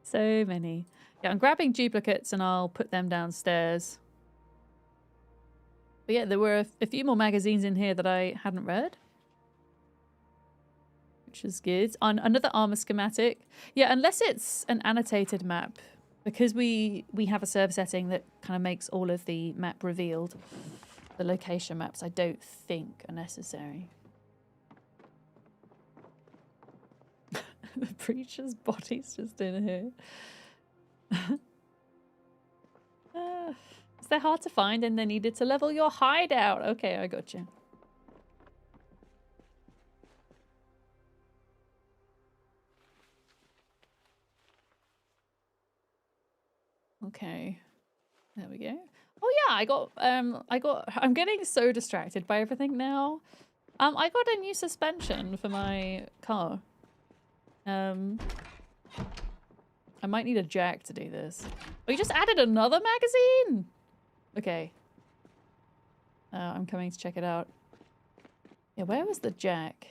[SPEAKER 1] So many. Yeah, I'm grabbing duplicates and I'll put them downstairs. But yeah, there were a few more magazines in here that I hadn't read. Which is good. On another armor schematic. Yeah, unless it's an annotated map. Because we have a server setting that kind of makes all of the map revealed. The location maps I don't think are necessary. The preacher's body's just in here. Is that hard to find and they needed to level your hideout? Okay, I got you. Okay. There we go. Oh yeah, I'm getting so distracted by everything now. I got a new suspension for my car. I might need a jack to do this. Oh, you just added another magazine? Okay. I'm coming to check it out. Yeah, where was the jack?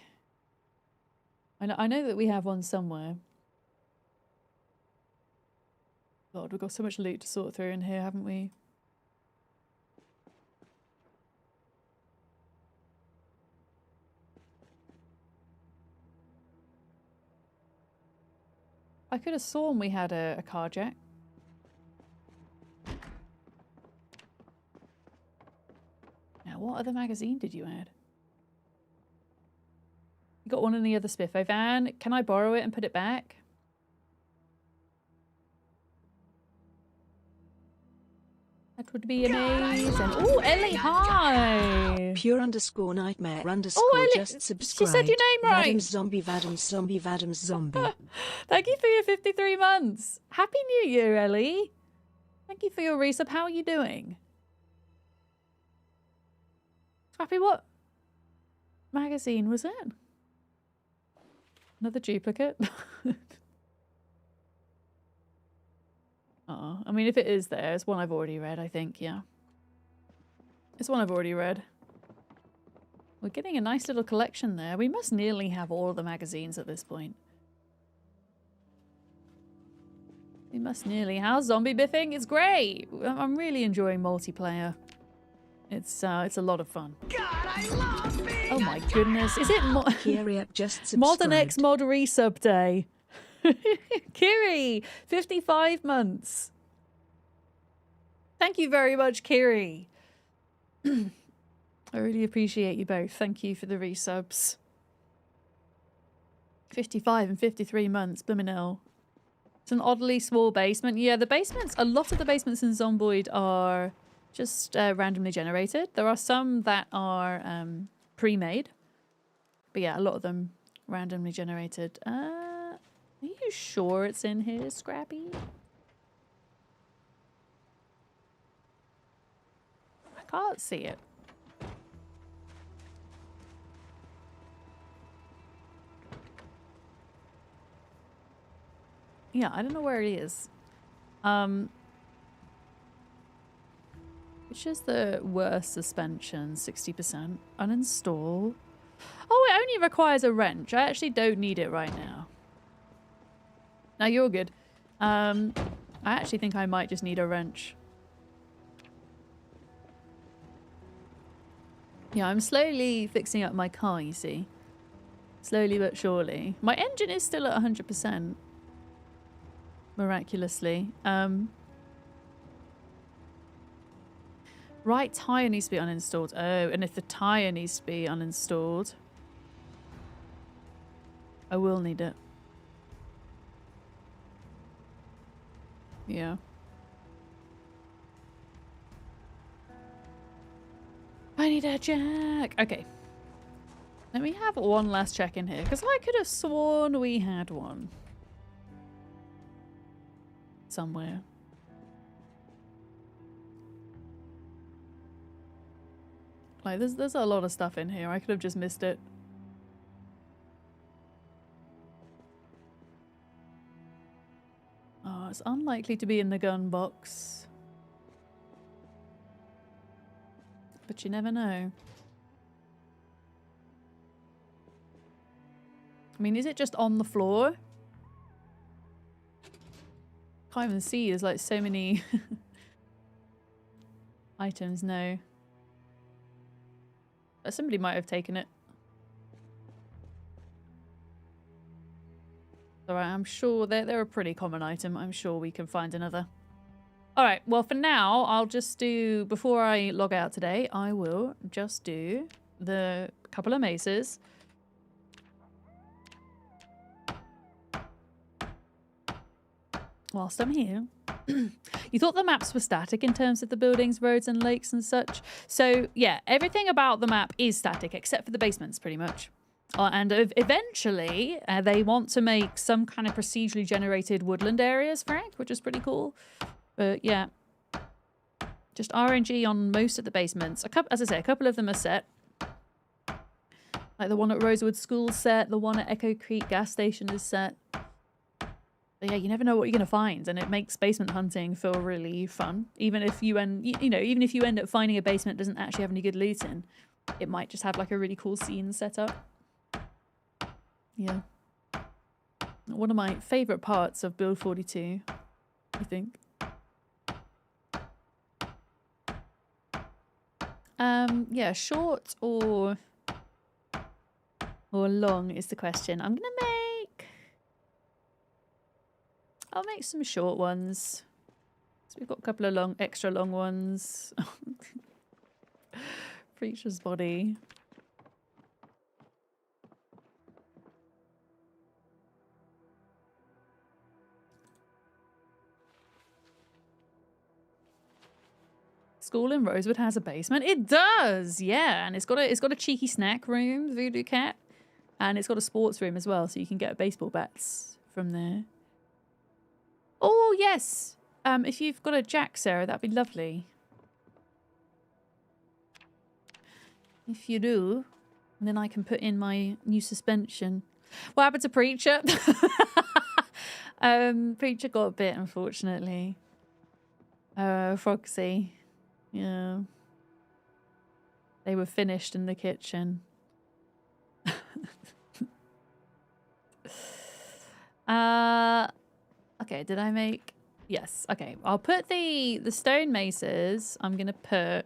[SPEAKER 1] I know that we have one somewhere. God, we've got so much loot to sort through in here, haven't we? I could have sworn we had a car jack. Now, what other magazine did you add? You got one in the other Spiffo van. Can I borrow it and put it back? That would be amazing. Oh, Ellie, hi!
[SPEAKER 2] Pure_nightmare_ just subscribe.
[SPEAKER 1] She said your name right.
[SPEAKER 2] Vadams zombie.
[SPEAKER 1] Thank you for your 53 months. Happy New Year, Ellie. Thank you for your resub. How are you doing? Scrappy, what magazine was it? Another duplicate? Oh, I mean, if it is there, it's one I've already read, I think, yeah. It's one I've already read. We're getting a nice little collection there. We must nearly have all the magazines at this point. We must nearly. How's zombie biffing? It's great! I'm really enjoying multiplayer. It's a lot of fun.
[SPEAKER 4] God, I love being
[SPEAKER 1] Oh my goodness. Is it
[SPEAKER 2] just
[SPEAKER 1] Modern X Mod Resub Day? Kiri, 55 months. Thank you very much, Kiri. I really appreciate you both. Thank you for the resubs. 55 and 53 months, blimmin' hell. It's an oddly small basement. Yeah, the basements, a lot of the basements in Zomboid are just randomly generated. There are some that are pre-made. But yeah, a lot of them randomly generated. Are you sure it's in here, Scrappy? Can't see it. Yeah, I don't know where it is. Which is the worst suspension? 60%. Uninstall. Oh, it only requires a wrench. I actually don't need it right now. No, you're good. I actually think I might just need a wrench. Yeah, I'm slowly fixing up my car, you see. Slowly but surely. My engine is still at 100%. Miraculously. Right tyre needs to be uninstalled. Oh, and if the tyre needs to be uninstalled, I will need it. Yeah. I need a jack. Okay. Let me have one last check in here, because I could have sworn we had one. Somewhere. Like, there's a lot of stuff in here. I could have just missed it. Oh, it's unlikely to be in the gun box. But you never know. I mean, is it just on the floor? Can't even see. There's like so many items. No. Somebody might have taken it. Alright, I'm sure they're a pretty common item. I'm sure we can find another. Alright, well for now, I'll just do, before I log out today, I will just do the couple of maces. Whilst I'm here. You thought the maps were static in terms of the buildings, roads and lakes and such. So yeah, everything about the map is static except for the basements pretty much. And eventually they want to make some kind of procedurally generated woodland areas, Frank, which is pretty cool. But yeah, just RNG on most of the basements. As I say, a couple of them are set. Like the one at Rosewood School set, the one at Echo Creek gas station is set. But yeah, you never know what you're going to find, and it makes basement hunting feel really fun. Even if you even if you end up finding a basement that doesn't actually have any good loot in, it might just have like a really cool scene set up. Yeah. One of my favourite parts of Build 42, I think. Yeah, short or long is the question. I'll make some short ones. So we've got a couple of extra long ones. Preacher's body. School in Rosewood has a basement. It does, yeah, and it's got a cheeky snack room, Voodoo Cat, and it's got a sports room as well, so you can get baseball bats from there. Oh, yes. If you've got a jack, Sarah, that'd be lovely. If you do, then I can put in my new suspension. What happened to Preacher? Preacher got a bit, unfortunately. Foxy. Yeah. They were finished in the kitchen. Okay, did I make... Yes, okay. I'll put the stone maces. I'm going to put...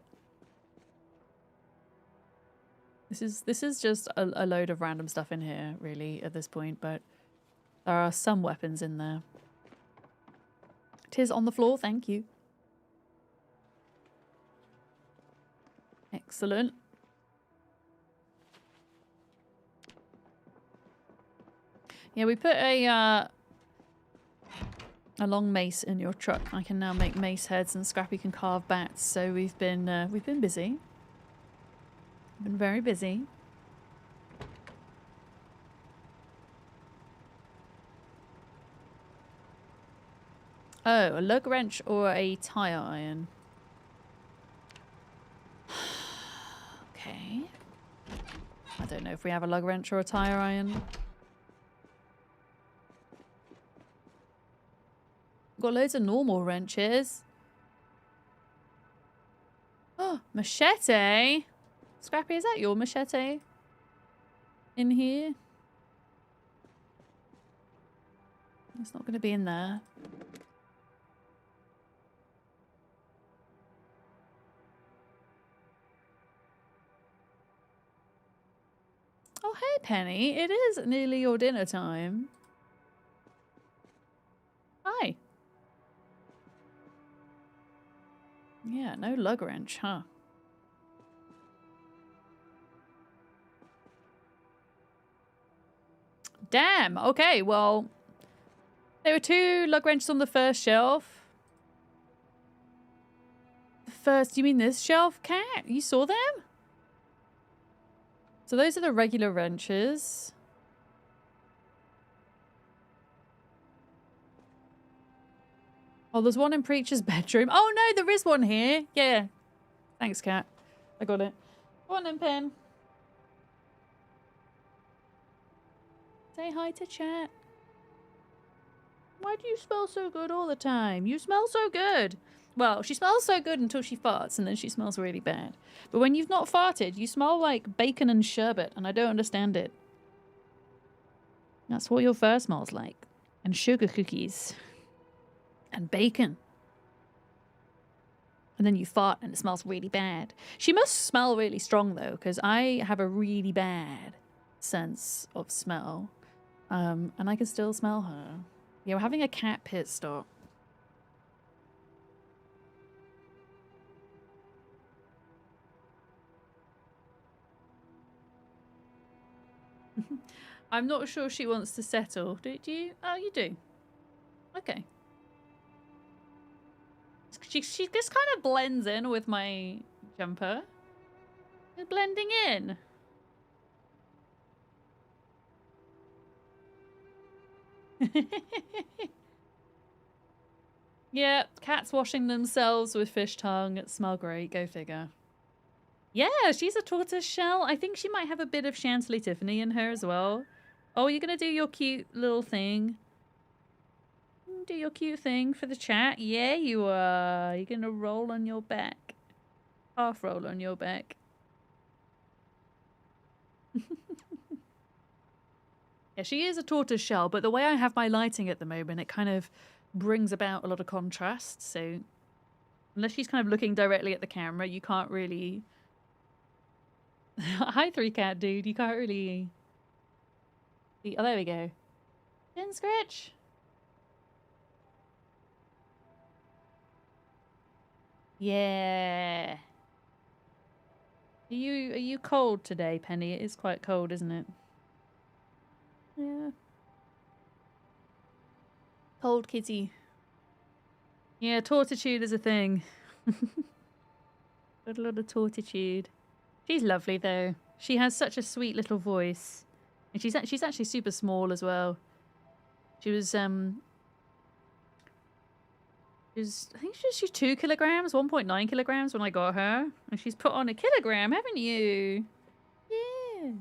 [SPEAKER 1] This is just a load of random stuff in here, really, at this point, but there are some weapons in there. 'Tis on the floor, thank you. Excellent. Yeah, we put a long mace in your truck. I can now make mace heads, and Scrappy can carve bats. So we've been busy. Been very busy. Oh, a lug wrench or a tire iron? don't know if we have a lug wrench or a tire iron. Got loads of normal wrenches. Oh, machete. Scrappy, is that your machete? In here? It's not going to be in there. Oh, hey, Penny. It is nearly your dinner time. Hi. Yeah, no lug wrench, huh? Damn. Okay, well, there were 2 lug wrenches on the first shelf. The first, you mean this shelf, Cat? You saw them? So those are the regular wrenches. Oh, there's one in Preacher's bedroom. Oh no, there is one here. Yeah. Thanks, Cat. I got it. Go on then, Pen. Say hi to chat. Why do you smell so good all the time? You smell so good. Well, she smells so good until she farts, and then she smells really bad. But when you've not farted, you smell like bacon and sherbet, and I don't understand it. That's what your fur smells like. And sugar cookies. And bacon. And then you fart, and it smells really bad. She must smell really strong, though, because I have a really bad sense of smell. And I can still smell her. Yeah, we're having a cat pit stop. I'm not sure she wants to settle. Do you? Oh, you do. Okay. She just kind of blends in with my jumper. It's blending in. Yeah, cats washing themselves with fish tongue. It smell great. Go figure. Yeah, she's a tortoise shell. I think she might have a bit of Chantilly Tiffany in her as well. Oh, you're going to do your cute little thing. Do your cute thing for the chat. Yeah, you are. You're going to roll on your back. Half roll on your back. Yeah, she is a tortoise shell, but the way I have my lighting at the moment, it kind of brings about a lot of contrast. So unless she's kind of looking directly at the camera, you can't really... Hi, 3Cat dude. You can't really... Oh, there we go. Chin scratch. Yeah. Are you cold today, Penny? It is quite cold, isn't it? Yeah. Cold kitty. Yeah, tortitude is a thing. Got a lot of tortitude. She's lovely though. She has such a sweet little voice. And she's actually super small as well. She was I think she's 2 kilograms, 1.9 kilograms when I got her. And she's put on a kilogram, haven't you? Yes.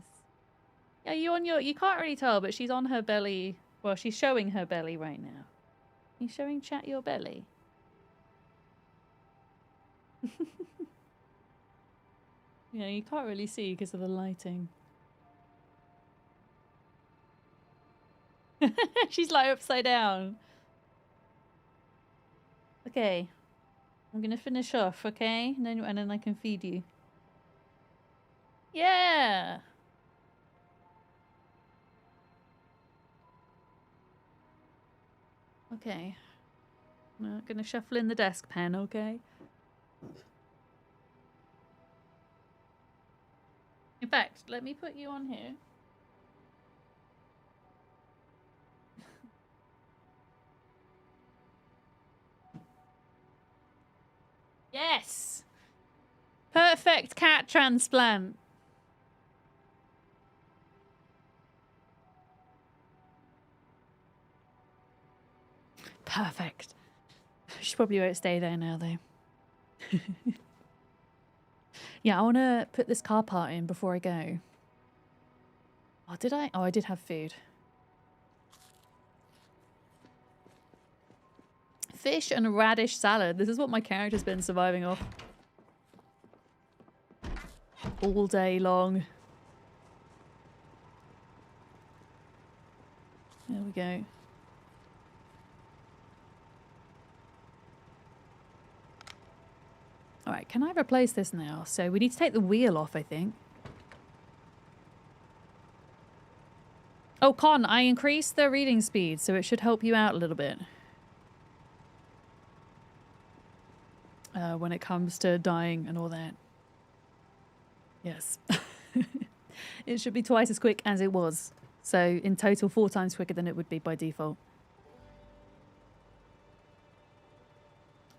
[SPEAKER 1] Yeah, you can't really tell, but she's on her belly. Well, she's showing her belly right now. You showing chat your belly? Yeah, you can't really see because of the lighting. She's like upside down. Okay. I'm gonna finish off, okay? And then I can feed you. Yeah! Okay. I'm gonna shuffle in the desk pen, okay? In fact, let me put you on here. Yes! Perfect cat transplant. Perfect. She probably won't stay there now, though. Yeah, I want to put this car part in before I go. Oh, did I? Oh, I did have food. Fish and radish salad. This is what my character's been surviving off. All day long. There we go. Alright, can I replace this now? So we need to take the wheel off, I think. Oh, Con, I increased the reading speed, so it should help you out a little bit. When it comes to dying and all that. Yes. It should be twice as quick as it was. So in total 4 times quicker than it would be by default.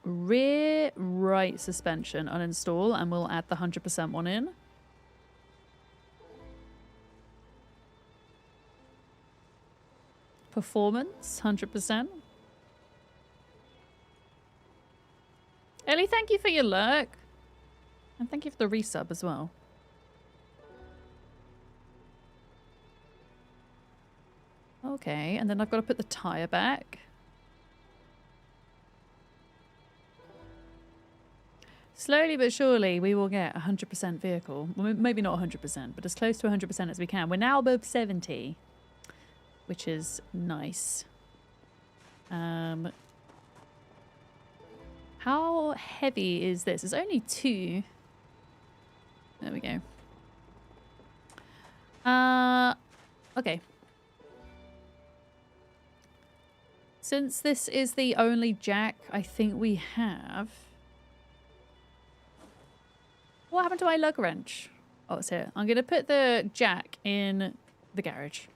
[SPEAKER 1] Rear right suspension uninstall, and we'll add the 100% one in. Performance 100%. Ellie, thank you for your lurk. And thank you for the resub as well. Okay, and then I've got to put the tyre back. Slowly but surely we will get 100% vehicle. Well, maybe not 100%, but as close to 100% as we can. We're now above 70, which is nice. How heavy is this? It's only 2. There we go. Okay. Since this is the only jack I think we have... What happened to my lug wrench? Oh, it's here. I'm going to put the jack in the garage.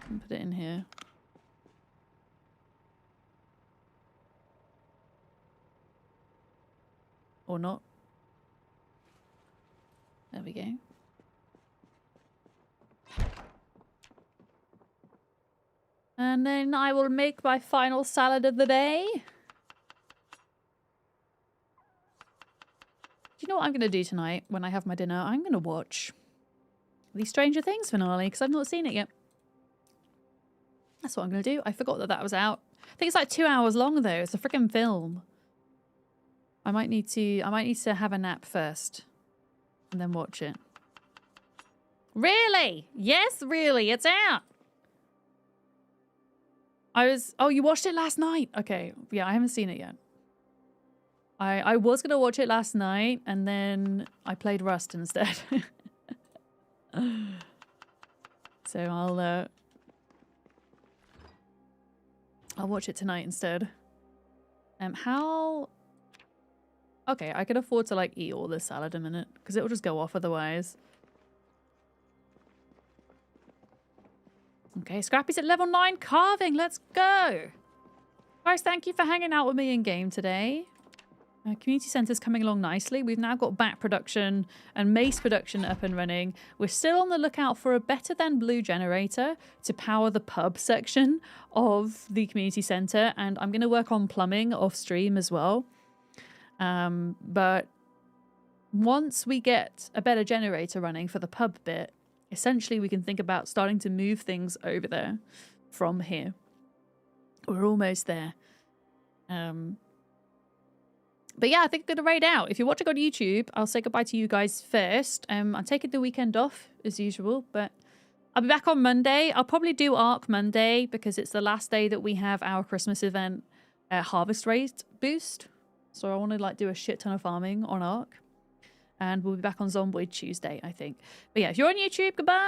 [SPEAKER 1] And put it in here. Or not. There we go. And then I will make my final salad of the day. Do you know what I'm going to do tonight when I have my dinner? I'm going to watch the Stranger Things finale because I've not seen it yet. That's what I'm going to do. I forgot that that was out. I think it's like 2 hours long though. It's a freaking film. I might need to have a nap first and then watch it. Really? Yes, really. It's out. Oh, you watched it last night? Okay. Yeah, I haven't seen it yet. I was going to watch it last night and then I played Rust instead. So I'll watch it tonight instead. Okay, I could afford to like eat all this salad in a minute because it will just go off otherwise. Okay, Scrappy's at level 9 carving. Let's go. Guys, thank you for hanging out with me in game today. Community centre's coming along nicely. We've now got bat production and mace production up and running. We're still on the lookout for a better than blue generator to power the pub section of the community centre. And I'm going to work on plumbing off stream as well. But once we get a better generator running for the pub bit, essentially we can think about starting to move things over there from here. We're almost there. But yeah, I think I'm going to raid out. If you're watching on YouTube, I'll say goodbye to you guys first. I'm taking the weekend off as usual, but I'll be back on Monday. I'll probably do Arc Monday because it's the last day that we have our Christmas event harvest rate boost. So I want to like do a shit ton of farming on Arc. And we'll be back on Zomboid Tuesday, I think. But yeah, if you're on YouTube, goodbye.